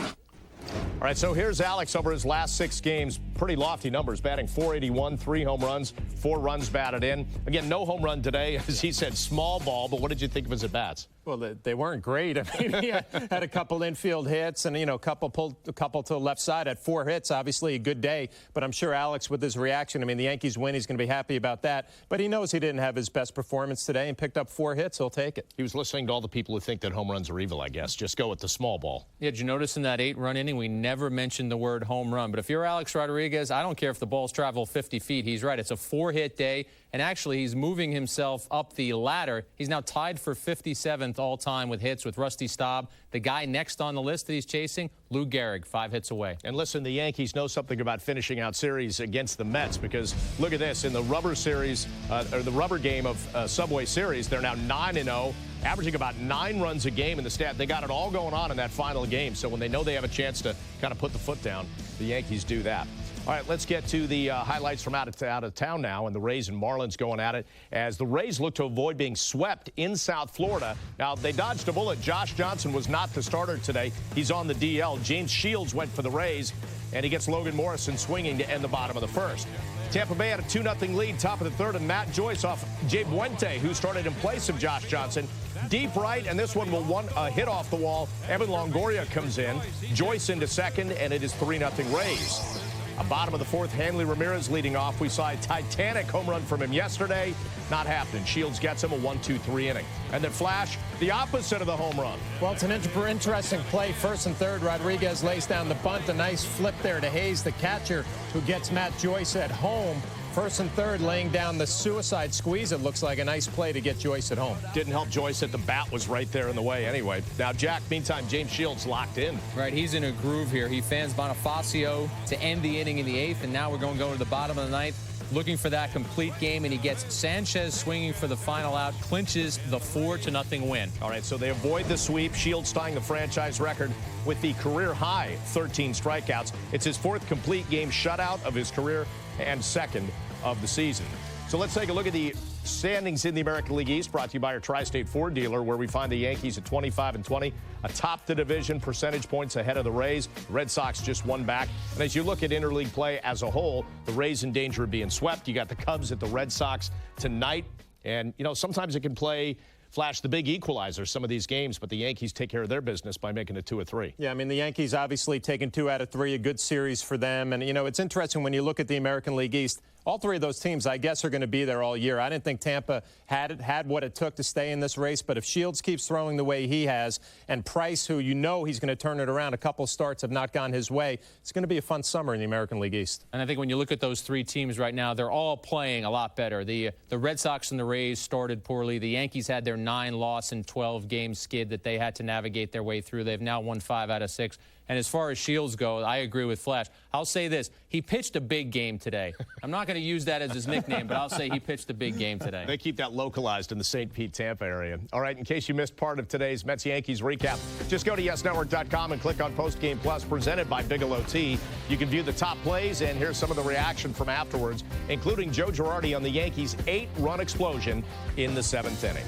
All right, so here's Alex over his last 6 games. Pretty lofty numbers, batting .481, 3 home runs, 4 runs batted in. Again, no home run today, as he said, small ball, but what did you think of his at-bats? Well, they weren't great. I mean, he had a couple infield hits and, you know, a couple to the left side, had 4 hits. Obviously, a good day. But I'm sure Alex, with his reaction, I mean, the Yankees win. He's going to be happy about that. But he knows he didn't have his best performance today and picked up 4 hits. He'll take it. He was listening to all the people who think that home runs are evil, I guess. Just go with the small ball. Yeah, did you notice in that 8-run inning, we never mentioned the word home run. But if you're Alex Rodriguez, I don't care if the balls travel 50 feet. He's right. It's a 4-hit day. And actually, he's moving himself up the ladder. He's now tied for 57th all-time with hits with Rusty Staub. The guy next on the list that he's chasing, Lou Gehrig, 5 hits away. And listen, the Yankees know something about finishing out series against the Mets, because look at this. In the rubber series, or the rubber game of Subway Series, they're now 9-0, averaging about 9 runs a game in the stat. They got it all going on in that final game. So when they know they have a chance to kind of put the foot down, the Yankees do that. All right, let's get to the highlights from out of town now, and the Rays and Marlins going at it as the Rays look to avoid being swept in South Florida. Now, they dodged a bullet. Josh Johnson was not the starter today. He's on the DL. James Shields went for the Rays, and he gets Logan Morrison swinging to end the bottom of the first. Tampa Bay had a 2-0 lead, top of the third, and Matt Joyce off Jay Buente, who started in place of Josh Johnson. Deep right, and this one will hit off the wall. Evan Longoria comes in. Joyce into second, and it is 3-0 Rays. Bottom of the fourth, Hanley Ramirez leading off. We saw a titanic home run from him yesterday. Not happening. Shields gets him a 1-2-3 inning. And then Flash, the opposite of the home run. Well, it's an interesting play. First and third, Rodriguez lays down the bunt. A nice flip there to Hayes, the catcher, who gets Matt Joyce at home. First and third, laying down the suicide squeeze. It looks like a nice play to get Joyce at home. Didn't help Joyce that the bat was right there in the way anyway. Now, Jack, meantime, James Shields locked in. Right, he's in a groove here. He fans Bonifacio to end the inning in the 8th, and now we're going to go to the bottom of the 9th, looking for that complete game, and he gets Sanchez swinging for the final out, clinches the 4-0 win. All right, so they avoid the sweep. Shields tying the franchise record with the career-high 13 strikeouts. It's his 4th complete game shutout of his career and 2nd of the season. So let's take a look at the standings in the American League East, brought to you by our Tri-State Ford dealer, where we find the Yankees at 25-20, atop the division, percentage points ahead of the Rays. The Red Sox just 1 back. And as you look at interleague play as a whole, the Rays in danger of being swept. You got the Cubs at the Red Sox tonight. And, you know, sometimes it can flash the big equalizer, some of these games, but the Yankees take care of their business by making it 2-3. Yeah, I mean, the Yankees obviously taking 2 out of 3, a good series for them. And, you know, it's interesting when you look at the American League East, all 3 of those teams, I guess, are going to be there all year. I didn't think Tampa had what it took to stay in this race, but if Shields keeps throwing the way he has, and Price, who you know he's going to turn it around, a couple starts have not gone his way, it's going to be a fun summer in the American League East. And I think when you look at those 3 teams right now, they're all playing a lot better. The Red Sox and the Rays started poorly. The Yankees had their 9-loss and 12-game skid that they had to navigate their way through. They've now won 5 out of 6. And as far as Shields go, I agree with Flash. I'll say this. He pitched a big game today. I'm not going to use that as his nickname, but I'll say he pitched a big game today. They keep that localized in the St. Pete, Tampa area. All right, in case you missed part of today's Mets-Yankees recap, just go to YesNetwork.com and click on Post Game Plus, presented by Bigelow Tea. You can view the top plays, and here's some of the reaction from afterwards, including Joe Girardi on the Yankees' 8-run explosion in the 7th inning.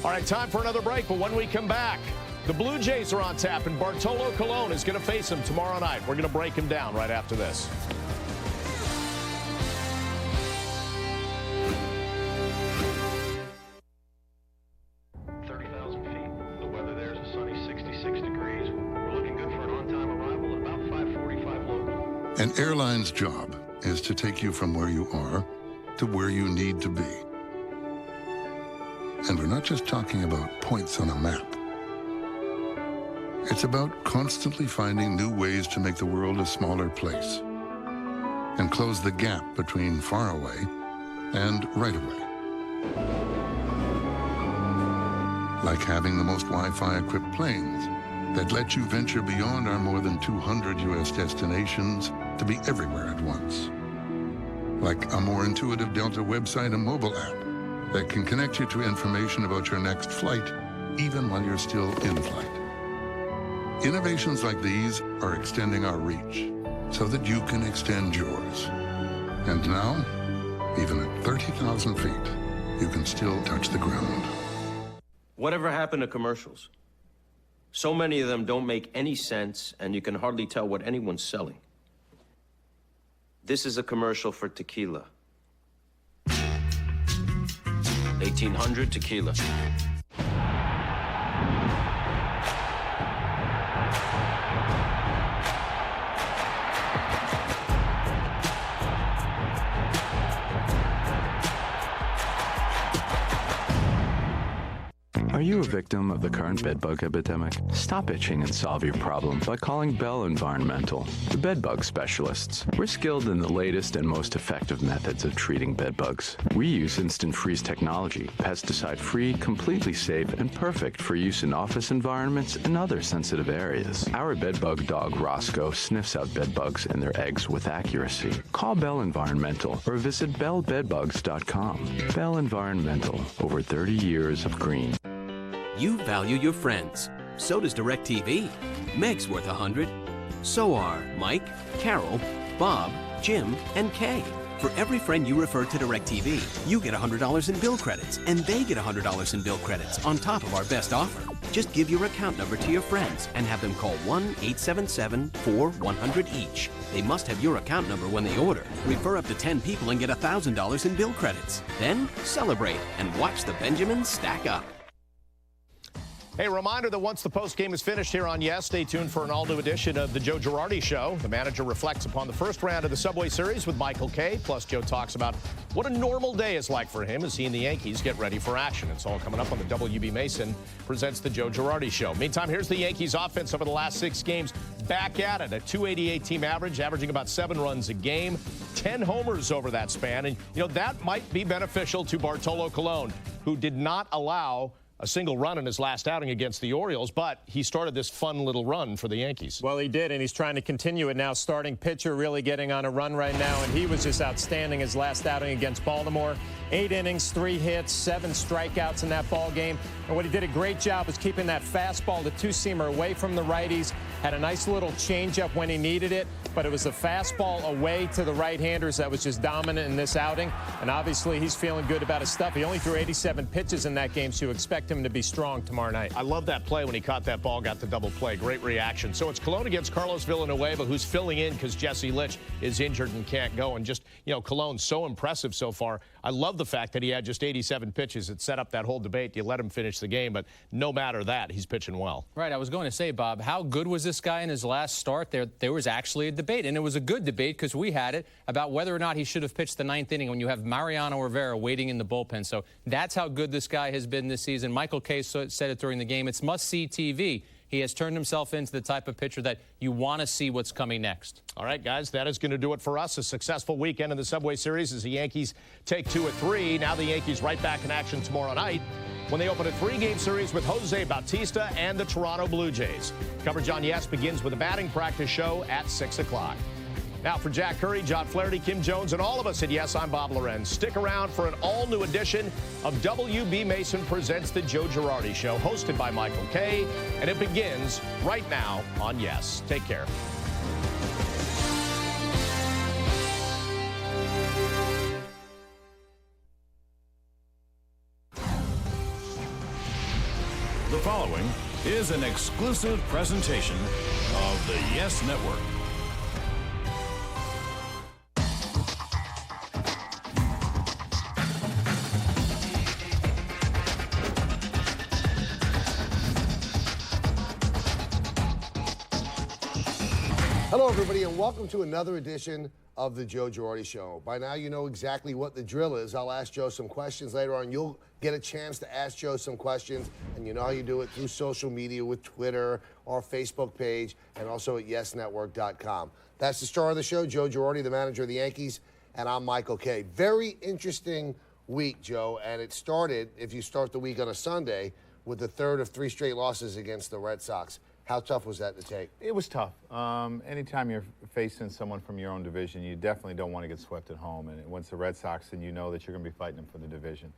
All right, time for another break, but when we come back, The Blue Jays are on tap, and Bartolo Colon is going to face him tomorrow night. We're going to break him down right after this. An airline's job is to take you from where you are to where you need to be. And we're not just talking about points on a map. It's about constantly finding new ways to make the world a smaller place and close the gap between far away and right away. Like having the most Wi-Fi equipped planes that let you venture beyond our more than 200 U.S. destinations to be everywhere at once. Like a more intuitive Delta website and mobile app that can connect you to information about your next flight, even while you're still in flight. Innovations like these are extending our reach so that you can extend yours. And now, even at 30,000 feet, you can still touch the ground. Whatever happened to commercials? So many of them don't make any sense, and you can hardly tell what anyone's selling. This is a commercial for tequila. 1800 tequila. Are you a victim of the current bedbug epidemic? Stop itching and solve your problem by calling Bell Environmental, the bedbug specialists. We're skilled in the latest and most effective methods of treating bedbugs. We use instant freeze technology, pesticide-free, completely safe, and perfect for use in office environments and other sensitive areas. Our bedbug dog, Roscoe, sniffs out bedbugs and their eggs with accuracy. Call Bell Environmental or visit bellbedbugs.com. Bell Environmental, over 30 years of green. You value your friends. So does DirecTV. Meg's worth 100. So are Mike, Carol, Bob, Jim, and Kay. For every friend you refer to DirecTV, you get $100 in bill credits, and they get $100 in bill credits on top of our best offer. Just give your account number to your friends and have them call 1-877-4-100 each. They must have your account number when they order. Refer up to 10 people and get $1,000 in bill credits. Then celebrate and watch the Benjamins stack up. Hey, reminder that once the postgame is finished here on Yes, stay tuned for an all-new edition of the Joe Girardi Show. The manager reflects upon the first round of the Subway Series with Michael Kay. Plus, Joe talks about what a normal day is like for him as he and the Yankees get ready for action. It's all coming up on the WB Mason presents the Joe Girardi Show. Meantime, here's the Yankees offense over the last 6 games. Back at it, a .288 team average, averaging about 7 runs a game, 10 homers over that span. And, you know, that might be beneficial to Bartolo Colon, who did not allow a single run in his last outing against the Orioles, but he started this fun little run for the Yankees. Well, he did, and he's trying to continue it now. Starting pitcher really getting on a run right now, and he was just outstanding his last outing against Baltimore. 8 innings, 3 hits, 7 strikeouts in that ball game. And what he did a great job was keeping that fastball, the two-seamer, away from the righties. Had a nice little changeup when he needed it, but it was the fastball away to the right-handers that was just dominant in this outing. And obviously, he's feeling good about his stuff. He only threw 87 pitches in that game, so you expect him to be strong tomorrow night. I love that play when he caught that ball, got the double play. Great reaction. So it's Colon against Carlos Villanueva, who's filling in because Jesse Litch is injured and can't go. And just, you know, Colon's so impressive so far. I love the fact that he had just 87 pitches. It set up that whole debate. You let him finish the game, but no matter that, he's pitching well. Right. I was going to say, Bob, how good was this guy in his last start? There was actually a debate, and it was a good debate because we had it about whether or not he should have pitched the 9th inning when you have Mariano Rivera waiting in the bullpen. So that's how good this guy has been this season. Michael Kay said it during the game. It's must-see TV. He has turned himself into the type of pitcher that you want to see what's coming next. All right, guys, that is going to do it for us. A successful weekend in the Subway Series as the Yankees take 2 at 3. Now the Yankees right back in action tomorrow night when they open a 3-game series with Jose Bautista and the Toronto Blue Jays. Coverage on Yes begins with a batting practice show at 6 o'clock. Now for Jack Curry, John Flaherty, Kim Jones, and all of us at Yes, I'm Bob Lorenz. Stick around for an all-new edition of WB Mason Presents the Joe Girardi Show, hosted by Michael Kay, and it begins right now on Yes. Take care. The following is an exclusive presentation of the Yes Network. Hello, everybody, and welcome to another edition of the Joe Girardi Show. By now, you know exactly what the drill is. I'll ask Joe some questions later on. You'll get a chance to ask Joe some questions, and you know how you do it through social media with Twitter, our Facebook page, and also at YesNetwork.com. That's the star of the show, Joe Girardi, the manager of the Yankees, and I'm Michael Kay. Very interesting week, Joe, and it started, if you start the week on a Sunday, with the third of 3 straight losses against the Red Sox. How tough was that to take? It was tough. Anytime you're facing someone from your own division, you definitely don't want to get swept at home. And once the Red Sox, and you know that you're going to be fighting them for the division.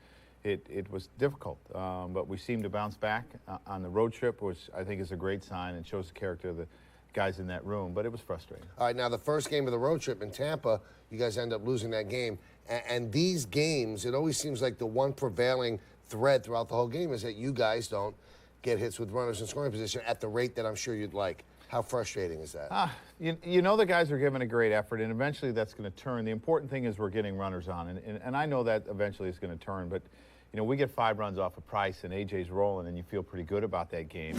It was difficult, but we seemed to bounce back on the road trip, which I think is a great sign and shows the character of the guys in that room, but it was frustrating. All right, now the first game of the road trip in Tampa, you guys end up losing that game. And these games, it always seems like the one prevailing thread throughout the whole game is that you guys don't get hits with runners in scoring position at the rate that I'm sure you'd like. How frustrating is that? You know the guys are giving a great effort, and eventually that's going to turn. The important thing is we're getting runners on, and I know that eventually it's going to turn, but you know, we get 5 runs off of Price, and AJ's rolling, and you feel pretty good about that game.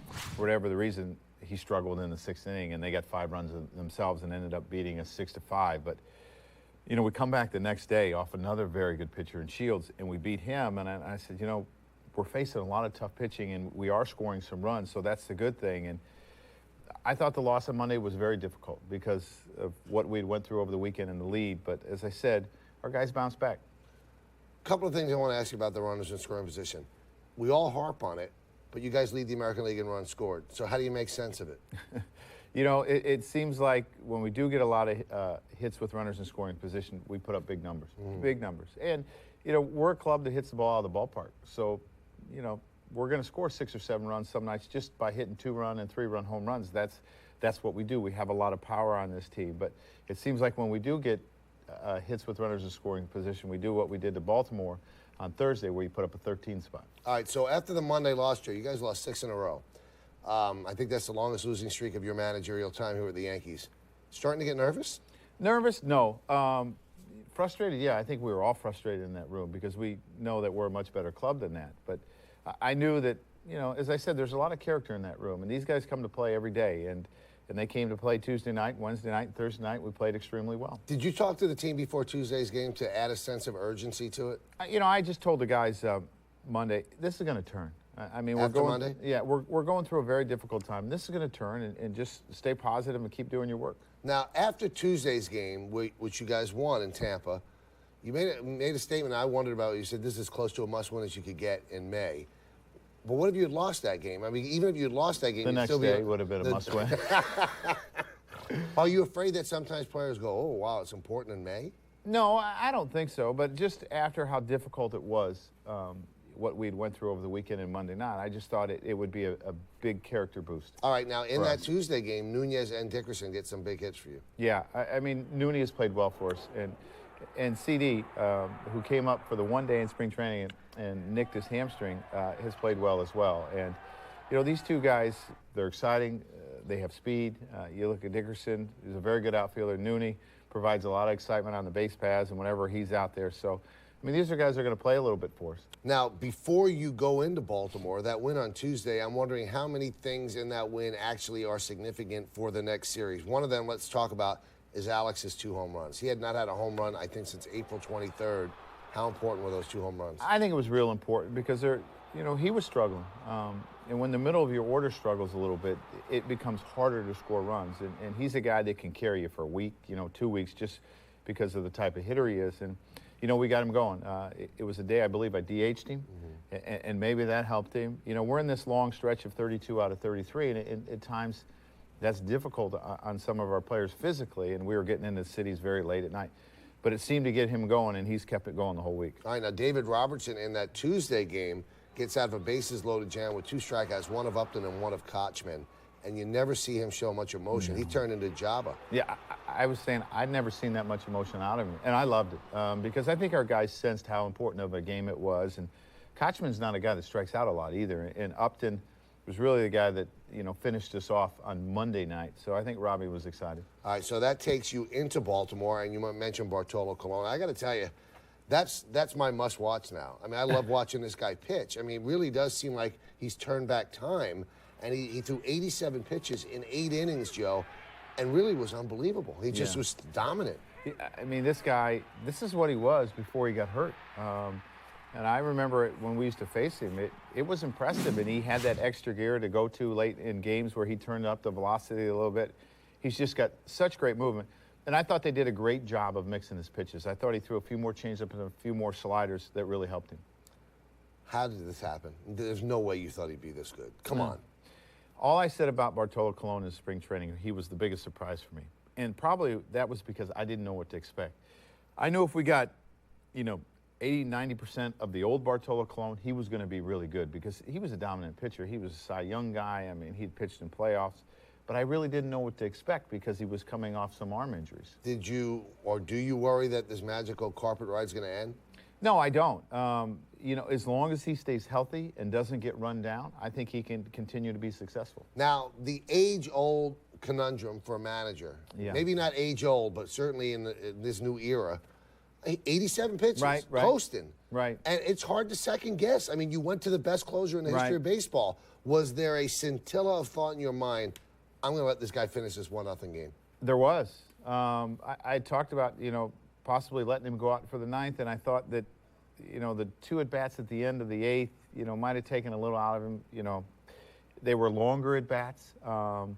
For whatever the reason, he struggled in the 6th inning, and they got 5 runs themselves and ended up beating us 6-5. But you know, we come back the next day off another very good pitcher in Shields, and we beat him, and I said, you know, we're facing a lot of tough pitching, and we are scoring some runs, so that's the good thing. And I thought the loss on Monday was very difficult because of what we went through over the weekend in the lead. But as I said, our guys bounced back. A couple of things I want to ask you about the runners in scoring position. We all harp on it, but you guys lead the American League in runs scored. So how do you make sense of it? You know, it seems like when we do get a lot of hits with runners in scoring position, we put up big numbers, big numbers. And, you know, we're a club that hits the ball out of the ballpark. So, you know, we're going to score 6 or 7 runs some nights just by hitting 2-run and 3-run home runs. That's what we do. We have a lot of power on this team. But it seems like when we do get hits with runners in scoring position, we do what we did to Baltimore on Thursday, where you put up a 13 spot. All right, so after the Monday loss, Joe, you guys lost 6 in a row. I think that's the longest losing streak of your managerial time here at the Yankees. Starting to get nervous? Nervous? No. Frustrated? Yeah, I think we were all frustrated in that room because we know that we're a much better club than that. But I knew that, you know, as I said, there's a lot of character in that room, and these guys come to play every day, and they came to play Tuesday night, Wednesday night, Thursday night. We played extremely well. Did you talk to the team before Tuesday's game to add a sense of urgency to it? You know, I just told the guys Monday, this is going to turn. I mean, After Monday? Yeah, we're going through a very difficult time. This is going to turn, and just stay positive and keep doing your work. Now, after Tuesday's game, which you guys won in Tampa, you made a statement I wondered about. You said this is as close to a must-win as you could get in May. But what if you had lost that game? I mean, even if you had lost that game, the next day would have been a must-win. Are you afraid that sometimes players go, oh, wow, it's important in May? No, I don't think so. But just after how difficult it was, what we went through over the weekend and Monday night, I just thought it would be a big character boost. All right, now in that Tuesday game, Nunez and Dickerson get some big hits for you. Yeah, I mean, Nunez played well for us. And CD, who came up for the one day in spring training and nicked his hamstring, has played well as well. And, you know, these 2 guys, they're exciting. They have speed. You look at Dickerson, he's a very good outfielder. Nooney provides a lot of excitement on the base paths and whenever he's out there. So, I mean, these are guys that are going to play a little bit for us. Now, before you go into Baltimore, that win on Tuesday, I'm wondering how many things in that win actually are significant for the next series. One of them, let's talk about, is Alex's 2 home runs. He had not had a home run, I think, since April 23rd. How important were those 2 home runs? I think it was real important because you know, he was struggling. And when the middle of your order struggles a little bit, it becomes harder to score runs. And he's a guy that can carry you for a week, you know, 2 weeks, just because of the type of hitter he is. And, you know, we got him going. It was a day, I believe, I DH'd him, and maybe that helped him. You know, we're in this long stretch of 32 out of 33, and at times that's difficult on some of our players physically, and we were getting into cities very late at night. But it seemed to get him going, and he's kept it going the whole week. All right, now David Robertson in that Tuesday game gets out of a bases-loaded jam with 2 strikeouts, one of Upton and one of Kochman, and you never see him show much emotion. He turned into Jabba. Yeah, I was saying I'd never seen that much emotion out of him, and I loved it because I think our guys sensed how important of a game it was. And Kochman's not a guy that strikes out a lot either, and Upton, was really the guy that, you know, finished us off on Monday night. So I think Robbie was excited. All right, so that takes you into Baltimore, and you mentioned Bartolo Colon. I got to tell you, that's my must-watch now. I mean, I love watching this guy pitch. I mean, it really does seem like he's turned back time, and he threw 87 pitches in 8 innings, Joe, and really was unbelievable. He just was dominant. I mean, this guy, this is what he was before he got hurt. And I remember when we used to face him, it was impressive, and he had that extra gear to go to late in games where he turned up the velocity a little bit. He's just got such great movement. And I thought they did a great job of mixing his pitches. I thought he threw a few more changeups and a few more sliders that really helped him. How did this happen? There's no way you thought he'd be this good. Come on. All I said about Bartolo Colon in spring training, he was the biggest surprise for me. And probably that was because I didn't know what to expect. I knew if we got, you know, 80, 90% of the old Bartolo Colon, he was going to be really good because he was a dominant pitcher. He was a Cy Young guy. I mean, he'd pitched in playoffs. But I really didn't know what to expect because he was coming off some arm injuries. Did you, or do you worry that this magical carpet ride's going to end? No, I don't. You know, as long as he stays healthy and doesn't get run down, I think he can continue to be successful. Now, the age-old conundrum for a manager, maybe not age-old, but certainly in this new era, 87 pitches, posting. Right. And it's hard to second guess. I mean, you went to the best closer in the history of baseball. Was there a scintilla of thought in your mind, I'm going to let this guy finish this 1-0 game? There was. I talked about, you know, possibly letting him go out for the 9th, and I thought that, you know, the 2 at-bats at the end of the 8th, you know, might have taken a little out of him. You know, they were longer at-bats. And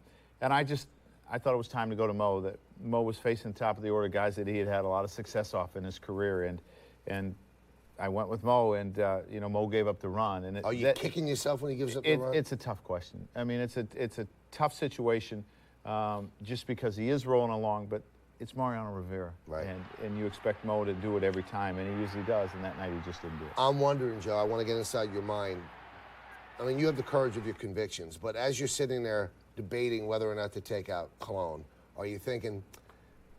I thought it was time to go to Mo. That Mo was facing top of the order guys that he had had a lot of success off in his career, and I went with Mo, and you know, Mo gave up the run. And are you kicking yourself when he gives up the run? It's a tough question. I mean, it's a tough situation, just because he is rolling along, but it's Mariano Rivera, and you expect Mo to do it every time, and he usually does. And that night he just didn't do it. I'm wondering, Joe. I want to get inside your mind. I mean, you have the courage of your convictions, but as you're sitting there debating whether or not to take out Colon, are you thinking,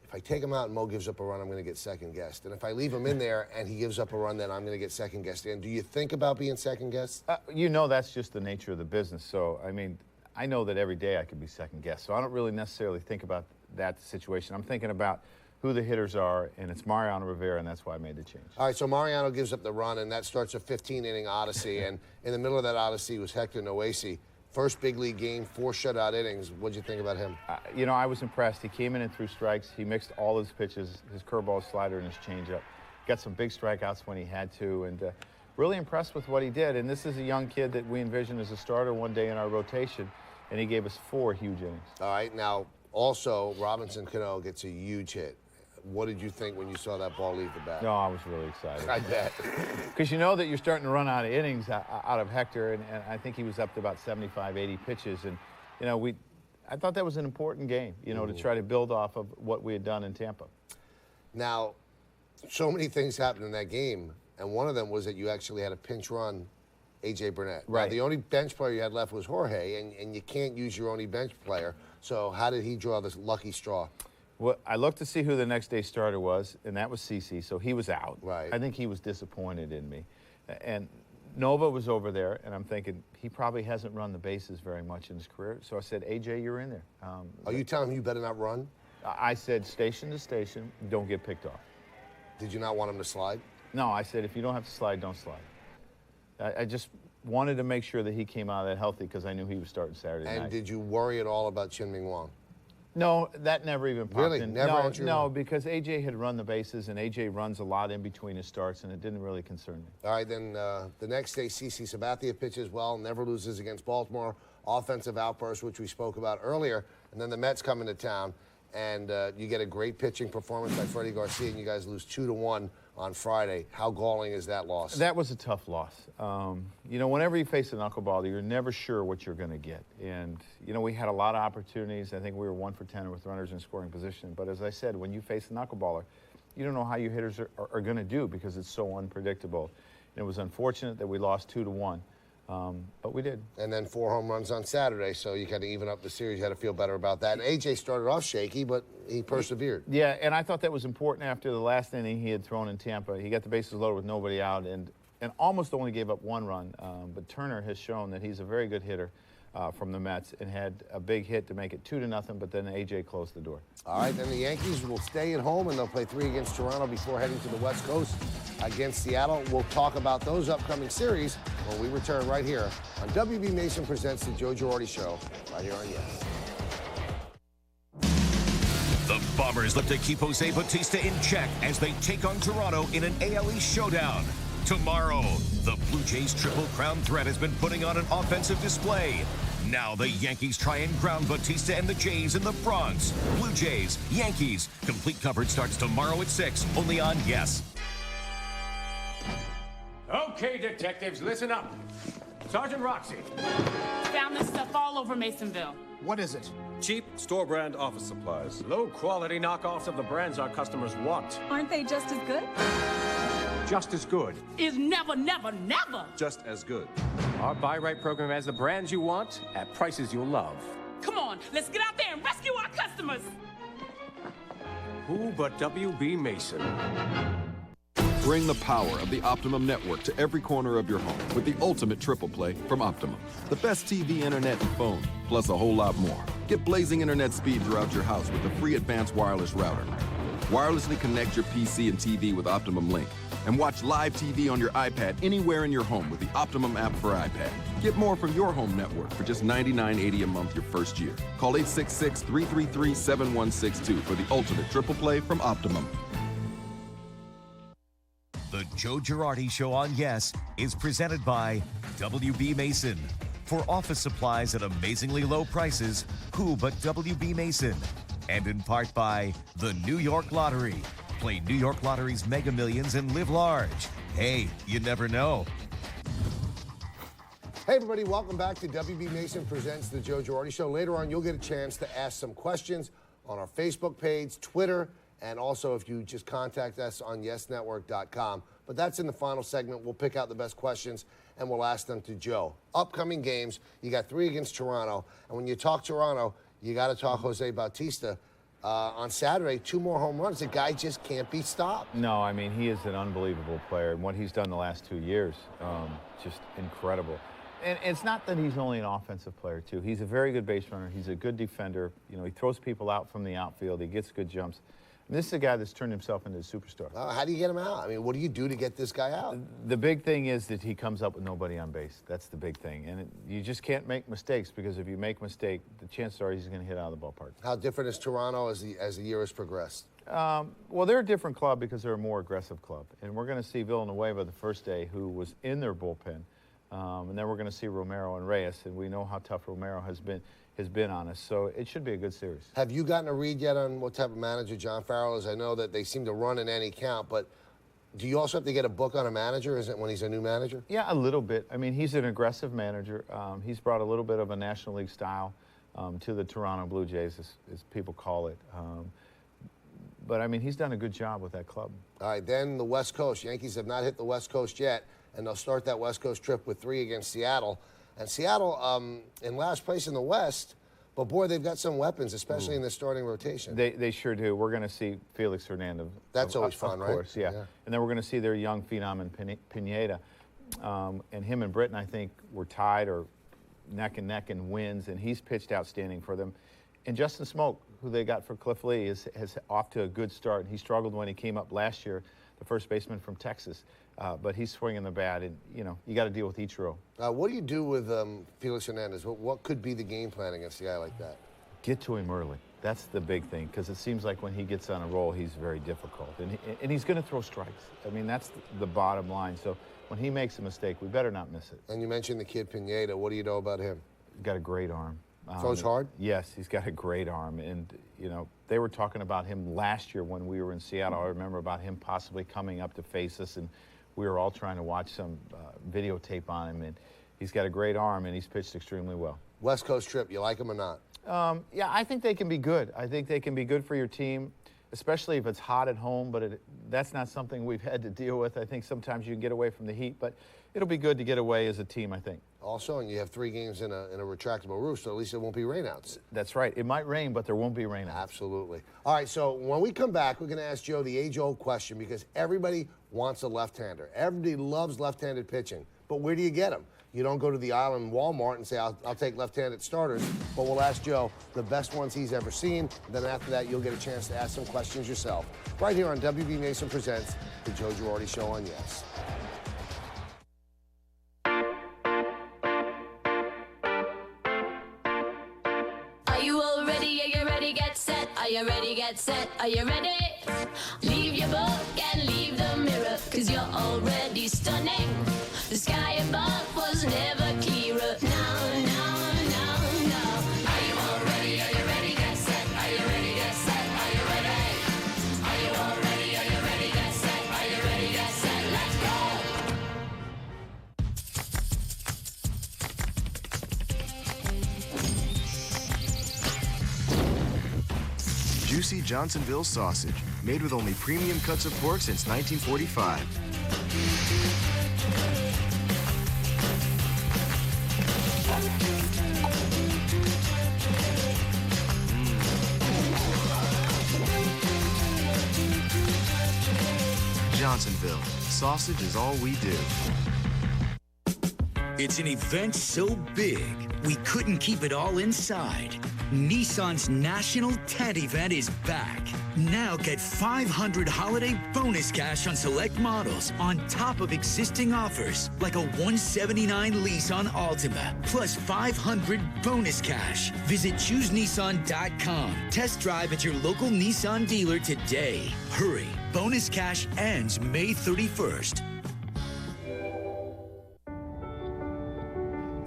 if I take him out and Mo gives up a run, I'm going to get second-guessed? And if I leave him in there and he gives up a run, then I'm going to get second-guessed? And do you think about being second-guessed? You know, that's just the nature of the business. So, I mean, I know that every day I could be second-guessed. So I don't really necessarily think about that situation. I'm thinking about who the hitters are, and it's Mariano Rivera, and that's why I made the change. All right, so Mariano gives up the run, and that starts a 15-inning odyssey. And in the middle of that odyssey was Hector Noesi. First big league game, 4 shutout innings. What'd you think about him? You know, I was impressed. He came in and threw strikes. He mixed all his pitches, his curveball, slider, and his changeup. Got some big strikeouts when he had to, and really impressed with what he did. And this is a young kid that we envisioned as a starter one day in our rotation, and he gave us 4 huge innings. All right, now, also, Robinson Cano gets a huge hit. What did you think when you saw that ball leave the bat? No, I was really excited. I bet. Because you know that you're starting to run out of innings out of Hector, and I think he was up to about 75, 80 pitches. And, you know, I thought that was an important game, you know, to try to build off of what we had done in Tampa. Now, so many things happened in that game, and one of them was that you actually had a pinch run A.J. Burnett. Right. Now, the only bench player you had left was Jorge, and you can't use your only bench player. So how did he draw this lucky straw? Well, I looked to see who the next day starter was, and that was CeCe, so he was out. Right. I think he was disappointed in me. And Nova was over there, and I'm thinking he probably hasn't run the bases very much in his career. So I said, AJ, you're in there. Are you telling him you better not run? I said, station to station, don't get picked off. Did you not want him to slide? No, I said, if you don't have to slide, don't slide. I just wanted to make sure that he came out of that healthy because I knew he was starting Saturday night. And did you worry at all about Chin-Ming Wang? No, that never even popped really? in. Never no, because AJ had run the bases, and AJ runs a lot in between his starts, and it didn't really concern me. All right, then the next day, CeCe Sabathia pitches well, never loses against Baltimore. Offensive outburst, which we spoke about earlier, and then the Mets come into town, and you get a great pitching performance by Freddie Garcia, and you guys lose 2-1 on Friday. How galling is that loss? That was a tough loss. You know, whenever you face a knuckleballer, you're never sure what you're going to get. And, you know, we had a lot of opportunities. I think we were 1 for 10 with runners in scoring position. But as I said, when you face a knuckleballer, you don't know how your hitters are going to do because it's so unpredictable. And it was unfortunate that we lost 2-1. But we did. And then 4 home runs on Saturday, so you kind of even up the series. You had to feel better about that. And AJ started off shaky, but he persevered. Yeah, and I thought that was important after the last inning he had thrown in Tampa. He got the bases loaded with nobody out and almost only gave up 1 run. But Turner has shown that he's a very good hitter. from the Mets and had a big hit to make it 2-0, but then A.J. closed the door. All right, then the Yankees will stay at home, and they'll play 3 against Toronto before heading to the West Coast against Seattle. We'll talk about those upcoming series when we return right here on WB Mason Presents the Joe Girardi Show, right here on Yes. The Bombers look to keep Jose Bautista in check as they take on Toronto in an AL East showdown. Tomorrow, the Blue Jays Triple Crown threat has been putting on an offensive display. Now the Yankees try and ground Bautista and the Jays in the Bronx. Blue Jays, Yankees. Complete coverage starts tomorrow at 6, only on Yes. Okay, detectives, listen up. Sergeant Roxy. Found this stuff all over Masonville. What is it? Cheap, store-brand office supplies. Low-quality knockoffs of the brands our customers want. Aren't they just as good? Just as good. Is never, never, never. Just as good. Our Buy Right program has the brands you want at prices you'll love. Come on, let's get out there and rescue our customers. Who but WB Mason? Bring the power of the Optimum network to every corner of your home with the ultimate triple play from Optimum. The best TV, internet, and phone, plus a whole lot more. Get blazing internet speed throughout your house with the free advanced wireless router. Wirelessly connect your PC and TV with Optimum Link. And watch live TV on your iPad anywhere in your home with the Optimum app for iPad. Get more from your home network for just $99.80 a month your first year. Call 866-333-7162 for the ultimate triple play from Optimum. The Joe Girardi Show on Yes is presented by WB Mason. For office supplies at amazingly low prices, who but WB Mason? And in part by the New York Lottery. Play New York Lottery's Mega Millions and live large. Hey, you never know. Hey, everybody, welcome back to WB Mason Presents the Joe Girardi Show. Later on, you'll get a chance to ask some questions on our Facebook page, Twitter, and also if you just contact us on yesnetwork.com. But that's in the final segment. We'll pick out the best questions, and we'll ask them to Joe. Upcoming games, you got 3 against Toronto. And when you talk Toronto, you got to talk Jose Bautista. On Saturday, 2 more home runs. The guy just can't be stopped. No, I mean, he is an unbelievable player. And what he's done the last 2 years, just incredible. And it's not that he's only an offensive player, too. He's a very good base runner. He's a good defender. You know, he throws people out from the outfield. He gets good jumps. And this is a guy that's turned himself into a superstar. How do you get him out? I mean, what do you do to get this guy out? The big thing is that he comes up with nobody on base. That's the big thing. And you just can't make mistakes, because if you make a mistake, the chances are he's going to hit out of the ballpark. How different is Toronto as the year has progressed? Well, they're a different club because they're a more aggressive club. And we're going to see Villanueva the first day, who was in their bullpen. And then we're going to see Romero and Reyes. And we know how tough Romero has been on us, so it should be a good series. Have you gotten a read yet on what type of manager John Farrell is? I know that they seem to run in any count, but do you also have to get a book on a manager? Is it when he's a new manager? Yeah, a little bit. I mean, he's an aggressive manager. He's brought a little bit of a National League style to the Toronto Blue Jays, as people call it. But, I mean, he's done a good job with that club. All right, then the West Coast. Yankees have not hit the West Coast yet, and they'll start that West Coast trip with 3 against Seattle. And Seattle in last place in the West, but boy, they've got some weapons, especially in the starting rotation. They sure do. We're going to see Felix Hernandez. That's always fun, right? Of course, yeah. And then we're going to see their young phenom in Pineda. And him and Britton, I think, were tied or neck and neck in wins, and he's pitched outstanding for them. And Justin Smoke, who they got for Cliff Lee, has off to a good start. He struggled when he came up last year, the first baseman from Texas. But he's swinging the bat, and, you know, you got to deal with Ichiro. What do you do with Felix Hernandez? What could be the game plan against a guy like that? Get to him early. That's the big thing, because it seems like when he gets on a roll, he's very difficult. And he's going to throw strikes. I mean, that's the bottom line. So when he makes a mistake, we better not miss it. And you mentioned the kid Pineda. What do you know about him? He's got a great arm. Throws hard? Yes, he's got a great arm. And, you know, they were talking about him last year when we were in Seattle. I remember about him possibly coming up to face us, and we were all trying to watch some videotape on him, and he's got a great arm, and he's pitched extremely well. West Coast trip, you like him or not? Yeah, I think they can be good. I think they can be good for your team, especially if it's hot at home, but that's not something we've had to deal with. I think sometimes you can get away from the heat, but it'll be good to get away as a team, I think. Also, and you have 3 games in a retractable roof, so at least it won't be rainouts. That's right. It might rain, but there won't be rainouts. Absolutely. All right, so when we come back, we're going to ask Joe the age-old question, because everybody wants a left-hander. Everybody loves left-handed pitching. But but where do you get them? You don't go to the aisle in Walmart and say, I'll take left-handed starters, but we'll ask Joe the best ones he's ever seen. Then after that, you'll get a chance to ask some questions yourself. Right here on WB Mason Presents The Joe Girardi Show on Yes. Are you all ready? Are you ready? Get set. Are you ready? Get set. Are you ready? Leave your book and leave the mirror, 'cause you're already stunning. The sky above was never clearer. Now, now, now, now. Are you all ready? Are you ready? Get set. Are you ready? Get set. Are you ready? Are you all ready? Are you ready? Get set. Are you ready? Get set. Let's go. Juicy Johnsonville sausage, made with only premium cuts of pork since 1945. Johnsonville, sausage is all we do. It's an event so big, we couldn't keep it all inside. Nissan's National Tent Event is back. Now get $500 holiday bonus cash on select models on top of existing offers, like a $179 lease on Altima, plus $500 bonus cash. Visit ChooseNissan.com. Test drive at your local Nissan dealer today. Hurry, bonus cash ends May 31st.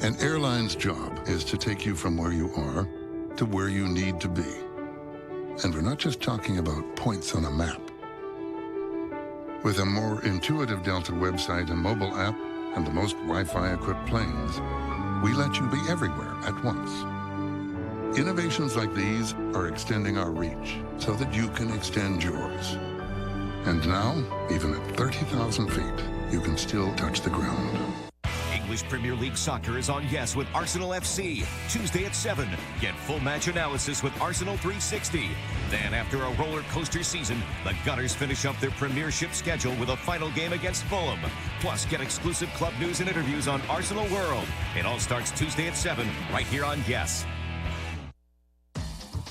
An airline's job is to take you from where you are to where you need to be. And we're not just talking about points on a map. With a more intuitive Delta website and mobile app and the most Wi-Fi equipped planes, we let you be everywhere at once. Innovations like these are extending our reach so that you can extend yours. And now, even at 30,000 feet, you can still touch the ground. English Premier League Soccer is on Yes with Arsenal FC. Tuesday at 7. Get full match analysis with Arsenal 360. Then, after a roller coaster season, the Gunners finish up their premiership schedule with a final game against Fulham. Plus, get exclusive club news and interviews on Arsenal World. It all starts Tuesday at 7, right here on Yes.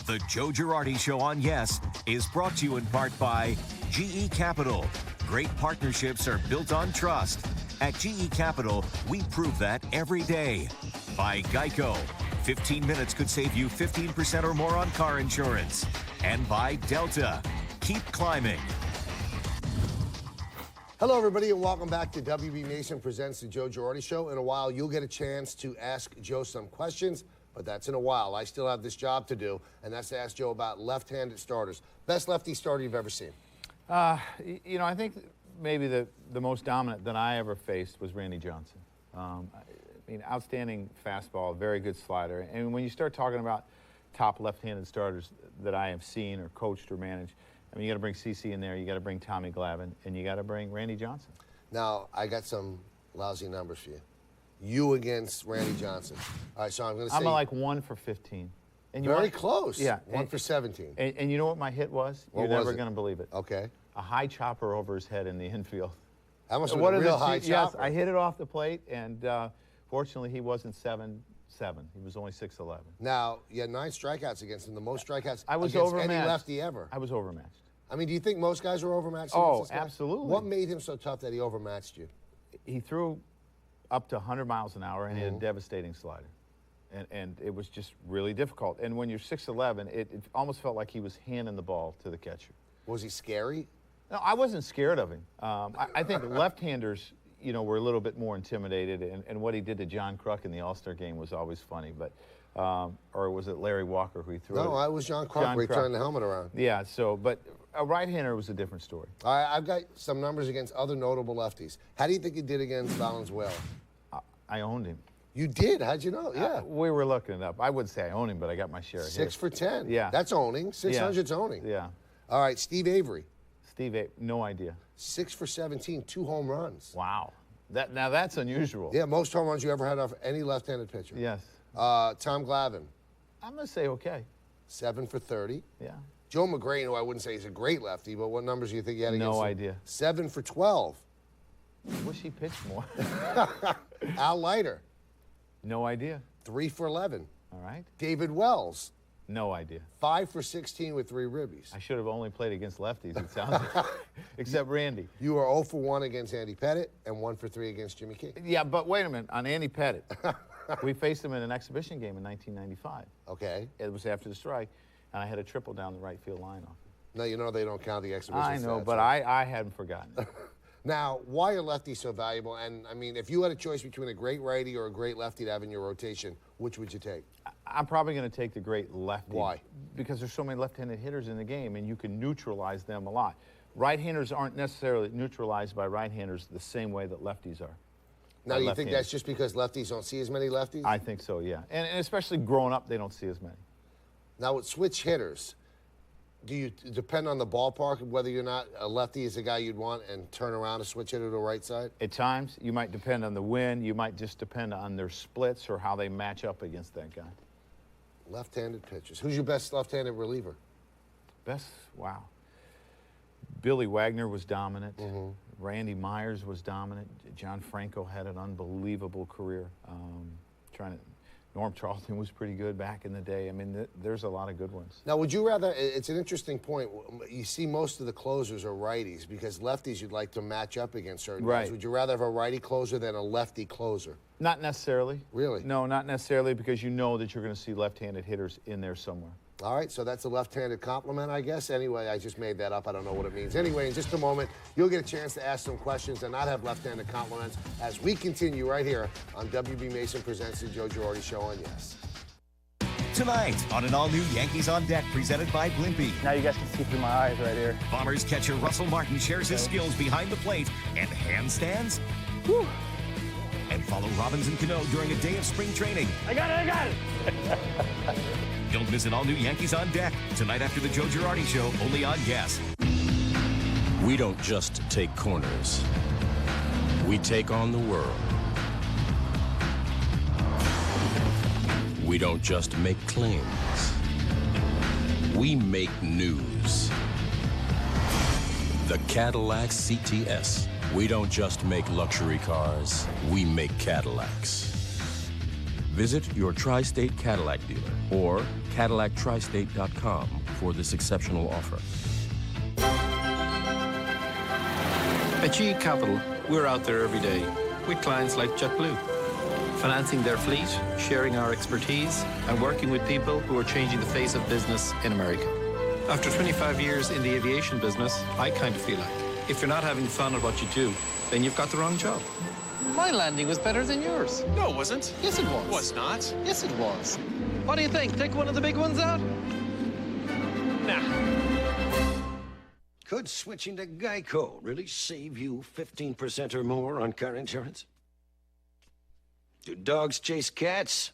The Joe Girardi Show on Yes is brought to you in part by GE Capital. Great partnerships are built on trust. At GE Capital, we prove that every day. By Geico. 15 minutes could save you 15% or more on car insurance. And by Delta. Keep climbing. Hello, everybody, and welcome back to WB Mason Presents The Joe Girardi Show. In a while, you'll get a chance to ask Joe some questions, but that's in a while. I still have this job to do, and that's to ask Joe about left-handed starters. Best lefty starter you've ever seen? You know, I think maybe the most dominant that I ever faced was Randy Johnson. I mean, outstanding fastball, very good slider. And when you start talking about top left-handed starters that I have seen or coached or managed, I mean, you got to bring CC in there, you got to bring Tommy Glavine, and you got to bring Randy Johnson. Now, I got some lousy numbers for you. You against Randy Johnson. All right, so I'm going to say... I'm like 1 for 15. And you very close. Yeah. 1 for 17. And you know what my hit was? You're never going to believe it. Okay. A high chopper over his head in the infield. That must have been a real high chopper. Yes, I hit it off the plate, and fortunately he wasn't 7'7". He was only 6'11". Now, you had 9 strikeouts against him, the most strikeouts against overmatched. any lefty ever. I was overmatched. I mean, do you think most guys were overmatched? Oh, against this guy? absolutely. What made him so tough that he overmatched you? He threw up to 100 miles an hour, and he had a devastating slider. And it was just really difficult. And when you're 6'11", it almost felt like he was handing the ball to the catcher. Was he scary? No, I wasn't scared of him. I think left-handers, you know, were a little bit more intimidated, and what he did to John Kruk in the All-Star game was always funny. But or was it Larry Walker who he threw? No, I was John Kruk where he turned the helmet around. Yeah, so, but a right-hander was a different story. All right, I've got some numbers against other notable lefties. How do you think he did against Valenzuela? I owned him. You did? How'd you know? Yeah. We were looking it up. I wouldn't say I owned him, but I got my share. 6 for 10. Yeah. That's owning. 600's owning. Yeah. All right, Steve Avery. No idea. 6 for 17, 2 home runs. Wow. Now that's unusual. Yeah, most home runs you ever had off any left-handed pitcher. Yes. Tom Glavine. I'm going to say okay. 7 for 30. Yeah. Joe McGrain, who I wouldn't say he's a great lefty, but what numbers do you think he had against him? No idea. 7 for 12. I wish he pitched more. Al Leiter. No idea. 3 for 11. All right. David Wells. No idea. 5 for 16 with 3 ribbies. I should have only played against lefties, it sounds like. Except Randy. You were 0 for 1 against Andy Pettit and 1 for 3 against Jimmy Key. Yeah, but wait a minute. On Andy Pettit, we faced him in an exhibition game in 1995. Okay. It was after the strike, and I had a triple down the right field line off. No, you know they don't count the exhibition I know, stats, but right? I hadn't forgotten it. Now, why are lefties so valuable? And, I mean, if you had a choice between a great righty or a great lefty to have in your rotation, which would you take? I'm probably going to take the great lefty. Why? Because there's so many left-handed hitters in the game, and you can neutralize them a lot. Right-handers aren't necessarily neutralized by right-handers the same way that lefties are. Now, do you think that's just because lefties don't see as many lefties? I think so, yeah. And especially growing up, they don't see as many. Now, with switch hitters, do you depend on the ballpark of whether you're not a lefty is the guy you'd want and turn around a switch hitter to the right side? At times, you might depend on the wind. You might just depend on their splits or how they match up against that guy. Left-handed pitchers. Who's your best left-handed reliever? Best? Wow. Billy Wagner was dominant. Randy Myers was dominant. John Franco had an unbelievable career. Norm Charlton was pretty good back in the day. I mean, there's a lot of good ones. Now, would you rather, it's an interesting point, you see most of the closers are righties because lefties you'd like to match up against certain guys. Would you rather have a righty closer than a lefty closer? Not necessarily. Really? No, not necessarily, because you know that you're going to see left-handed hitters in there somewhere. All right, so that's a left-handed compliment, I guess. Anyway, I just made that up. I don't know what it means. Anyway, in just a moment, you'll get a chance to ask some questions and not have left-handed compliments as we continue right here on WB Mason Presents the Joe Girardi Show on Yes. Tonight on an all-new Yankees on Deck presented by Blimpie. Now you guys can see through my eyes right here. Bombers catcher Russell Martin shares his skills behind the plate and handstands. Whew. And follow Robbins and Cano during a day of spring training. I got it! Don't miss an all-new Yankees on Deck tonight after the Joe Girardi Show, only on Yes. We don't just take corners. We take on the world. We don't just make claims. We make news. The Cadillac CTS. We don't just make luxury cars. We make Cadillacs. Visit your Tri-State Cadillac dealer or CadillacTristate.com for this exceptional offer. At GE Capital, we're out there every day with clients like JetBlue, financing their fleet, sharing our expertise, and working with people who are changing the face of business in America. After 25 years in the aviation business, I kind of feel like if you're not having fun at what you do, then you've got the wrong job. My landing was better than yours. No, it wasn't. Yes, it was. Was not. Yes, it was. What do you think? Take one of the big ones out? Nah. Could switching to Geico really save you 15% or more on car insurance? Do dogs chase cats?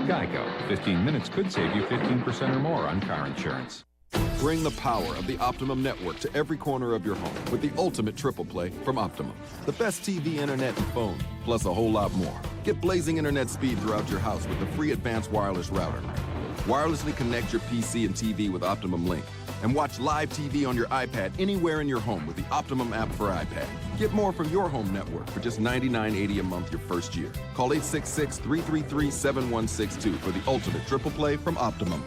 Geico. 15 minutes could save you 15% or more on car insurance. Bring the power of the Optimum network to every corner of your home with the ultimate triple play from Optimum. The best TV, internet, and phone, plus a whole lot more. Get blazing internet speed throughout your house with the free advanced wireless router. Wirelessly connect your PC and TV with Optimum Link and watch live TV on your iPad anywhere in your home with the Optimum app for iPad. Get more from your home network for just $99.80 a month your first year. Call 866-333-7162 for the ultimate triple play from Optimum.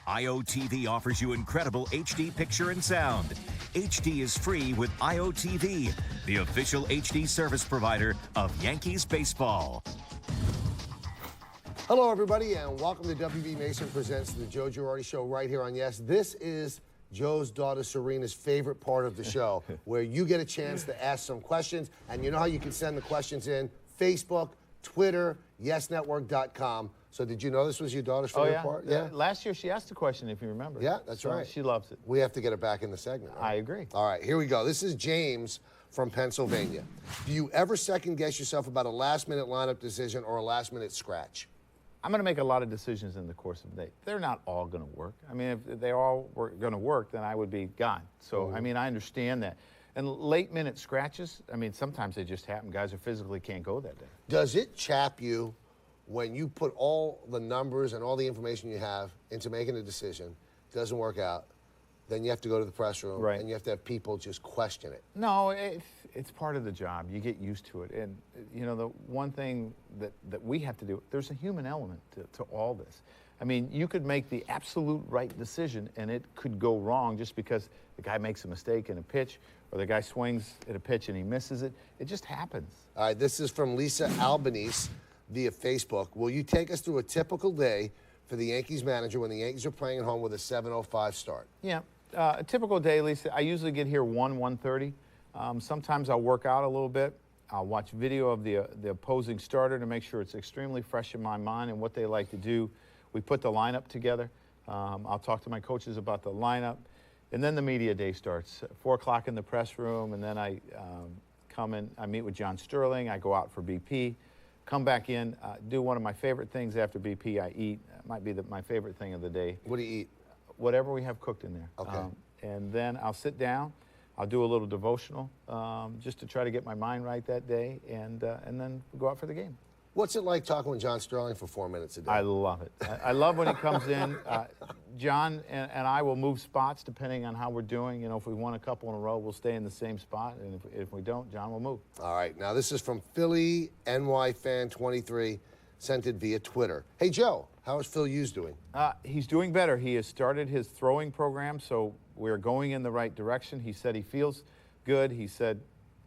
IOTV offers you incredible HD picture and sound. HD is free with IOTV, the official HD service provider of Yankees baseball. Hello, everybody, and welcome to WB Mason Presents the Joe Girardi Show right here on Yes. This is Joe's daughter Serena's favorite part of the show, where you get a chance to ask some questions, and you know how you can send the questions in? Facebook, Twitter, YesNetwork.com. So did you know this was your daughter's favorite part? Yeah. Last year she asked a question, if you remember. Yeah, that's right. She loves it. We have to get it back in the segment. Right? I agree. All right, here we go. This is James from Pennsylvania. Do you ever second guess yourself about a last-minute lineup decision or a last-minute scratch? I'm going to make a lot of decisions in the course of the day. They're not all going to work. I mean, if they all were going to work, then I would be gone. So, I mean, I understand that. And late-minute scratches, I mean, sometimes they just happen. Guys who physically can't go that day. Does it chap you when you put all the numbers and all the information you have into making a decision, doesn't work out, then you have to go to the press room, and you have to have people just question it? No, it's part of the job. You get used to it. And, you know, the one thing that we have to do, there's a human element to all this. I mean, you could make the absolute right decision, and it could go wrong just because the guy makes a mistake in a pitch, or the guy swings at a pitch and he misses it. It just happens. All right, this is from Lisa Albanese via Facebook. Will you take us through a typical day for the Yankees manager when the Yankees are playing at home with a 7:05 start? Yeah, a typical day, Lisa, I usually get here 1:30. Sometimes I'll work out a little bit. I'll watch video of the opposing starter to make sure it's extremely fresh in my mind and what they like to do. We put the lineup together. I'll talk to my coaches about the lineup. And then the media day starts, 4 o'clock in the press room, and then I come in, I meet with John Sterling, I go out for BP, come back in, do one of my favorite things after BP, I eat. It might be my favorite thing of the day. What do you eat? Whatever we have cooked in there. Okay. And then I'll sit down, I'll do a little devotional just to try to get my mind right that day, and then go out for the game. What's it like talking with John Sterling for 4 minutes a day? I love it. I love when he comes in. John and I will move spots depending on how we're doing. You know, if we won a couple in a row, we'll stay in the same spot. And if we don't, John will move. All right. Now, this is from Philly NY Fan 23, sent it via Twitter. Hey, Joe, how is Phil Hughes doing? He's doing better. He has started his throwing program, so we're going in the right direction. He said he feels good. He said,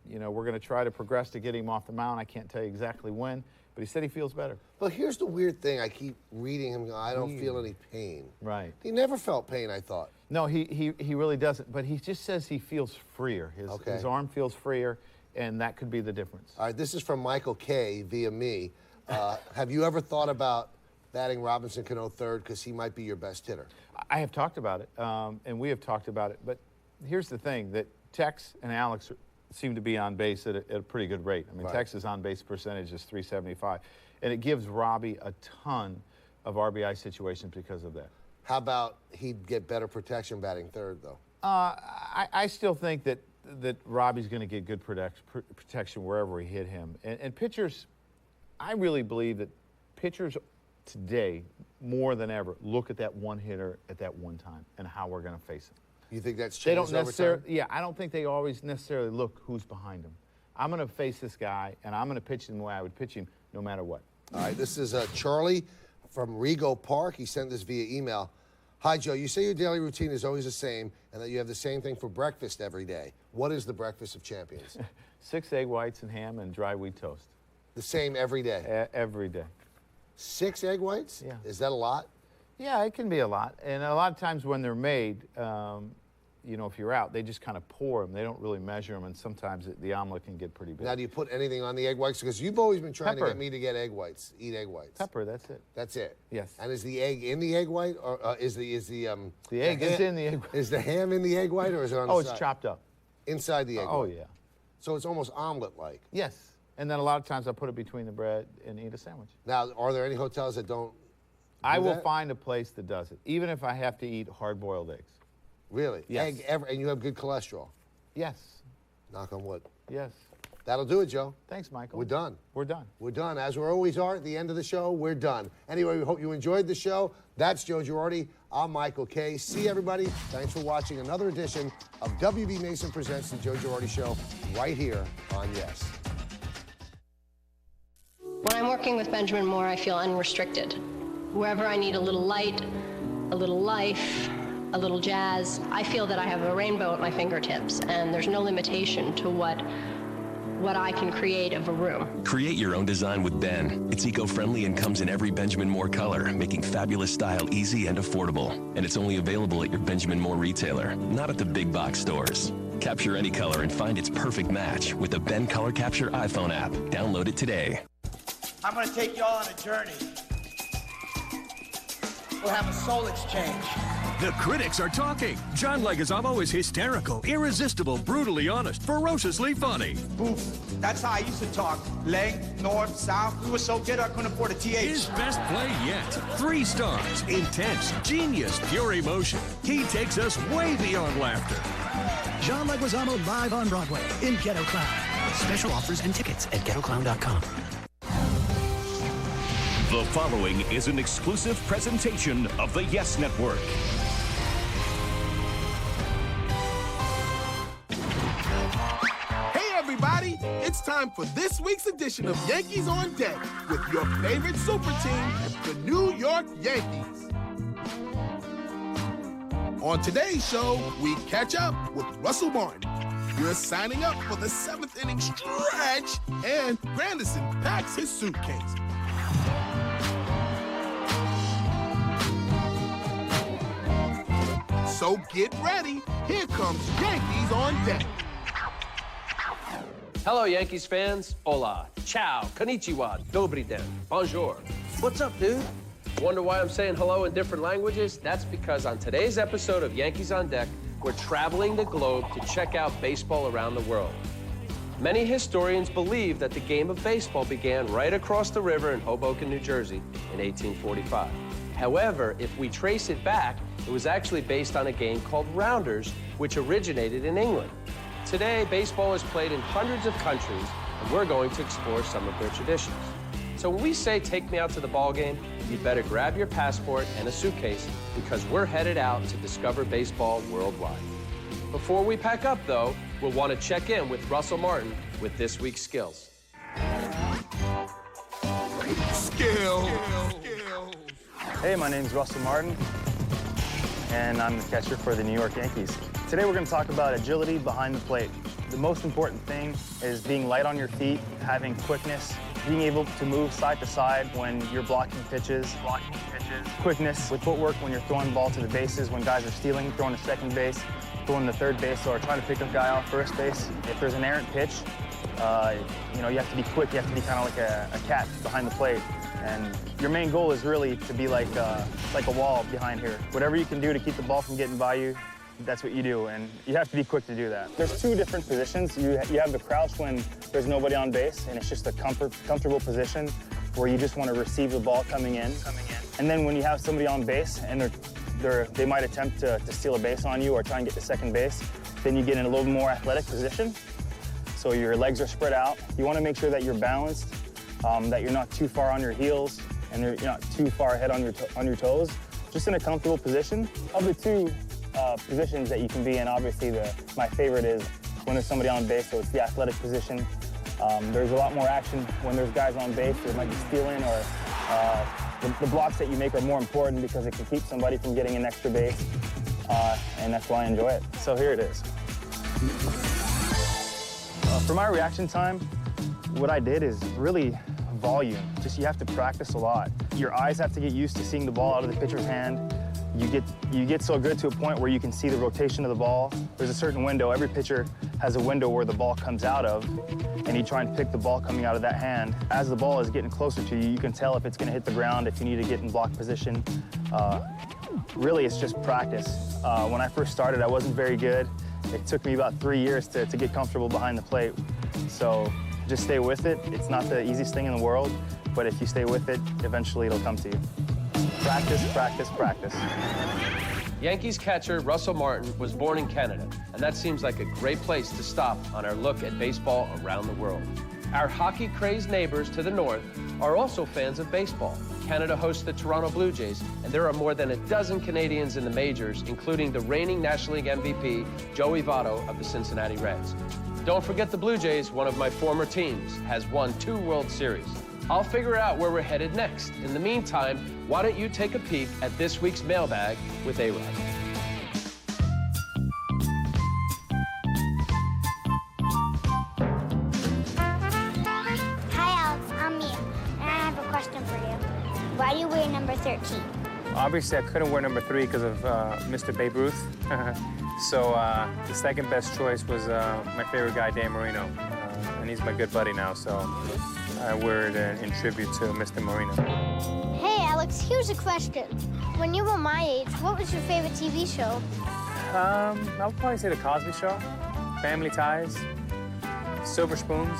you know, we're going to try to progress to get him off the mound. I can't tell you exactly when, but he said he feels better. But here's the weird thing. I keep reading him. I don't feel any pain. Right. He never felt pain, I thought. No, he really doesn't. But he just says he feels freer. His arm feels freer, and that could be the difference. All right, this is from Michael K. via me. Have you ever thought about batting Robinson Cano third because he might be your best hitter? I have talked about it, and we have talked about it. But here's the thing, that Tex and Alex seem to be on base at a pretty good rate. I mean, Tex's on-base percentage is .375, and it gives Robbie a ton of RBI situations because of that. How about he'd get better protection batting third, though? I still think that Robbie's going to get good protection wherever we hit him. And pitchers, I really believe that pitchers today, more than ever, look at that one hitter at that one time and how we're going to face him. You think that's changed They don't necessarily, over time? yeah, I don't think they always necessarily look who's behind him. I'm going to face this guy, and I'm going to pitch him the way I would pitch him no matter what. All right, this is Charlie from Rego Park. He sent this via email. Hi, Joe. You say your daily routine is always the same and that you have the same thing for breakfast every day. What is the breakfast of champions? 6 egg whites and ham and dry wheat toast. The same every day? Every day. 6 egg whites? Yeah. Is that a lot? Yeah, it can be a lot. And a lot of times when they're made, you know, if you're out, they just kind of pour them. They don't really measure them, and sometimes the omelet can get pretty big. Now, do you put anything on the egg whites? Because you've always been trying to get me to get egg whites, eat egg whites. Pepper, that's it. That's it? Yes. And is the egg in the egg white, or is the egg is in the egg white. Is the ham in the egg white, or is it on the side? Oh, it's chopped up. Inside the egg white? Oh, yeah. So it's almost omelet-like? Yes. And then a lot of times I put it between the bread and eat a sandwich. Now, are there any hotels that don't I will that? find a place that does it, even if I have to eat eggs. hard-boiled Really? Yes. And you have good cholesterol? Yes. Knock on wood. Yes. That'll do it, Joe. Thanks, Michael. We're done. We're done. We're done. As we always are at the end of the show, we're done. Anyway, we hope you enjoyed the show. That's Joe Girardi. I'm Michael Kay. See everybody. Thanks for watching another edition of WB Mason Presents the Joe Girardi Show right here on Yes. When I'm working with Benjamin Moore, I feel unrestricted. Wherever I need a little light, a little life, a little jazz, I feel that I have a rainbow at my fingertips, and there's no limitation to what I can create of a room. Create your own design with Ben. It's eco-friendly and comes in every Benjamin Moore color, making fabulous style easy and affordable. And it's only available at your Benjamin Moore retailer, not at the big box stores. Capture any color and find its perfect match with the Ben Color Capture iPhone app. Download it today. I'm going to take y'all on a journey. We'll have a soul exchange. The critics are talking. John Leguizamo is hysterical, irresistible, brutally honest, ferociously funny. Oof, that's how I used to talk. Leg, north, south. We were so good I couldn't afford a TH. His best play yet. 3 stars. Intense, genius, pure emotion. He takes us way beyond laughter. John Leguizamo live on Broadway in Ghetto Clown. Special offers and tickets at ghettoclown.com. The following is an exclusive presentation of the Yes Network. Hey everybody, it's time for this week's edition of Yankees on Deck with your favorite super team, the New York Yankees. On today's show, we catch up with Russell Martin. We're signing up for the 7th inning stretch, and Granderson packs his suitcase. So get ready. Here comes Yankees on Deck. Hello, Yankees fans. Hola, ciao, konnichiwa, dobry den, bonjour. What's up, dude? Wonder why I'm saying hello in different languages? That's because on today's episode of Yankees on Deck, we're traveling the globe to check out baseball around the world. Many historians believe that the game of baseball began right across the river in Hoboken, New Jersey in 1845. However, if we trace it back, it was actually based on a game called Rounders, which originated in England. Today, baseball is played in hundreds of countries, and we're going to explore some of their traditions. So when we say take me out to the ball game, you better grab your passport and a suitcase because we're headed out to discover baseball worldwide. Before we pack up, though, we'll want to check in with Russell Martin with this week's skills. Skills. Hey, my name's Russell Martin, and I'm the catcher for the New York Yankees. Today we're going to talk about agility behind the plate. The most important thing is being light on your feet, having quickness, being able to move side to side when you're blocking pitches, quickness with footwork when you're throwing the ball to the bases, when guys are stealing, throwing to second base, throwing to third base, or trying to pick a guy off first base. If there's an errant pitch, you have to be quick. You have to be kind of like a cat behind the plate. And your main goal is really to be like a wall behind here. Whatever you can do to keep the ball from getting by you, that's what you do, and you have to be quick to do that. There's 2 different positions. You have the crouch when there's nobody on base, and it's just a comfortable position where you just want to receive the ball coming in. And then when you have somebody on base and they might attempt to steal a base on you or try and get to second base, then you get in a little more athletic position. So your legs are spread out. You want to make sure that you're balanced, that you're not too far on your heels, and you're not too far ahead on your toes. Just in a comfortable position. Of the 2 positions that you can be in, obviously my favorite is when there's somebody on base, so it's the athletic position. There's a lot more action when there's guys on base. There might be stealing, or the blocks that you make are more important because it can keep somebody from getting an extra base, and that's why I enjoy it. So here it is. For my reaction time, what I did is really volume. Just you have to practice a lot. Your eyes have to get used to seeing the ball out of the pitcher's hand. You get so good to a point where you can see the rotation of the ball. There's a certain window. Every pitcher has a window where the ball comes out of, and you try and pick the ball coming out of that hand. As the ball is getting closer to you, you can tell if it's going to hit the ground, if you need to get in block position. Really, it's just practice. When I first started, I wasn't very good. It took me about 3 years to get comfortable behind the plate. So just stay with it. It's not the easiest thing in the world, but if you stay with it, eventually it'll come to you. Practice, practice, practice. Yankees catcher Russell Martin was born in Canada, and that seems like a great place to stop on our look at baseball around the world. Our hockey-crazed neighbors to the north are also fans of baseball. Canada hosts the Toronto Blue Jays, and there are more than a dozen Canadians in the majors, including the reigning National League MVP, Joey Votto of the Cincinnati Reds. Don't forget the Blue Jays, one of my former teams, has won 2 World Series. I'll figure out where we're headed next. In the meantime, why don't you take a peek at this week's mailbag with A-Rod. Hi, Alex. I'm Mia, and I have a question for you. Why do you wear number 13? Obviously, I couldn't wear number 3 because of Mr. Babe Ruth. So the second best choice was my favorite guy, Dan Marino. and he's my good buddy now, so I wear it in tribute to Mr. Marino. Hey, Alex, here's a question. When you were my age, what was your favorite TV show? I would probably say The Cosby Show, Family Ties, Silver Spoons.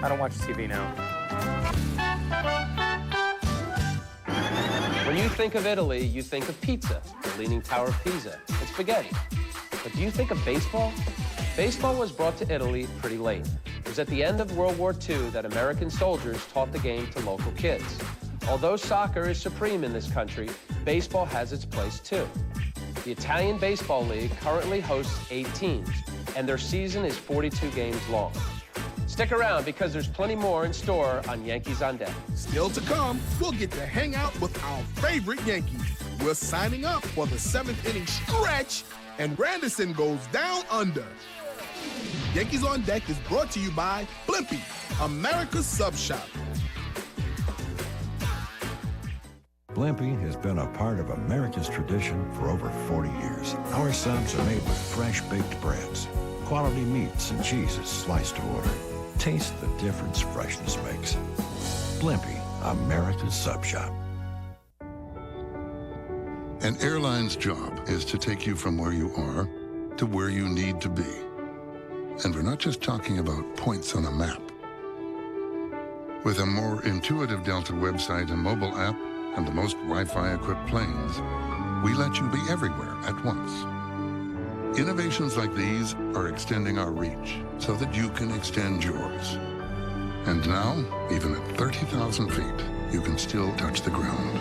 I don't watch TV now. When you think of Italy, you think of pizza, the Leaning Tower of Pisa, and spaghetti. But do you think of baseball? Baseball was brought to Italy pretty late. It was at the end of World War II that American soldiers taught the game to local kids. Although soccer is supreme in this country, baseball has its place too. The Italian Baseball League currently hosts 8 teams, and their season is 42 games long. Stick around because there's plenty more in store on Yankees on Deck. Still to come, we'll get to hang out with our favorite Yankees. We're signing up for the 7th inning stretch, and Granderson goes down under. Yankees on Deck is brought to you by Blimpie, America's Sub Shop. Blimpie has been a part of America's tradition for over 40 years. Our subs are made with fresh baked breads, quality meats and cheeses sliced to order. Taste the difference freshness makes. Blimpie, America's Sub Shop. An airline's job is to take you from where you are to where you need to be. And we're not just talking about points on a map. With a more intuitive Delta website and mobile app and the most Wi-Fi equipped planes, we let you be everywhere at once. Innovations like these are extending our reach so that you can extend yours. And now, even at 30,000 feet, you can still touch the ground.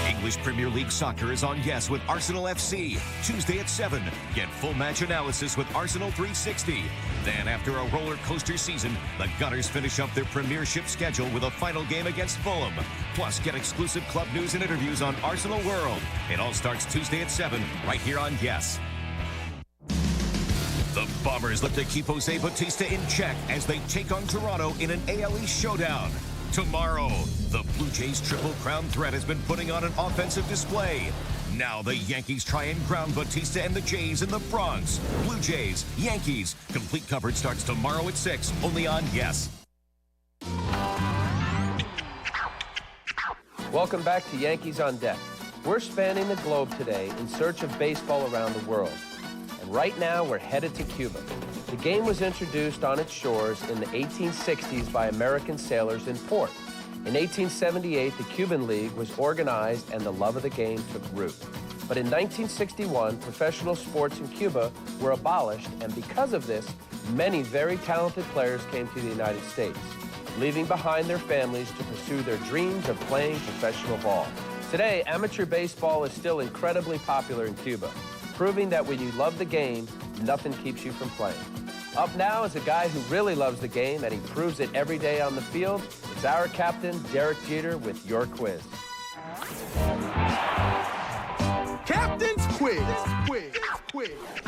English Premier League Soccer is on Yes with Arsenal FC. Tuesday at 7. Get full match analysis with Arsenal 360. Then, after a roller coaster season, the Gunners finish up their premiership schedule with a final game against Fulham. Plus, get exclusive club news and interviews on Arsenal World. It all starts Tuesday at 7, right here on Yes. The Bombers look to keep Jose Bautista in check as they take on Toronto in an AL East showdown. Tomorrow, the Blue Jays Triple Crown threat has been putting on an offensive display. Now the Yankees try and ground Bautista and the Jays in the Bronx. Blue Jays, Yankees. Complete coverage starts tomorrow at 6, only on Yes. Welcome back to Yankees on Deck. We're spanning the globe today in search of baseball around the world. And right now, we're headed to Cuba. The game was introduced on its shores in the 1860s by American sailors in port. In 1878, the Cuban League was organized and the love of the game took root. But in 1961, professional sports in Cuba were abolished, and because of this, many very talented players came to the United States, leaving behind their families to pursue their dreams of playing professional ball. Today, amateur baseball is still incredibly popular in Cuba, proving that when you love the game, nothing keeps you from playing. Up now is a guy who really loves the game, and he proves it every day on the field. It's our captain, Derek Jeter, with your quiz. Captain's Quiz.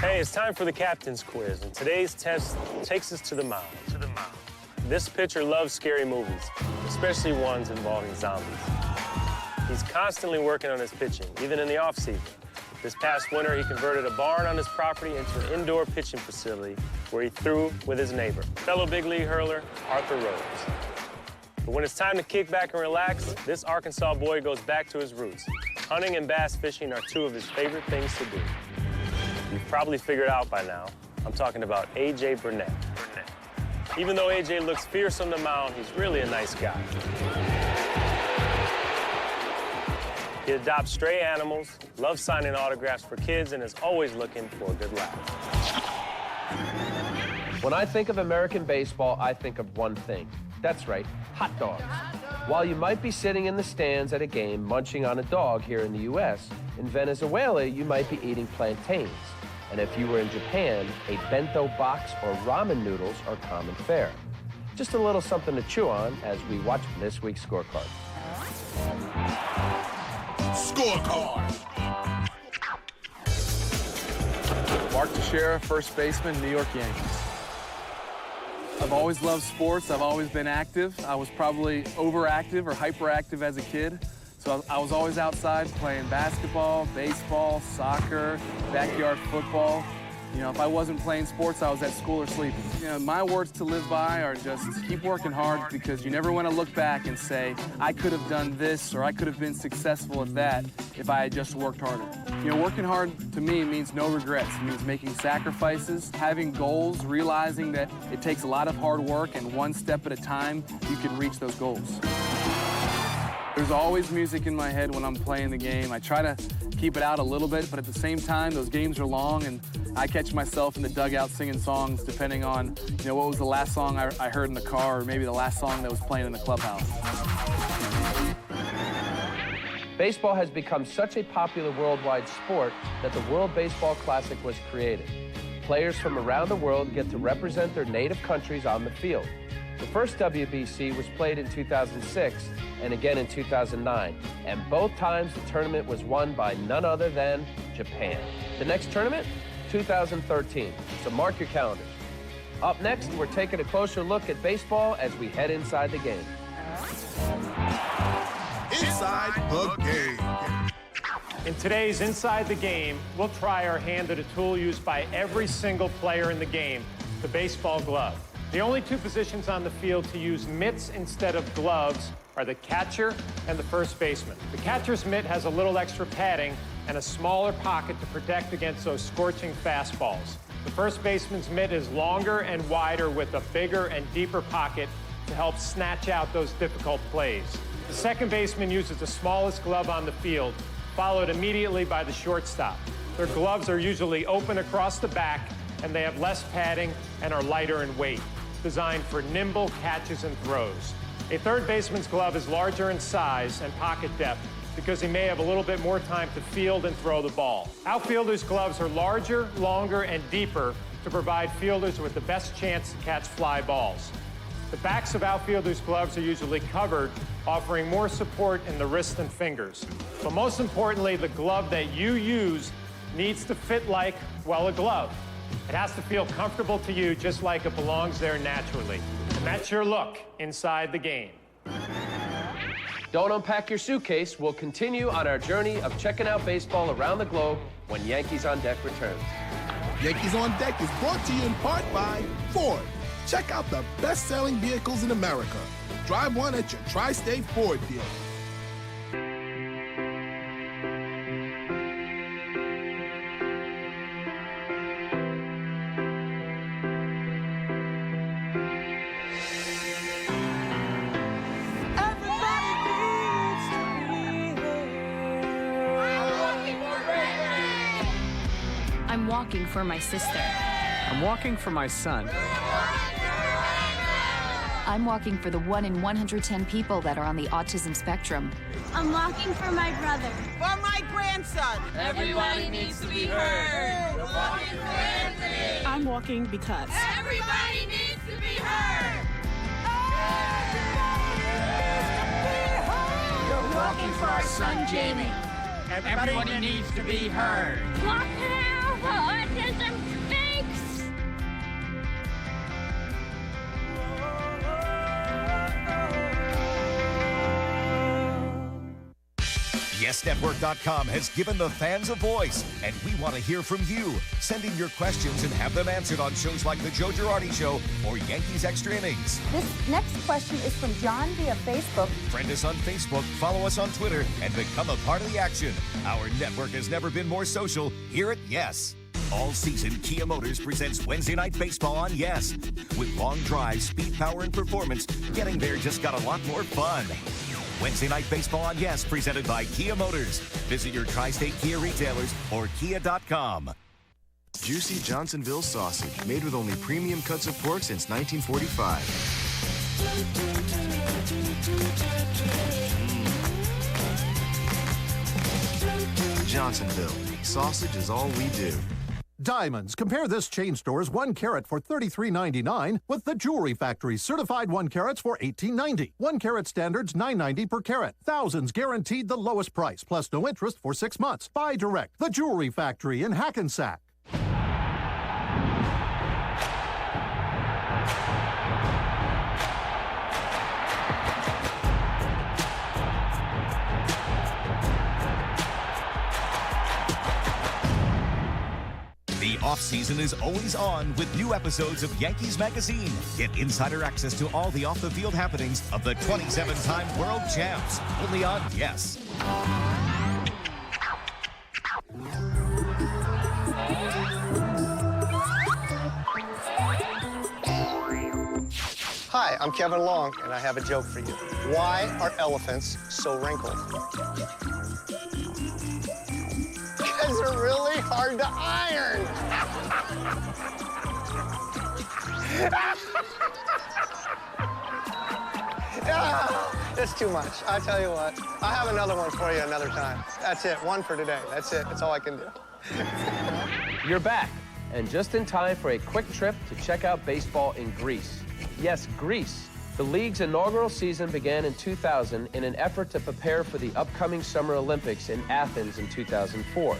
Hey, it's time for the Captain's Quiz, and today's test takes us to the mound. This pitcher loves scary movies, especially ones involving zombies. He's constantly working on his pitching, even in the off-season. This past winter, he converted a barn on his property into an indoor pitching facility where he threw with his neighbor, fellow big league hurler, Arthur Rhodes. But when it's time to kick back and relax, this Arkansas boy goes back to his roots. Hunting and bass fishing are two of his favorite things to do. You've probably figured out by now, I'm talking about A.J. Burnett. Even though A.J. looks fierce on the mound, he's really a nice guy. He adopts stray animals, loves signing autographs for kids, and is always looking for a good laugh. When I think of American baseball, I think of one thing. That's right, hot dogs. While you might be sitting in the stands at a game munching on a dog here in the U.S., in Venezuela, you might be eating plantains. And if you were in Japan, a bento box or ramen noodles are common fare. Just a little something to chew on as we watch this week's scorecard. Scorecard. Mark Teixeira, first baseman, New York Yankees. I've always loved sports. I've always been active. I was probably overactive or hyperactive as a kid. So I was always outside playing basketball, baseball, soccer, backyard football. You know, if I wasn't playing sports, I was at school or sleeping. You know, my words to live by are just keep working hard, because you never want to look back and say, I could have done this or I could have been successful at that if I had just worked harder. You know, working hard to me means no regrets. It means making sacrifices, having goals, realizing that it takes a lot of hard work, and one step at a time, you can reach those goals. There's always music in my head when I'm playing the game. I try to keep it out a little bit, but at the same time, those games are long, and I catch myself in the dugout singing songs depending on, you know, what was the last song I heard in the car, or maybe the last song that was playing in the clubhouse. Baseball has become such a popular worldwide sport that the World Baseball Classic was created. Players from around the world get to represent their native countries on the field. The first WBC was played in 2006 and again in 2009, and both times the tournament was won by none other than Japan. The next tournament? 2013, so mark your calendars. Up next, we're taking a closer look at baseball as we head inside the game. Inside the game. In today's Inside the Game, we'll try our hand at a tool used by every single player in the game, the baseball glove. The only two positions on the field to use mitts instead of gloves are the catcher and the first baseman. The catcher's mitt has a little extra padding and a smaller pocket to protect against those scorching fastballs. The first baseman's mitt is longer and wider with a bigger and deeper pocket to help snatch out those difficult plays. The second baseman uses the smallest glove on the field, followed immediately by the shortstop. Their gloves are usually open across the back, and they have less padding and are lighter in weight, designed for nimble catches and throws. A third baseman's glove is larger in size and pocket depth because he may have a little bit more time to field and throw the ball. Outfielders' gloves are larger, longer, and deeper to provide fielders with the best chance to catch fly balls. The backs of outfielders' gloves are usually covered, offering more support in the wrist and fingers. But most importantly, the glove that you use needs to fit like, well, a glove. It has to feel comfortable to you, just like it belongs there naturally. And that's your look inside the game. Don't unpack your suitcase. We'll continue on our journey of checking out baseball around the globe when Yankees on Deck returns. Yankees on Deck is brought to you in part by Ford. Check out the best-selling vehicles in America. Drive one at your Tri-State Ford dealer. I'm walking for my sister. I'm walking for my son. I'm walking for the 1 in 110 people that are on the autism spectrum. I'm walking for my brother. For my grandson. Everybody needs to be heard. We're walking for Anthony. I'm walking because. Everybody needs to be heard. We're walking for our son, Jamie. Everybody needs to be heard. Walk now for autism stinks. YesNetwork.com has given the fans a voice, and we want to hear from you. Send in your questions and have them answered on shows like The Joe Girardi Show or Yankees Extra Innings. This next question is from John via Facebook. Friend us on Facebook, follow us on Twitter, and become a part of the action. Our network has never been more social. Here at Yes. All season, Kia Motors presents Wednesday Night Baseball on Yes. With long drives, speed, power, and performance, getting there just got a lot more fun. Wednesday Night Baseball on Yes, presented by Kia Motors. Visit your Tri-State Kia retailers or kia.com. Juicy Johnsonville sausage, made with only premium cuts of pork since 1945. Johnsonville, sausage is all we do. Diamonds. Compare this chain store's 1 carat for $33.99 with the Jewelry Factory certified 1 carats for $18.90. 1 carat standards $9.90 per carat. Thousands guaranteed the lowest price, plus no interest for 6 months. Buy direct. The Jewelry Factory in Hackensack. Off-season is always on with new episodes of Yankees Magazine. Get insider access to all the off-the-field happenings of the 27-time world champs. Only on Yes. Hi, I'm Kevin Long, and I have a joke for you. Why are elephants so wrinkled? Because they're really hard to iron. That's too much. I'll tell you what. I'll have another one for you another time. That's it. One for today. That's it. That's all I can do. You're back, and just in time for a quick trip to check out baseball in Greece. Yes, Greece. The league's inaugural season began in 2000 in an effort to prepare for the upcoming Summer Olympics in Athens in 2004.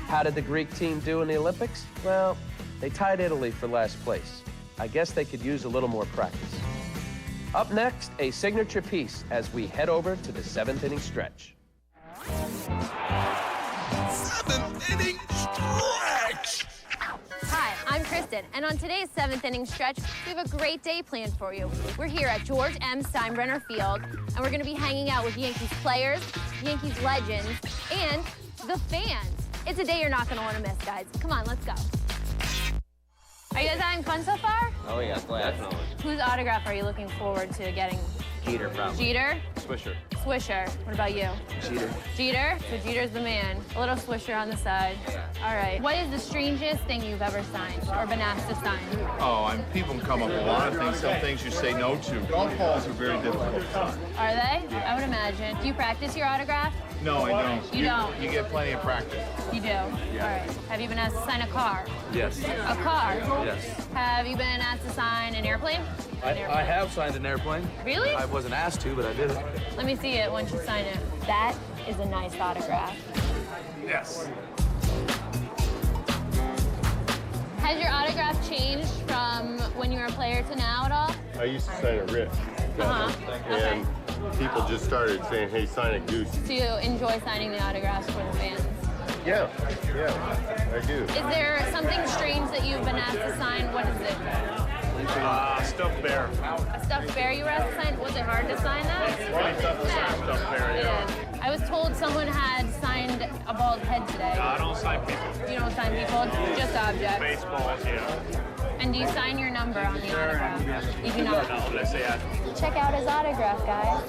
How did the Greek team do in the Olympics? Well, they tied Italy for last place. I guess they could use a little more practice. Up next, a signature piece as we head over to the 7th inning stretch. 7th inning stretch! Hi, I'm Kristen, and on today's 7th inning stretch, we have a great day planned for you. We're here at George M. Steinbrenner Field, and we're going to be hanging out with Yankees players, Yankees legends, and the fans. It's a day you're not going to want to miss, guys. Come on, let's go. Are you guys having fun so far? Oh, yeah, definitely. Whose autograph are you looking forward to getting? Jeter, probably. Jeter? Swisher. Swisher. What about you? Jeter. Jeter? So Jeter's the man. A little Swisher on the side. All right. What is the strangest thing you've ever signed or been asked to sign? Oh, people can come up with a lot of things. Some things you say no to. Golf balls are very difficult to sign. Are they? I would imagine. Do you practice your autograph? No, I don't. You don't? You get plenty of practice. You do? Yeah. All right. Have you been asked to sign a car? Yes. A car? Yes. Have you been asked to sign an airplane? I have signed an airplane. Really? I wasn't asked to, but I did it. Let me see it once you sign it. That is a nice autograph. Yes. Has your autograph changed from when you were a player to now at all? I used to sign a writ. And people just started saying, hey, sign a goose. Do you enjoy signing the autographs for the fans? Yeah, I do. Is there something strange that you've been asked to sign? What is it? Stuffed bear. A stuffed bear you were asked to sign? Was it hard to sign that? Stuffed bear, yeah. I was told someone had signed a bald head today. No, I don't sign people. You don't sign people, just objects. Baseballs, yeah. And do you sign your number on the autograph? You do not? No, let's say I... Check out his autograph, guys.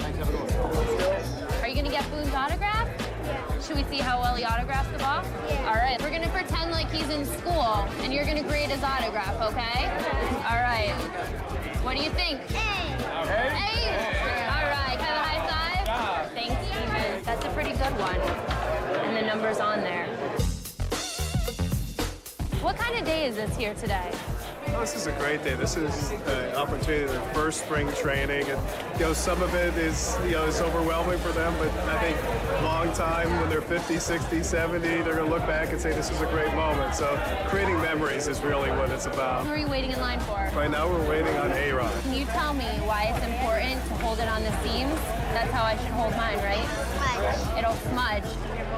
Are you gonna get Boone's autograph? Yeah. Should we see how well he autographs the ball? Yeah. All right, we're gonna pretend like he's in school, and you're gonna grade his autograph, okay? All right. What do you think? A. All right, have a high five. Yeah. Thanks, Steven. That's a pretty good one. And the number's on there. What kind of day is this here today? Oh, this is a great day. This is an opportunity, their first spring training, and some of it is is overwhelming for them. But I think long time, when they're 50, 60, 70, they're going to look back and say this is a great moment. So creating memories is really what it's about. Who are you waiting in line for? Right now, we're waiting on A-Rod. Can you tell me why it's important to hold it on the seams? That's how I should hold mine, right? Smudge. It'll smudge.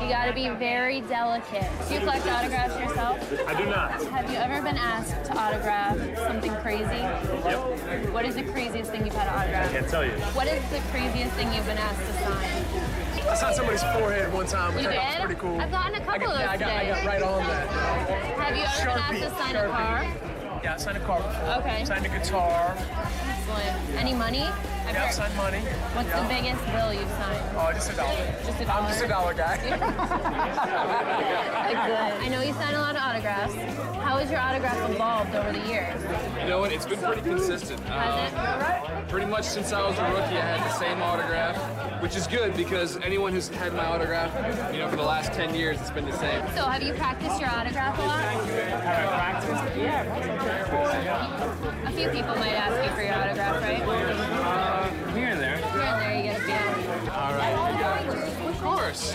You got to be very delicate. Do you collect autographs yourself? I do not. Have you ever been asked to autograph something crazy? Yep. What is the craziest thing you've had to autograph? I can't tell you. What is the craziest thing you've been asked to sign? I signed somebody's forehead one time, which You I thought did? was pretty cool. I've gotten a couple of those I got right on that. Have you ever been asked to sign a car? Yeah, I signed a car before. Okay. Signed a guitar. Excellent. Any money? Yeah, I've signed money. What's the biggest bill you've signed? Oh, just $1. Just $1? I'm just a dollar guy. Good. I know you sign a lot of autographs. How has your autograph evolved over the years? You know what? It's been pretty consistent. Has it? Pretty much since I was a rookie, I had the same autograph, which is good because anyone who's had my autograph, for the last 10 years, it's been the same. So have you practiced your autograph a lot? Have I practiced? A few people might ask you for your autograph, right? Here and there. Here and there, you get a few. All right. Of course.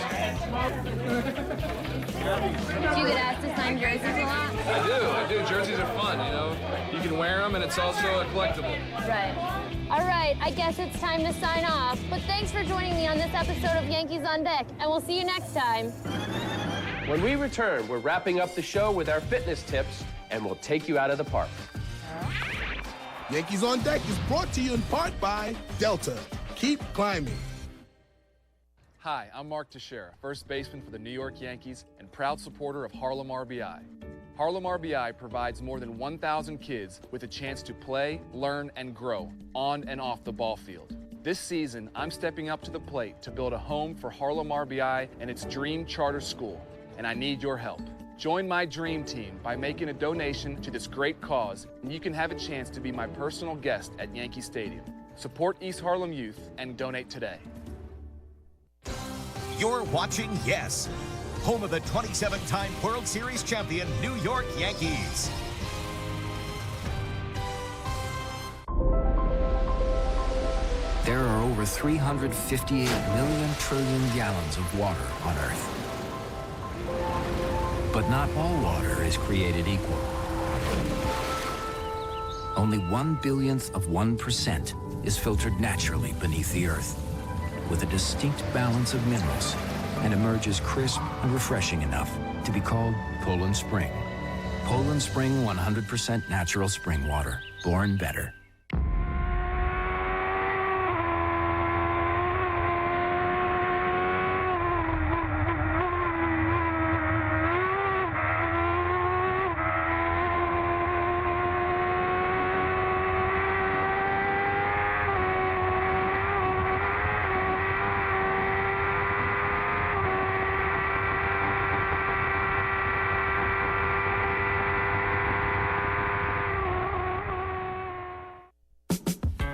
Do you get asked to sign jerseys a lot? I do. Jerseys are fun, You can wear them, and it's also a collectible. Right. All right, I guess it's time to sign off. But thanks for joining me on this episode of Yankees on Deck, and we'll see you next time. When we return, we're wrapping up the show with our fitness tips and we'll take you out of the park. Yankees on Deck is brought to you in part by Delta. Keep climbing. Hi, I'm Mark Teixeira, first baseman for the New York Yankees and proud supporter of Harlem RBI. Harlem RBI provides more than 1,000 kids with a chance to play, learn, and grow on and off the ball field. This season, I'm stepping up to the plate to build a home for Harlem RBI and its dream charter school, and I need your help. Join my dream team by making a donation to this great cause, and you can have a chance to be my personal guest at Yankee Stadium. Support East Harlem Youth and donate today. You're watching Yes, home of the 27-time World Series champion New York Yankees. There are over 358 million trillion gallons of water on Earth. But not all water is created equal. Only 1/1000% is filtered naturally beneath the Earth, with a distinct balance of minerals, and emerges crisp and refreshing enough to be called Poland Spring. Poland Spring 100% natural spring water, born better.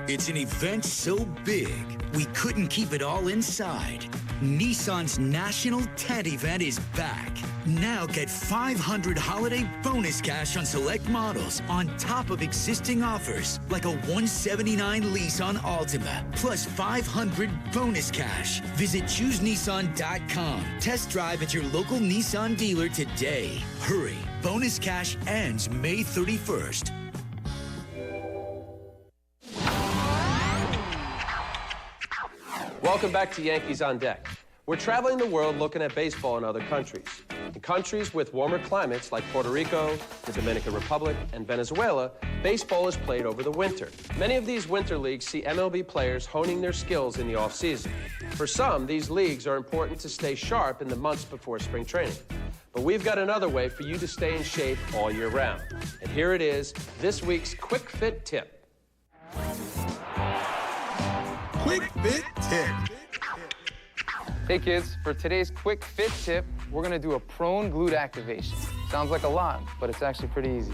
It's an event so big, we couldn't keep it all inside. Nissan's National Tent Event is back. Now get $500 holiday bonus cash on select models on top of existing offers, like a $179 lease on Altima, plus $500 bonus cash. Visit ChooseNissan.com. Test drive at your local Nissan dealer today. Hurry, bonus cash ends May 31st. Welcome back to Yankees on Deck. We're traveling the world looking at baseball in other countries. In countries with warmer climates like Puerto Rico, the Dominican Republic, and Venezuela, baseball is played over the winter. Many of these winter leagues see MLB players honing their skills in the off-season. For some, these leagues are important to stay sharp in the months before spring training. But we've got another way for you to stay in shape all year round. And here it is, this week's Quick Fit Tip. Quick Fit Tip. Hey kids, for today's quick fit tip, we're gonna do a prone glute activation. Sounds like a lot, but it's actually pretty easy.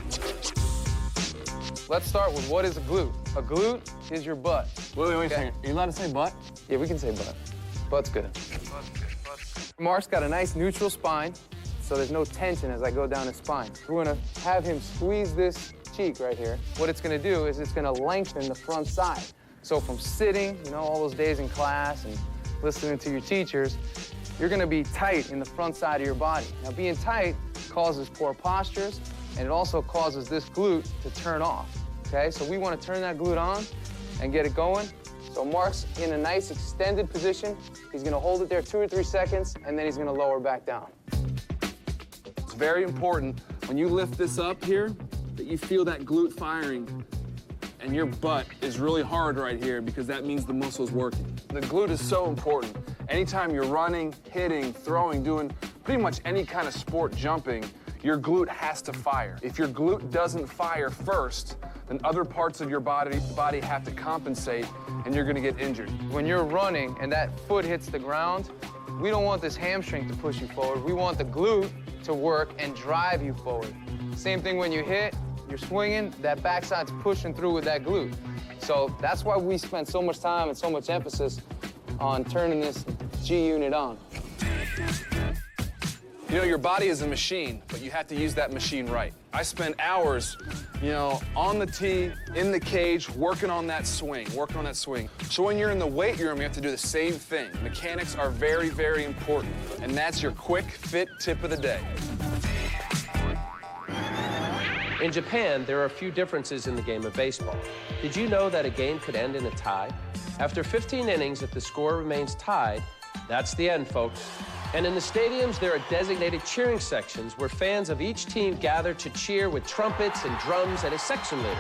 Let's start with what is a glute. A glute is your butt. Wait a second. Are you allowed to say butt? Yeah, we can say butt. Butt's good. Mark's got a nice neutral spine, so there's no tension as I go down his spine. We're gonna have him squeeze this cheek right here. What it's gonna do is it's gonna lengthen the front side. So from sitting, you know, all those days in class and listening to your teachers, you're gonna be tight in the front side of your body. Now, being tight causes poor postures, and it also causes this glute to turn off, okay? So we wanna turn that glute on and get it going. So Mark's in a nice extended position. He's gonna hold it there 2 or 3 seconds, and then he's gonna lower back down. It's very important when you lift this up here that you feel that glute firing. And your butt is really hard right here because that means the muscle's working. The glute is so important. Anytime you're running, hitting, throwing, doing pretty much any kind of sport, jumping, your glute has to fire. If your glute doesn't fire first, then other parts of your body have to compensate, and you're gonna get injured. When you're running and that foot hits the ground, we don't want this hamstring to push you forward. We want the glute to work and drive you forward. Same thing when you hit. You're swinging, that backside's pushing through with that glute. So that's why we spend so much time and so much emphasis on turning this G unit on. You know, your body is a machine, but you have to use that machine right. I spend hours, you know, on the tee, in the cage, working on that swing. So when you're in the weight room, you have to do the same thing. Mechanics are very, very important, and that's your quick fit tip of the day. In Japan, there are a few differences in the game of baseball. Did you know that a game could end in a tie? After 15 innings, if the score remains tied, that's the end, folks. And in the stadiums, there are designated cheering sections where fans of each team gather to cheer with trumpets and drums and a section leader.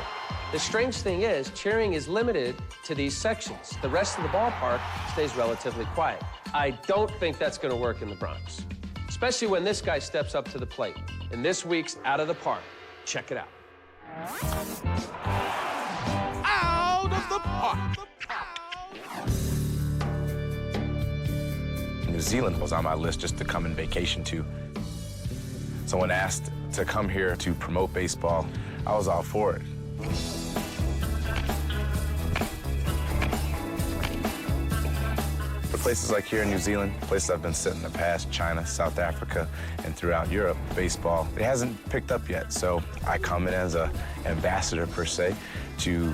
The strange thing is, cheering is limited to these sections. The rest of the ballpark stays relatively quiet. I don't think that's going to work in the Bronx, especially when this guy steps up to the plate in this week's Out of the Park. Check it out. Out of the park. New Zealand was on my list just to come and vacation to. So when asked to come here to promote baseball, I was all for it. For places like here in New Zealand, places I've been sitting in the past, China, South Africa, and throughout Europe, baseball, it hasn't picked up yet. So I come in as an ambassador, per se, to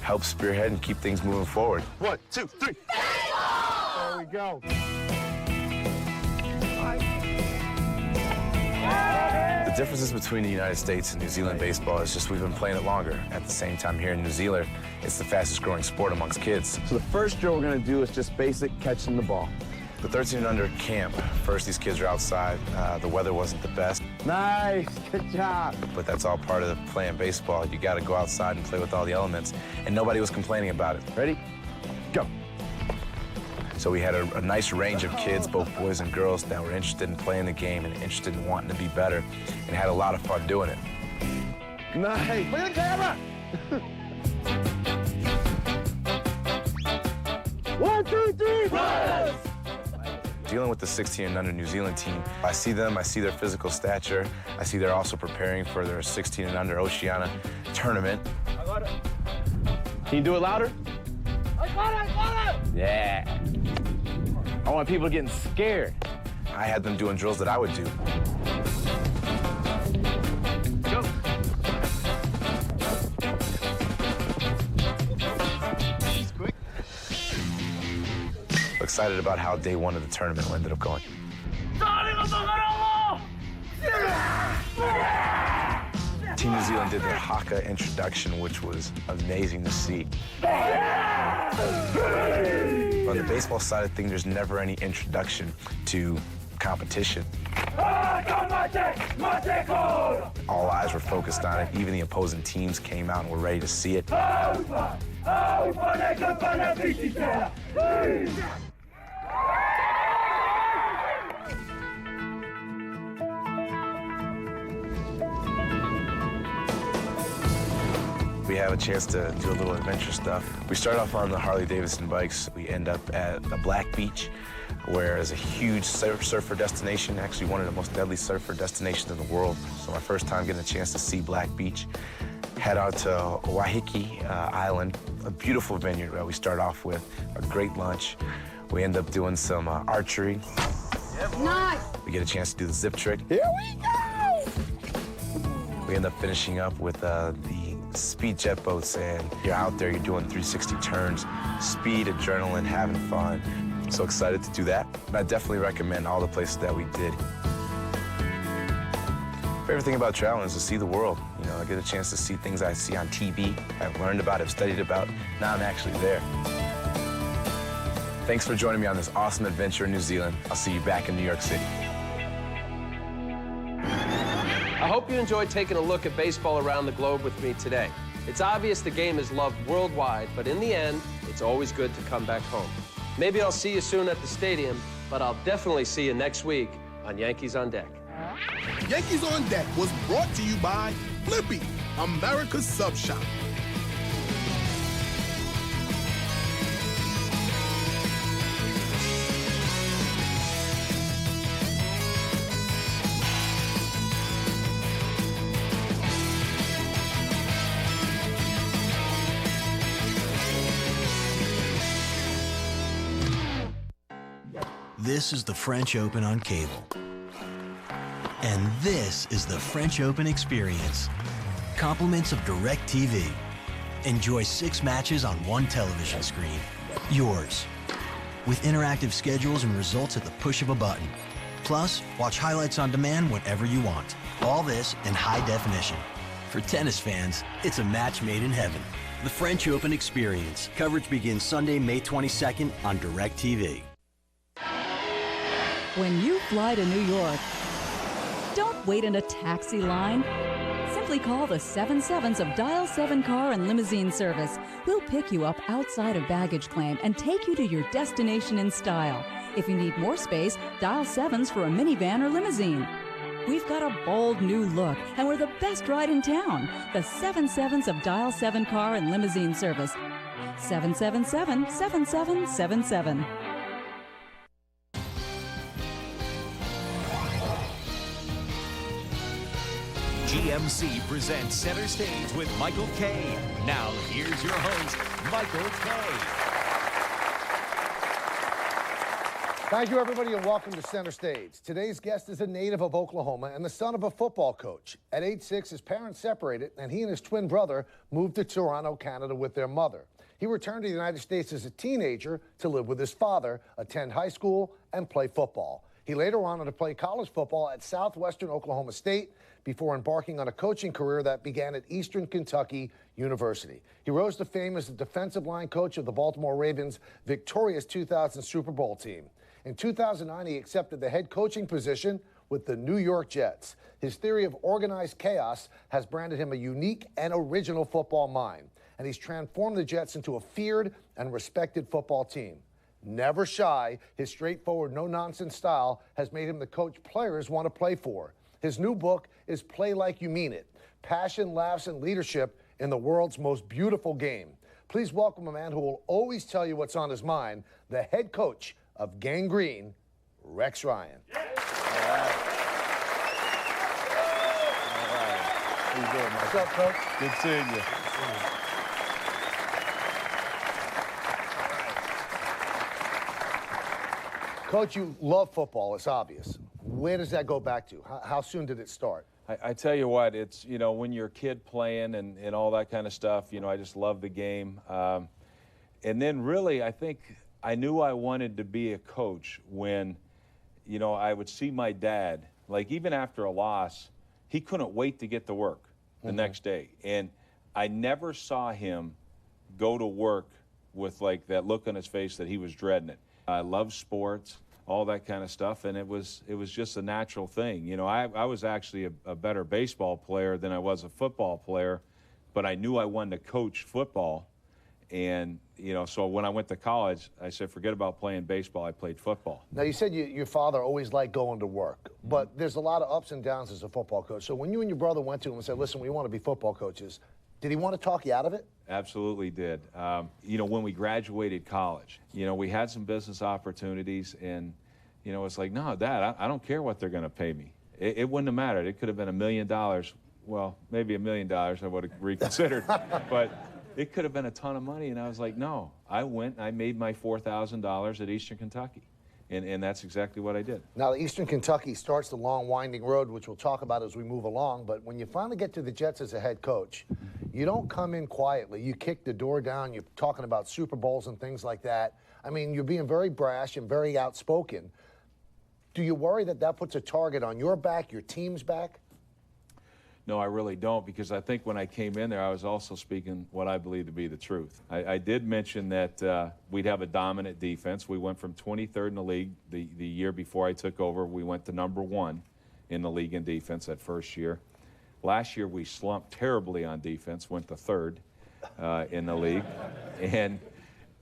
help spearhead and keep things moving forward. 1, 2, 3. There we go. The differences between the United States and New Zealand baseball is just we've been playing it longer. At the same time, here in New Zealand, it's the fastest growing sport amongst kids. So the first drill we're gonna do is just basic catching the ball. The 13 and under camp, first these kids are outside. The weather wasn't the best. Nice, good job. But that's all part of playing baseball. You gotta go outside and play with all the elements. And nobody was complaining about it. Ready? Go. So we had a nice range of kids, both boys and girls, that were interested in playing the game and interested in wanting to be better, and had a lot of fun doing it. Nice. Look at the camera. 1, 2, 3, run! Dealing with the 16 and under New Zealand team, I see them, I see their physical stature, I see they're also preparing for their 16 and under Oceania tournament. I got it. Can you do it louder? I got it! Yeah. I want people getting scared. I had them doing drills that I would do. Go. He's quick. Excited about how day one of the tournament ended up going. Team New Zealand did their haka introduction, which was amazing to see. On the baseball side of things, there's never any introduction to competition. All eyes were focused on it. Even the opposing teams came out and were ready to see it. We have a chance to do a little adventure stuff. We start off on the Harley-Davidson bikes. We end up at a Black Beach, where there's a huge surfer destination, actually one of the most deadly surfer destinations in the world. So my first time getting a chance to see Black Beach. Head out to Waiheke Island, a beautiful vineyard that we start off with, a great lunch. We end up doing some archery. Nice. We get a chance to do the zip trick. Here we go! We end up finishing up with the speed jet boats, and you're out there, you're doing 360 turns, speed, adrenaline, having fun. So excited to do that. And I definitely recommend all the places that we did. Favorite thing about traveling is to see the world. You know, I get a chance to see things I see on TV, have learned about, have studied about. Now I'm actually there. Thanks for joining me on this awesome adventure in New Zealand. I'll see you back in New York City. I hope you enjoyed taking a look at baseball around the globe with me today. It's obvious the game is loved worldwide, but in the end, it's always good to come back home. Maybe I'll see you soon at the stadium, but I'll definitely see you next week on Yankees on Deck. Yankees on Deck was brought to you by Flippy, America's Sub Shop. This is the French Open on cable. And this is the French Open experience. Compliments of DirecTV. Enjoy 6 matches on one television screen. Yours. With interactive schedules and results at the push of a button. Plus, watch highlights on demand whenever you want. All this in high definition. For tennis fans, it's a match made in heaven. The French Open experience. Coverage begins Sunday, May 22nd on DirecTV. When you fly to New York, don't wait in a taxi line. Simply call the 77s of Dial 7 Car and Limousine Service. We'll pick you up outside of baggage claim and take you to your destination in style. If you need more space, dial 7s for a minivan or limousine. We've got a bold new look, and we're the best ride in town. The 77s of Dial 7 Car and Limousine Service. 777-7777. GMC presents Center Stage with Michael Kay. Now, here's your host, Michael Kay. Thank you, everybody, and welcome to Center Stage. Today's guest is a native of Oklahoma and the son of a football coach. At age 6, his parents separated, and he and his twin brother moved to Toronto, Canada with their mother. He returned to the United States as a teenager to live with his father, attend high school, and play football. He later went on to play college football at Southwestern Oklahoma State before embarking on a coaching career that began at Eastern Kentucky University. He rose to fame as the defensive line coach of the Baltimore Ravens' victorious 2000 Super Bowl team. In 2009, he accepted the head coaching position with the New York Jets. His theory of organized chaos has branded him a unique and original football mind, and he's transformed the Jets into a feared and respected football team. Never shy, his straightforward, no-nonsense style has made him the coach players want to play for. His new book is Play Like You Mean It, Passion, Laughs, and Leadership in the World's Most Beautiful Game. Please welcome a man who will always tell you what's on his mind, the head coach of Gang Green, Rex Ryan. All right. How you doing, Mike? What's up, Coach? Good seeing you. Coach, you love football, it's obvious. Where does that go back to? How soon did it start? I tell you what, it's, you know, when you're a kid playing and all that kind of stuff, you know, I just love the game. And then really, I think I knew I wanted to be a coach when, you know, I would see my dad, like even after a loss, he couldn't wait to get to work the next day. And I never saw him go to work with like that look on his face that he was dreading it. I love sports, all that kind of stuff, and it was just a natural thing. You know, I was actually a better baseball player than I was a football player, but I knew I wanted to coach football. And, you know, so when I went to college, I said, forget about playing baseball, I played football. Now, you said your father always liked going to work, but there's a lot of ups and downs as a football coach. So when you and your brother went to him and said, listen, we want to be football coaches, did he want to talk you out of it? Absolutely did. You know, when we graduated college, you know, we had some business opportunities, and, you know, it's like, no, Dad, I don't care what they're going to pay me. It wouldn't have mattered. It could have been $1 million. Well, maybe $1 million I would have reconsidered. But it could have been a ton of money, and I was like, no. I went, I made my $4,000 at Eastern Kentucky, and that's exactly what I did. Now, Eastern Kentucky starts the long, winding road, which we'll talk about as we move along, but when you finally get to the Jets as a head coach, you don't come in quietly. You kick the door down. You're talking about Super Bowls and things like that. I mean, you're being very brash and very outspoken. Do you worry that that puts a target on your back, your team's back? No, I really don't, because I think when I came in there, I was also speaking what I believe to be the truth. I did mention that we'd have a dominant defense. We went from 23rd in the league the year before I took over. We went to #1 in the league in defense that first year. Last year, we slumped terribly on defense, went to 3rd in the league. And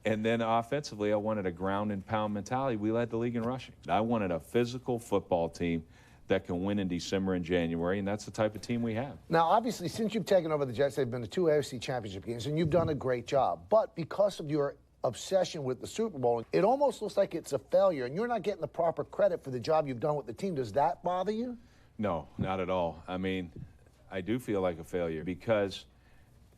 then offensively, I wanted a ground and pound mentality. We led the league in rushing. I wanted a physical football team that can win in December and January, and that's the type of team we have. Now, obviously, since you've taken over the Jets, they've been to 2 AFC Championship games, and you've done a great job. But because of your obsession with the Super Bowl, it almost looks like it's a failure, and you're not getting the proper credit for the job you've done with the team. Does that bother you? No, not at all. I mean, I do feel like a failure because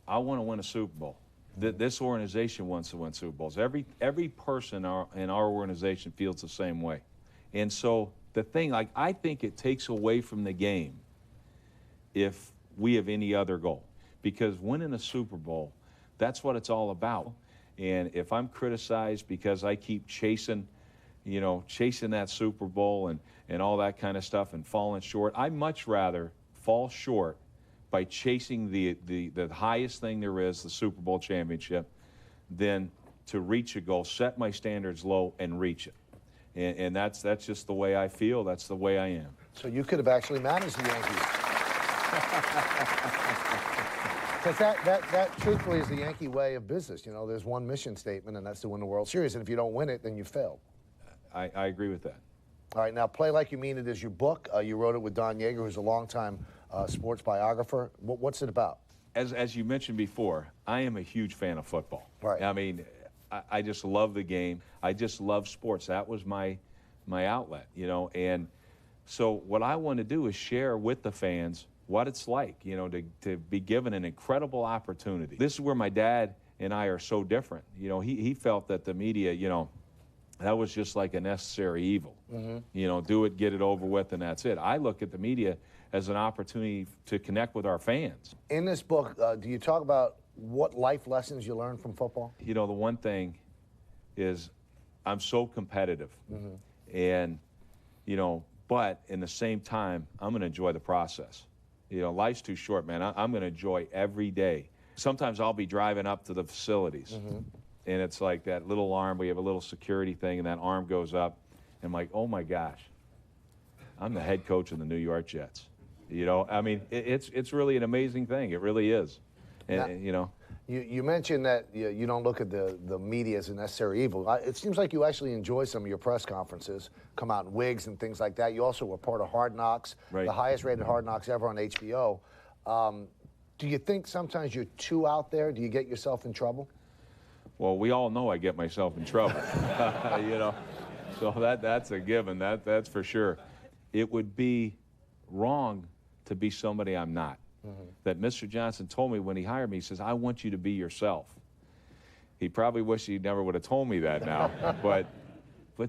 I want to win a Super Bowl. This organization wants to win Super Bowls. Every person in our organization feels the same way. And so the thing, like, I think it takes away from the game if we have any other goal. Because winning a Super Bowl, that's what it's all about. And if I'm criticized because I keep chasing that Super Bowl and all that kind of stuff and falling short, I'd much rather fall short by chasing the highest thing there is, the Super Bowl championship, than to reach a goal, set my standards low, and reach it. And that's just the way I feel. That's the way I am. So you could have actually managed the Yankees. Because that truthfully is the Yankee way of business. You know, there's one mission statement, and that's to win the World Series. And if you don't win it, then you failed. I agree with that. All right, now Play Like You Mean It is your book. You wrote it with Don Yeager, who's a longtime sports biographer. What's it about? As you mentioned before, I am a huge fan of football. Right. I mean, I just love the game. I just love sports. That was my outlet, you know. And so what I want to do is share with the fans what it's like, you know, to be given an incredible opportunity. This is where my dad and I are so different. You know, he felt that the media, you know, that was just like a necessary evil. Mm-hmm. You know, do it, get it over with, and that's it. I look at the media as an opportunity to connect with our fans. In this book, do you talk about what life lessons you learned from football? You know, the one thing is I'm so competitive. Mm-hmm. And, you know, but in the same time, I'm going to enjoy the process. You know, life's too short, man. I'm going to enjoy every day. Sometimes I'll be driving up to the facilities, Mm-hmm. and it's like that little arm. We have a little security thing, and that arm goes up. And I'm like, oh, my gosh, I'm the head coach of the New York Jets. You know, I mean, it's really an amazing thing. It really is. And, Now, you know. You mentioned that you don't look at the media as a necessary evil. It seems like you actually enjoy some of your press conferences, come out in wigs and things like that. You also were part of Hard Knocks, right. The highest rated Hard Knocks ever on HBO. Do you think sometimes you're too out there? Do you get yourself in trouble? Well, we all know I get myself in trouble, you know, so that's a given, that's for sure. It would be wrong to be somebody I'm not. Mm-hmm. That Mr. Johnson told me when he hired me, he says, I want you to be yourself. He probably wished he never would have told me that now, but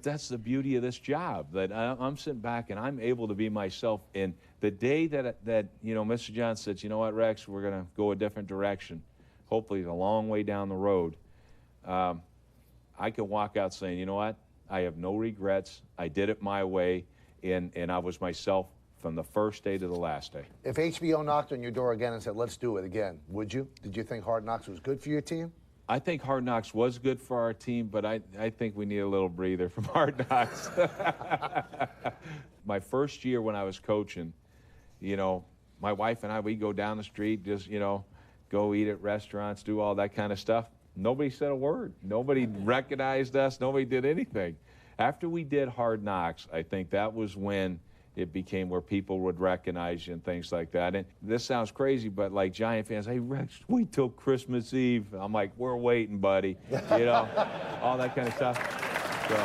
that's the beauty of this job, that I'm sitting back and I'm able to be myself. And the day that you know, Mr. Johnson said, you know what, Rex, we're going to go a different direction, hopefully it's a long way down the road, I can walk out saying, you know what, I have no regrets, I did it my way, and I was myself from the first day to the last day. If HBO knocked on your door again and said, let's do it again, would you? Did you think Hard Knocks was good for your team? I think Hard Knocks was good for our team, but I think we need a little breather from Hard Knocks. My first year when I was coaching, you know, my wife and I, we'd go down the street, just, you know, go eat at restaurants, do all that kind of stuff. Nobody said a word. Nobody recognized us. Nobody did anything. After we did Hard Knocks, I think that was when it became where people would recognize you and things like that. And this sounds crazy, but like Giant fans, hey, Rex, wait till Christmas Eve. I'm like, we're waiting, buddy. You know, all that kind of stuff. So,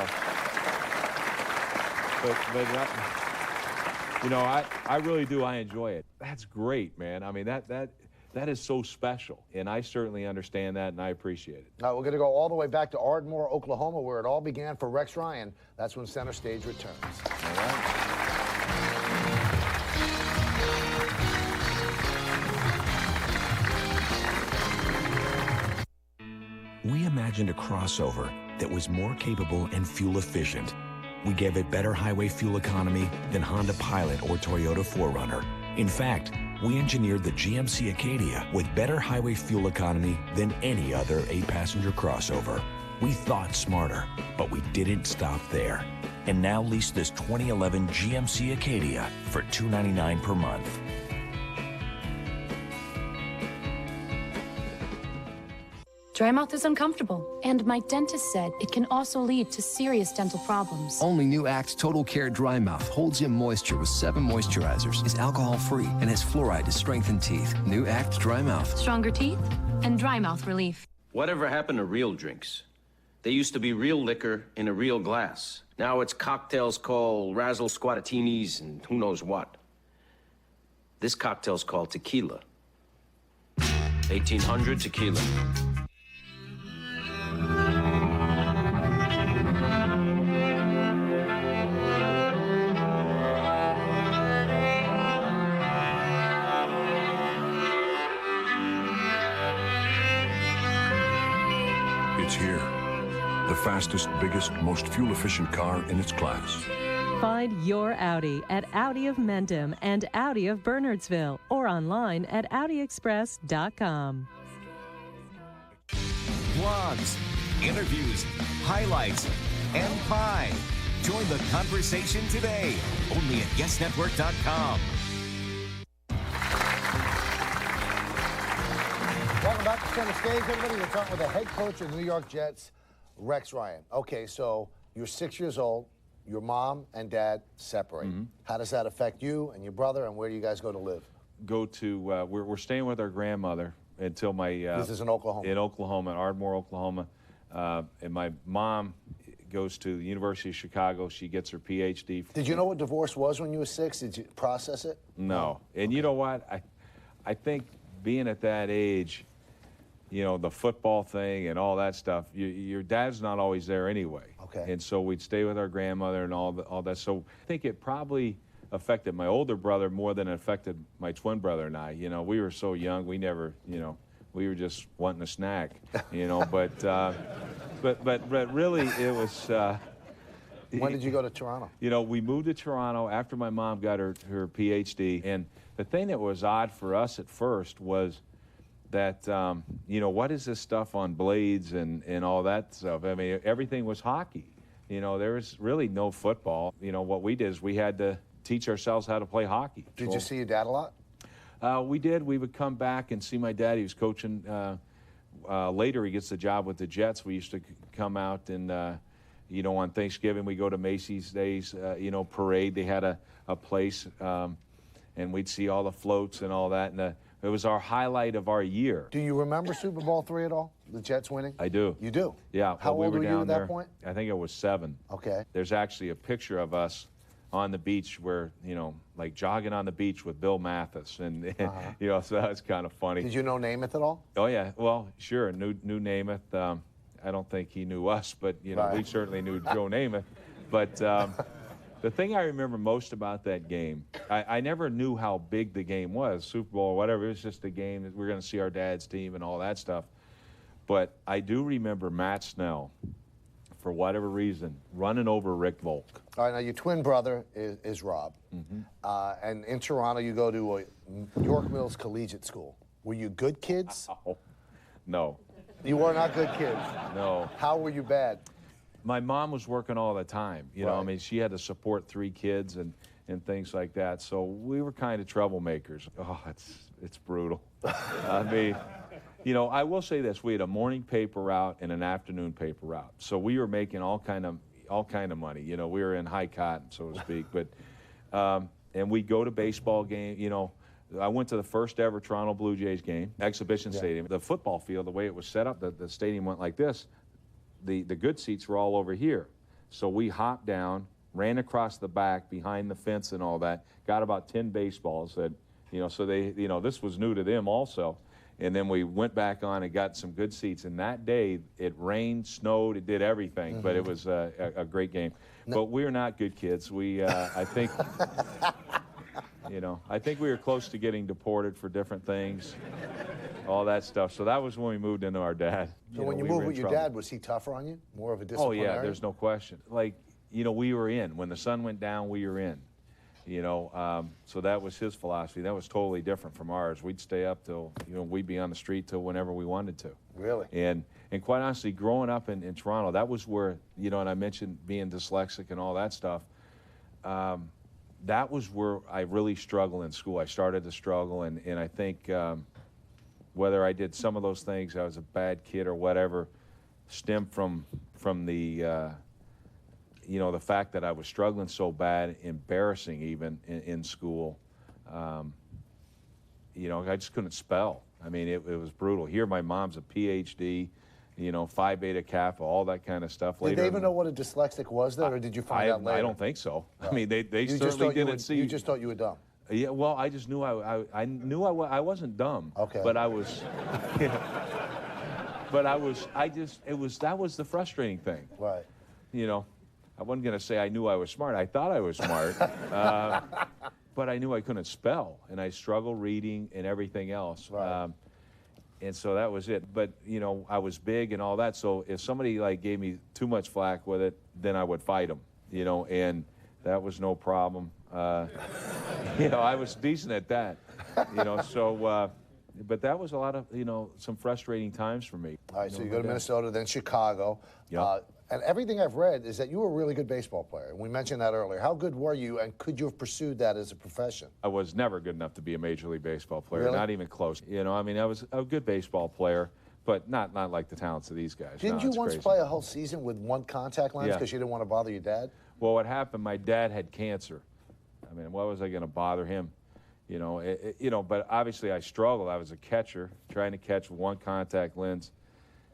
you know, I really do. I enjoy it. That's great, man. I mean, that is so special, and I certainly understand that, and I appreciate it. All right, we're going to go all the way back to Ardmore, Oklahoma, where it all began for Rex Ryan. That's when Center Stage returns. All right. We imagined a crossover that was more capable and fuel efficient. We gave it better highway fuel economy than Honda Pilot or Toyota 4Runner. In fact, we engineered the GMC Acadia with better highway fuel economy than any other 8-passenger crossover. We thought smarter, but we didn't stop there. And now lease this 2011 GMC Acadia for $299 per month. Dry mouth is uncomfortable, and my dentist said it can also lead to serious dental problems. Only new Act Total Care Dry Mouth holds in moisture with 7 moisturizers, is alcohol-free, and has fluoride to strengthen teeth. New Act Dry Mouth. Stronger teeth and dry mouth relief. Whatever happened to real drinks? They used to be real liquor in a real glass. Now it's cocktails called Razzle Squatatinis and who knows what. This cocktail's called tequila. 1800 tequila. It's here. The fastest, biggest, most fuel-efficient car in its class. Find your Audi at Audi of Mendham and Audi of Bernardsville or online at AudiExpress.com. Vlogs, interviews, highlights, and pie. Join the conversation today, only at YesNetwork.com. Welcome back to Center Stage, everybody. We're talking with the head coach of the New York Jets, Rex Ryan. Okay, so you're 6 years old. Your mom and dad separate. How does that affect you and your brother, and where do you guys go to live? Go to, we're staying with our grandmother until my... This is in Oklahoma? In Oklahoma, Ardmore, Oklahoma. And my mom goes to the University of Chicago. She gets her PhD. Did you know what divorce was when you were 6? Did you process it? No. And you know what? I think being at that age, you know, the football thing and all that stuff, your dad's not always there anyway. Okay. And so we'd stay with our grandmother and all that. So I think it probably affected my older brother more than it affected my twin brother and I. You know, we were so young, we never, you know, we were just wanting a snack, you know, but really it was... When did you go to Toronto? You know, we moved to Toronto after my mom got her PhD. And the thing that was odd for us at first was that, you know, what is this stuff on blades and all that stuff? I mean, everything was hockey. You know, there was really no football. You know, what we did is we had to teach ourselves how to play hockey. Did you see your dad a lot? We did. We would come back and see my dad. He was coaching. Later, he gets the job with the Jets. We used to come out and, you know, on Thanksgiving, we go to Macy's Days, you know, parade. They had a place, and we'd see all the floats and all that. And it was our highlight of our year. Do you remember Super Bowl III at all? The Jets winning? I do. You do? Yeah. How we old were were you down at there. that point? I think it was 7. Okay. There's actually a picture of us on the beach where, you know, like jogging on the beach with Bill Mathis. And, you know, so that's kind of funny. Did you know Namath at all? Oh, yeah. Well, sure. Knew Namath. I don't think he knew us, but, you know, we certainly knew Joe Namath. But the thing I remember most about that game, I never knew how big the game was, Super Bowl or whatever. It was just a game that we're going to see our dad's team and all that stuff. But I do remember Matt Snell, for whatever reason, running over Rick Volk. All right, now your twin brother is Rob. And in Toronto, you go to York Mills Collegiate School. Were you good kids? No. You were not good kids? No. How were you bad? My mom was working all the time. You know, I mean, she had to support 3 kids and things like that. So we were kind of troublemakers. Oh, it's brutal. I mean, you know, I will say this: we had a morning paper route and an afternoon paper route. So we were making all kind of money. You know, we were in high cotton, so to speak. But and we'd go to baseball game. You know, I went to the first ever Toronto Blue Jays game, exhibition stadium. The football field, the way it was set up, the stadium went like this. The good seats were all over here. So we hopped down, ran across the back behind the fence and all that, got about 10 baseballs that, you know, so they, you know, this was new to them also. And then we went back on and got some good seats. And that day, it rained, snowed, it did everything, but it was a great game. But we're not good kids. We, I think, you know, I think we were close to getting deported for different things, all that stuff. So that was when we moved into our dad. So when you moved with your dad, was he tougher on you? More of a disciplinarian? Oh, yeah, there's no question. Like, you know, we were in. When the sun went down, we were in. You know, so that was his philosophy. That was totally different from ours. We'd stay up till, you know, we'd be on the street till whenever we wanted to. Really? And quite honestly, growing up in Toronto, that was where, you know, and I mentioned being dyslexic and all that stuff, that was where I really struggled in school. I started to struggle, and I think whether I did some of those things, I was a bad kid or whatever, stemmed from the, you know, the fact that I was struggling so bad, embarrassing even in school. You know, I just couldn't spell. I mean, it was brutal. Here, my mom's a PhD, you know, Phi Beta Kappa, all that kind of stuff. Did they even know what a dyslexic was then, or did you find out later? I don't think so. I mean, they You certainly didn't see. You just thought you were dumb. Yeah, well, I just knew I knew I wasn't dumb. Okay. But I was, you know, but that was the frustrating thing. Right. You know, I wasn't going to say I knew I was smart. I thought I was smart, but I knew I couldn't spell, and I struggled reading and everything else. Right. And so that was it. But, you know, I was big and all that, so if somebody, like, gave me too much flack with it, then I would fight them, you know, and that was no problem. You know, I was decent at that, you know, so, but that was a lot of, you know, some frustrating times for me. All right, so you go to Minnesota, then Chicago. Yep. And everything I've read is that you were a really good baseball player. We mentioned that earlier. How good were you, and could you have pursued that as a profession? I was never good enough to be a Major League Baseball player, Really? not even close. You know, I mean, I was a good baseball player, but not like the talents of these guys. Didn't No, you it's once crazy. play a whole season with one contact lens Yeah. because you didn't want to bother your dad? Well, what happened, my dad had cancer. I mean, why was I going to bother him? You know, but obviously I struggled. I was a catcher, trying to catch with one contact lens.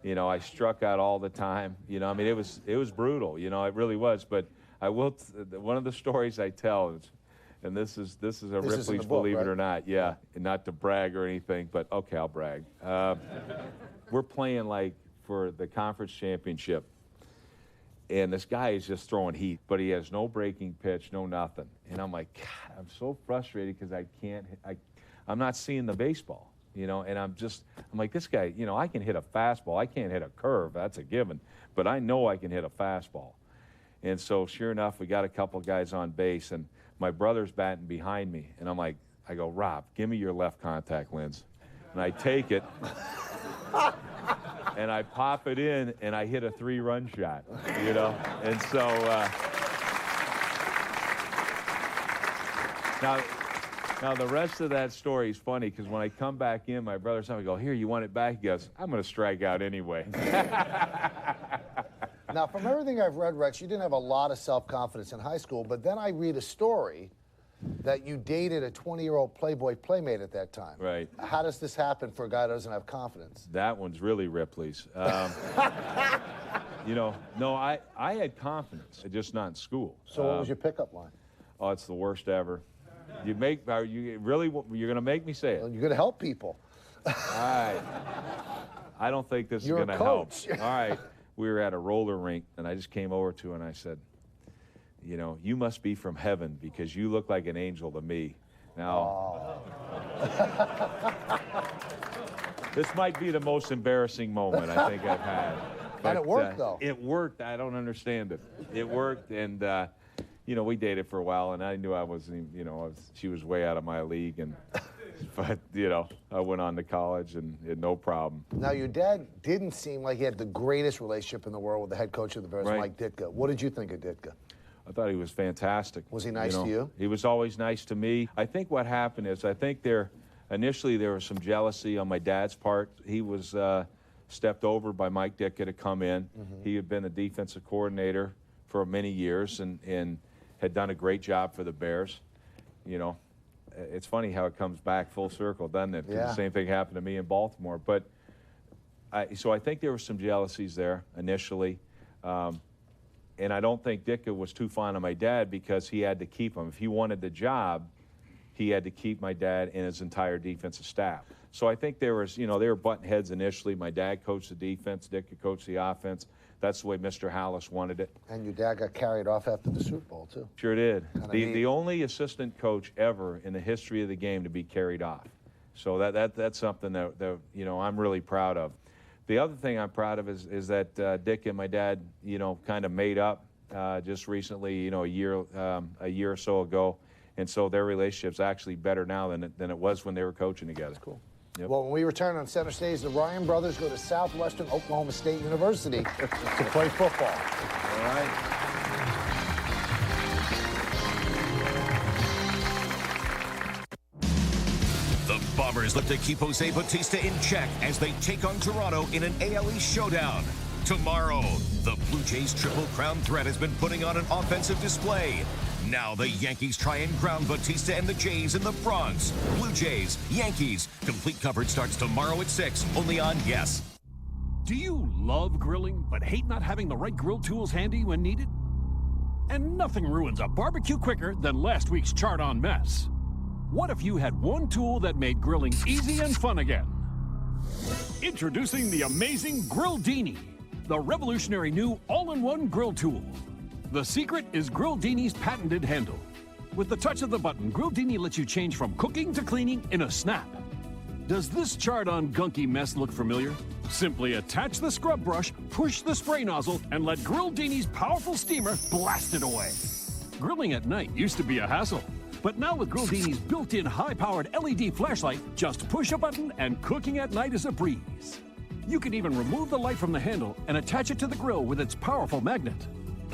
You know, I struck out all the time. You know, I mean, it was brutal. You know, it really was. But I will. One of the stories I tell is, and this is a Ripley's book, Believe right? It or Not. Yeah, and not to brag or anything, but okay, I'll brag. We're playing like for the conference championship, and this guy is just throwing heat, but he has no breaking pitch, no nothing. And I'm like, God, I'm so frustrated because I'm not seeing the baseball. You know, and I'm like, this guy, you know, I can hit a fastball. I can't hit a curve. That's a given. But I know I can hit a fastball. And so sure enough, we got a couple guys on base, and my brother's batting behind me. And I'm like, I go, Rob, give me your left contact lens. And I take it, and I pop it in, and I hit a 3-run shot, you know. And so Now, the rest of that story is funny because when I come back in, my brother said, I go, here, you want it back? He goes, I'm going to strike out anyway. Now, from everything I've read, Rex, you didn't have a lot of self-confidence in high school, but then I read a story that you dated a 20-year-old Playboy playmate at that time. Right. How does this happen for a guy who doesn't have confidence? That one's really Ripley's. You know, no, I had confidence, just not in school. So what was your pickup line? Oh, it's the worst ever. You're going to make me say it. Well, you're going to help people. All right. I don't think this You're is a going to help. coach. All right. We were at a roller rink, and I just came over to her, and I said, you know, you must be from heaven because you look like an angel to me. Now, this might be the most embarrassing moment I think I've had. And it worked, though. It worked. I don't understand it. It worked, and you know, we dated for a while, and I knew I wasn't, you know, she was way out of my league, and but you know, I went on to college and no problem. Now, your dad didn't seem like he had the greatest relationship in the world with the head coach of the Bears, Right. Mike Ditka. What did you think of Ditka? I thought he was fantastic. Was he nice to you? He was always nice to me. I think what happened is, initially there was some jealousy on my dad's part. He was stepped over by Mike Ditka to come in. He had been a defensive coordinator for many years and had done a great job for the Bears. You know, it's funny how it comes back full circle, doesn't it? 'Cause Yeah. the same thing happened to me in Baltimore. But so I think there were some jealousies there initially. And I don't think Ditka was too fond of my dad because he had to keep him. If he wanted the job, he had to keep my dad and his entire defensive staff. So I think there was, you know, they were butting heads initially. My dad coached the defense, Ditka coached the offense. That's the way Mr. Hallis wanted it. And your dad got carried off after the Super Bowl, too. Sure did. Kinda The neat. only assistant coach ever in the history of the game to be carried off. So that's something that you know, I'm really proud of. The other thing I'm proud of is that Dick and my dad, you know, kind of made up just recently, you know, a year or so ago. And so their relationship's actually better now than it was when they were coaching together. That's cool. Yep. Well, when we return on Center Stage, the Ryan brothers go to Southwestern Oklahoma State University to play football. All right. The Bombers look to keep Jose Bautista in check as they take on Toronto in an ALE showdown. Tomorrow, the Blue Jays Triple Crown threat has been putting on an offensive display. Now the Yankees try and ground Bautista and the Jays in the Bronx. Blue Jays, Yankees. Complete coverage starts tomorrow at 6, only on Yes. Do you love grilling but hate not having the right grill tools handy when needed? And nothing ruins a barbecue quicker than last week's chart on mess. What if you had one tool that made grilling easy and fun again? Introducing the amazing Grildini, the revolutionary new all-in-one grill tool. The secret is Grildini's patented handle. With the touch of the button, Grildini lets you change from cooking to cleaning in a snap. Does this chart on gunky mess look familiar? Simply attach the scrub brush, push the spray nozzle, and let Grildini's powerful steamer blast it away. Grilling at night used to be a hassle, but now with Grildini's built-in high-powered LED flashlight, just push a button and cooking at night is a breeze. You can even remove the light from the handle and attach it to the grill with its powerful magnet.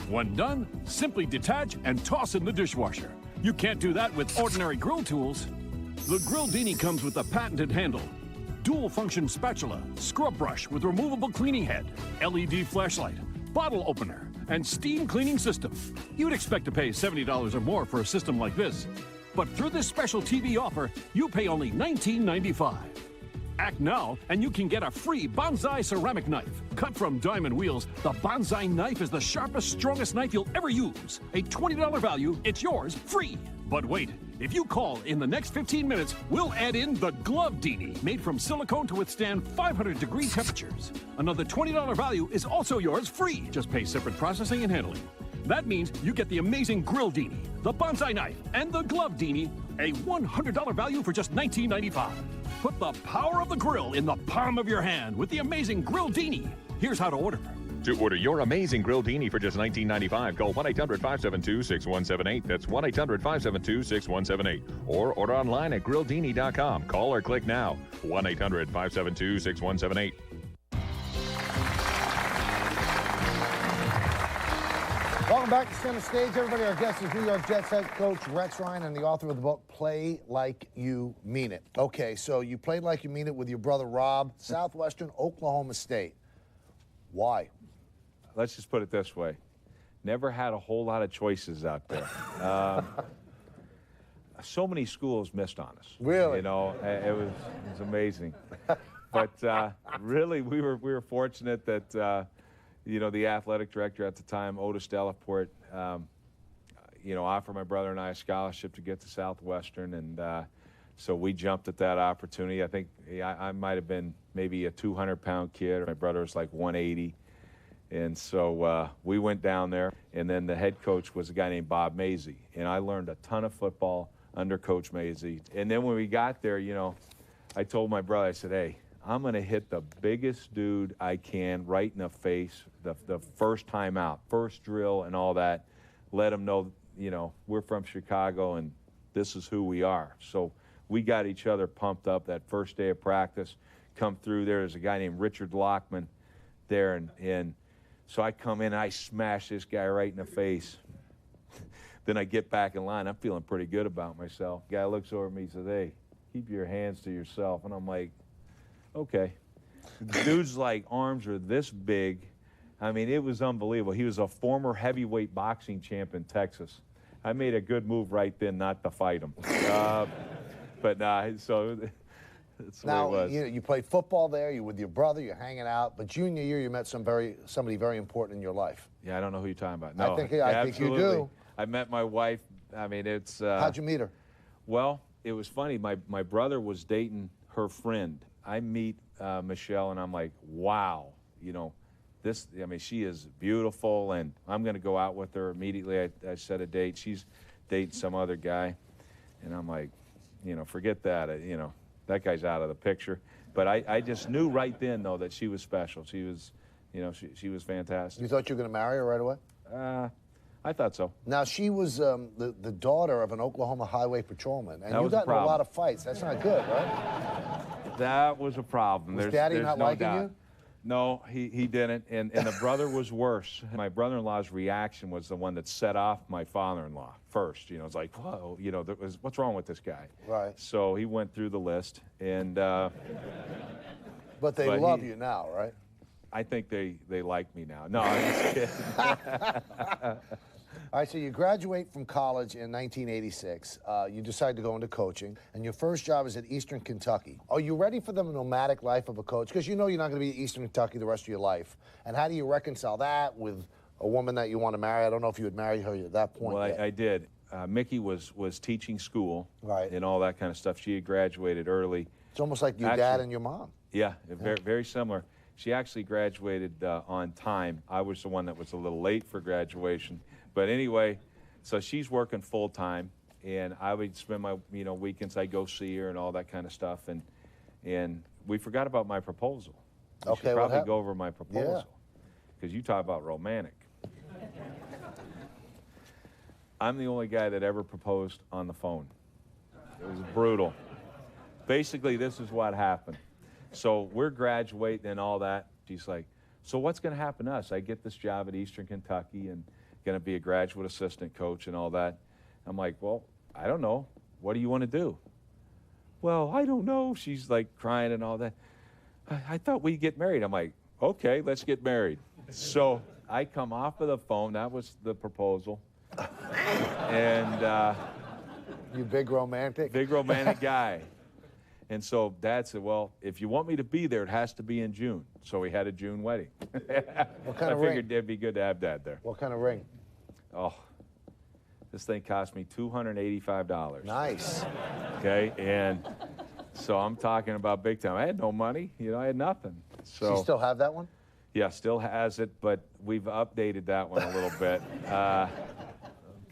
When done, simply detach and toss in the dishwasher. You can't do that with ordinary grill tools. The Grill Dini comes with a patented handle, dual-function spatula, scrub brush with removable cleaning head, LED flashlight, bottle opener, and steam cleaning system. You'd expect to pay $70 or more for a system like this. But through this special TV offer, you pay only $19.95. Act now, and you can get a free bonsai ceramic knife. Cut from diamond wheels, the bonsai knife is the sharpest, strongest knife you'll ever use. A $20 value, it's yours, free. But wait, if you call in the next 15 minutes, we'll add in the Glove Dini, made from silicone to withstand 500-degree temperatures. Another $20 value is also yours, free. Just pay separate processing and handling. That means you get the amazing Grill Dini, the bonsai knife, and the Glove Dini, a $100 value for just $19.95. Put the power of the grill in the palm of your hand with the amazing Grill Dini. Here's how to order. To order your amazing Grill Dini for just $19.95, call 1-800-572-6178. That's 1-800-572-6178. Or order online at grilldini.com. Call or click now. 1-800-572-6178. Welcome back to Center Stage, everybody. Our guest is New York Jets head coach Rex Ryan and the author of the book, Play Like You Mean It. Okay, so you played like you mean it with your brother Rob, Southwestern Oklahoma State. Why? Let's just put it this way. Never had a whole lot of choices out there. So many schools missed on us. Really? You know, it was amazing. But really, we were fortunate that, you know, the athletic director at the time, Otis Delaporte, you know, offered my brother and I a scholarship to get to Southwestern, and so we jumped at that opportunity. I think I might have been maybe a 200-pound kid. My brother was like 180, and so we went down there, and then the head coach was a guy named Bob Mazey, and I learned a ton of football under Coach Mazey. And then when we got there, you know, I told my brother, I said, hey, I'm going to hit the biggest dude I can right in the face the first time out, first drill and all that. Let him know, you know, we're from Chicago and this is who we are. So we got each other pumped up that first day of practice. Come through there's a guy named Richard Lockman there, and so I come in and I smash this guy right in the face. Then I get back in line. I'm feeling pretty good about myself. The guy looks over at me and says, hey, keep your hands to yourself. And I'm like, okay. The dude's like arms are this big. I mean, it was unbelievable. He was a former heavyweight boxing champ in Texas. I made a good move right then not to fight him. But so that's the way it was. Now, you played football there. You're with your brother. You're hanging out. But junior year, you met somebody very important in your life. Yeah, I don't know who you're talking about. No, I think you do. I met my wife. I mean, it's... How'd you meet her? Well, it was funny. My brother was dating her friend. I meet Michelle, and I'm like, wow, you know, this, I mean, she is beautiful, and I'm going to go out with her immediately. I set a date. She's dating some other guy, and I'm like, you know, forget that. You know, that guy's out of the picture. But I just knew right then, though, that she was special. She was, you know, she was fantastic. You thought you were going to marry her right away? I thought so. Now, she was the daughter of an Oklahoma highway patrolman, and that you got in a lot of fights. That's not good, right? That was a problem. Was Daddy not no liking doubt. you? No, he didn't, and the brother was worse. My brother-in-law's reaction was the one that set off my father-in-law first. You know, it's like, whoa, you know, what's wrong with this guy? Right. So he went through the list, and... but they love you now, right? I think they like me now. No, I'm just kidding. All right, so you graduate from college in 1986. You decide to go into coaching, and your first job is at Eastern Kentucky. Are you ready for the nomadic life of a coach? Because you know you're not going to be at Eastern Kentucky the rest of your life. And how do you reconcile that with a woman that you want to marry? I don't know if you had married her at that point. Well, yet. I did. Mickey was teaching school, right, and all that kind of stuff. She had graduated early. It's almost like your dad and your mom. Yeah, very similar. She actually graduated on time. I was the one that was a little late for graduation. But anyway, so she's working full time, and I would spend my weekends. I'd go see her and all that kind of stuff, and we forgot about my proposal. We should probably go over my proposal, because you talk about romantic. I'm the only guy that ever proposed on the phone. It was brutal. Basically, this is what happened. So we're graduating and all that. She's like, so what's going to happen to us? I get this job at Eastern Kentucky and going to be a graduate assistant coach and all that. I'm like, well, I don't know. What do you want to do? Well, I don't know. She's like crying and all that. I thought we'd get married. I'm like, okay, let's get married. So I come off of the phone. That was the proposal. And you big romantic? Big romantic guy. And so Dad said, well, if you want me to be there, it has to be in June. So we had a June wedding. What kind of I ring? figured it'd be good to have Dad there. What kind of ring? Oh, this thing cost me $285. Nice. Okay, and so I'm talking about big time. I had no money, you know, I had nothing. So Do you still have that one? yeah, still has it, but we've updated that one a little bit.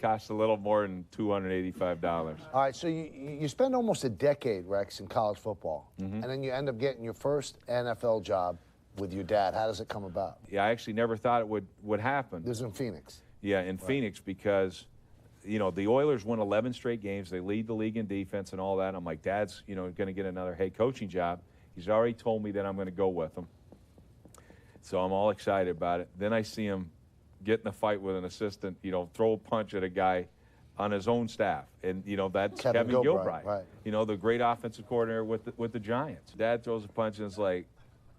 Cost a little more than $285. All right, so you spend almost a decade, Rex, in college football, and then you end up getting your first NFL job with your dad. How does it come about? Yeah, I actually never thought it would happen. This is in Phoenix. Yeah, in Phoenix, because, you know, the Oilers won 11 straight games. They lead the league in defense and all that. I'm like, Dad's, you know, going to get another head coaching job. He's already told me that I'm going to go with him. So I'm all excited about it. Then I see him get in a fight with an assistant, you know, throw a punch at a guy on his own staff. And, you know, that's Kevin Gilbride. Right. You know, the great offensive coordinator with the Giants. Dad throws a punch and it's like,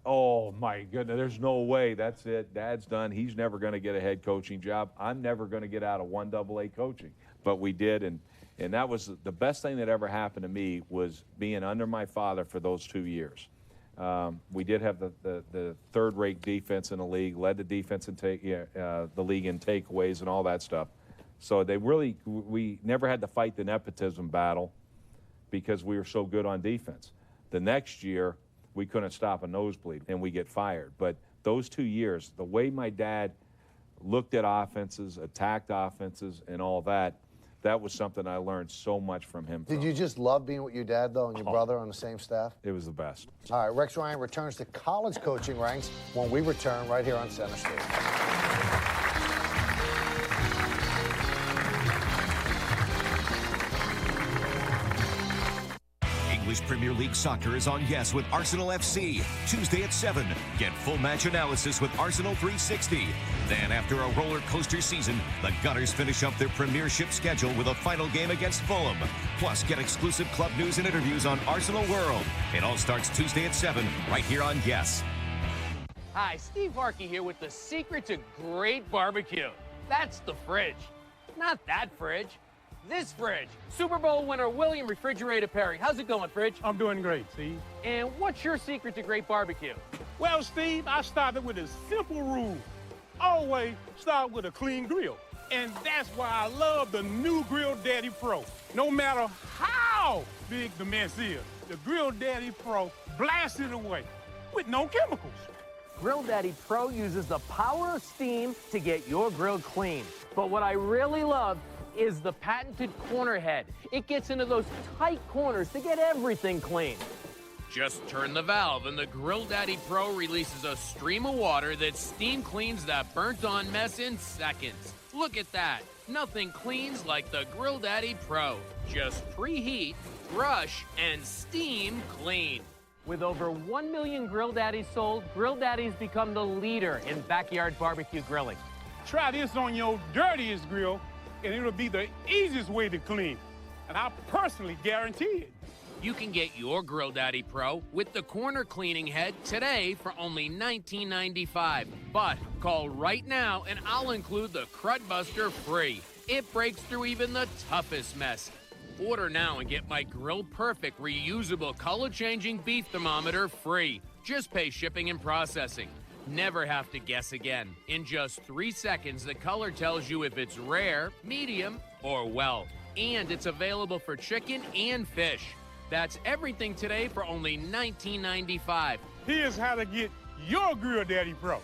oh, my goodness, there's no way. That's it. Dad's done. He's never going to get a head coaching job. I'm never going to get out of 1AA coaching. But we did, and that was the best thing that ever happened to me was being under my father for those 2 years. We did have the third-rate defense in the league, led the defense in the league in takeaways and all that stuff. So we never had to fight the nepotism battle because we were so good on defense. The next year, we couldn't stop a nosebleed, and we get fired. But those 2 years, the way my dad looked at offenses, attacked offenses, and all that, that was something I learned so much from him. Did you just love being with your dad, though, and your brother on the same staff? It was the best. All right, Rex Ryan returns to college coaching ranks when we return right here on Center Stage. English Premier League Soccer is on Yes with Arsenal FC. Tuesday at 7. Get full match analysis with Arsenal 360. Then, after a roller coaster season, the Gunners finish up their premiership schedule with a final game against Fulham. Plus, get exclusive club news and interviews on Arsenal World. It all starts Tuesday at 7, right here on Yes. Hi, Steve Harkey here with the secret to great barbecue. That's the fridge. Not that fridge. This fridge. Super Bowl winner William Refrigerator Perry. How's it going, Fridge? I'm doing great, Steve. And what's your secret to great barbecue? Well, Steve, I started with a simple rule. Always start with a clean grill. And that's why I love the new Grill Daddy Pro. No matter how big the mess is, the Grill Daddy Pro blasts it away with no chemicals. Grill Daddy Pro uses the power of steam to get your grill clean. But what I really love is the patented corner head. It gets into those tight corners to get everything clean. Just turn the valve and the Grill Daddy Pro releases a stream of water that steam cleans that burnt-on mess in seconds. Look at that. Nothing cleans like the Grill Daddy Pro. Just preheat, brush, and steam clean. With over 1 million Grill Daddies sold, Grill Daddy's become the leader in backyard barbecue grilling. Try this on your dirtiest grill, and it'll be the easiest way to clean. And I personally guarantee it. You can get your Grill Daddy Pro with the corner cleaning head today for only $19.95. But call right now and I'll include the Crud Buster free. It breaks through even the toughest mess. Order now and get my Grill Perfect reusable color-changing beef thermometer free. Just pay shipping and processing. Never have to guess again. In just 3 seconds, the color tells you if it's rare, medium, or well. And it's available for chicken and fish. That's everything today for only $19.95. Here's how to get your Grill Daddy Pro.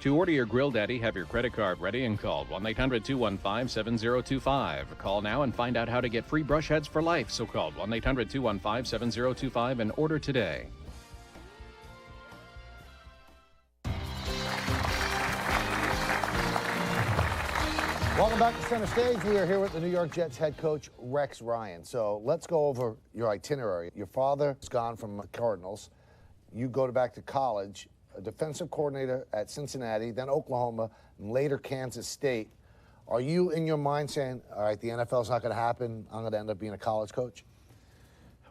To order your Grill Daddy, have your credit card ready and call 1-800-215-7025. Call now and find out how to get free brush heads for life. So call 1-800-215-7025 and order today. Welcome back to Center Stage. We are here with the New York Jets head coach, Rex Ryan. So let's go over your itinerary. Your father is gone from the Cardinals. you go back to college, a defensive coordinator at Cincinnati, then Oklahoma, and later Kansas State. Are you in your mind saying, all right, the NFL's not going to happen, I'm going to end up being a college coach?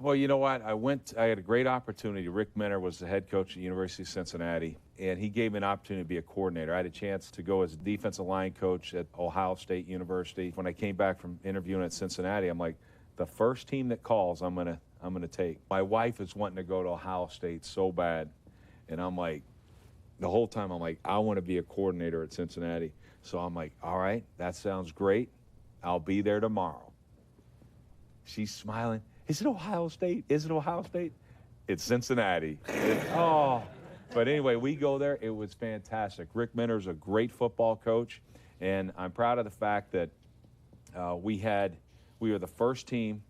Well, you know what? I had a great opportunity. Rick Menner was the head coach at the University of Cincinnati, and he gave me an opportunity to be a coordinator. I had a chance to go as a defensive line coach at Ohio State University. When I came back from interviewing at Cincinnati, I'm like, the first team that calls, I'm gonna take. My wife is wanting to go to Ohio State so bad, and I'm like, the whole time I'm like, I want to be a coordinator at Cincinnati. So I'm like, all right, that sounds great. I'll be there tomorrow. She's smiling. Is it Ohio State? Is it Ohio State? It's Cincinnati. But anyway, we go there. It was fantastic. Rick Menner's a great football coach, and I'm proud of the fact that we were the first team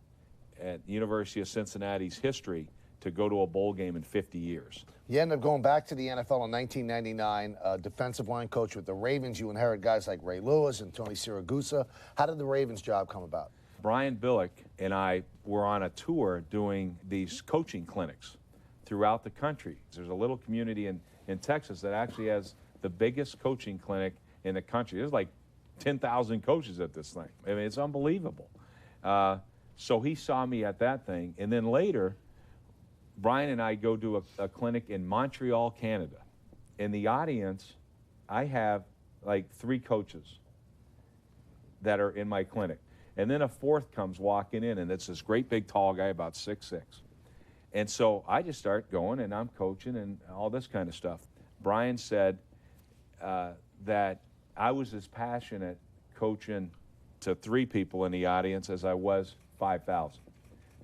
at the University of Cincinnati's history to go to a bowl game in 50 years. You end up going back to the NFL in 1999, defensive line coach with the Ravens. You inherit guys like Ray Lewis and Tony Siragusa. How did the Ravens job come about? Brian Billick and I were on a tour doing these coaching clinics throughout the country. There's a little community in Texas that actually has the biggest coaching clinic in the country. There's like 10,000 coaches at this thing. I mean, it's unbelievable. So he saw me at that thing, and then later, Brian and I go do a clinic in Montreal, Canada. In the audience, I have like 3 coaches that are in my clinic. And then a fourth comes walking in, and it's this great big tall guy, about 6'6". And so I just start going, and I'm coaching and all this kind of stuff. Brian said that I was as passionate coaching to 3 people in the audience as I was 5,000.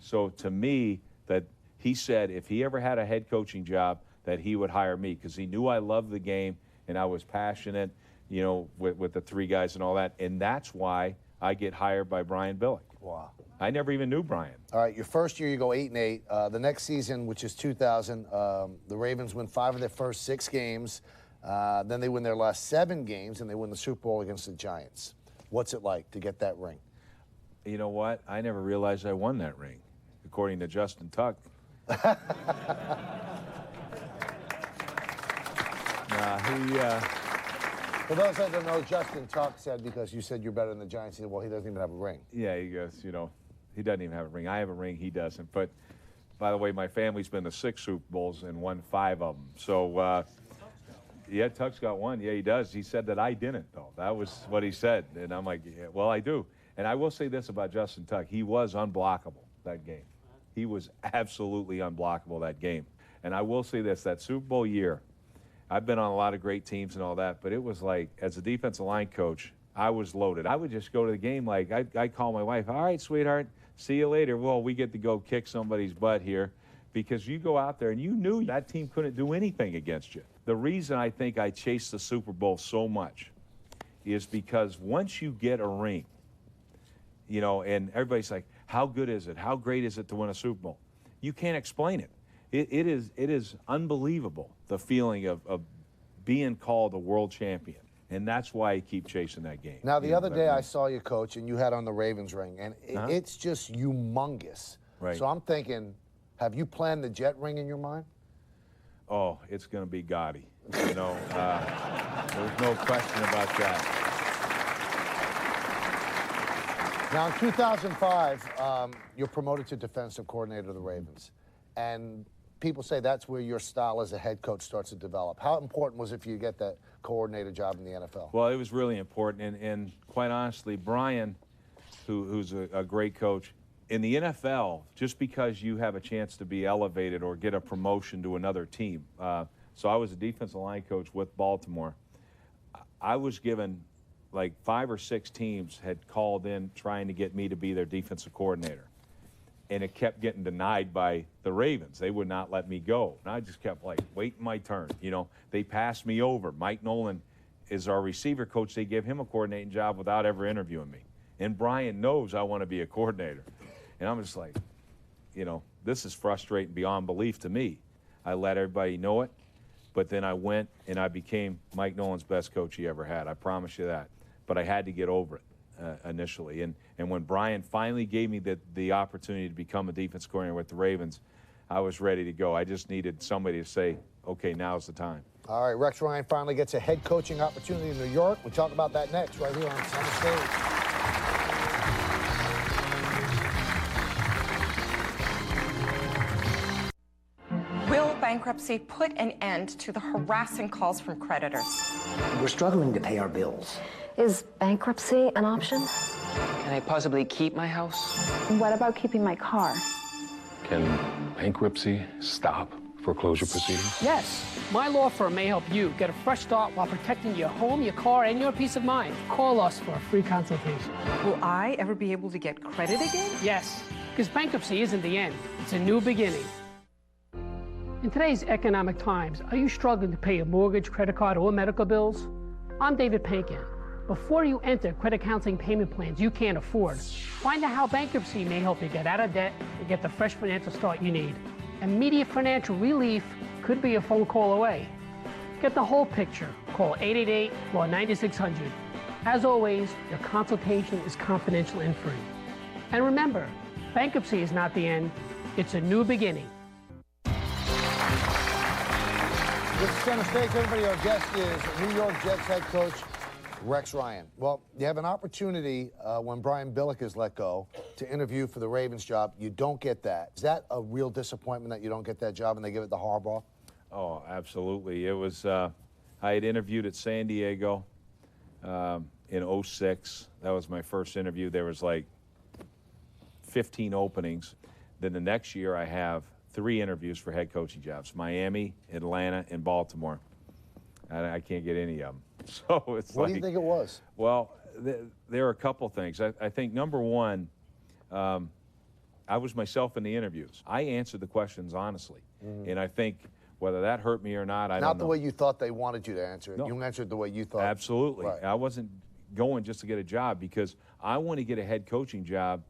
So to me, that he said if he ever had a head coaching job, that he would hire me because he knew I loved the game and I was passionate, you know, with the 3 guys and all that. And that's why I get hired by Brian Billick. Wow. I never even knew Brian. All right, your first year you go 8-8. The next season, which is 2000, the Ravens win 5 of their first 6 games. Then they win their last 7 games, and they win the Super Bowl against the Giants. What's it like to get that ring? You know what? I never realized I won that ring, according to Justin Tuck. For those that don't know, Justin Tuck said because you said you're better than the Giants, he said, well, he doesn't even have a ring. Yeah, he goes, you know, he doesn't even have a ring. I have a ring, he doesn't. But, by the way, my family's been to 6 Super Bowls and won 5 of them. So, yeah, Tuck's got 1. Yeah, he does. He said that I didn't, though. That was what he said. And I'm like, yeah, well, I do. And I will say this about Justin Tuck. He was unblockable that game. He was absolutely unblockable that game. And I will say this, that Super Bowl year, I've been on a lot of great teams and all that, but it was like, as a defensive line coach, I was loaded. I would just go to the game like, I'd call my wife, all right, sweetheart, see you later. Well, we get to go kick somebody's butt here because you go out there and you knew that team couldn't do anything against you. The reason I think I chased the Super Bowl so much is because once you get a ring, you know, and everybody's like, how good is it? How great is it to win a Super Bowl? You can't explain it. It is unbelievable, the feeling of being called a world champion. And that's why I keep chasing that game. Now, the other day I saw you, Coach, and you had on the Ravens ring, and it's just humongous. Right. So I'm thinking, have you planned the Jet ring in your mind? Oh, it's going to be gaudy. You know, there's no question about that. Now, in 2005, you're promoted to defensive coordinator of the Ravens. And people say that's where your style as a head coach starts to develop. How important was it for you to get that coordinator job in the NFL? Well, it was really important. And quite honestly, Brian, who's a great coach, in the NFL, just because you have a chance to be elevated or get a promotion to another team. So I was a defensive line coach with Baltimore. I was given like 5 or 6 teams had called in trying to get me to be their defensive coordinator. And it kept getting denied by the Ravens. They would not let me go. And I just kept like waiting my turn. You know, they passed me over. Mike Nolan is our receiver coach. They give him a coordinating job without ever interviewing me. And Brian knows I want to be a coordinator. And I'm just like, you know, this is frustrating beyond belief to me. I let everybody know it. But then I went and I became Mike Nolan's best coach he ever had. I promise you that. But I had to get over it. Initially. And when Brian finally gave me the opportunity to become a defense coordinator with the Ravens, I was ready to go. I just needed somebody to say, okay, now's the time. All right, Rex Ryan finally gets a head coaching opportunity in New York. We'll talk about that next, right here on Center Stage. Will bankruptcy put an end to the harassing calls from creditors? We're struggling to pay our bills. Is bankruptcy an option? Can I possibly keep my house? What about keeping my car? Can bankruptcy stop foreclosure proceedings? Yes. My law firm may help you get a fresh start while protecting your home, your car, and your peace of mind. Call us for a free consultation. Will I ever be able to get credit again? Yes, because bankruptcy isn't the end. It's a new beginning. In today's economic times, are you struggling to pay your mortgage, credit card, or medical bills? I'm David Pankin. Before you enter credit counseling payment plans you can't afford, find out how bankruptcy may help you get out of debt and get the fresh financial start you need. Immediate financial relief could be a phone call away. Get the whole picture. Call 888-9600. As always, your consultation is confidential and free. And remember, bankruptcy is not the end, it's a new beginning. This is Center Stage, everybody. Our guest is New York Jets head coach Rex Ryan. Well, you have an opportunity when Brian Billick is let go to interview for the Ravens job. You don't get that. Is that a real disappointment that you don't get that job and they give it to Harbaugh? Oh, absolutely. It was, I had interviewed at San Diego in '06. That was my first interview. There was like 15 openings. Then the next year I have 3 interviews for head coaching jobs: Miami, Atlanta, and Baltimore. And I can't get any of them. So it's What do you think it was? Well, there are a couple things. I think number one, I was myself in the interviews. I answered the questions honestly. And I think whether that hurt me or not, I don't know. Not the way you thought they wanted you to answer it. No. You answered the way you thought. Absolutely. Right. I wasn't going just to get a job because I want to get a head coaching job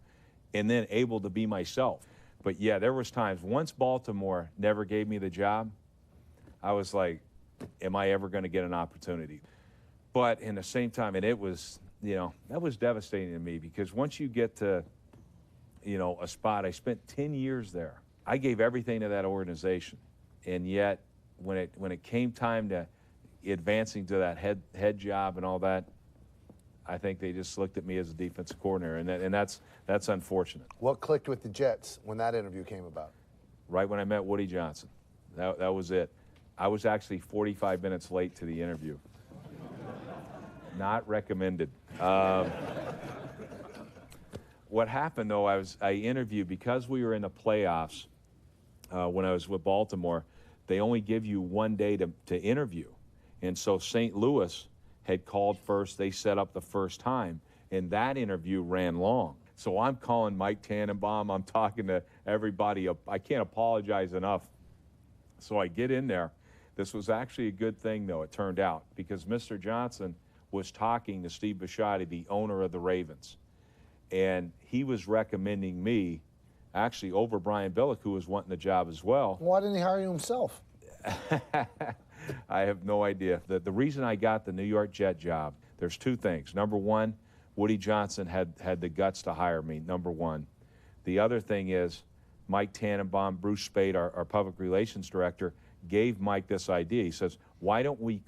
and then able to be myself. But yeah, there was times, once Baltimore never gave me the job, I was like, am I ever going to get an opportunity? But in the same time, and it was, you know, that was devastating to me because once you get to, you know, a spot, I spent 10 years there. I gave everything to that organization. And yet, when it came time to advancing to that head job and all that, I think they just looked at me as a defensive coordinator, and that's unfortunate. What clicked with the Jets when that interview came about? Right when I met Woody Johnson. That was it. I was actually 45 minutes late to the interview. Not recommended. What happened, though, I interviewed, because we were in the playoffs when I was with Baltimore, they only give you 1 day to interview. And so St. Louis had called first. They set up the first time, and that interview ran long. So I'm calling Mike Tannenbaum. I'm talking to everybody. I can't apologize enough. So I get in there. This was actually a good thing, though, it turned out, because Mr. Johnson was talking to Steve Bisciotti, the owner of the Ravens, and he was recommending me actually over Brian Billick, who was wanting the job as well. Why didn't he hire you himself? I have no idea. The reason I got the New York Jet job, there's 2 things. Number one, Woody Johnson had the guts to hire me, number one. The other thing is Mike Tannenbaum, Bruce Spade, our public relations director, gave Mike this idea. He says, why don't we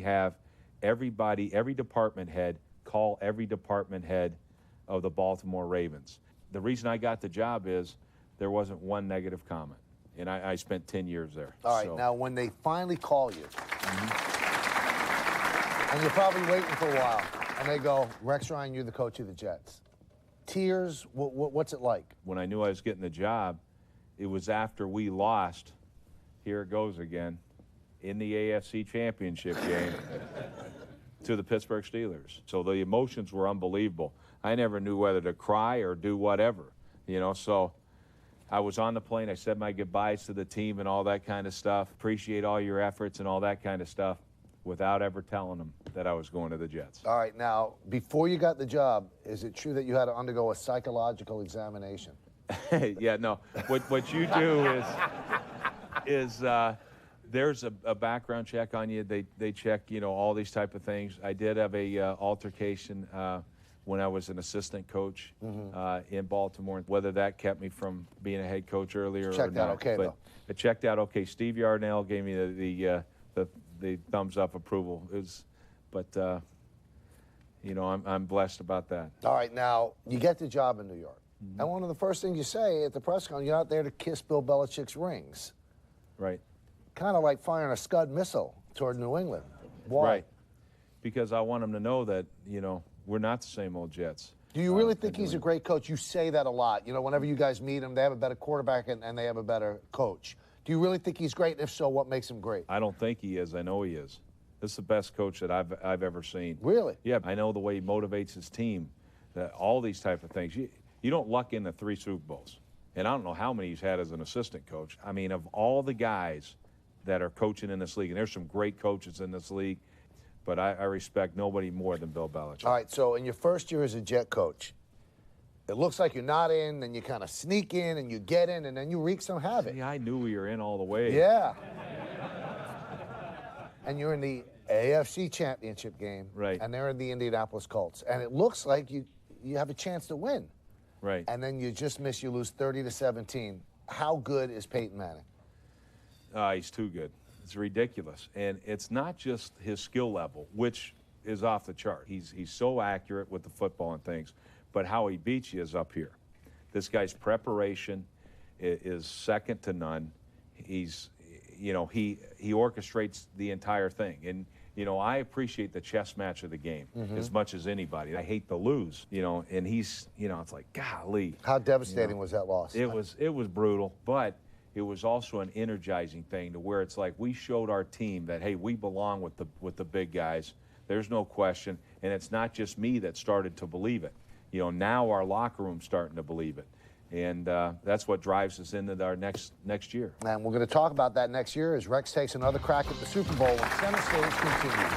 have everybody, every department head, call every department head of the Baltimore Ravens. The reason I got the job is there wasn't one negative comment. And I spent 10 years there. All right, now when they finally call you, and you're probably waiting for a while, and they go, Rex Ryan, you're the coach of the Jets. Tears, what's it like? When I knew I was getting the job, it was after we lost, here it goes again, in the AFC Championship game to the Pittsburgh Steelers. So the emotions were unbelievable. I never knew whether to cry or do whatever, you know, so I was on the plane. I said my goodbyes to the team and all that kind of stuff. Appreciate all your efforts and all that kind of stuff without ever telling them that I was going to the Jets. All right, now, before you got the job, is it true that you had to undergo a psychological examination? Yeah, no. What you do is there's a background check on you. They check, you know, all these type of things. I did have a altercation when I was an assistant coach in Baltimore. Whether that kept me from being a head coach earlier or not. Checked out okay, but though. It checked out okay. Steve Yarnell gave me the thumbs up approval. You know, I'm blessed about that. All right, now, you get the job in New York. And one of the first things you say at the press conference, you're out there to kiss Bill Belichick's rings. Right. Kind of like firing a Scud missile toward New England. Why? Right. Because I want him to know that, you know, we're not the same old Jets. Do you really think he's a great coach? You say that a lot. You know, whenever you guys meet him, they have a better quarterback and they have a better coach. Do you really think he's great? And if so, what makes him great? I don't think he is. I know he is. This is the best coach that I've ever seen. Really? Yeah, I know the way he motivates his team, all these type of things. You don't luck into 3 Super Bowls. And I don't know how many he's had as an assistant coach. I mean, of all the guys that are coaching in this league, and there's some great coaches in this league, but I respect nobody more than Bill Belichick. All right, so in your first year as a Jet coach, it looks like you're not in, then you kind of sneak in, and you get in, and then you wreak some havoc. Yeah, I knew we were in all the way. Yeah. And you're in the AFC Championship game. Right. And they're in the Indianapolis Colts. And it looks like you have a chance to win. Right. And then you just miss, you lose 30-17. How good is Peyton Manning? He's too good. It's ridiculous. And it's not just his skill level, which is off the chart. He's so accurate with the football and things, but how he beats you is up here. This guy's preparation is second to none. He's, you know, he orchestrates the entire thing. And, you know, I appreciate the chess match of the game as much as anybody. I hate to lose, you know, and he's, you know, it's like, golly. How devastating was that loss? It was brutal, but it was also an energizing thing to where it's like we showed our team that, hey, we belong with the big guys. There's no question. And it's not just me that started to believe it. You know, now our locker room's starting to believe it. And that's what drives us into our next year. And we're going to talk about that next year as Rex takes another crack at the Super Bowl when Center Stage continues.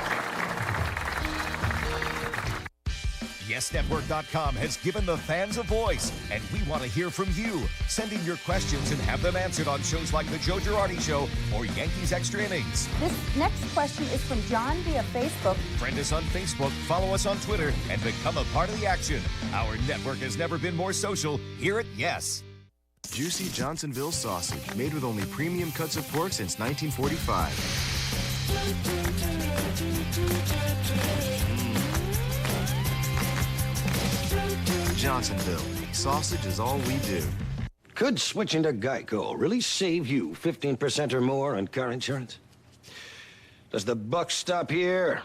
YesNetwork.com has given the fans a voice, and we want to hear from you. Send in your questions and have them answered on shows like The Joe Girardi Show or Yankees Extra Innings. This next question is from John via Facebook. Friend us on Facebook, follow us on Twitter, and become a part of the action. Our network has never been more social. Here at Yes. Juicy Johnsonville sausage, made with only premium cuts of pork since 1945. Johnsonville, sausage is all we do. Could switching to Geico really save you 15% or more on car insurance? Does the buck stop here?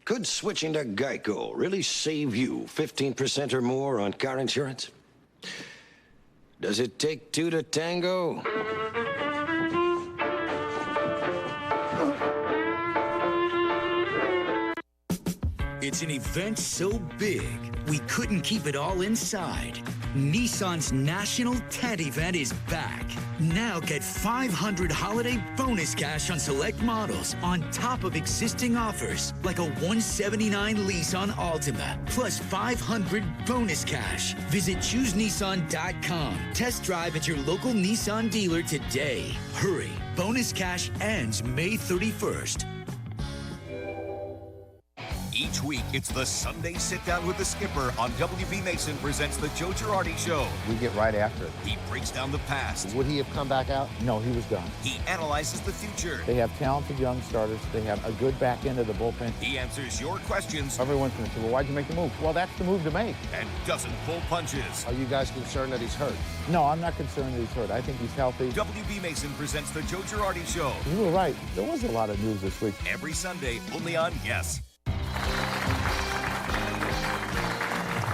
Could switching to Geico really save you 15% or more on car insurance? Does it take 2 to tango? It's an event so big, we couldn't keep it all inside. Nissan's National Tent Event is back. Now get $500 holiday bonus cash on select models on top of existing offers, like a $179 lease on Altima, plus $500 bonus cash. Visit ChooseNissan.com. Test drive at your local Nissan dealer today. Hurry, bonus cash ends May 31st. Each week, it's the Sunday Sit Down with the Skipper on WB Mason presents The Joe Girardi Show. We get right after it. He breaks down the past. Would he have come back out? No, he was done. He analyzes the future. They have talented young starters. They have a good back end of the bullpen. He answers your questions. Everyone's going to say, well, why'd you make the move? Well, that's the move to make. And doesn't pull punches. Are you guys concerned that he's hurt? No, I'm not concerned that he's hurt. I think he's healthy. WB Mason presents The Joe Girardi Show. You were right. There was a lot of news this week. Every Sunday, only on Yes.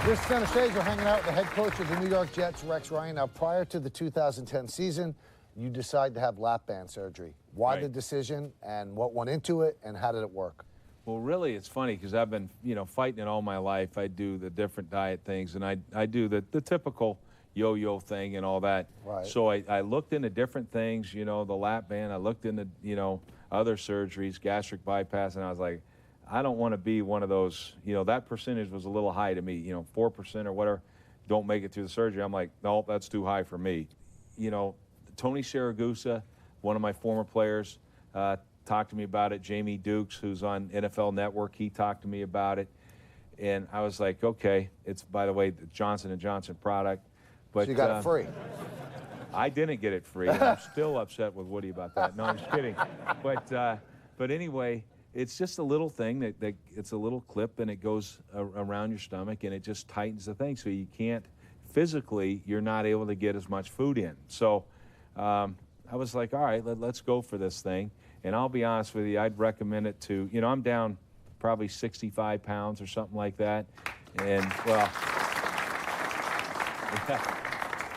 This center stage, we're hanging out with the head coach of the New York Jets, Rex Ryan. Now, prior to the 2010 season, you decided to have lap band surgery. Why the decision, and what went into it, and how did it work? Well, really, it's funny because I've been, you know, fighting it all my life. I do the different diet things, and I do the typical yo-yo thing and all that. Right. So I looked into different things, you know, the lap band. I looked into, you know, other surgeries, gastric bypass, and I was like, I don't want to be one of those, you know, that percentage was a little high to me, you know, 4% or whatever, don't make it through the surgery. I'm like, no, that's too high for me. You know, Tony Saragusa One of my former players talked to me about it. Jamie Dukes, who's on NFL Network, he talked to me about it. And I was like, okay, it's, by the way, the Johnson & Johnson product. But so you got it free. I didn't get it free. And I'm still upset with Woody about that. No, I'm just kidding. But anyway, it's just a little thing that it's a little clip, and it goes around your stomach, and it just tightens the thing. So you can't, physically, you're not able to get as much food in. So I was like, all right, let's go for this thing. And I'll be honest with you, I'd recommend it to, you know, I'm down probably 65 pounds or something like that. And, well,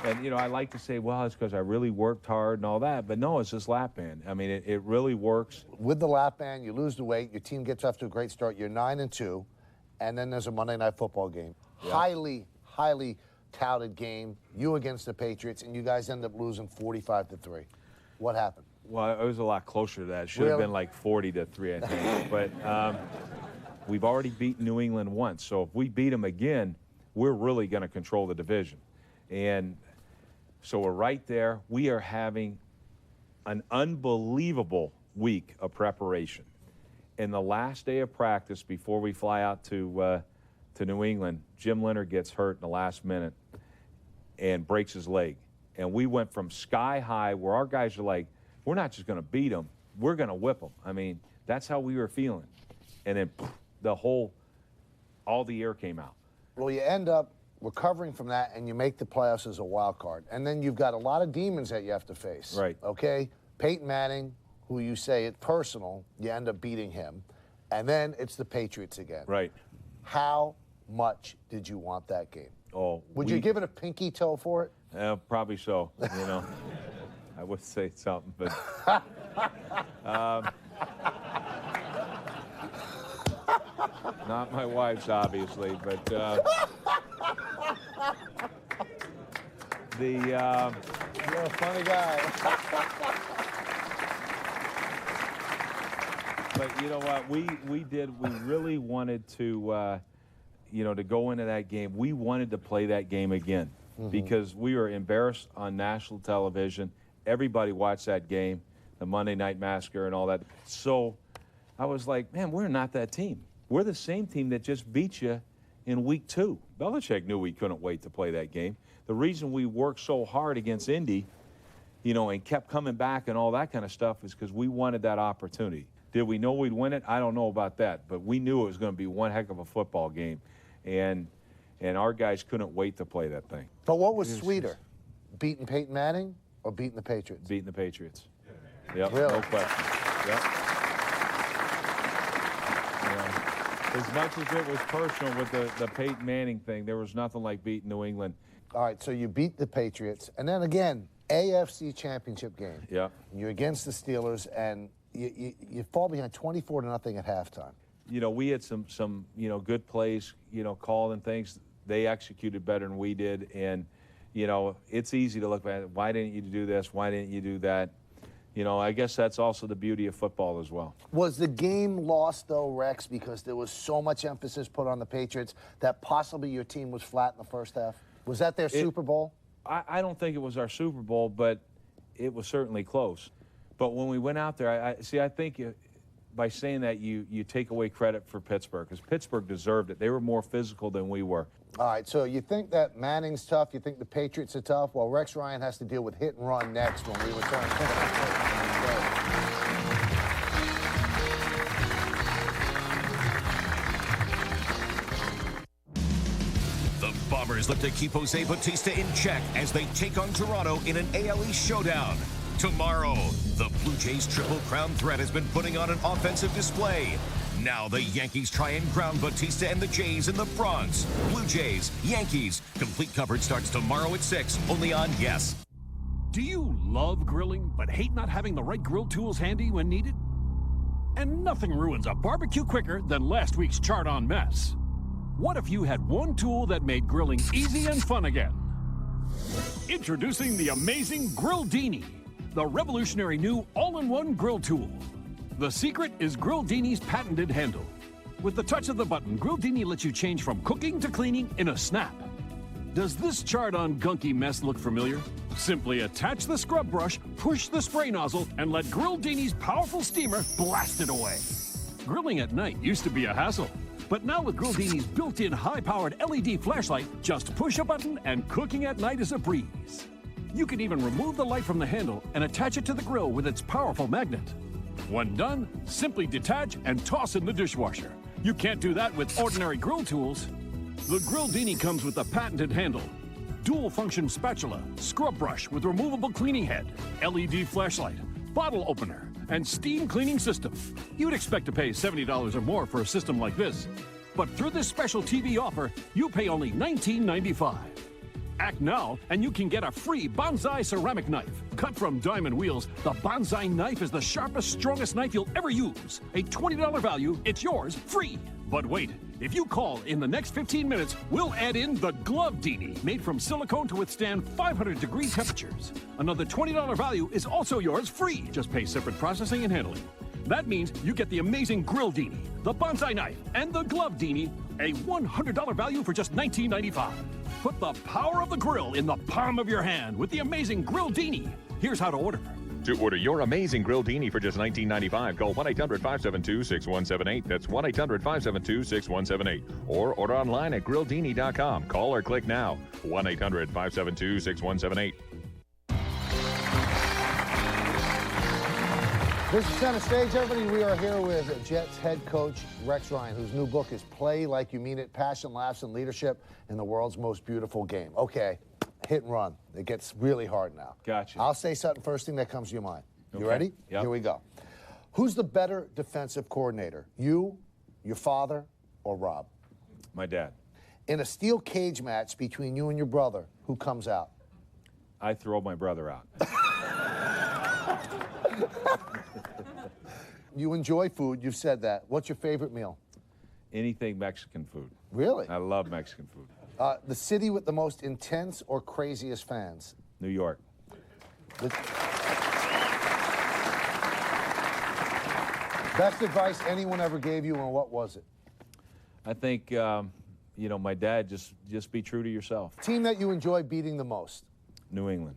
and, you know, I like to say, well, it's because I really worked hard and all that. But no, it's just lap band. I mean, it really works. With the lap band, you lose the weight, your team gets off to a great start. You're 9-2, and then there's a Monday Night Football game. Yeah. Highly touted game, you against the Patriots, and you guys end up losing 45-3. What happened? Well, it was a lot closer to that. It should have been like 40-3, I think. But we've already beaten New England once, so if we beat them again, we're really going to control the division. And so we're right there. We are having an unbelievable week of preparation. And the last day of practice before we fly out to New England, Jim Leonard gets hurt in the last minute and breaks his leg. And we went from sky high, where our guys are like, we're not just going to beat them, we're going to whip them. I mean, that's how we were feeling. And then all the air came out. Well, you end up recovering from that, and you make the playoffs as a wild card. And then you've got a lot of demons that you have to face. Right. Okay? Peyton Manning, who you say it's personal, you end up beating him. And then it's the Patriots again. Right. How much did you want that game? Oh, Would you give it a pinky toe for it? Probably so, you know. I would say something, but not my wife's, obviously, but you're a funny guy. But you know what, we really wanted to, you know, to go into that game. We wanted to play that game again because we were embarrassed on national television. Everybody watched that game, the Monday Night Massacre and all that. So I was like, man, we're not that team. We're the same team that just beat you in week 2. Belichick knew we couldn't wait to play that game. The reason we worked so hard against Indy, you know, and kept coming back and all that kind of stuff is because we wanted that opportunity. Did we know we'd win it? I don't know about that, but we knew it was going to be one heck of a football game, and our guys couldn't wait to play that thing. But what was sweeter, beating Peyton Manning or beating the Patriots? Beating the Patriots. Yep, really? No question. Yep. As much as it was personal with the Peyton Manning thing, there was nothing like beating New England. All right, so you beat the Patriots, and then again, AFC Championship game. Yeah. You're against the Steelers, and you fall behind 24-0 at halftime. You know, we had some you know, good plays, you know, called and things. They executed better than we did, and you know, it's easy to look at, why didn't you do this? Why didn't you do that? You know, I guess that's also the beauty of football as well. Was the game lost, though, Rex, because there was so much emphasis put on the Patriots that possibly your team was flat in the first half? Was that their Super Bowl? I don't think it was our Super Bowl, but it was certainly close. But when we went out there, I think by saying that, you take away credit for Pittsburgh, because Pittsburgh deserved it. They were more physical than we were. All right, so you think that Manning's tough, you think the Patriots are tough? Well, Rex Ryan has to deal with hit and run next when we return. The Bombers look to keep Jose Bautista in check as they take on Toronto in an ALE showdown. Tomorrow, the Blue Jays' Triple Crown threat has been putting on an offensive display. Now the Yankees try and ground Bautista and the Jays in the Bronx. Blue Jays, Yankees. Complete coverage starts tomorrow at 6, only on Yes. Do you love grilling but hate not having the right grill tools handy when needed? And nothing ruins a barbecue quicker than last week's Chart on Mess. What if you had one tool that made grilling easy and fun again? Introducing the amazing Grildini, the revolutionary new all-in-one grill tool. The secret is Grildini's patented handle. With the touch of the button, Grildini lets you change from cooking to cleaning in a snap. Does this chart on gunky mess look familiar? Simply attach the scrub brush, push the spray nozzle, and let Grildini's powerful steamer blast it away. Grilling at night used to be a hassle, but now with Grildini's built-in high-powered LED flashlight, just push a button and cooking at night is a breeze. You can even remove the light from the handle and attach it to the grill with its powerful magnet. When done, simply detach and toss in the dishwasher. You can't do that with ordinary grill tools. The Grildini comes with a patented handle, dual-function spatula, scrub brush with removable cleaning head, LED flashlight, bottle opener, and steam cleaning system. You'd expect to pay $70 or more for a system like this. But through this special TV offer, you pay only $19.95. Act now, and you can get a free bonsai ceramic knife. Cut from diamond wheels, the bonsai knife is the sharpest, strongest knife you'll ever use. A $20 value, it's yours, free. But wait, if you call in the next 15 minutes, we'll add in the Glove-Dini, made from silicone to withstand 500-degree temperatures. Another $20 value is also yours, free. Just pay separate processing and handling. That means you get the amazing Grill-Dini, the bonsai knife, and the Glove-Dini, a $100 value for just $19.95. Put the power of the grill in the palm of your hand with the amazing Grill-Dini. Here's how to order. To order your amazing Grill-Dini for just $19.95, call 1-800-572-6178. That's 1-800-572-6178. Or order online at GrillDini.com. Call or click now. 1-800-572-6178. This is Center Stage, everybody. We are here with Jets head coach Rex Ryan, whose new book is Play Like You Mean It, Passion, Laughs, and Leadership in the World's Most Beautiful Game. Okay, hit and run. It gets really hard now. Gotcha. I'll say something first thing that comes to your mind. You Okay. ready? Yep. Here we go. Who's the better defensive coordinator, you, your father, or Rob? My dad. In a steel cage match between you and your brother, who comes out? I throw my brother out. You enjoy food, you've said that. What's your favorite meal? Anything Mexican food. Really? I love Mexican food. The city with the most intense or craziest fans? New York. Best advice anyone ever gave you, and what was it? I think, you know, my dad, just be true to yourself. Team that you enjoy beating the most? New England.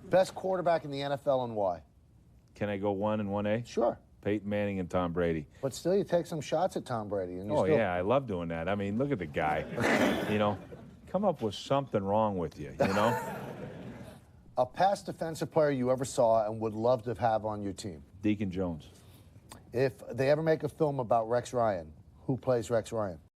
Best quarterback in the NFL and why? Can I go 1 and 1A? Sure. Peyton Manning and Tom Brady. But still, you take some shots at Tom Brady. And you Oh, still... yeah, I love doing that. I mean, look at the guy. You know, come up with something wrong with you, you know? A past defensive player you ever saw and would love to have on your team? Deacon Jones. If they ever make a film about Rex Ryan, who plays Rex Ryan?